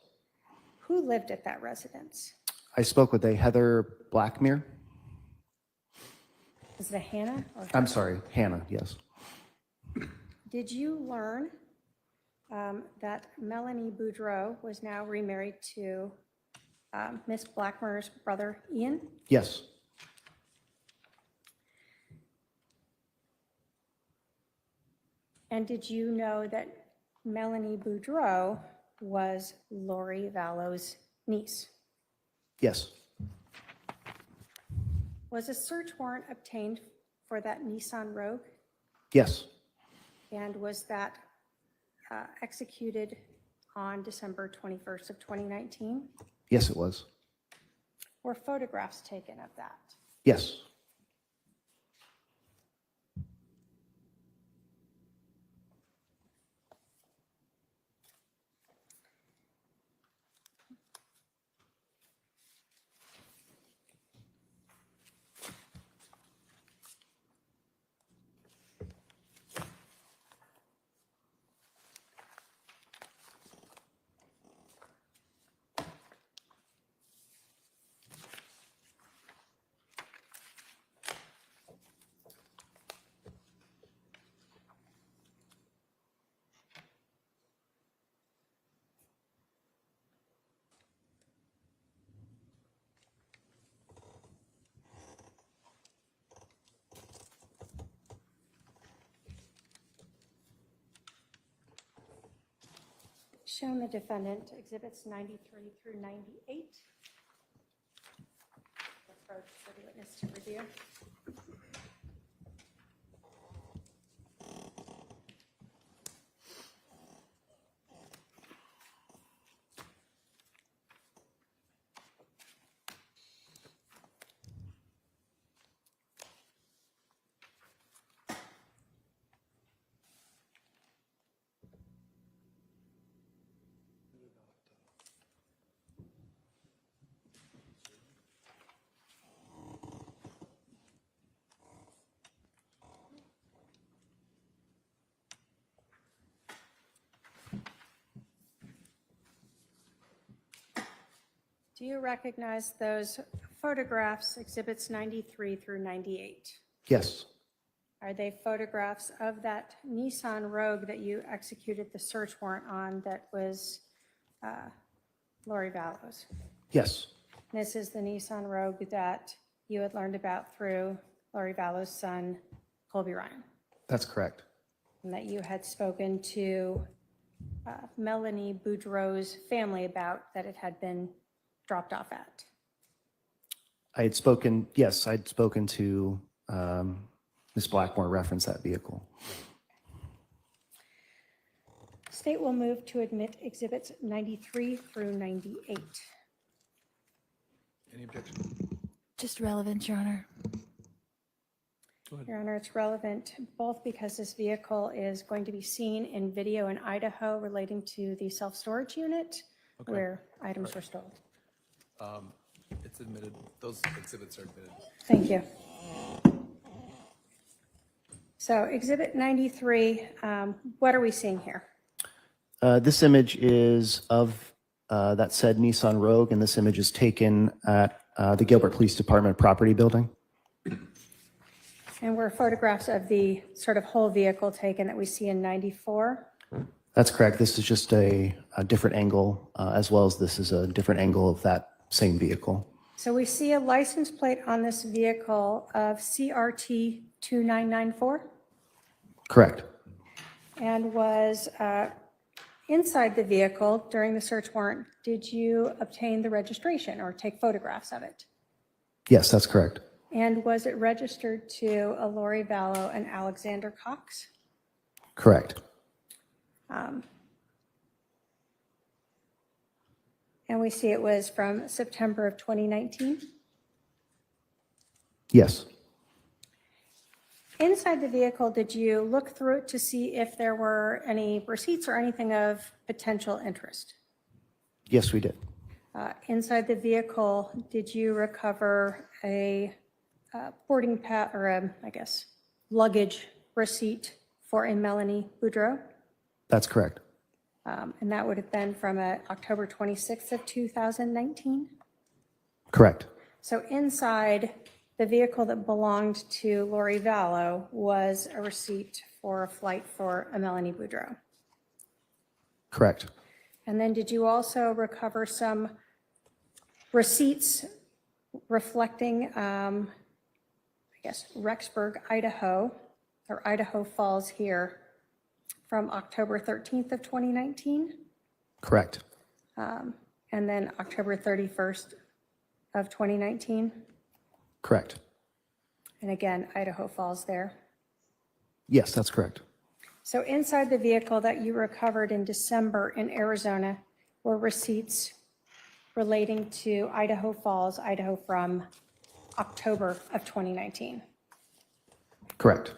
Who lived at that residence? I spoke with a Heather Blackmere. Was it a Hannah? I'm sorry, Hannah, yes. Did you learn that Melanie Boudreaux was now remarried to Miss Blackmer's brother, Ian? Yes. And did you know that Melanie Boudreaux was Lori Vallow's niece? Yes. Was a search warrant obtained for that Nissan Rogue? Yes. And was that executed on December 21st of 2019? Yes, it was. Were photographs taken of that? Yes. Shown the defendant exhibits 93 through 98. Approach for the witness to review. Do you recognize those photographs, exhibits 93 through 98? Yes. Are they photographs of that Nissan Rogue that you executed the search warrant on that was Lori Vallow's? Yes. This is the Nissan Rogue that you had learned about through Lori Vallow's son, Colby Ryan, That's correct. and that you had spoken to Melanie Boudreaux's family about that it had been dropped off at. I'd spoken to Ms. Blackmore reference that vehicle. State will move to admit exhibits 93 through 98. Any objection? Just relevant, Your Honor. Your Honor, it's relevant both because this vehicle is going to be seen in video in Idaho relating to the self-storage unit where items were stolen. It's admitted. Those exhibits are admitted. Thank you. So exhibit 93, what are we seeing here? This image is of that said Nissan Rogue, and this image is taken at the Gilbert Police Department property building. And were photographs of the sort of whole vehicle taken that we see in 94? That's correct. This is just a different angle, as well as this is a different angle of that same vehicle. So we see a license plate on this vehicle of CRT 2994? Correct. And was Inside the vehicle during the search warrant, did you obtain the registration or take photographs of it? Yes, that's correct. And was it registered to a Lori Vallow and Alexander Cox? Correct. And we see it was from September of 2019. Yes. Inside the vehicle, did you look through it to see if there were any receipts or anything of potential interest? Yes, we did. Inside the vehicle, did you recover a boarding pass or I guess luggage receipt for a Melanie Boudreaux? That's correct. And that would have been from October 26th of 2019. Correct. So inside the vehicle that belonged to Lori Vallow was a receipt for a flight for a Melanie Boudreaux. Correct. And then did you also recover some receipts reflecting, I guess, Rexburg, Idaho, or Idaho Falls here from October 13th of 2019? Correct. And then October 31st of 2019? Correct. And again, Idaho Falls there. Yes, that's correct. So inside the vehicle that you recovered in December in Arizona were receipts relating to Idaho Falls, Idaho from October of 2019. Correct.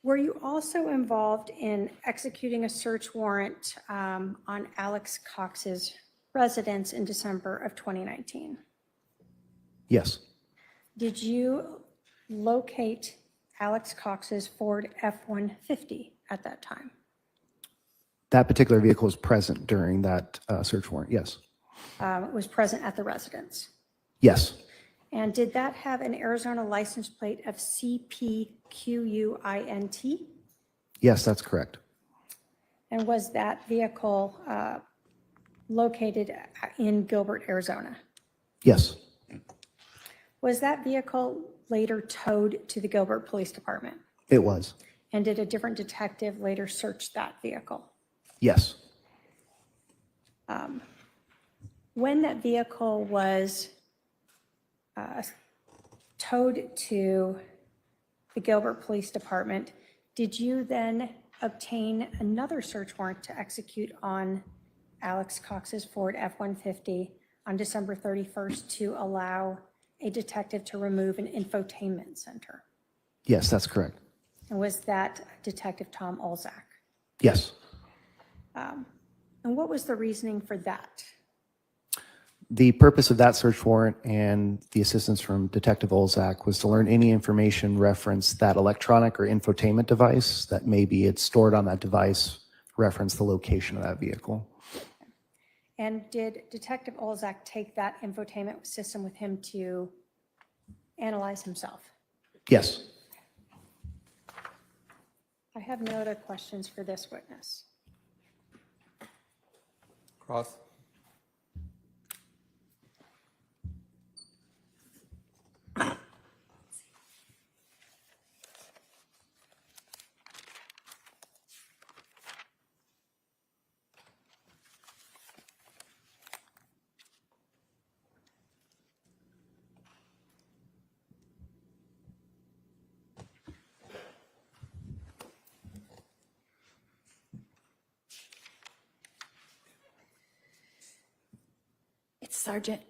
Were you also involved in executing a search warrant on Alex Cox's residence in December of 2019? Yes. Did you locate Alex Cox's Ford F-150 at that time? That particular vehicle was present during that search warrant. Yes. It was present at the residence. Yes. And did that have an Arizona license plate of CPQUINT? Yes, that's correct. And was that vehicle located in Gilbert, Arizona? Yes. Was that vehicle later towed to the Gilbert Police Department? It was. And did a different detective later search that vehicle? Yes. When that vehicle was towed to the Gilbert Police Department, did you then obtain another search warrant to execute on Alex Cox's Ford F-150 on December 31st to allow a detective to remove an infotainment center? Yes, that's correct. And was that Detective Tom Olzak? Yes. And what was the reasoning for that? The purpose of that search warrant and the assistance from Detective Olzak was to learn any information reference that electronic or infotainment device that maybe it's stored on that device, reference the location of that vehicle. And did Detective Olzak take that infotainment system with him to analyze himself? Yes. I have no other questions for this witness. Cross. It's Sergeant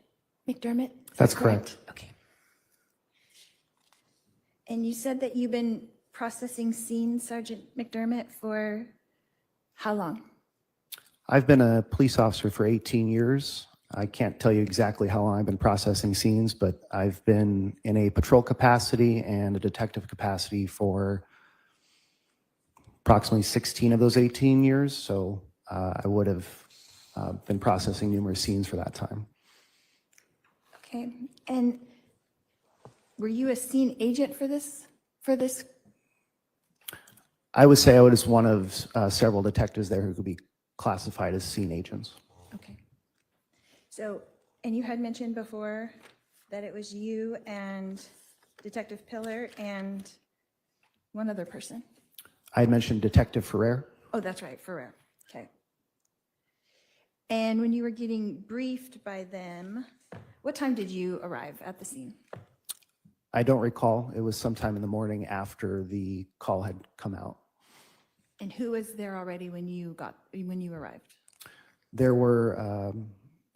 McDermott? That's correct. Okay. And you said that you've been processing scenes, Sergeant McDermott, for how long? I've been a police officer for 18 years. I can't tell you exactly how long I've been processing scenes, but I've been in a patrol capacity and a detective capacity for approximately 16 of those 18 years. So I would have been processing numerous scenes for that time. Okay. And were you a scene agent for this? I would say I was one of several detectives there who could be classified as scene agents. Okay. So, and you had mentioned before that it was you and Detective Pillar, and one other person. I had mentioned Detective Ferrer. Oh, that's right, Ferrer. Okay. And when you were getting briefed by them, what time did you arrive at the scene? I don't recall. It was sometime in the morning after the call had come out. And who was there already when you arrived? There were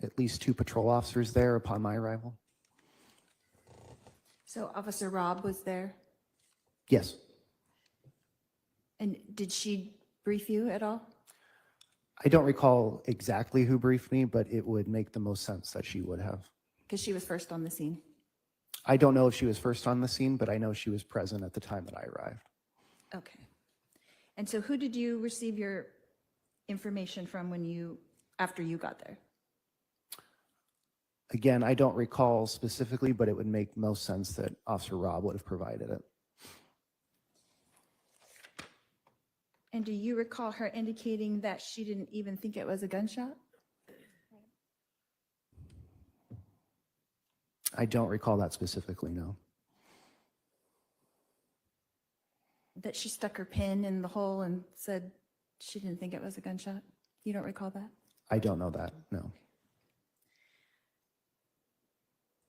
at least 2 patrol officers there upon my arrival. So Officer Robb was there? Yes. And did she brief you at all? I don't recall exactly who briefed me, but it would make the most sense that she would have. Because she was first on the scene. I don't know if she was first on the scene, but I know she was present at the time that I arrived. Okay. And so who did you receive your information from after you got there? Again, I don't recall specifically, but it would make most sense that Officer Robb would have provided it. And do you recall her indicating that she didn't even think it was a gunshot? I don't recall that specifically, no. That she stuck her pin in the hole and said she didn't think it was a gunshot? You don't recall that? I don't know that, no.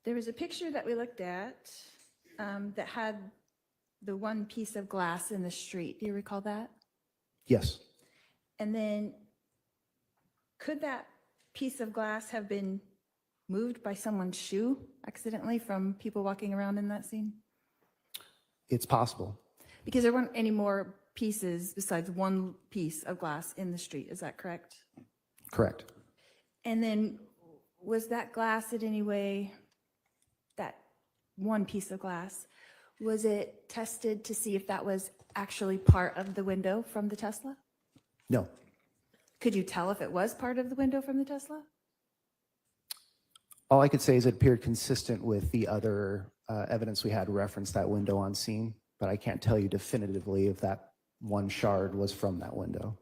There was a picture that we looked at that had the one piece of glass in the street. Do you recall that? Yes. And then could that piece of glass have been moved by someone's shoe accidentally from people walking around in that scene? It's possible. Because there weren't any more pieces besides one piece of glass in the street. Is that correct? Correct. And then was that glass in any way, that one piece of glass, was it tested to see if that was actually part of the window from the Tesla? No. Could you tell if it was part of the window from the Tesla? All I could say is it appeared consistent with the other evidence we had referenced that window on scene, but I can't tell you definitively if that one shard was from that window.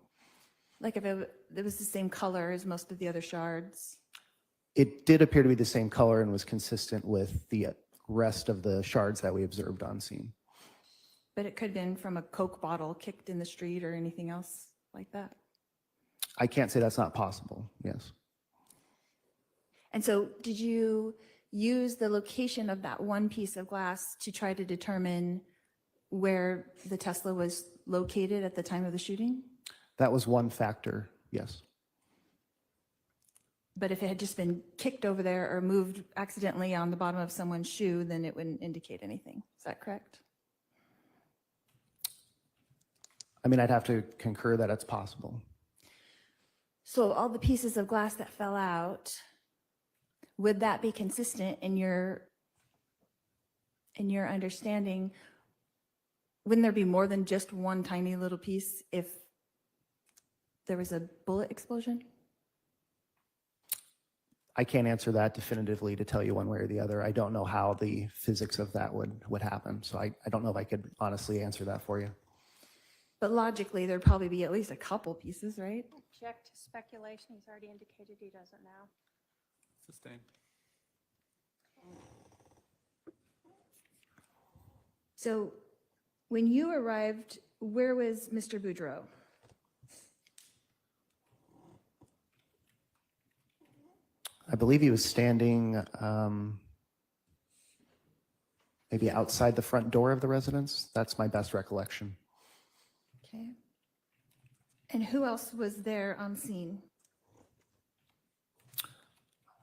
Like if it was the same color as most of the other shards? It did appear to be the same color and was consistent with the rest of the shards that we observed on scene. But it could have been from a Coke bottle kicked in the street or anything else like that? I can't say that's not possible, yes. And so did you use the location of that one piece of glass to try to determine where the Tesla was located at the time of the shooting? That was one factor, yes. But if it had just been kicked over there or moved accidentally on the bottom of someone's shoe, then it wouldn't indicate anything. Is that correct? I mean, I'd have to concur that it's possible. So all the pieces of glass that fell out, would that be consistent in your understanding? Wouldn't there be more than just one tiny little piece if there was a bullet explosion? I can't answer that definitively to tell you one way or the other. I don't know how the physics of that would happen. So I don't know if I could honestly answer that for you. But logically, there'd probably be at least a couple pieces, right? Object to speculation. He's already indicated he doesn't know. Sustained. So when you arrived, where was Mr. Boudreaux? I believe he was standing maybe outside the front door of the residence. That's my best recollection. Okay. And who else was there on scene?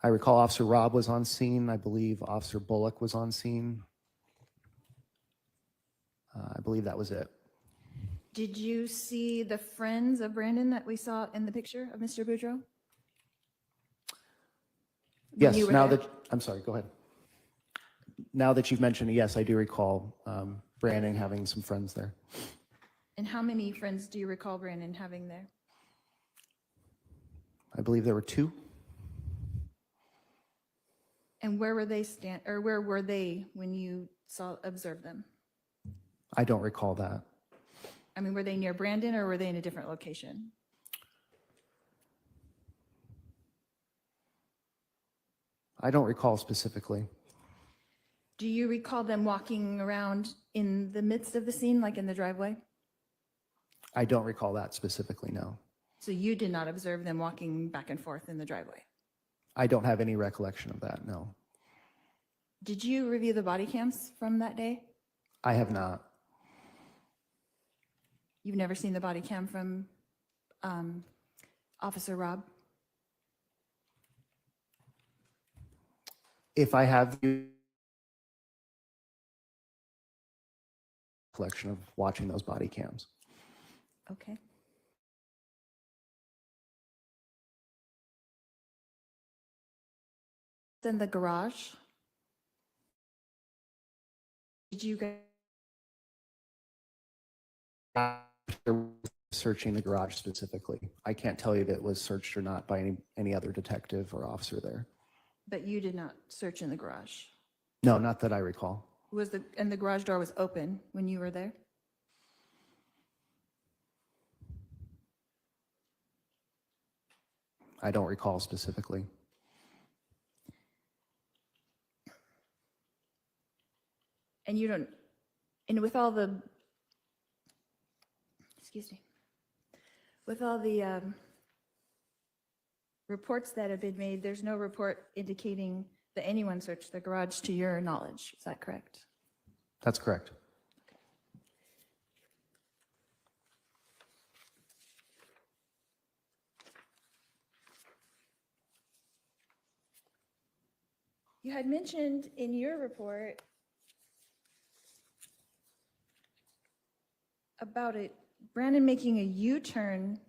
I recall Officer Robb was on scene. I believe Officer Bullock was on scene. I believe that was it. Did you see the friends of Brandon that we saw in the picture of Mr. Boudreaux? Yes, you were now there? that, I'm sorry, go ahead. Now that you've mentioned it, yes, I do recall Brandon having some friends there. And how many friends do you recall Brandon having there? I believe there were 2. And where were they when you observed them? I don't recall that. I mean, were they near Brandon or were they in a different location? I don't recall specifically. Do you recall them walking around in the midst of the scene, like in the driveway? I don't recall that specifically, no. So you did not observe them walking back and forth in the driveway? I don't have any recollection of that, no. Did you review the body cams from that day? I have not. You've never seen the body cam from Officer Rob? If I have the collection of watching those body cams. Okay. Then the garage? Did you guys? Searching the garage specifically. I can't tell you if it was searched or not by any other detective or officer there. But you did not search in the garage? No, not that I recall. And the garage door was open when you were there? I don't recall specifically. And you don't, and with all the, excuse me, with all the reports that have been made, there's no report indicating that anyone searched the garage to your knowledge. Is that correct? That's correct. You had mentioned in your report about Brandon making a U-turn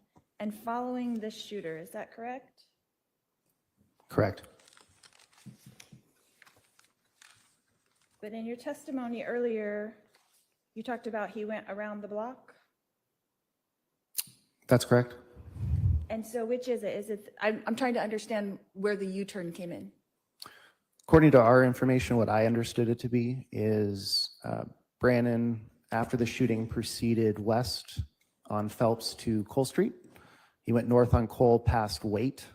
and following the shooter. Is that correct? Correct. But in your testimony earlier, you talked about he went around the block. That's correct. And so which is it? Is it, I'm trying to understand where the U-turn came in. According to our information, what I understood it to be is Brandon, after the shooting, proceeded west on Phelps to Cole Street. He went north on Cole past Waite.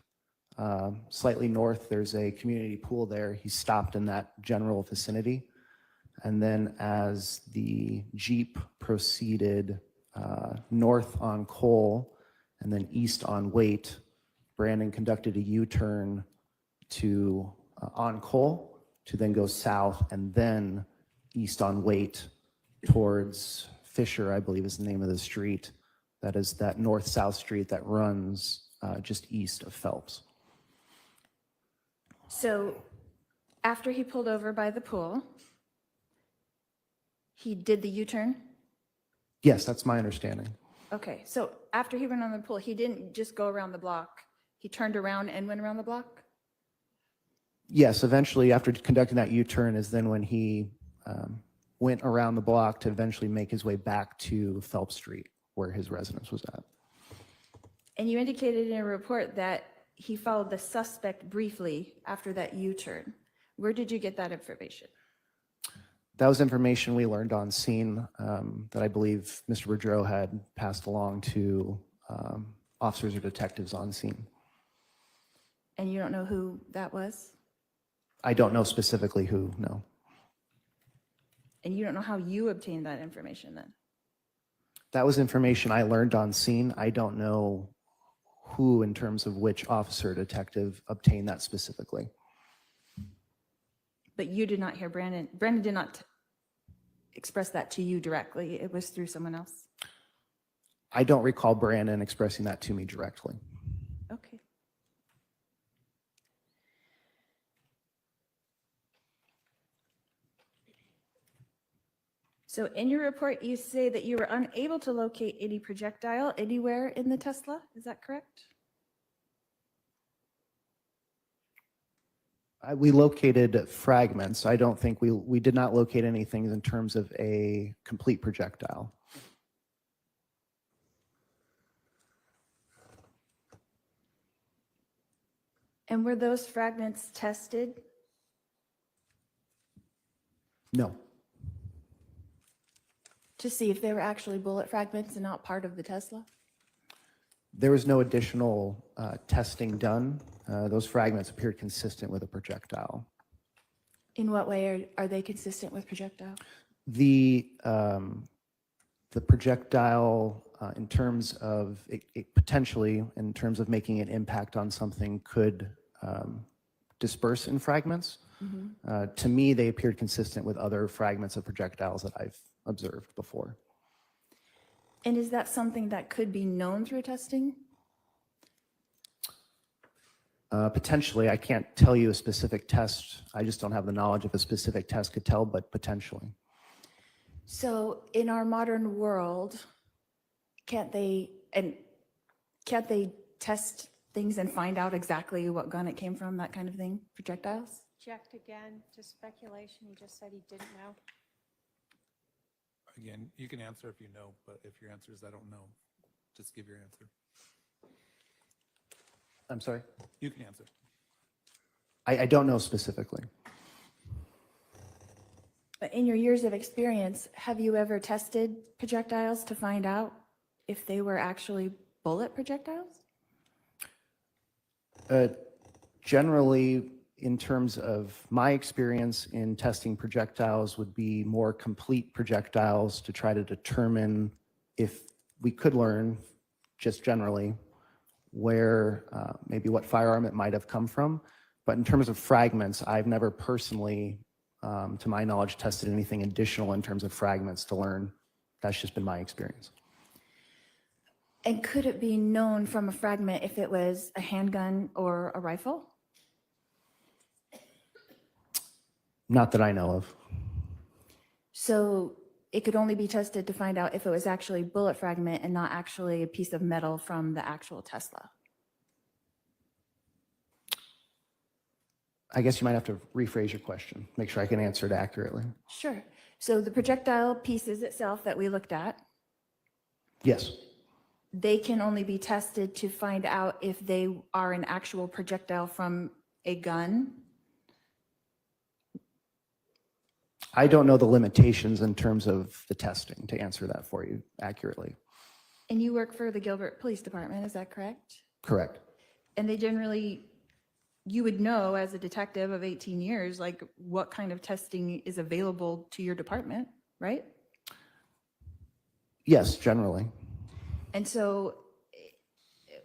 Slightly north, there's a community pool there. He stopped in that general vicinity. And then as the Jeep proceeded north on Cole and then east on Waite, Brandon conducted a U-turn to on Cole to then go south and then east on Waite towards Fisher, I believe is the name of the street. That is that north-south street that runs just east of Phelps. So after he pulled over by the pool, he did the U-turn? Yes, that's my understanding. Okay, so after he went on the pool, he didn't just go around the block. He turned around and went around the block? Yes, eventually after conducting that U-turn is then when he went around the block to eventually make his way back to Phelps Street where his residence was at. And you indicated in a report that he followed the suspect briefly after that U-turn. Where did you get that information? That was information we learned on scene that I believe Mr. Boudreaux had passed along to officers or detectives on scene. And you don't know who that was? I don't know specifically who, no. And you don't know how you obtained that information then? That was information I learned on scene. I don't know who in terms of which officer or detective obtained that specifically. But you did not hear Brandon. Brandon did not express that to you directly. It was through someone else? I don't recall Brandon expressing that to me directly. Okay. So in your report, you say that you were unable to locate any projectile anywhere in the Tesla. Is that correct? We located fragments. I don't think we did not locate anything in terms of a complete projectile. And were those fragments tested? No. To see if they were actually bullet fragments and not part of the Tesla? There was no additional testing done. Those fragments appeared consistent with a projectile. In what way are they consistent with projectile? The projectile, in terms of it potentially, in terms of making an impact on something, could disperse in fragments. To me, they appeared consistent with other fragments of projectiles that I've observed before. And is that something that could be known through testing? Potentially, I can't tell you a specific test. I just don't have the knowledge of a specific test could tell, but potentially. So in our modern world, can't they test things and find out exactly what gun it came from, that kind of thing, projectiles? Object again to speculation. He just said he didn't know. Again, you can answer if you know, but if your answer is I don't know, just give your answer. I'm sorry? You can answer. I don't know specifically. But in your years of experience, have you ever tested projectiles to find out if they were actually bullet projectiles? Generally, in terms of my experience in testing projectiles, would be more complete projectiles to try to determine if we could learn, just generally, where maybe what firearm it might have come from. But in terms of fragments, I've never personally, to my knowledge, tested anything additional in terms of fragments to learn. That's just been my experience. And could it be known from a fragment if it was a handgun or a rifle? Not that I know of. So it could only be tested to find out if it was actually bullet fragment and not actually a piece of metal from the actual Tesla. I guess you might have to rephrase your question, make sure I can answer it accurately. Sure. So the projectile pieces itself that we looked at, Yes. they can only be tested to find out if they are an actual projectile from a gun. I don't know the limitations in terms of the testing to answer that for you accurately. And you work for the Gilbert Police Department, is that correct? Correct. And they generally, you would know as a detective of 18 years, like what kind of testing is available to your department, right? Yes, generally. And so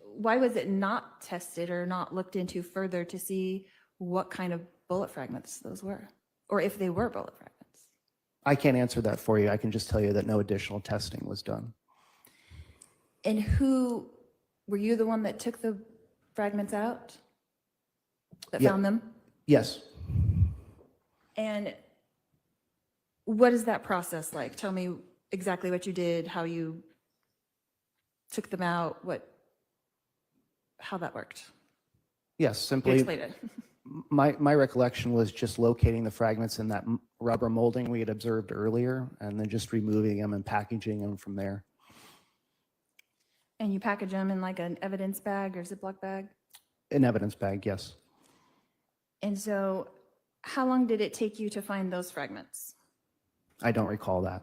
why was it not tested or not looked into further to see what kind of bullet fragments those were? Or if they were bullet fragments? I can't answer that for you. I can just tell you that no additional testing was done. And were you the one that took the fragments out? That Yeah. found them? Yes. And what is that process like? Tell me exactly what you did, how you took them out, how that worked. Yes, simply. Explain it. My recollection was just locating the fragments in that rubber molding we had observed earlier, and then just removing them and packaging them from there. And you package them in like an evidence bag or Ziploc bag? An evidence bag, yes. And so how long did it take you to find those fragments? I don't recall that.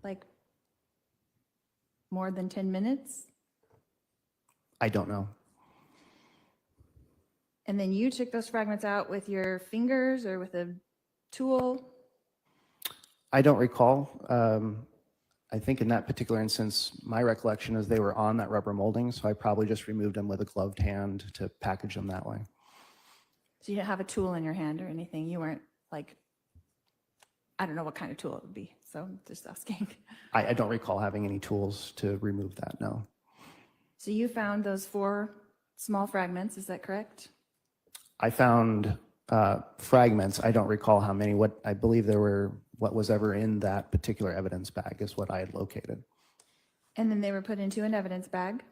Like more than 10 minutes? I don't know. And then you took those fragments out with your fingers or with a tool? I don't recall. I think in that particular instance, my recollection is they were on that rubber molding, so I probably just removed them with a gloved hand to package them that way. So you didn't have a tool in your hand or anything? You weren't like, I don't know what kind of tool it would be, so I'm just asking. I don't recall having any tools to remove that, no. So you found those 4 small fragments, is that correct? I found fragments. I don't recall how many. What I believe there were, what was ever in that particular evidence bag is what I had located. And then they were put into an evidence bag,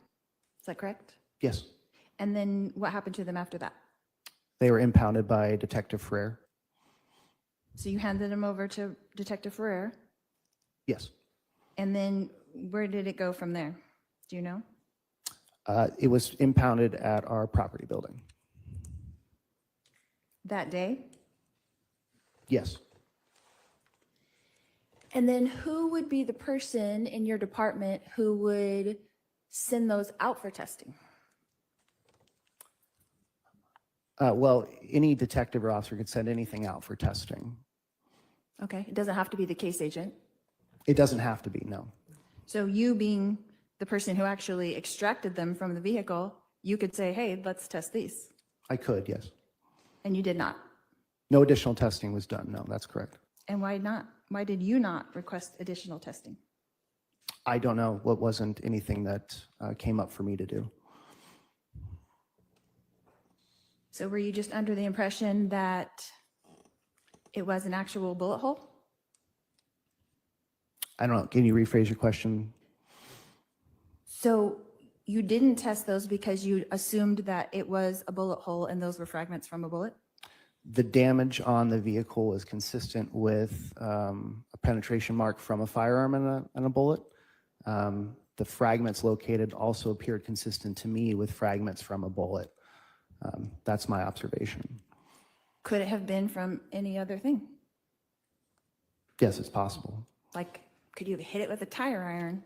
is that correct? Yes. And then what happened to them after that? They were impounded by Detective Ferrer. So you handed them over to Detective Ferrer, Yes. and then where did it go from there? Do you know? It was impounded at our property building. That day? Yes. And then who would be the person in your department who would send those out for testing? Well, any detective or officer could send anything out for testing. Okay, it doesn't have to be the case agent. It doesn't have to be, no. So you being the person who actually extracted them from the vehicle, you could say, hey, let's test these. I could, yes. And you did not. No additional testing was done. No, that's correct. And why not? Why did you not request additional testing? I don't know. What wasn't anything that came up for me to do. So were you just under the impression that it was an actual bullet hole? I don't know. Can you rephrase your question? So you didn't test those because you assumed that it was a bullet hole and those were fragments from a bullet? The damage on the vehicle is consistent with a penetration mark from a firearm and a bullet. The fragments located also appeared consistent to me with fragments from a bullet. That's my observation. Could it have been from any other thing? Yes, it's possible. Like, could you have hit it with a tire iron?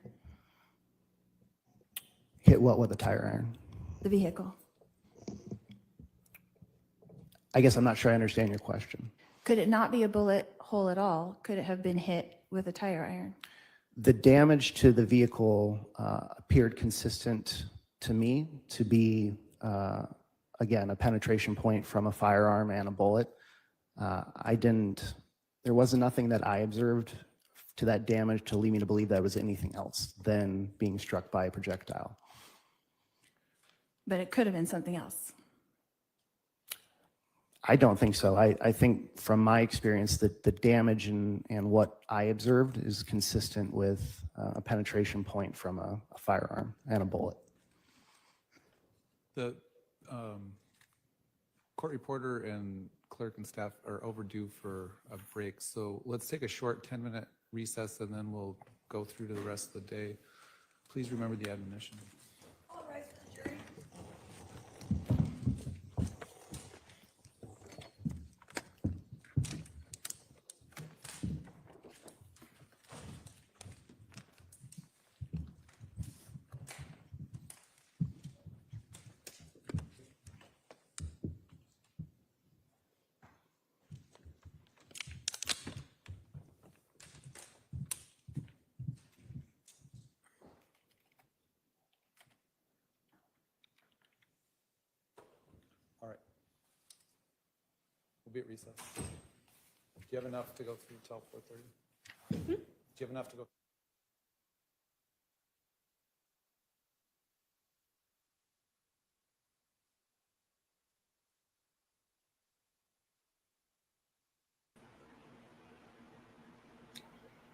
Hit what with a tire iron? The vehicle. I guess I'm not sure I understand your question. Could it not be a bullet hole at all? Could it have been hit with a tire iron? The damage to the vehicle appeared consistent to me to be, again, a penetration point from a firearm and a bullet. There wasn't nothing that I observed to that damage to lead me to believe that it was anything else than being struck by a projectile. But it could have been something else. I don't think so. I think from my experience that the damage and what I observed is consistent with a penetration point from a firearm and a bullet. The court reporter and clerk and staff are overdue for a break, so let's take a short 10-minute recess and then we'll go through to the rest of the day. Please remember the admonition. All right, jury. All right. We'll be at recess. Do you have enough to go through till 4:30? Do you have enough to go?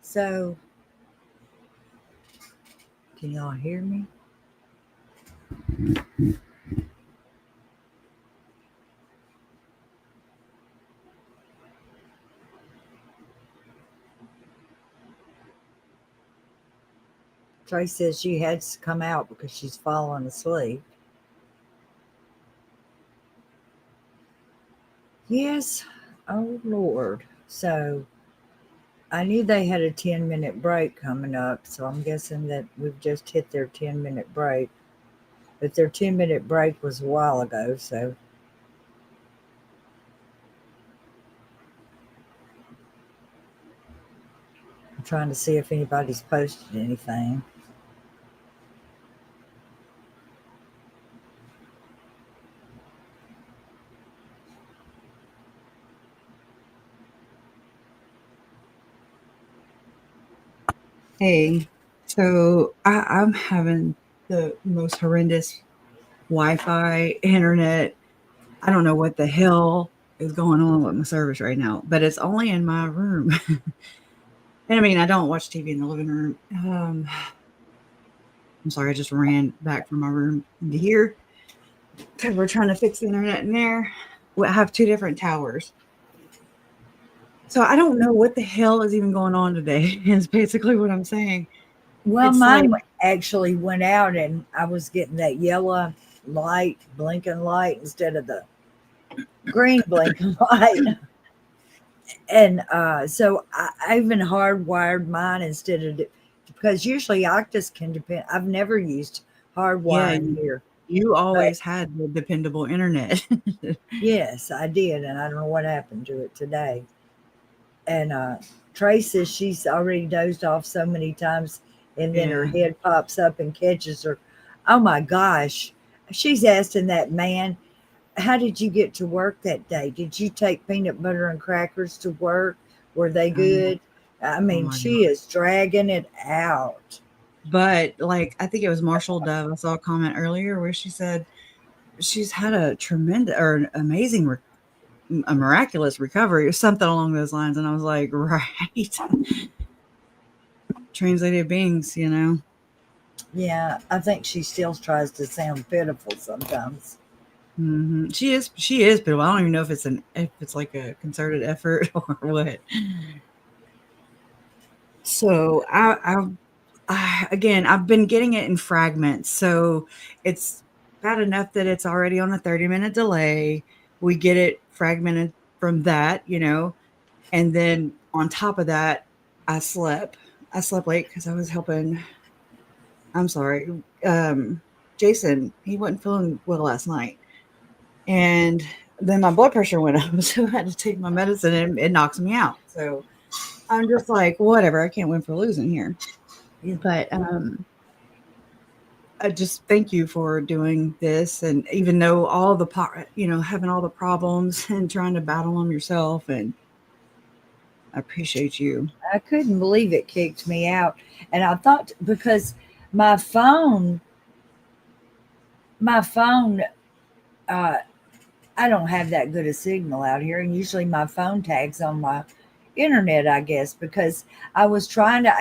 So, can y'all hear me? Trey says she had to come out because she's falling asleep. Yes. Oh, Lord. So I knew they had a 10-minute break coming up, so I'm guessing that we've just hit their 10-minute break. But their 10-minute break was a while ago, so. I'm trying to see if anybody's posted anything. Hey, so I'm having the most horrendous Wi-Fi, internet. I don't know what the hell is going on with my service right now, but it's only in my room. And I mean, I don't watch TV in the living room. I'm sorry, I just ran back from my room into here because we're trying to fix the internet in there. We have two different towers. So I don't know what the hell is even going on today, is basically what I'm saying. Well, It's mine like- actually went out and I was getting that yellow light, blinking light instead of the green blinking light. And so I even hardwired mine instead of, because usually Octus can depend. I've never used hardwiring here. You always had the dependable internet. Yes, I did, and I don't know what happened to it today. And Trey says she's already dozed off so many times, and then her Yeah. head pops up and catches her. Oh my gosh. She's asking that man, how did you get to work that day? Did you take peanut butter and crackers to work? Were they good? I mean, my she is dragging it out. But like, I think it was Marshall Dove. I saw a comment earlier where she said she's had a tremendous or an amazing, a miraculous recovery or something along those lines. And I was like, right. Translated beings, you know. Yeah, I think she still tries to sound pitiful sometimes. She is, but I don't even know if it's like a concerted effort or what. So again, I've been getting it in fragments. So it's bad enough that it's already on a 30-minute delay. We get it fragmented from that, you know, and then on top of that, I slept late because I was helping. I'm sorry, Jason. He wasn't feeling well last night, and then my blood pressure went up, so I had to take my medicine, and it knocks me out. So I'm just like, whatever. I can't win for losing here. But I just thank you for doing this, and even though all the having all the problems and trying to battle them yourself, and I appreciate you. I couldn't believe it kicked me out. And I thought because my phone, I don't have that good a signal out here. And usually my phone tags on my internet, I guess, because I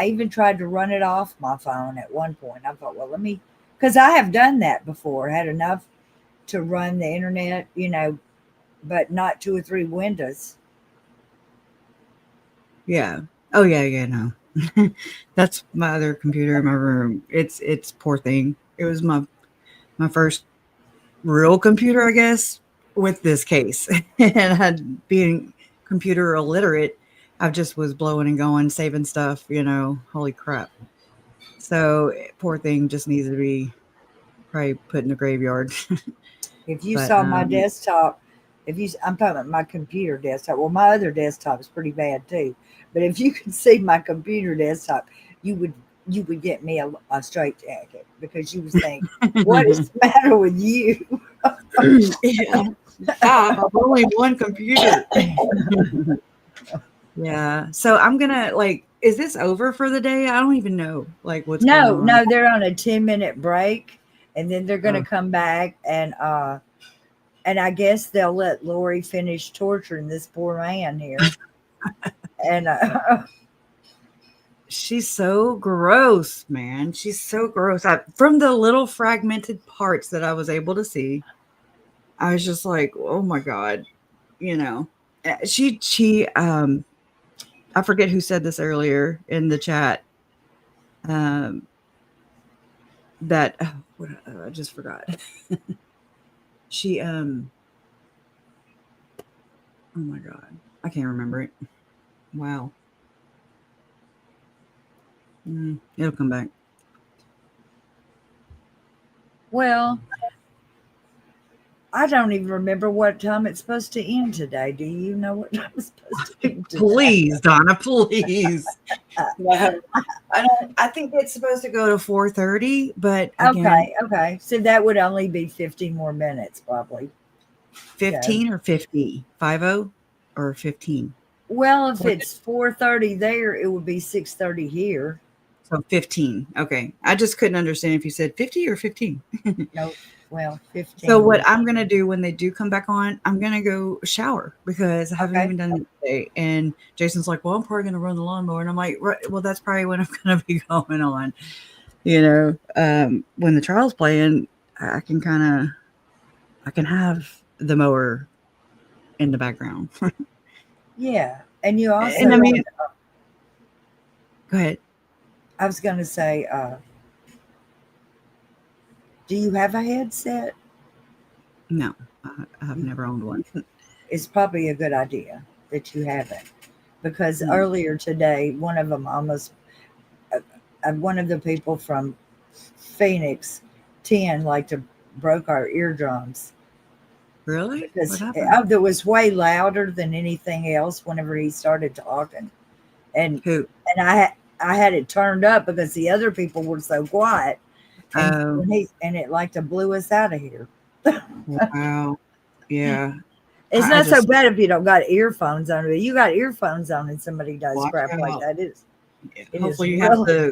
even tried to run it off my phone at one point. I thought, well, because I have done that before, had enough to run the internet, you know, but not 2 or 3 windows. Yeah. Oh yeah. No, that's my other computer in my room. It's poor thing. It was my first real computer, I guess, with this case, and being computer illiterate, I just was blowing and going, saving stuff. You know, holy crap. So poor thing just needs to be probably put in the graveyard. If you But, saw my desktop, I'm talking about my computer desktop. Well, my other desktop is pretty bad too. But if you could see my computer desktop, you would get me a straight jacket, because you would think, what is the matter with you? Yeah. I've only one computer. Yeah. So I'm gonna is this over for the day? I don't even know what's going on. No, they're on a 10-minute break, and then they're gonna come back, and I guess they'll let Lori finish torturing this poor man here. And she's so gross, man. She's so gross. From the little fragmented parts that I was able to see, I was just like, oh my God, you know. I forget who said this earlier in the chat. That I just forgot. She oh my God, I can't remember it. Wow. It'll come back. well, I don't even remember what time it's supposed to end today. Do you know what time it's supposed to end today? Please, Donna, please. No, I think it's supposed to go to 4:30, but again, Okay. So that would only be 15 more minutes, probably. 15 or 50? 50 or 15? Well, if it's 4:30 there, it would be 6:30 here. So 15. Okay. I just couldn't understand if you said 50 or 15. No, well, 15. So what I'm going to do when they do come back on, I'm going to go shower because I haven't even done it today. And Jason's like, well, I'm probably going to run the lawnmower. And I'm like, right, well, that's probably when I'm going to be going on. You know, when the trial's playing, I can have the mower in the background. Yeah. And you also, and I mean, go ahead. I was going to say, do you have a headset? No, I have never owned one. It's probably a good idea that you haven't, because earlier today, one of the people from Phoenix 10 like to broke our eardrums. Really? Because What happened? that was way louder than anything else whenever he started talking. And Who? and I had it turned up because the other people were so quiet. And Oh, and it like to blew us out of here. wow. Yeah. It's I not so just bad if you don't got earphones on, but you got earphones on and somebody does watch crap like out. that. It is Hopefully you have really,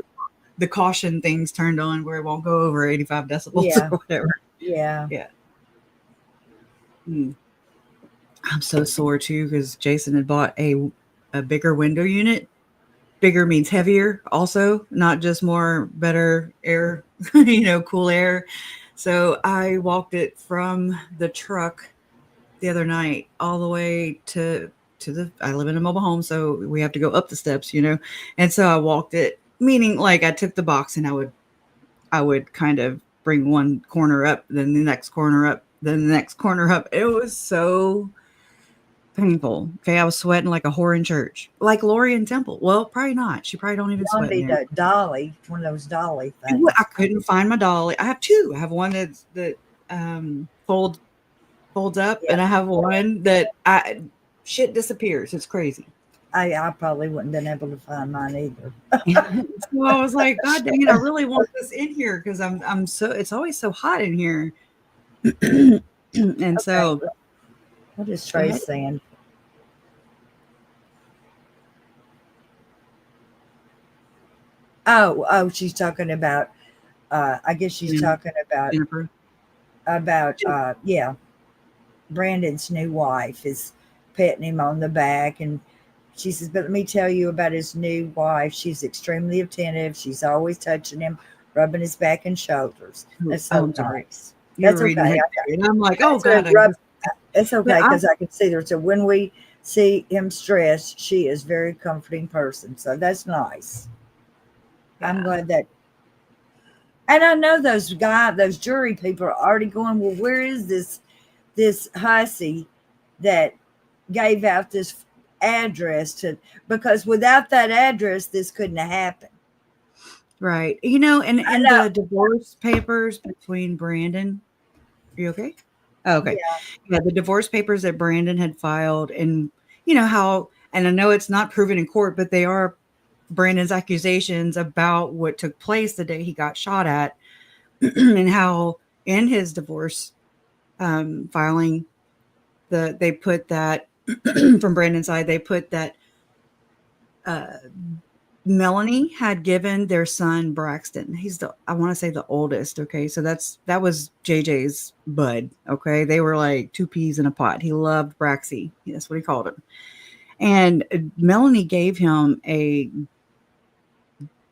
the caution things turned on where it won't go over 85 decibels yeah, or whatever. yeah. Yeah. Hmm. I'm so sore too because Jason had bought a bigger window unit. Bigger means heavier, also, not just more better air, cool air. So I walked it from the truck the other night all the way to I live in a mobile home, so we have to go up the steps, and so I walked it, meaning like I took the box and I would kind of bring one corner up, then the next corner up, then the next corner up. It was so painful. Okay, I was sweating like a whore in church, like Lori in Temple. Well, probably not. She probably don't even Y'all sweat in need there. a dolly, one of those dolly I things. couldn't find my dolly. I have two. I have one that folds up, Yeah, and I have one that shit disappears. It's crazy. I probably wouldn't been able to find mine either. So I was like, God dang it, I really want this in here because I'm so it's always so hot in here. And Okay, so what is go Trey ahead. saying? Oh, she's talking about. I guess she's talking about Jennifer. yeah. Brandon's new wife is petting him on the back, and she says, "But let me tell you about his new wife. She's extremely attentive. She's always touching him, rubbing his back and shoulders. That's Oh, so I'm sorry. nice. You're That's reading okay. ahead, and I'm like, oh Said God, it's but okay because I can see her. So when we see him stressed, she is a very comforting person. So that's nice. I'm glad that. And I know those jury people are already going, well, where is this hussy that gave out this address because without that address, this couldn't have happened. right. And the divorce papers between Brandon. Are you okay? Oh, okay. Yeah, the divorce papers that Brandon had filed, and how, and I know it's not proven in court, but they are Brandon's accusations about what took place the day he got shot at, and how in his divorce filing, they put that from Brandon's side, they put that Melanie had given their son Braxton. He's I want to say the oldest. Okay. So that was JJ's bud. Okay. They were like two peas in a pot. He loved Braxy. That's what he called him. And Melanie gave him a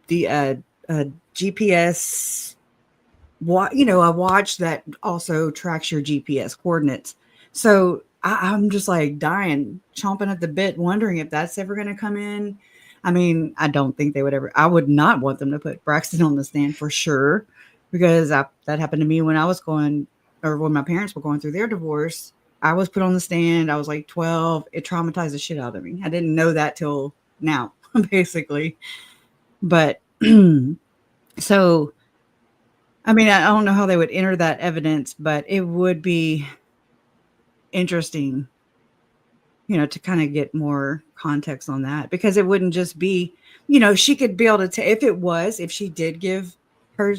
GPS, a watch that also tracks your GPS coordinates. So I'm just like dying, chomping at the bit, wondering if that's ever going to come in. I mean, I don't think they would ever. I would not want them to put Braxton on the stand for sure, because that happened to me when I was when my parents were going through their divorce. I was put on the stand. I was like 12. It traumatized the shit out of me. I didn't know that till now, basically. But so, I mean, I don't know how they would enter that evidence, but it would be interesting, to kind of get more context on that, because it wouldn't just be, she could be able to if she did give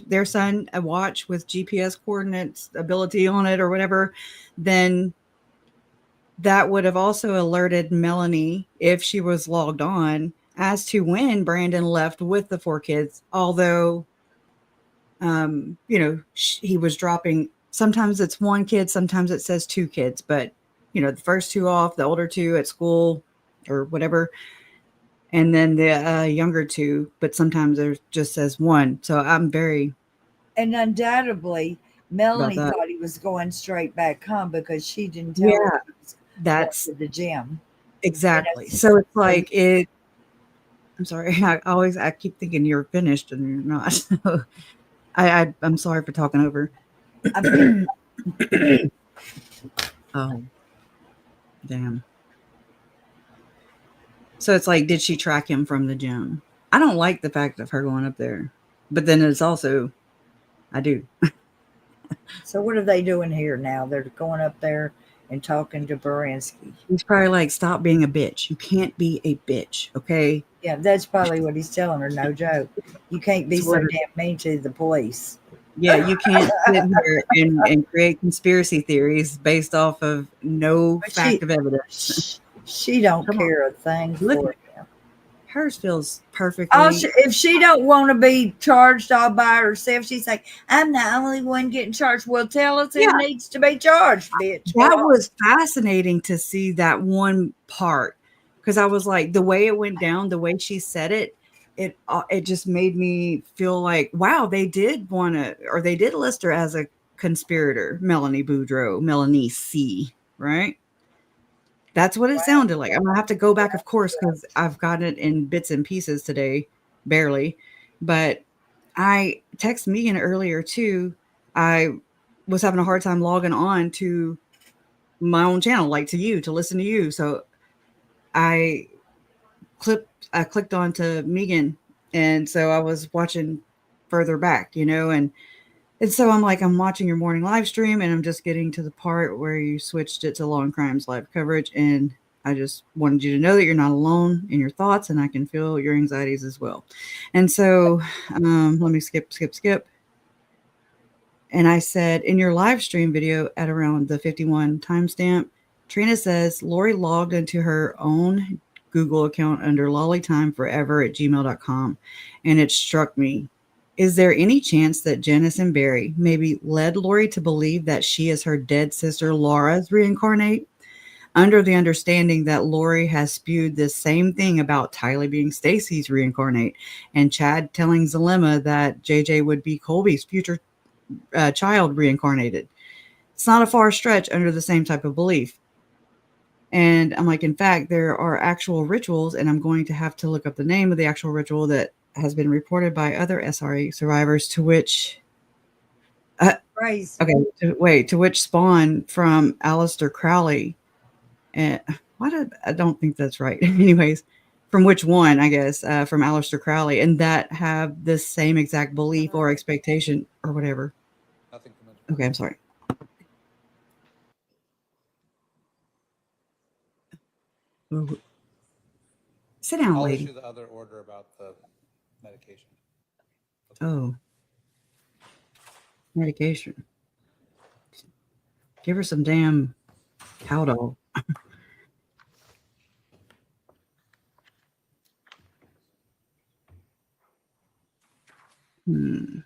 their son a watch with GPS coordinates ability on it or whatever, then that would have also alerted Melanie, if she was logged on, as to when Brandon left with the 4 kids. Although, he was dropping, sometimes it's 1 kid, sometimes it says 2 kids, but the first 2 off, the older 2 at school or whatever, and then the younger 2, but sometimes there just says 1. So I'm very. And undoubtedly, Melanie thought he was going straight back home because she didn't tell her he was that's going to the gym. Exactly. So it's like I'm sorry. I keep thinking you're finished and you're not. So I'm sorry for talking over. Oh, damn. So it's like, did she track him from the gym? I don't like the fact of her going up there, but then it's also, I do. So what are they doing here now? They're going up there and talking to Baranski. He's probably like, stop being a bitch. You can't be a bitch, okay? Yeah, that's probably what he's telling her. No joke. You can't be so damn mean to the police. Yeah, you can't sit here and create conspiracy theories based off of no But fact of evidence. She don't Come on. care a thing Look for at him. Hers feels perfectly. If she don't want to be charged all by herself, she's like, I'm the only one getting charged. Well, tell us who needs to be charged, bitch. That was fascinating to see that one part, because I was like, the way it went down, the way she said it, it just made me feel like, wow, they did want to, or they did list her as a conspirator, Melanie Boudreaux, Melanie C, right? That's what it sounded like. I'm gonna have to go back, of course, because I've got it in bits and pieces today, barely. But I texted Megan earlier too. I was having a hard time logging on to my own channel, like to you, to listen to you. So I clicked onto Megan, and so I was watching further back, and so I'm like, I'm watching your morning live stream, and I'm just getting to the part where you switched it to Law and Crimes live coverage, and I just wanted you to know that you're not alone in your thoughts, and I can feel your anxieties as well. And so let me skip. And I said, in your live stream video at around the 51 timestamp, Trina says Lori logged into her own Google account under lollytimeforever@gmail.com. And it struck me. Is there any chance that Janice and Barry maybe led Lori to believe that she is her dead sister Laura's reincarnate, under the understanding that Lori has spewed this same thing about Tylee being Stacy's reincarnate, and Chad telling Zalema that JJ would be Colby's future child reincarnated? It's not a far stretch under the same type of belief. And I'm like, in fact, there are actual rituals, and I'm going to have to look up the name of the actual ritual that has been reported by other SRE survivors, to which to which spawn from Aleister Crowley. And I don't think that's right. Anyways, from which one, I guess, from Aleister Crowley, and that have the same exact belief or expectation or whatever. Nothing. Okay, I'm sorry. Sit down, I'll lady. issue the other order about the medication. Oh, medication. Give her some damn cow dog. The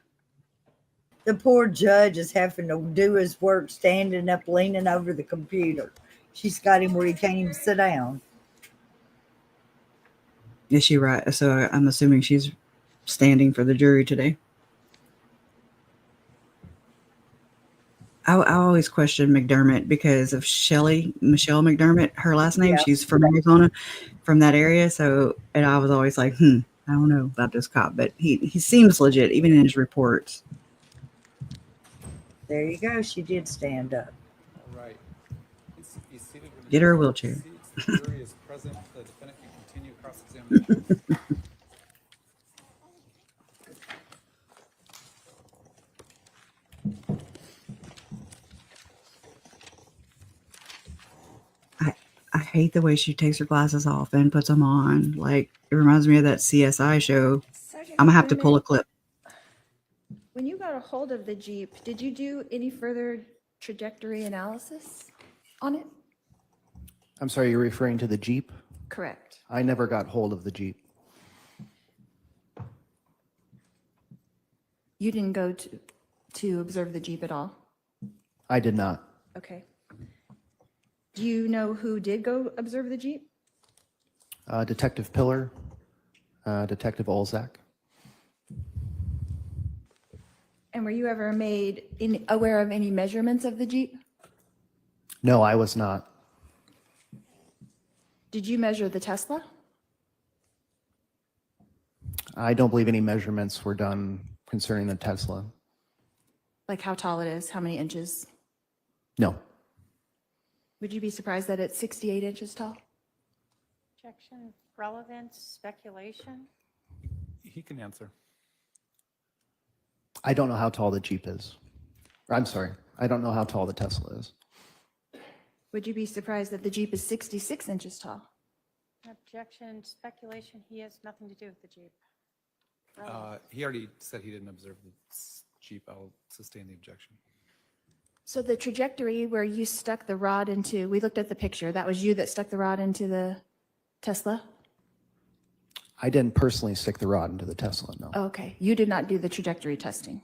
poor judge is having to do his work standing up, leaning over the computer. She's got him where he can't even sit down. Is she right? So I'm assuming she's standing for the jury today. I always question McDermott because of Michelle McDermott, her last name. Yeah. She's from Arizona, from that area. So, and I was always like, I don't know about this cop, but he seems legit, even in his reports. There you go. She did stand up. All right. He's seated when Get her a wheelchair. The jury is present. The defendant can continue cross-examination. I hate the way she takes her glasses off and puts them on. Like, it reminds me of that CSI show. Sergeant I'm gonna have to McDermott, pull a clip. When you got a hold of the Jeep, did you do any further trajectory analysis on it? I'm sorry, you're referring to the Jeep? Correct. I never got hold of the Jeep. You didn't go to observe the Jeep at all? I did not. Okay. Do you know who did go observe the Jeep? Detective Pillar, Detective Olzak. And were you ever made aware of any measurements of the Jeep? No, I was not. Did you measure the Tesla? I don't believe any measurements were done concerning the Tesla. Like how tall it is, how many inches? No. Would you be surprised that it's 68 inches tall? Objection, relevance, speculation. He can answer. I don't know how tall the Jeep is. I'm sorry, I don't know how tall the Tesla is. Would you be surprised that the Jeep is 66 inches tall? Objection, speculation, he has nothing to do with the Jeep. He already said he didn't observe the Jeep. I'll sustain the objection. So the trajectory where you stuck the rod into, we looked at the picture, that was you that stuck the rod into the Tesla? I didn't personally stick the rod into the Tesla, no. Okay, you did not do the trajectory testing.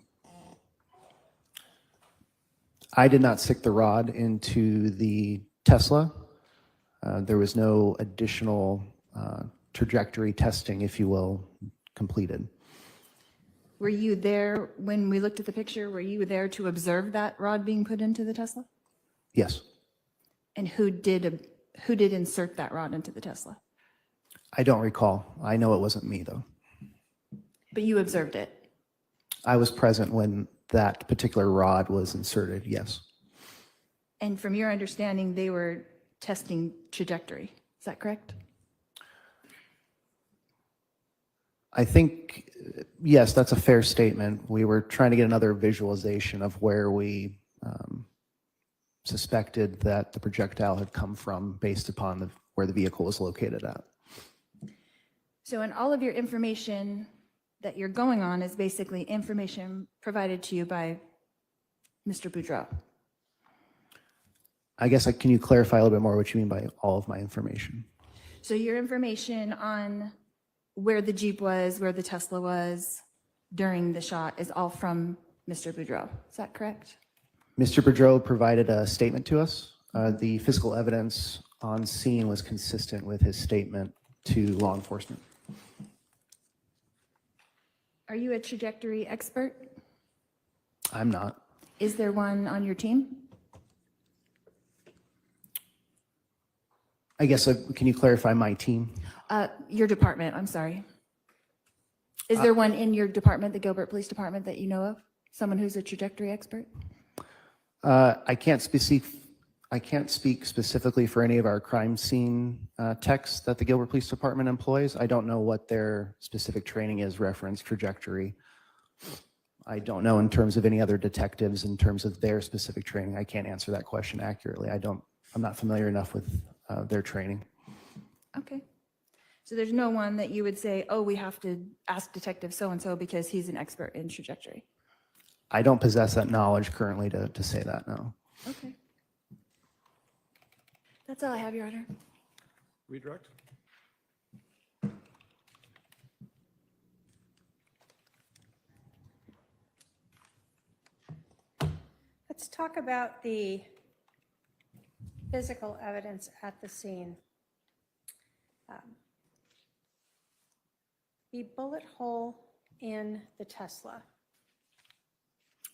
I did not stick the rod into the Tesla. There was no additional trajectory testing, if you will, completed. Were you there when we looked at the picture? Were you there to observe that rod being put into the Tesla? Yes. And who did insert that rod into the Tesla? I don't recall. I know it wasn't me, though. But you observed it. I was present when that particular rod was inserted, yes. And from your understanding, they were testing trajectory. Is that correct? I think, yes, that's a fair statement. We were trying to get another visualization of where we suspected that the projectile had come from based upon where the vehicle was located at. So in all of your information that you're going on is basically information provided to you by Mr. Boudreaux. I guess, can you clarify a little bit more what you mean by all of my information? So your information on where the Jeep was, where the Tesla was during the shot is all from Mr. Boudreaux. Is that correct? Mr. Boudreaux provided a statement to us. The physical evidence on scene was consistent with his statement to law enforcement. Are you a trajectory expert? I'm not. Is there one on your team? I guess, can you clarify my team? Your department, I'm sorry. Is there one in your department, the Gilbert Police Department, that you know of? Someone who's a trajectory expert? I can't speak specifically for any of our crime scene techs that the Gilbert Police Department employs. I don't know what their specific training is reference trajectory. I don't know in terms of any other detectives in terms of their specific training. I can't answer that question accurately. I'm not familiar enough with their training. Okay. So there's no one that you would say, oh, we have to ask Detective so-and-so because he's an expert in trajectory. I don't possess that knowledge currently to say that, no. Okay. That's all I have, Your Honor. Redirect. Let's talk about the physical evidence at the scene. The bullet hole in the Tesla.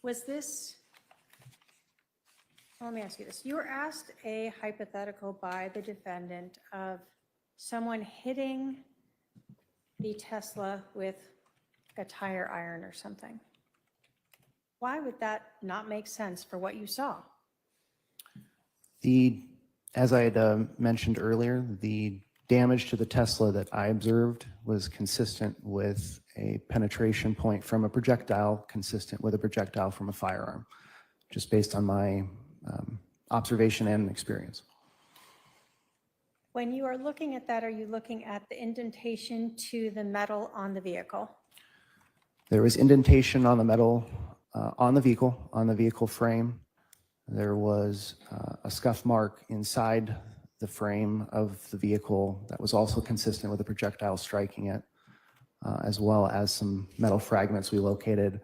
Was this, let me ask you this. You were asked a hypothetical by the defendant of someone hitting the Tesla with a tire iron or something. Why would that not make sense for what you saw? As I had mentioned earlier, the damage to the Tesla that I observed was consistent with a penetration point from a projectile, consistent with a projectile from a firearm, just based on my observation and experience. When you are looking at that, are you looking at the indentation to the metal on the vehicle? There was indentation on the metal, on the vehicle frame. There was a scuff mark inside the frame of the vehicle that was also consistent with a projectile striking it, as well as some metal fragments we located,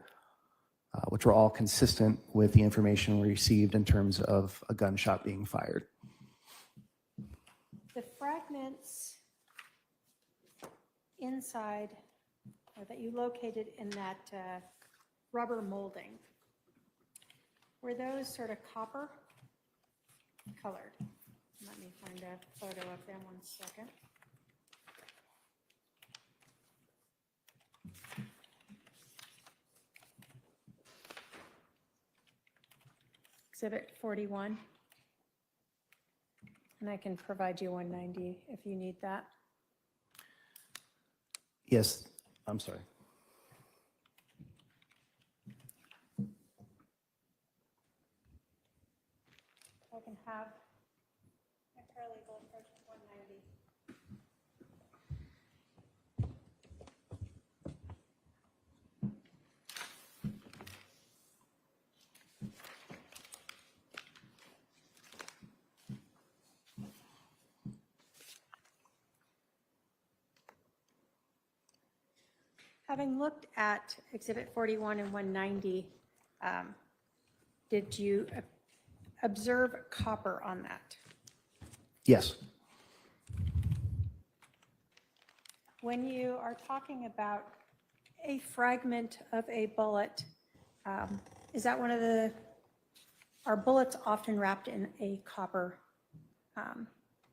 which were all consistent with the information we received in terms of a gunshot being fired. The fragments inside that you located in that rubber molding, were those sort of copper colored? Let me find a photo of them 1 second. Exhibit 41. And I can provide you 190 if you need that. Yes, I'm sorry. can have my paralegal approach 190. Having looked at Exhibit 41 and 190, did you observe copper on that? Yes. When you are talking about a fragment of a bullet, is that one of the, are bullets often wrapped in a copper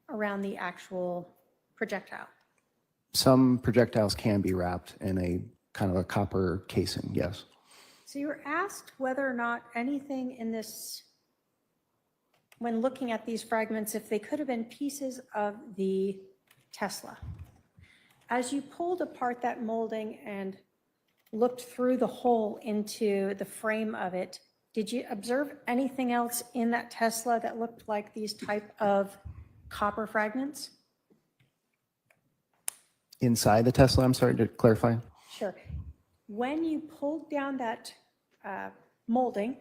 around the actual projectile? Some projectiles can be wrapped in a kind of a copper casing, yes. So you were asked whether or not anything in this, when looking at these fragments, if they could have been pieces of the Tesla. As you pulled apart that molding and looked through the hole into the frame of it, did you observe anything else in that Tesla that looked like these type of copper fragments? Inside the Tesla, I'm sorry to clarify. Sure. When you pulled down that molding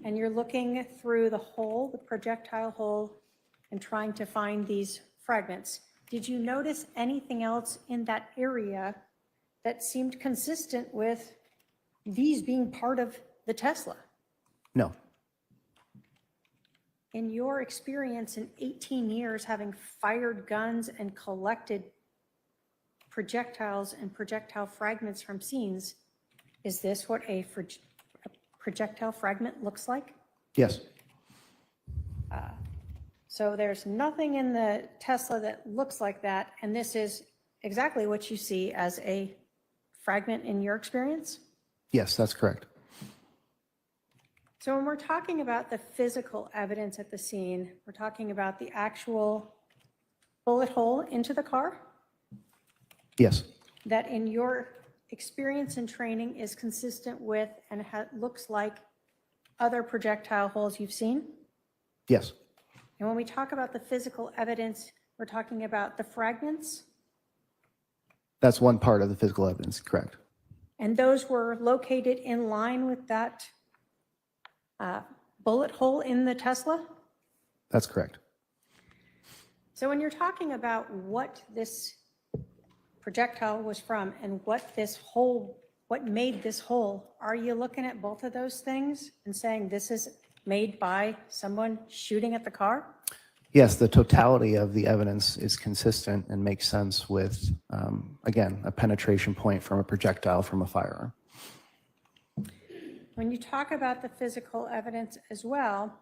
and you're looking through the hole, the projectile hole, and trying to find these fragments, did you notice anything else in that area that seemed consistent with these being part of the Tesla? No. In your experience in 18 years having fired guns and collected projectiles and projectile fragments from scenes, is this what a projectile fragment looks like? Yes. So there's nothing in the Tesla that looks like that, and this is exactly what you see as a fragment in your experience? Yes, that's correct. So when we're talking about the physical evidence at the scene, we're talking about the actual bullet hole into the car? Yes. That in your experience and training is consistent with and looks like other projectile holes you've seen? Yes. And when we talk about the physical evidence, we're talking about the fragments? That's one part of the physical evidence, correct. And those were located in line with that bullet hole in the Tesla? That's correct. So when you're talking about what this projectile was from and what this hole, what made this hole, are you looking at both of those things and saying this is made by someone shooting at the car? Yes, the totality of the evidence is consistent and makes sense with, again, a penetration point from a projectile from a firearm. When you talk about the physical evidence as well,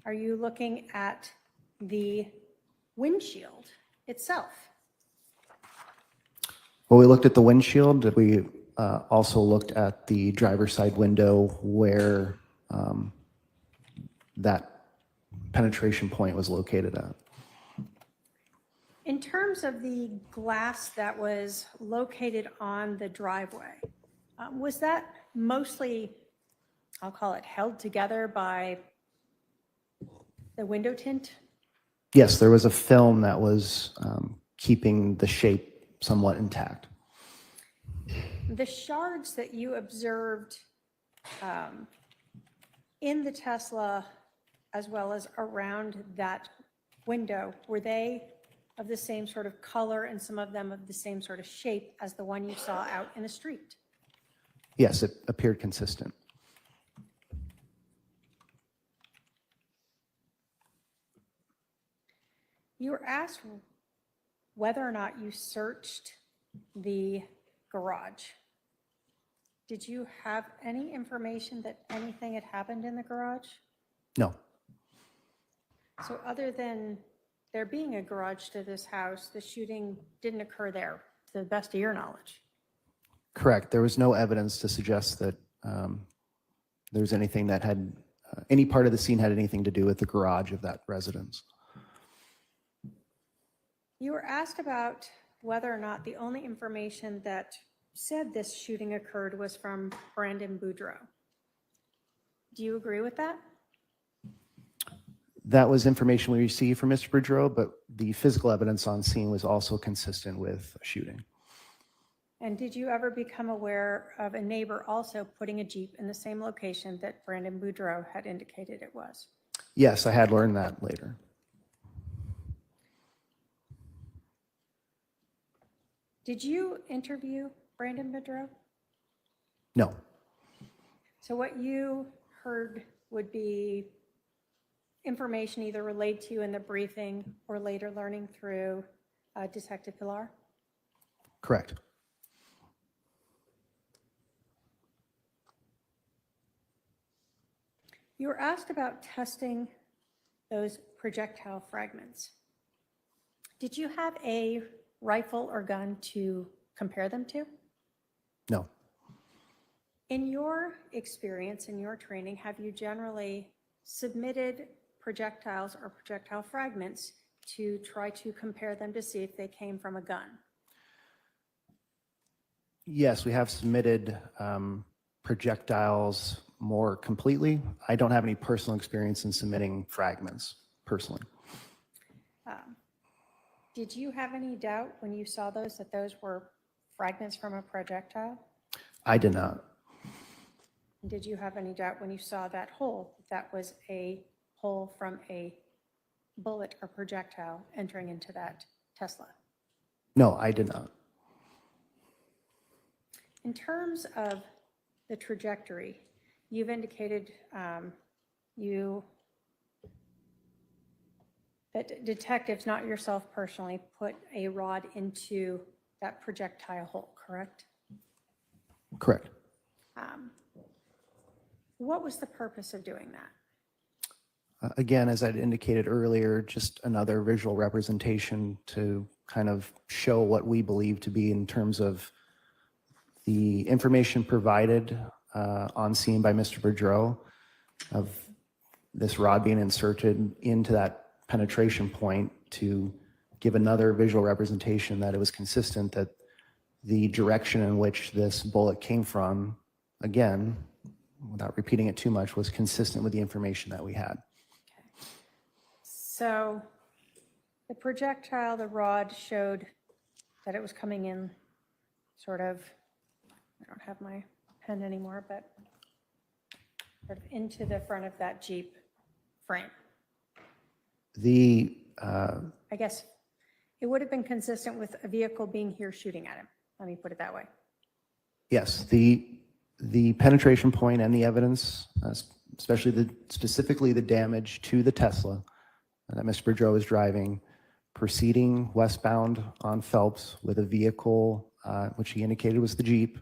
are you looking at the windshield itself? Well, we looked at the windshield. We also looked at the driver's side window where that penetration point was located at. In terms of the glass that was located on the driveway, was that mostly, I'll call it, held together by the window tint? Yes, there was a film that was keeping the shape somewhat intact. The shards that you observed in the Tesla as well as around that window, were they of the same sort of color and some of them of the same sort of shape as the one you saw out in the street? Yes, it appeared consistent. You were asked whether or not you searched the garage. Did you have any information that anything had happened in the garage? No. So other than there being a garage to this house, the shooting didn't occur there, to the best of your knowledge? Correct. There was no evidence to suggest that there was anything that had, any part of the scene had anything to do with the garage of that residence. You were asked about whether or not the only information that said this shooting occurred was from Brandon Boudreaux. Do you agree with that? That was information we received from Mr. Boudreaux, but the physical evidence on scene was also consistent with a shooting. And did you ever become aware of a neighbor also putting a Jeep in the same location that Brandon Boudreaux had indicated it was? Yes, I had learned that later. Did you interview Brandon Boudreaux? No. So what you heard would be information either relayed to you in the briefing or later learning through Detective Pilar? Correct. You were asked about testing those projectile fragments. Did you have a rifle or gun to compare them to? No. In your experience, in your training, have you generally submitted projectiles or projectile fragments to try to compare them to see if they came from a gun? Yes, we have submitted projectiles more completely. I don't have any personal experience in submitting fragments personally. Did you have any doubt when you saw those that those were fragments from a projectile? I did not. Did you have any doubt when you saw that hole, that was a hole from a bullet or projectile entering into that Tesla? No, I did not. In terms of the trajectory, you've indicated that detectives, not yourself personally, put a rod into that projectile hole, correct? Correct. What was the purpose of doing that? Again, as I'd indicated earlier, just another visual representation to kind of show what we believe to be in terms of the information provided on scene by Mr. Boudreaux of this rod being inserted into that penetration point to give another visual representation that it was consistent that the direction in which this bullet came from, again, without repeating it too much, was consistent with the information that we had. So the projectile, the rod showed that it was coming in sort of, I don't have my pen anymore, but sort of into the front of that Jeep frame. I guess it would have been consistent with a vehicle being here shooting at him. Let me put it that way. Yes, the penetration point and the evidence, specifically the damage to the Tesla that Mr. Boudreaux was driving, proceeding westbound on Phelps with a vehicle, which he indicated was the Jeep,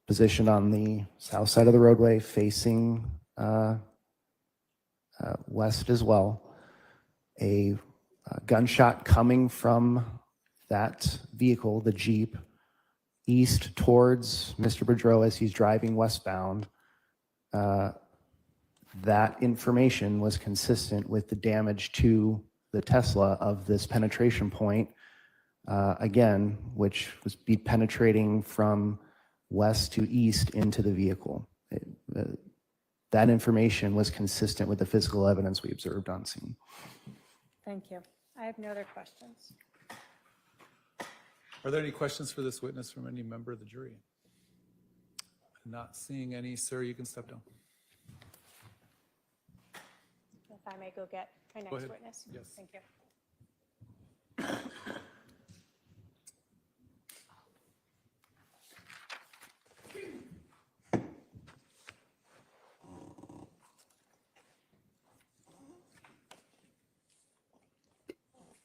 positioned on the south side of the roadway, facing west as well. A gunshot coming from that vehicle, the Jeep, east towards Mr. Boudreaux as he's driving westbound. That information was consistent with the damage to the Tesla of this penetration point, again, which was penetrating from west to east into the vehicle. That information was consistent with the physical evidence we observed on scene. Thank you. I have no other questions. Are there any questions for this witness from any member of the jury? Not seeing any, sir, you can step down. If I may go get my next witness. Yes. Thank you.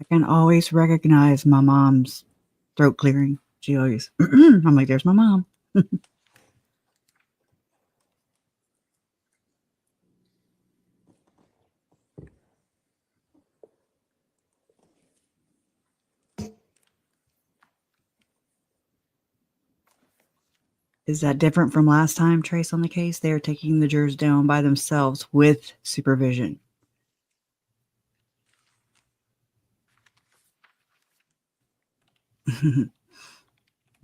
I can always recognize my mom's throat clearing. She always, I'm like, there's my mom. Is that different from last time, Trace, on the case? They are taking the jurors down by themselves with supervision.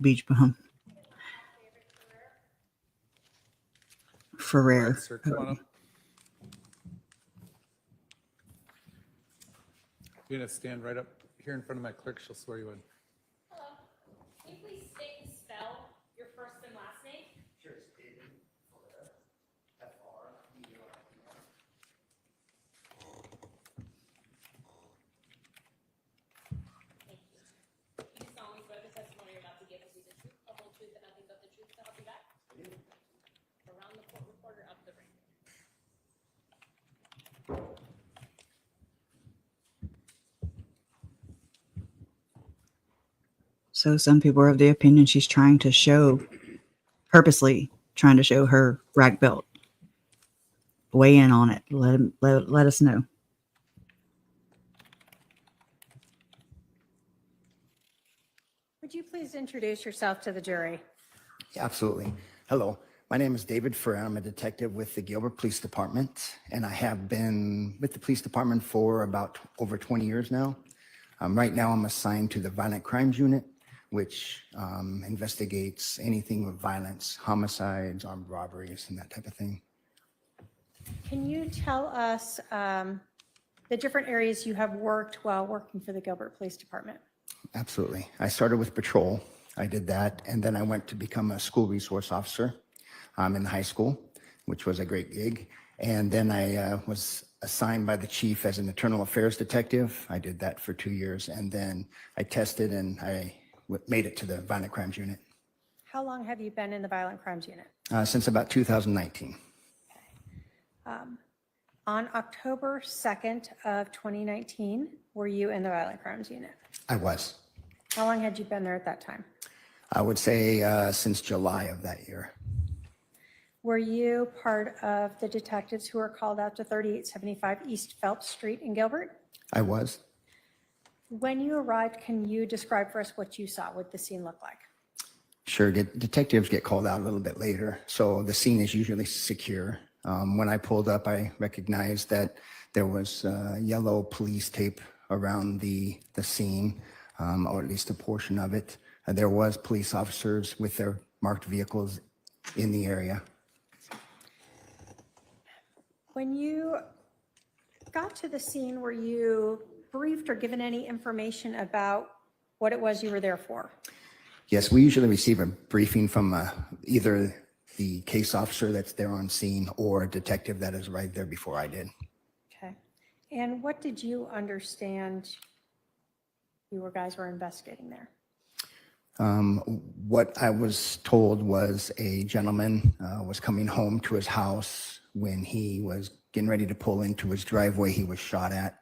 Beach bum. Ferrer. Sir, come on up. You're gonna stand right up here in front of my clerk, she'll swear you in. Hello. Can you please state and spell your first and last name? Sure, it's David Florida, F-R-E-R-E-R. Thank you. You do solemnly swear the testimony you're about to give will be the truth, the whole truth, and nothing but the truth to help you back? Around the court reporter up the ring. So some people are of the opinion she's purposely trying to show her rack belt. Weigh in on it. Let us know. Would you please introduce yourself to the jury? Absolutely. Hello, my name is David Ferrer. I'm a detective with the Gilbert Police Department, and I have been with the police department for about over 20 years now. Right now, I'm assigned to the Violent Crimes Unit, which investigates anything with violence, homicides, armed robberies, and that type of thing. Can you tell us the different areas you have worked while working for the Gilbert Police Department? Absolutely. I started with patrol. I did that, and then I went to become a school resource officer in high school, which was a great gig. And then I was assigned by the chief as an internal affairs detective. I did that for 2 years, and then I tested and I made it to the Violent Crimes Unit. How long have you been in the Violent Crimes Unit? Since about 2019. On October 2nd of 2019, were you in the Violent Crimes Unit? I was. How long had you been there at that time? I would say since July of that year. Were you part of the detectives who were called out to 3875 East Phelps Street in Gilbert? I was. When you arrived, can you describe for us what you saw, what the scene looked like? Sure, detectives get called out a little bit later, so the scene is usually secure. When I pulled up, I recognized that there was yellow police tape around the scene, or at least a portion of it. There was police officers with their marked vehicles in the area. When you got to the scene, were you briefed or given any information about what it was you were there for? Yes, we usually receive a briefing from either the case officer that's there on scene or a detective that is right there before I did. Okay. And what did you understand you guys were investigating there? What I was told was a gentleman was coming home to his house. When he was getting ready to pull into his driveway, he was shot at.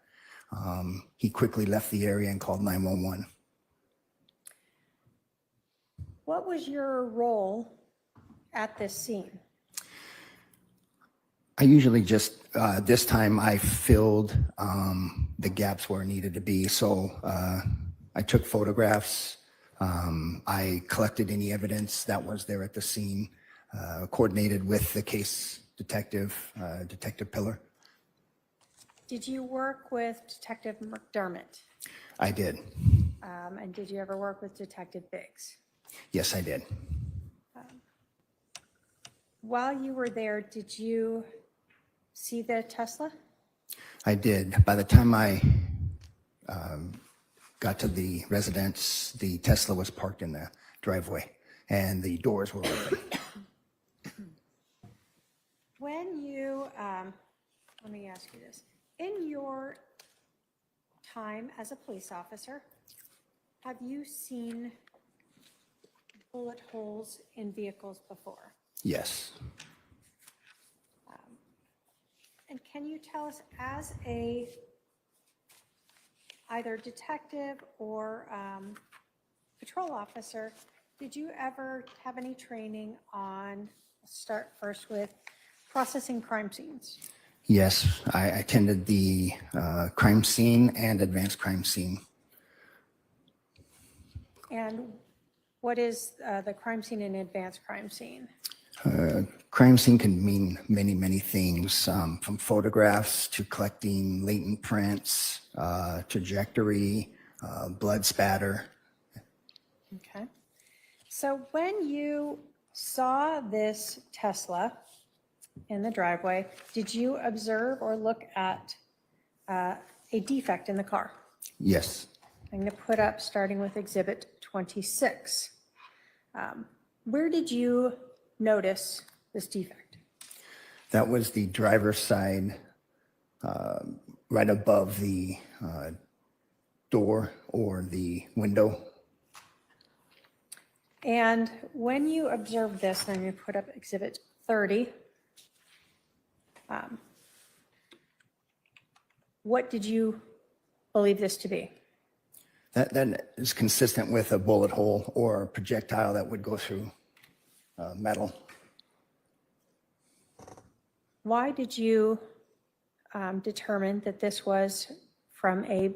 He quickly left the area and called 911. What was your role at this scene? I usually just, this time I filled the gaps where it needed to be. So I took photographs. I collected any evidence that was there at the scene, coordinated with the case detective, Detective Pillar. Did you work with Detective McDermott? I did. And did you ever work with Detective Biggs? Yes, I did. While you were there, did you see the Tesla? I did. By the time I got to the residence, the Tesla was parked in the driveway and the doors were open. When you, let me ask you this. In your time as a police officer, have you seen bullet holes in vehicles before? Yes. And can you tell us, as a either detective or patrol officer, did you ever have any training on, let's start first with processing crime scenes? Yes, I attended the crime scene and advanced crime scene. And what is the crime scene and advanced crime scene? Crime scene can mean many, many things, from photographs to collecting latent prints, trajectory, blood spatter. Okay. So when you saw this Tesla in the driveway, did you observe or look at a defect in the car? Yes. I'm going to put up starting with Exhibit 26. Where did you notice this defect? That was the driver's side, right above the door or the window. And when you observed this, I'm going to put up Exhibit 30. What did you believe this to be? That is consistent with a bullet hole or a projectile that would go through metal. Why did you determine that this was from a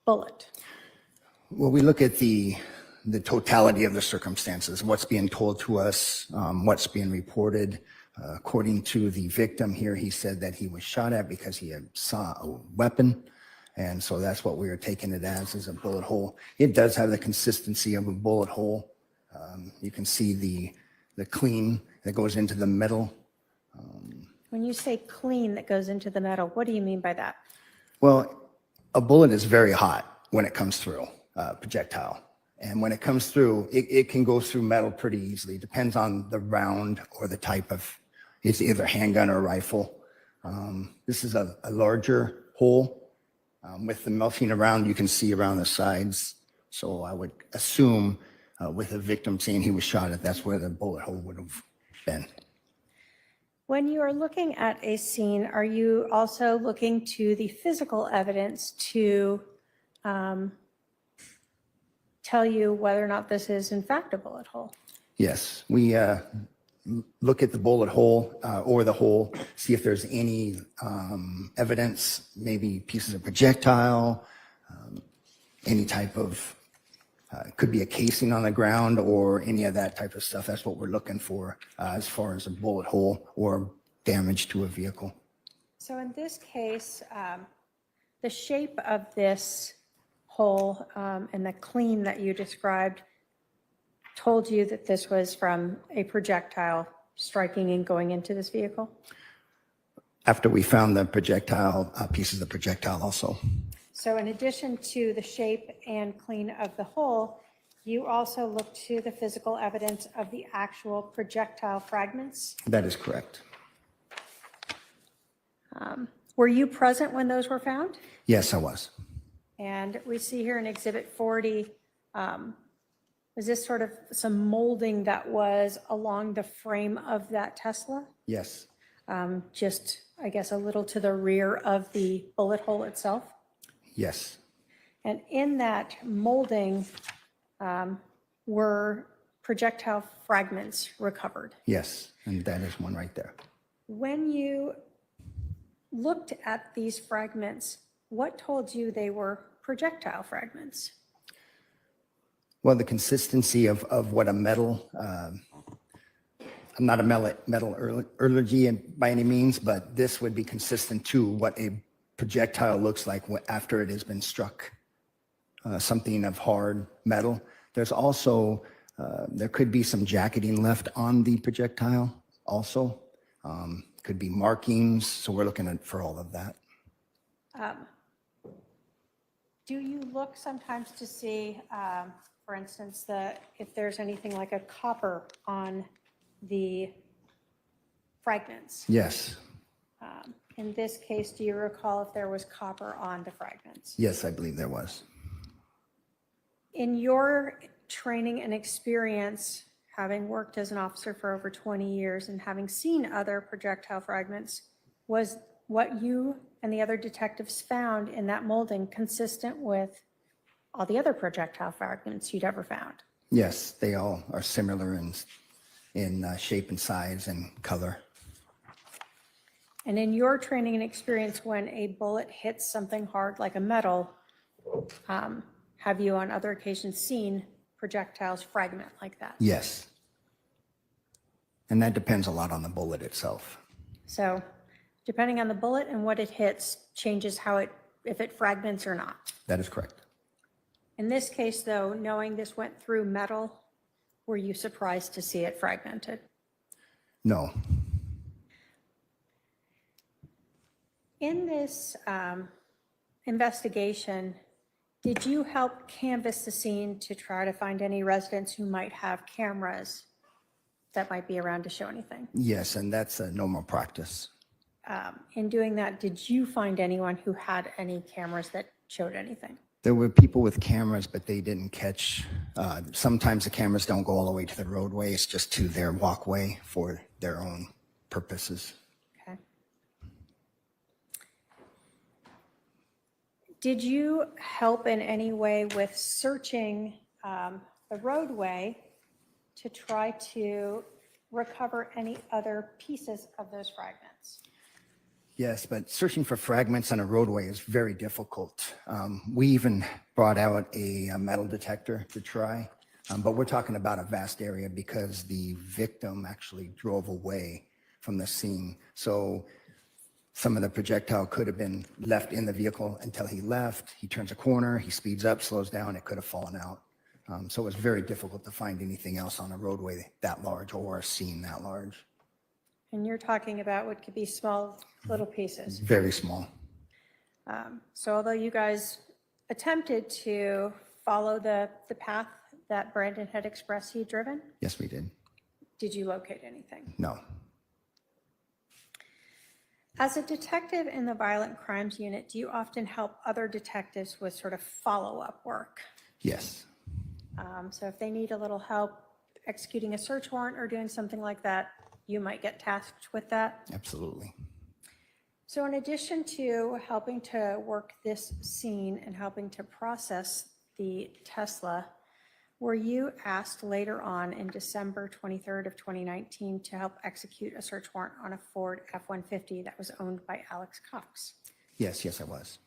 bullet? Well, we look at the totality of the circumstances, what's being told to us, what's being reported. According to the victim here, he said that he was shot at because he saw a weapon. And so that's what we were taking it as, is a bullet hole. It does have the consistency of a bullet hole. You can see the clean that goes into the metal. When you say clean that goes into the metal, what do you mean by that? Well, a bullet is very hot when it comes through, projectile. And when it comes through, it can go through metal pretty easily. Depends on the round or the type of, it's either handgun or rifle. This is a larger hole. With the melting around, you can see around the sides. So I would assume with the victim saying he was shot at, that's where the bullet hole would have been. When you are looking at a scene, are you also looking to the physical evidence to tell you whether or not this is in fact a bullet hole? Yes, we look at the bullet hole or the hole, see if there's any evidence, maybe pieces of projectile, any type of, could be a casing on the ground or any of that type of stuff. That's what we're looking for as far as a bullet hole or damage to a vehicle. So in this case, the shape of this hole and the clean that you described told you that this was from a projectile striking and going into this vehicle? After we found the projectile, pieces of projectile also. So in addition to the shape and clean of the hole, you also looked to the physical evidence of the actual projectile fragments? That is correct. Were you present when those were found? Yes, I was. And we see here in Exhibit 40, is this sort of some molding that was along the frame of that Tesla? Yes. Just, I guess, a little to the rear of the bullet hole itself? Yes. And in that molding were projectile fragments recovered. Yes, and that is one right there. When you looked at these fragments, what told you they were projectile fragments? Well, the consistency of what a metal, I'm not a metallurgy by any means, but this would be consistent to what a projectile looks like after it has been struck, something of hard metal. There's also, there could be some jacketing left on the projectile also. Could be markings, so we're looking for all of that. Do you look sometimes to see, for instance, if there's anything like a copper on the fragments? Yes. In this case, do you recall if there was copper on the fragments? Yes, I believe there was. In your training and experience, having worked as an officer for over 20 years and having seen other projectile fragments, was what you and the other detectives found in that molding consistent with all the other projectile fragments you'd ever found? Yes, they all are similar in shape and size and color. And in your training and experience, when a bullet hits something hard like a metal, have you on other occasions seen projectiles fragment like that? Yes. And that depends a lot on the bullet itself. So depending on the bullet and what it hits changes if it fragments or not. That is correct. In this case, though, knowing this went through metal, were you surprised to see it fragmented? No. In this investigation, Did you help canvass the scene to try to find any residents who might have cameras that might be around to show anything? Yes, and that's a normal practice. In doing that, did you find anyone who had any cameras that showed anything? There were people with cameras, but they didn't catch. Sometimes the cameras don't go all the way to the roadway. It's just to their walkway for their own purposes. Okay. Did you help in any way with searching the roadway to try to recover any other pieces of those fragments? Yes, but searching for fragments on a roadway is very difficult. We even brought out a metal detector to try, but we're talking about a vast area because the victim actually drove away from the scene. So some of the projectile could have been left in the vehicle until he left. He turns a corner, he speeds up, slows down, it could have fallen out. So it was very difficult to find anything else on a roadway that large or a scene that large. And you're talking about what could be small little pieces. Very small. So although you guys attempted to follow the path that Brandon had expressed he'd driven, Yes, we did you locate anything? No. As a detective in the Violent Crimes Unit, do you often help other detectives with sort of follow-up work? Yes. So if they need a little help executing a search warrant or doing something like that, you might get tasked with that? Absolutely. So in addition to helping to work this scene and helping to process the Tesla, were you asked later on in December 23rd of 2019 to help execute a search warrant on a Ford F-150 that was owned by Alex Cox? Yes, I was.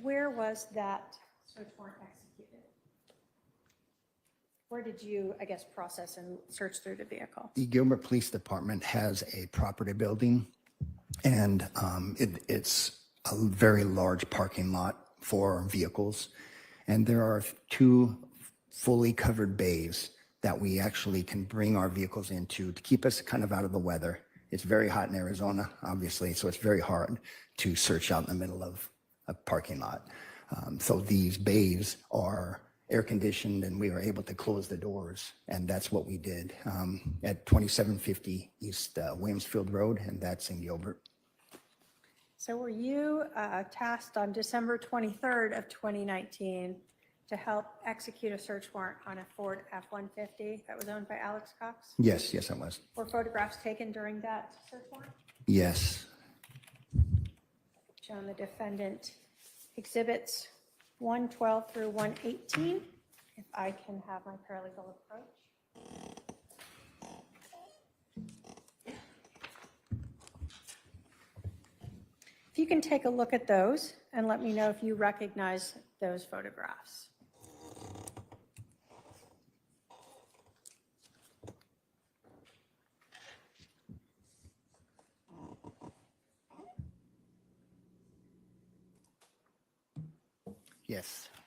Where was that search warrant executed? Where did you, I guess, process and search through the vehicle? The Gilbert Police Department has a property building, and it's a very large parking lot for vehicles. And there are 2 fully covered bays that we actually can bring our vehicles into to keep us kind of out of the weather. It's very hot in Arizona, obviously, so it's very hard to search out in the middle of a parking lot. So these bays are air conditioned, and we were able to close the doors, and that's what we did at 2750 East Williamsfield Road, and that's in Gilbert. So were you tasked on December 23rd of 2019 to help execute a search warrant on a Ford F-150 that was owned by Alex Cox? Yes, I was. Were photographs taken during that search warrant? Yes. Showing the defendant exhibits 112 through 118. If I can have my paralegal approach. If you can take a look at those and let me know if you recognize those photographs.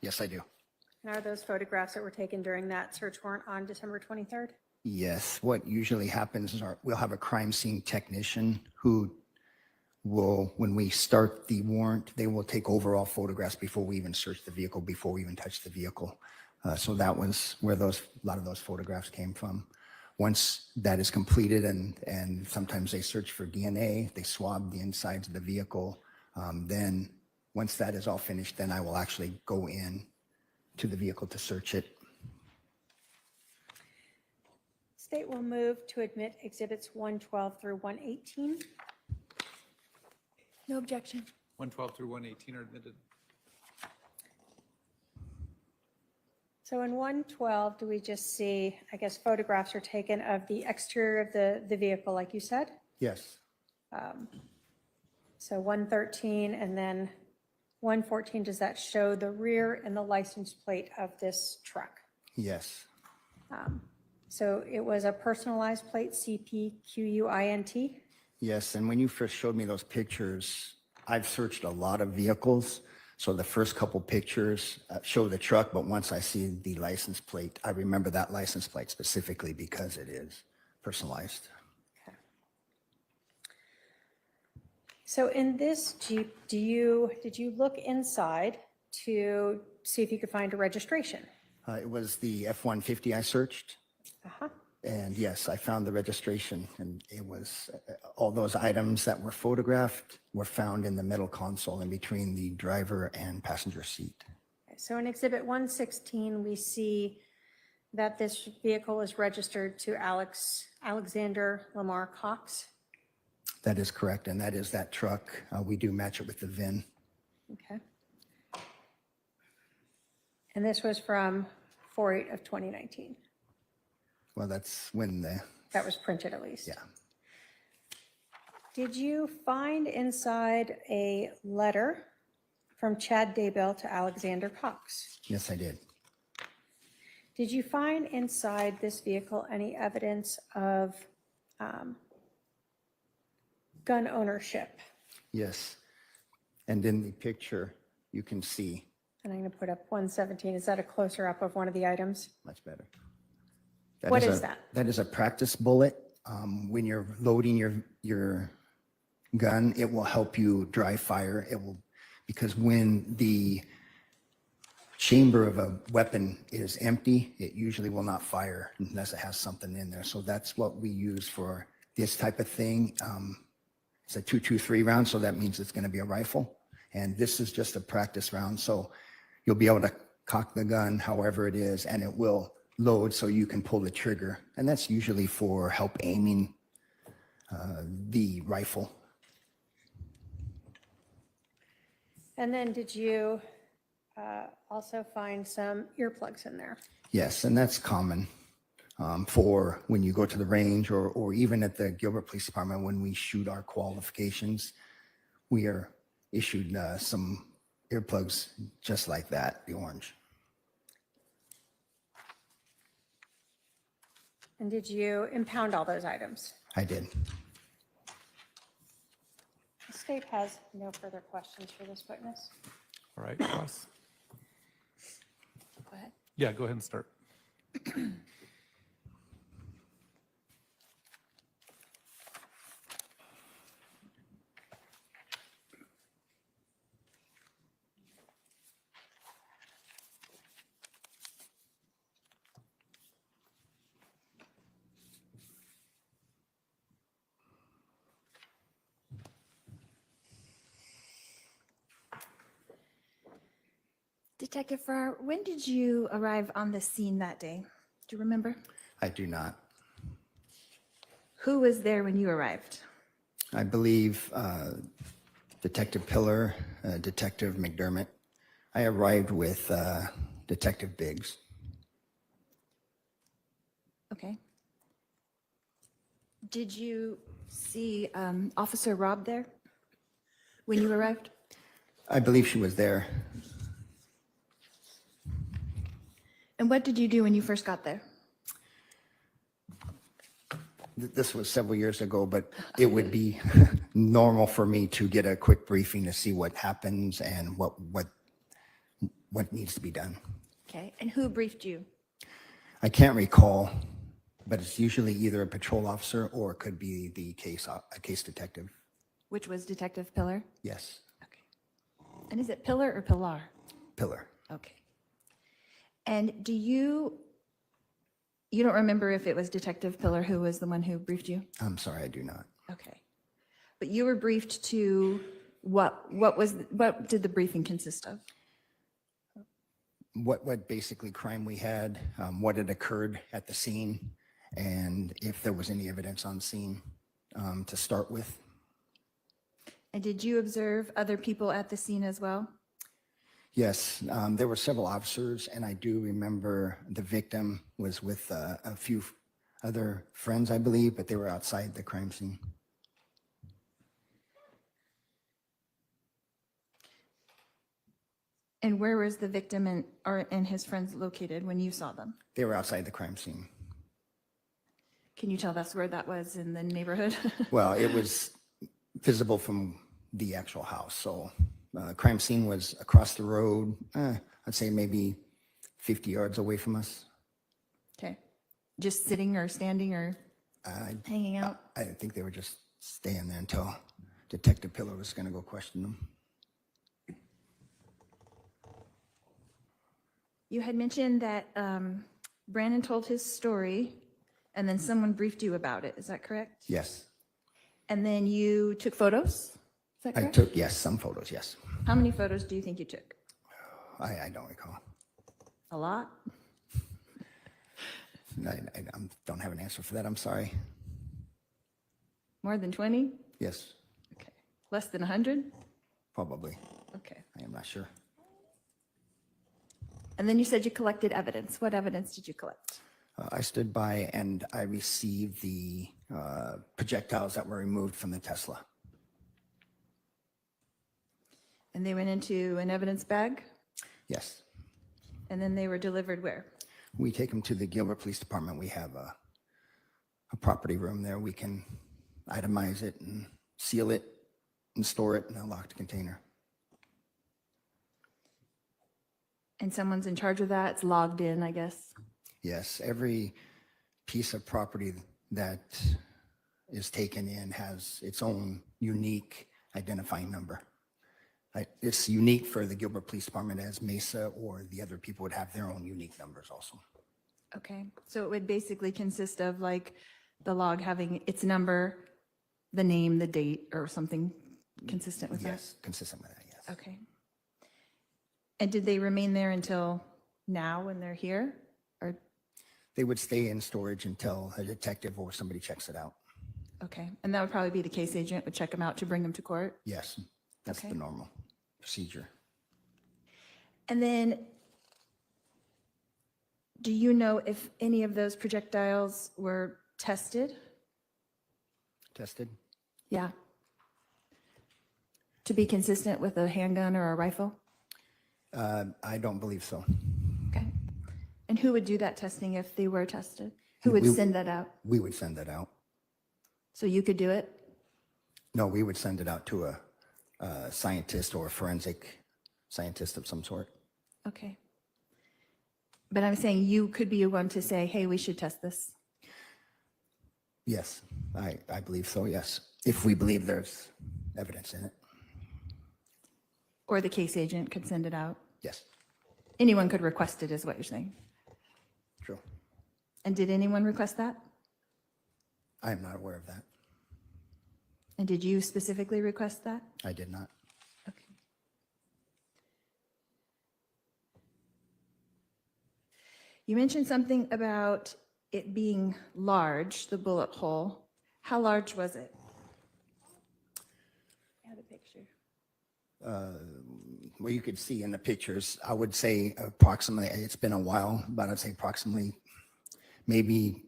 Yes, I do. And are those photographs that were taken during that search warrant on December 23rd? Yes, what usually happens is we'll have a crime scene technician who will, when we start the warrant, they will take overall photographs before we even search the vehicle, before we even touch the vehicle. So that was where a lot of those photographs came from. Once that is completed, and sometimes they search for DNA, they swab the insides of the vehicle. Then once that is all finished, then I will actually go in to the vehicle to search it. State will move to admit exhibits 112 through 118. No objection. 112 through 118 are admitted. So in 112, do we just see, I guess, photographs are taken of the exterior of the vehicle, like you said? Yes. So 113 and then 114, does that show the rear and the license plate of this truck? Yes. So it was a personalized plate, CPQUINT? Yes, and when you first showed me those pictures, I've searched a lot of vehicles. So the first couple pictures show the truck, but once I see the license plate, I remember that license plate specifically because it is personalized. So in this Jeep, did you look inside to see if you could find a registration? It was the F-150 I searched. Uh-huh. And yes, I found the registration, and it was all those items that were photographed were found in the middle console in between the driver and passenger seat. So in Exhibit 116, we see that this vehicle is registered to Alexander Lamar Cox. That is correct, and that is that truck. We do match it with the VIN. Okay. And this was from 4/8 of 2019. Well, that's when That was printed at least. Yeah. Did you find inside a letter from Chad Daybell to Alexander Cox? Yes, I did. Did you find inside this vehicle any evidence of gun ownership? Yes. And in the picture, you can see And I'm going to put up 117. Is that a closer up of one of the items? much better. What is that? That is a practice bullet. When you're loading your gun, it will help you dry fire. It will, because when the chamber of a weapon is empty, it usually will not fire unless it has something in there. So that's what we use for this type of thing. It's a 223 round, so that means it's going to be a rifle. And this is just a practice round. So you'll be able to cock the gun however it is, and it will load so you can pull the trigger. And that's usually for help aiming the rifle. And then did you also find some earplugs in there? Yes, and that's common for when you go to the range or even at the Gilbert Police Department when we shoot our qualifications. We are issued some earplugs just like that, the orange. And did you impound all those items? I did. The state has no further questions for this witness. All right, Ross. Go ahead. Yeah, go ahead and start. Detective Farrar, when did you arrive on the scene that day? Do you remember? I do not. Who was there when you arrived? I believe Detective Pillar, Detective McDermott. I arrived with Detective Biggs. Okay. Did you see Officer Robb there when you arrived? I believe she was there. And what did you do when you first got there? This was several years ago, but it would be normal for me to get a quick briefing to see what happens and what needs to be done. Okay. And who briefed you? I can't recall, but it's usually either a patrol officer or it could be the a case detective. Which was Detective Pillar? Yes, And is it Pillar or Pilar? Pillar. Okay. And do you don't remember if it was Detective Pillar who was the one who briefed you? I'm sorry, I do not. Okay. But you were briefed to what did the briefing consist of? What basically crime we had, what had occurred at the scene, and if there was any evidence on scene to start with. And did you observe other people at the scene as well? Yes, there were several officers, and I do remember the victim was with a few other friends, I believe, but they were outside the crime scene. And where was the victim and his friends located when you saw them? They were outside the crime scene. Can you tell us where that was in the neighborhood? Well, it was visible from the actual house, so crime scene was across the road, I'd say maybe 50 yards away from us. Okay. Just sitting or standing or hanging out? I think they were just staying there until Detective Pillar was going to go question them. You had mentioned that Brandon told his story and then someone briefed you about it. Is that correct? Yes. And then you took photos? Is that I correct? took, yes, some photos, yes. How many photos do you think you took? I don't recall. A lot? I don't have an answer for that. I'm sorry. More than 20? Yes, Less than 100? probably. Okay. I am not sure. And then you said you collected evidence. What evidence did you collect? I stood by and I received the projectiles that were removed from the Tesla. And they went into an evidence bag? Yes. And then they were delivered where? We take them to the Gilbert Police Department. We have a property room there. We can itemize it and seal it and store it in a locked container. And someone's in charge of that? It's logged in, I guess? Yes, every piece of property that is taken in has its own unique identifying number. It's unique for the Gilbert Police Department as Mesa or the other people would have their own unique numbers also. Okay, so it would basically consist of like the log having its number, the name, the date, or something consistent with that? Yes, consistent with that, yes. Okay. And did they remain there until now when they're here? Or, They would stay in storage until a detective or somebody checks it out. okay, and that would probably be the case agent would check them out to bring them to court? Yes, that's Okay. the normal procedure. And then, do you know if any of those projectiles were tested? Tested? Yeah. To be consistent with a handgun or a rifle? I don't believe so. Okay. And who would do that testing if they were tested? Who would send that out? We would send that out. So you could do it? No, we would send it out to a scientist or a forensic scientist of some sort. Okay. But I'm saying you could be one to say, hey, we should test this. Yes, I believe so, yes. If we believe there's evidence in it, Or the case agent could send it out. yes, Anyone could request it, is what you're saying. true. And did anyone request that? I am not aware of that. And did you specifically request that? I did not. Okay. You mentioned something about it being large, the bullet hole. How large was it? I have a picture. Well, you could see in the pictures, I would say approximately, it's been a while, but I'd say approximately maybe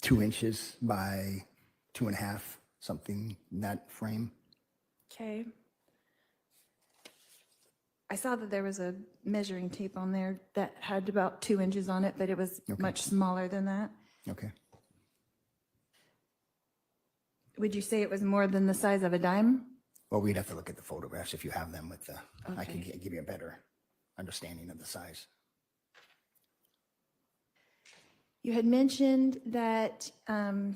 2 inches by 2.5, something in that frame. Okay. I saw that there was a measuring tape on there that had about 2 inches on it, but it was Okay. much smaller than that. Okay. Would you say it was more than the size of a dime? Well, we'd have to look at the photographs if you have them with the, I can Okay. give you a better understanding of the size. You had mentioned that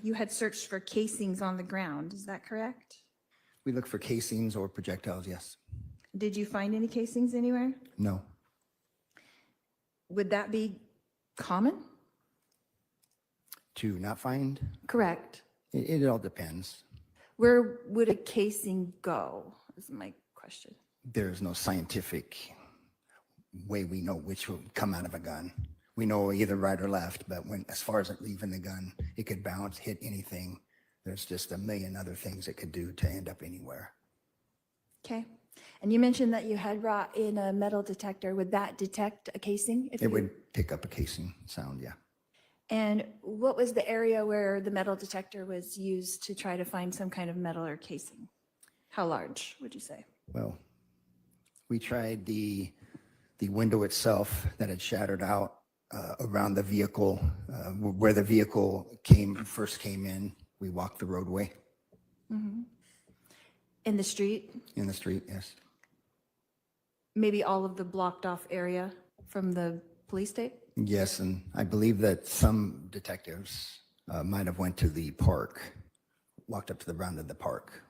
you had searched for casings on the ground. Is that correct? We look for casings or projectiles, yes. Did you find any casings anywhere? No. Would that be common? To not find? Correct. It all depends. Where would a casing go, is my question. There's no scientific way we know which would come out of a gun. We know either right or left, but as far as it leaving the gun, it could bounce, hit anything. There's just a million other things it could do to end up anywhere. Okay. And you mentioned that you had brought in a metal detector. Would that detect a casing? It would pick up a casing sound, yeah. And what was the area where the metal detector was used to try to find some kind of metal or casing? How large, would you say? Well, we tried the window itself that had shattered out around the vehicle, where the vehicle first came in. We walked the roadway. Mm-hmm. In the street? In the street, yes. Maybe all of the blocked off area from the police tape? Yes, and I believe that some detectives might have went to the park, walked up to the ground of the park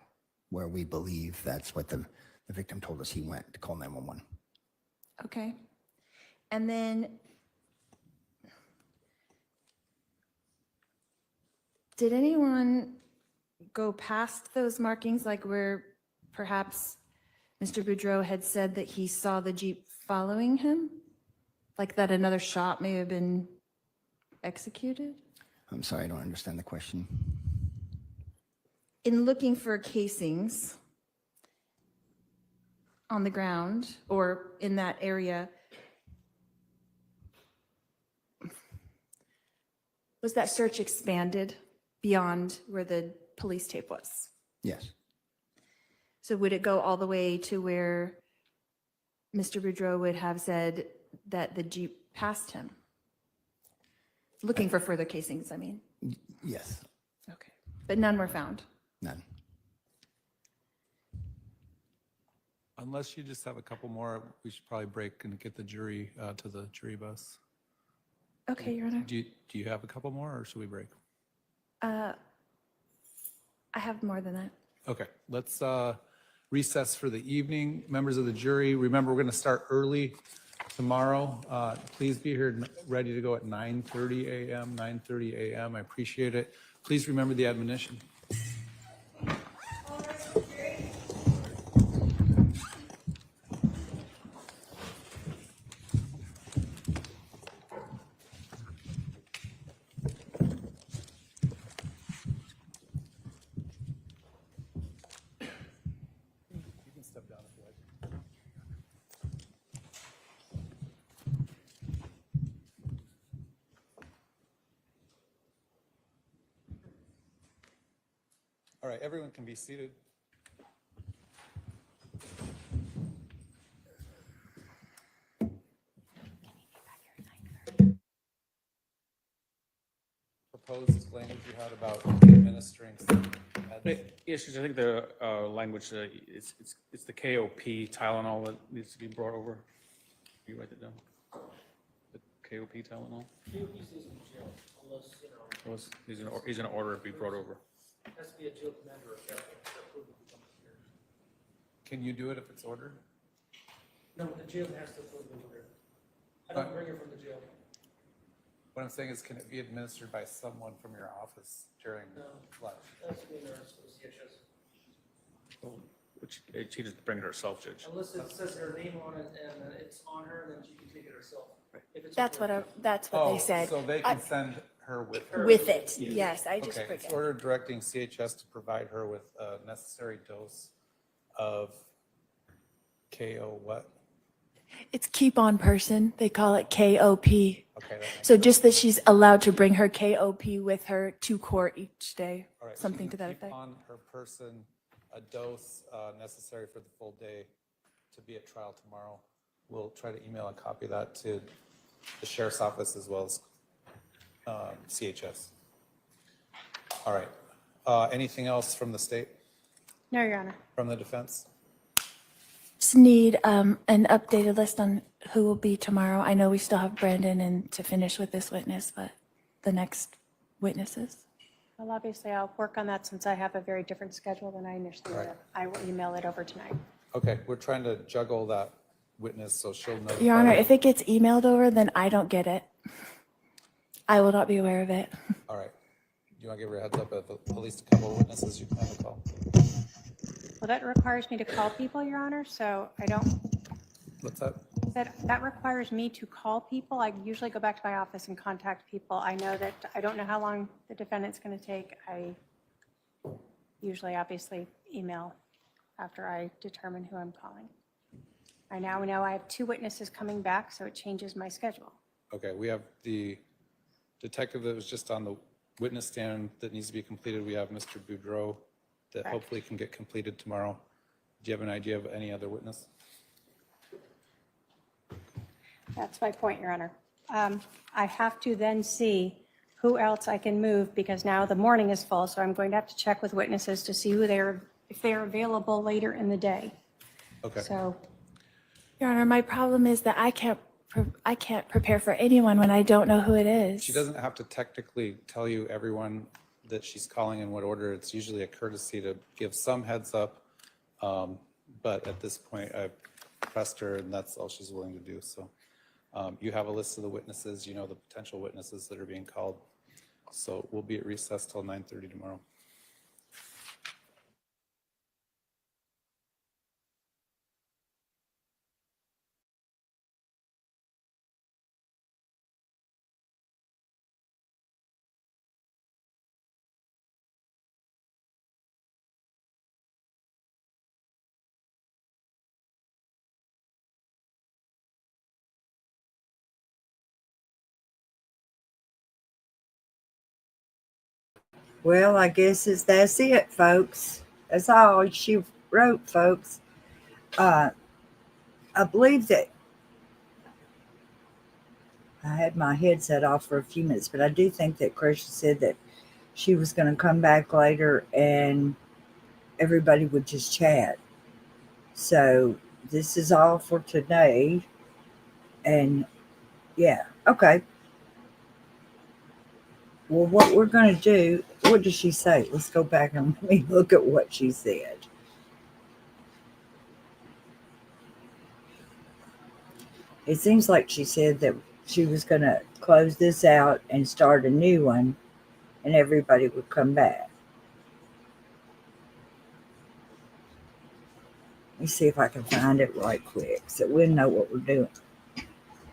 where we believe that's what the victim told us he went to call 911. Okay. And then did anyone go past those markings, like where perhaps Mr. Boudreaux had said that he saw the Jeep following him? Like that another shot may have been executed? I'm sorry, I don't understand the question. In looking for casings on the ground or in that area, was that search expanded beyond where the police tape was? Yes. So would it go all the way to where Mr. Boudreaux would have said that the Jeep passed him? Looking for further casings, I mean. Yes. Okay. But none were found? None. Unless you just have a couple more, we should probably break and get the jury to the jury bus. Okay, Your Honor. Do you have a couple more, or should we break? I have more than that. Okay, let's recess for the evening. Members of the jury, remember, we're going to start early tomorrow. Please be here ready to go at 9:30 a.m., 9:30 a.m. I appreciate it. Please remember the admonition. You can step down if you like. All right, everyone can be seated. Proposed language you had about administering some meds. Yes, I think the language, it's the KOP Tylenol that needs to be brought over. Can you write that down? The KOP Tylenol? KOP stays in jail unless, you know. He's gonna order it be brought over. Has to be a jail commander or sheriff to approve it to come here. Can you do it if it's ordered? No, the jail has to approve the order. I don't bring it from the jail. What I'm saying is, can it be administered by someone from your office during lunch? That's being nurse or CHS. Which she just bring it herself, Judge. Unless it says her name on it and it's on her, then she can take it herself. If it's That's approved. what they said. So they can send her with her? With it, yes, I just Okay, forget. it's order directing CHS to provide her with a necessary dose of KO what? It's keep on person. They call it KOP. Okay. So just that she's allowed to bring her KOP with her to court each day, All right, something she to can that keep effect. on her person a dose necessary for the full day to be at trial tomorrow. We'll try to email a copy of that to the sheriff's office as well as CHS. All right. Anything else from the state, No, Your Honor. from the defense? Just need an updated list on who will be tomorrow. I know we still have Brandon and to finish with this witness, but the next witnesses. Well, obviously, I'll work on that since I have a very different schedule than I initially Right. did. I will email it over tonight. Okay, we're trying to juggle that witness, so she'll know. Your Honor, if it gets emailed over, then I don't get it. I will not be aware of it. All right. Do you want to give her a heads up of at least a couple of witnesses you plan to call? Well, that requires me to call people, Your Honor, so I don't, What's that? that requires me to call people. I usually go back to my office and contact people. I know that, I don't know how long the defendant's going to take. I usually obviously email after I determine who I'm calling. I now know I have 2 witnesses coming back, so it changes my schedule. Okay, we have the detective that was just on the witness stand that needs to be completed. We have Mr. Boudreaux that Correct. hopefully can get completed tomorrow. Do you have an idea of any other witness? That's my point, Your Honor. I have to then see who else I can move because now the morning is full, so I'm going to have to check with witnesses to see if they're available later in the day. Okay. So, Your Honor, my problem is that I can't prepare for anyone when I don't know who it is. She doesn't have to technically tell you everyone that she's calling in what order. It's usually a courtesy to give some heads up. But at this point, I've pressed her and that's all she's willing to do. So you have a list of the witnesses, you know, the potential witnesses that are being called. So we'll be at recess till 9:30 tomorrow. Well, I guess that's it, folks. That's all she wrote, folks. I believe that I had my headset off for a few minutes, but I do think that Krisha said that she was going to come back later and everybody would just chat. So this is all for today. And yeah, okay. Well, what we're going to do, what did she say? Let's go back and let me look at what she said. It seems like she said that she was going to close this out and start a new one and everybody would come back. Let me see if I can find it right quick so we'll know what we're doing.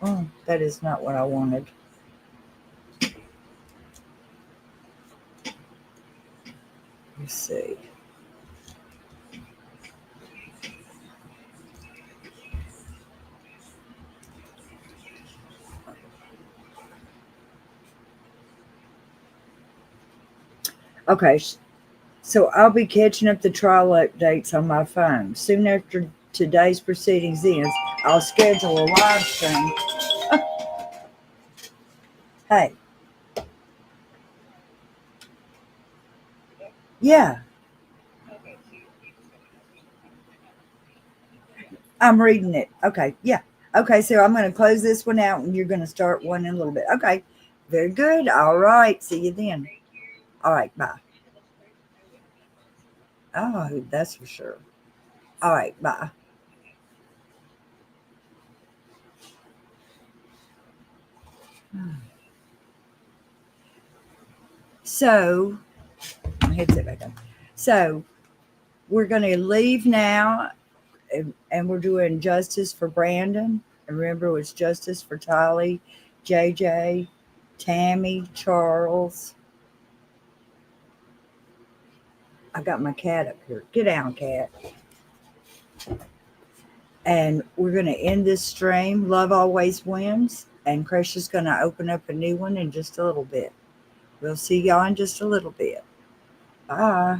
Oh, that is not what I wanted. Let's see. Okay, so I'll be catching up the trial updates on my phone. Soon after today's proceedings ends, I'll schedule a live stream. Hey. Yeah. I'm reading it. Okay, yeah. Okay, so I'm going to close this one out and you're going to start one in a little bit. Okay, very good. All right, see you then. All right, bye. Oh, that's for sure. All right, bye. So, my headset back on. So, we're going to leave now, and we're doing justice for Brandon. And remember, it was justice for Tylee, JJ, Tammy, Charles. I got my cat up here. Get down, cat. And we're going to end this stream. Love always wins. And Krisha's going to open up a new one in just a little bit. We'll see y'all in just a little bit. Bye.